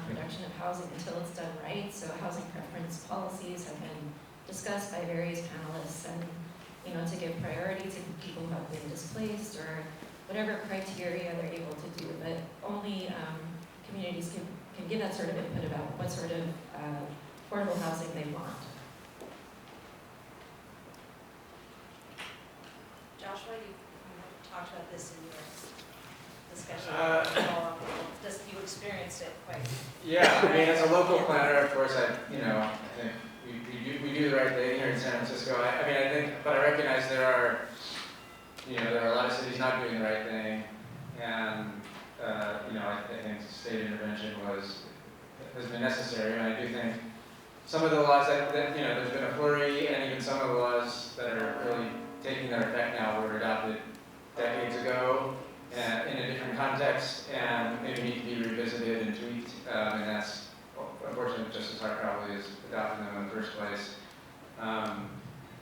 Speaker 12: production of housing until it's done right. So housing preference policies have been discussed by various panelists, and, you know, to give priority to people who have been displaced, or whatever criteria they're able to do. But only communities can give that sort of input about what sort of affordable housing they want.
Speaker 2: Joshua, you talked about this in your discussion. You experienced it quite.
Speaker 1: Yeah, I mean, as a local planner, of course, I think we do do the right thing here in San Francisco. I mean, I think, but I recognize there are a lot of cities not doing the right thing, and I think state intervention has been necessary, and I do think some of the laws that there's been a flurry, and even some of the laws that are really taking their effect now were adopted decades ago in a different context, and maybe need to be revisited and tweaked, and that's unfortunately just as hard probably as adopting them in the first place.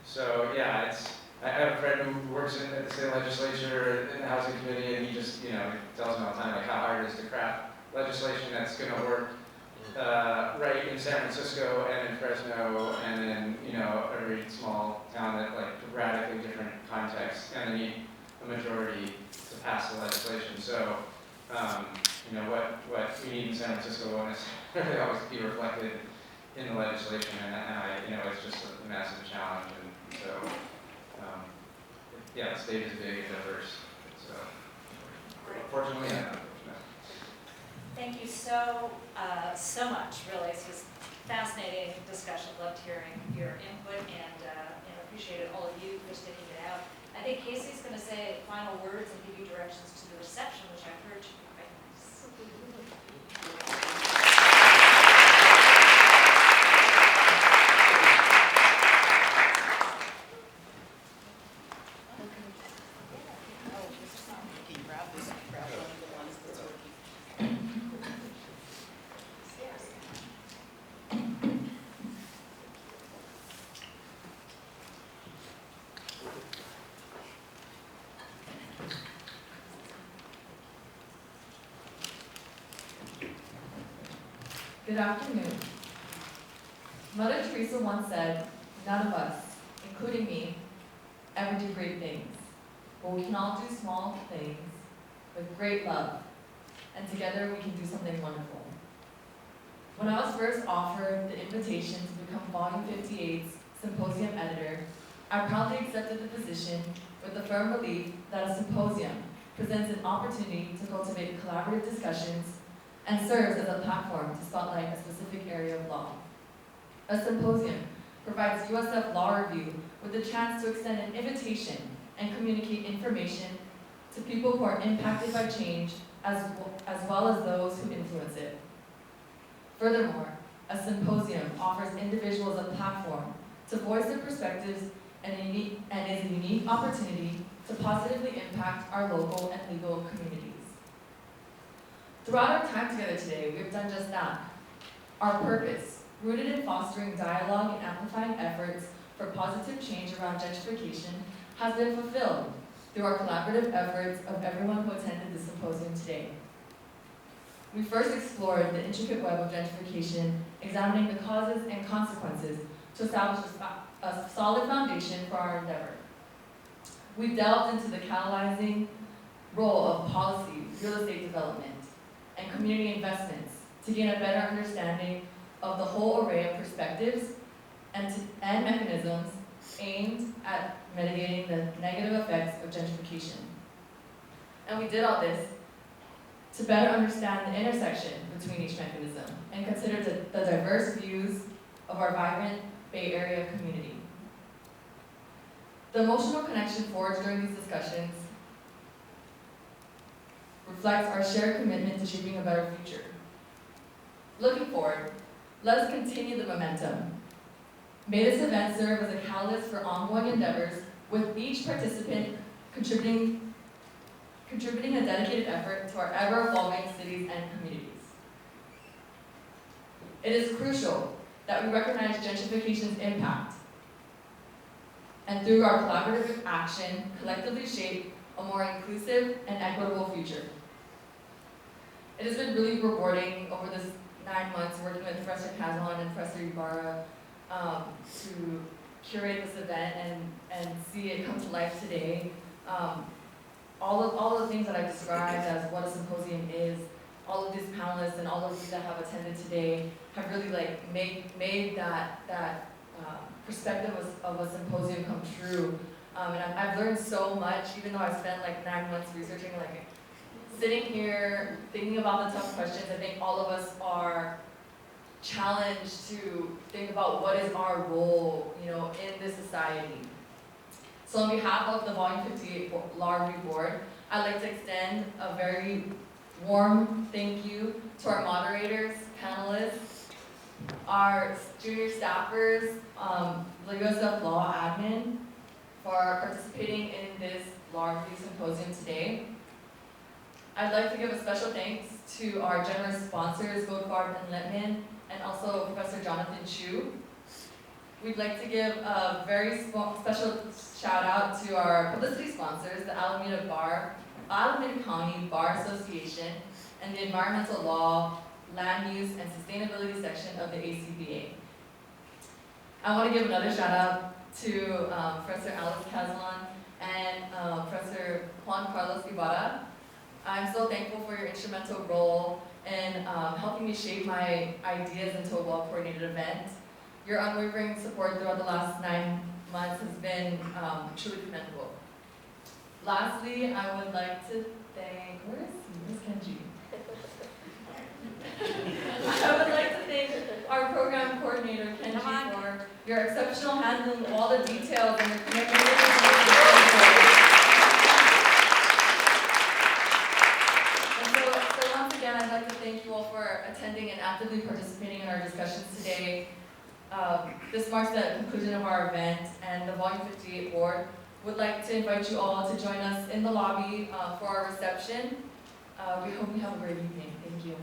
Speaker 1: So yeah, I have a friend who works at the state legislature in the housing committee, and he just he tells me all the time like how hard it is to craft legislation that's going to work right in San Francisco and in Fresno and in every small town that like radically different contexts, and they need a majority to pass the legislation. So what we need in San Francisco won't necessarily always be reflected in the legislation, and it's just a massive challenge, and so yeah, the state is big and diverse. So fortunately, yeah.
Speaker 2: Thank you so much, really. This was fascinating discussion. Loved hearing your input, and appreciated all of you for sticking it out. I think Casey's going to say final words and give you directions to the reception, which I've heard should be quite nice.
Speaker 3: Good afternoon. Mother Teresa once said, none of us, including me, ever do great things, but we can all do small things with great love, and together we can do something wonderful. When I was first offered the invitation to become Volume 58's symposium editor, I proudly accepted the position with the firm belief that a symposium presents an opportunity to cultivate collaborative discussions and serves as a platform to spotlight a specific area of law. A symposium provides USF Law Review with the chance to extend an invitation and communicate information to people who are impacted by change as well as those who influence it. Furthermore, a symposium offers individuals a platform to voice their perspectives and is a unique opportunity to positively impact our local and legal communities. Throughout our time together today, we have done just that. Our purpose, rooted in fostering dialogue and amplifying efforts for positive change around gentrification, has been fulfilled through our collaborative efforts of everyone who attended the symposium today. We first explored the intricate web of gentrification, examining the causes and consequences to establish a solid foundation for our endeavor. We delved into the catalyzing role of policy, real estate development, and community investments to gain a better understanding of the whole array of perspectives and mechanisms aimed at mitigating the negative effects of gentrification. And we did all this to better understand the intersection between each mechanism and consider the diverse views of our vibrant Bay Area community. The emotional connection forged during these discussions reflects our shared commitment to shaping a better future. Looking forward, let us continue the momentum. May this event serve as a catalyst for ongoing endeavors, with each participant contributing a dedicated effort to our ever-evolving cities and communities. It is crucial that we recognize gentrification's impact, and through our collaborative action, collectively shape a more inclusive and equitable future. It has been really rewarding over this 9 months working with Professor Kazan and Professor Ibarra to curate this event and see it come to life today. All of the things that I described as what a symposium is, all of these panelists and all of you that have attended today have really made that perspective of a symposium come true. And I've learned so much, even though I've spent 9 months researching, sitting here, thinking about the tough questions. I think all of us are challenged to think about what is our role, in this society. So on behalf of the Volume 58 Law Review Board, I'd like to extend a very warm thank you to our moderators, panelists, our junior staffers, the USF Law Admin, for participating in this Law Review Symposium today. I'd like to give a special thanks to our generous sponsors, Goldfarb and Littman, and also Professor Jonathan Chu. We'd like to give a very special shout out to our publicity sponsors, the Alameda County Bar Association, and the Environmental Law, Land Use, and Sustainability section of the ACBA. I want to give another shout out to Professor Alice Caslon and Professor Juan Carlos Ibarra. I'm so thankful for your instrumental role in helping me shape my ideas into a well-coordinated event. Your unwavering support throughout the last 9 months has been truly commendable. Lastly, I would like to thank, where's Kenji? I would like to thank our program coordinator, Kenji, for your exceptional handling of all the details and your commitment to once again, I'd like to thank you all for attending and actively participating in our discussions today. This marks the conclusion of our event, and the Volume 58 Board would like to invite you all to join us in the lobby for our reception. We hope you have a great evening. Thank you.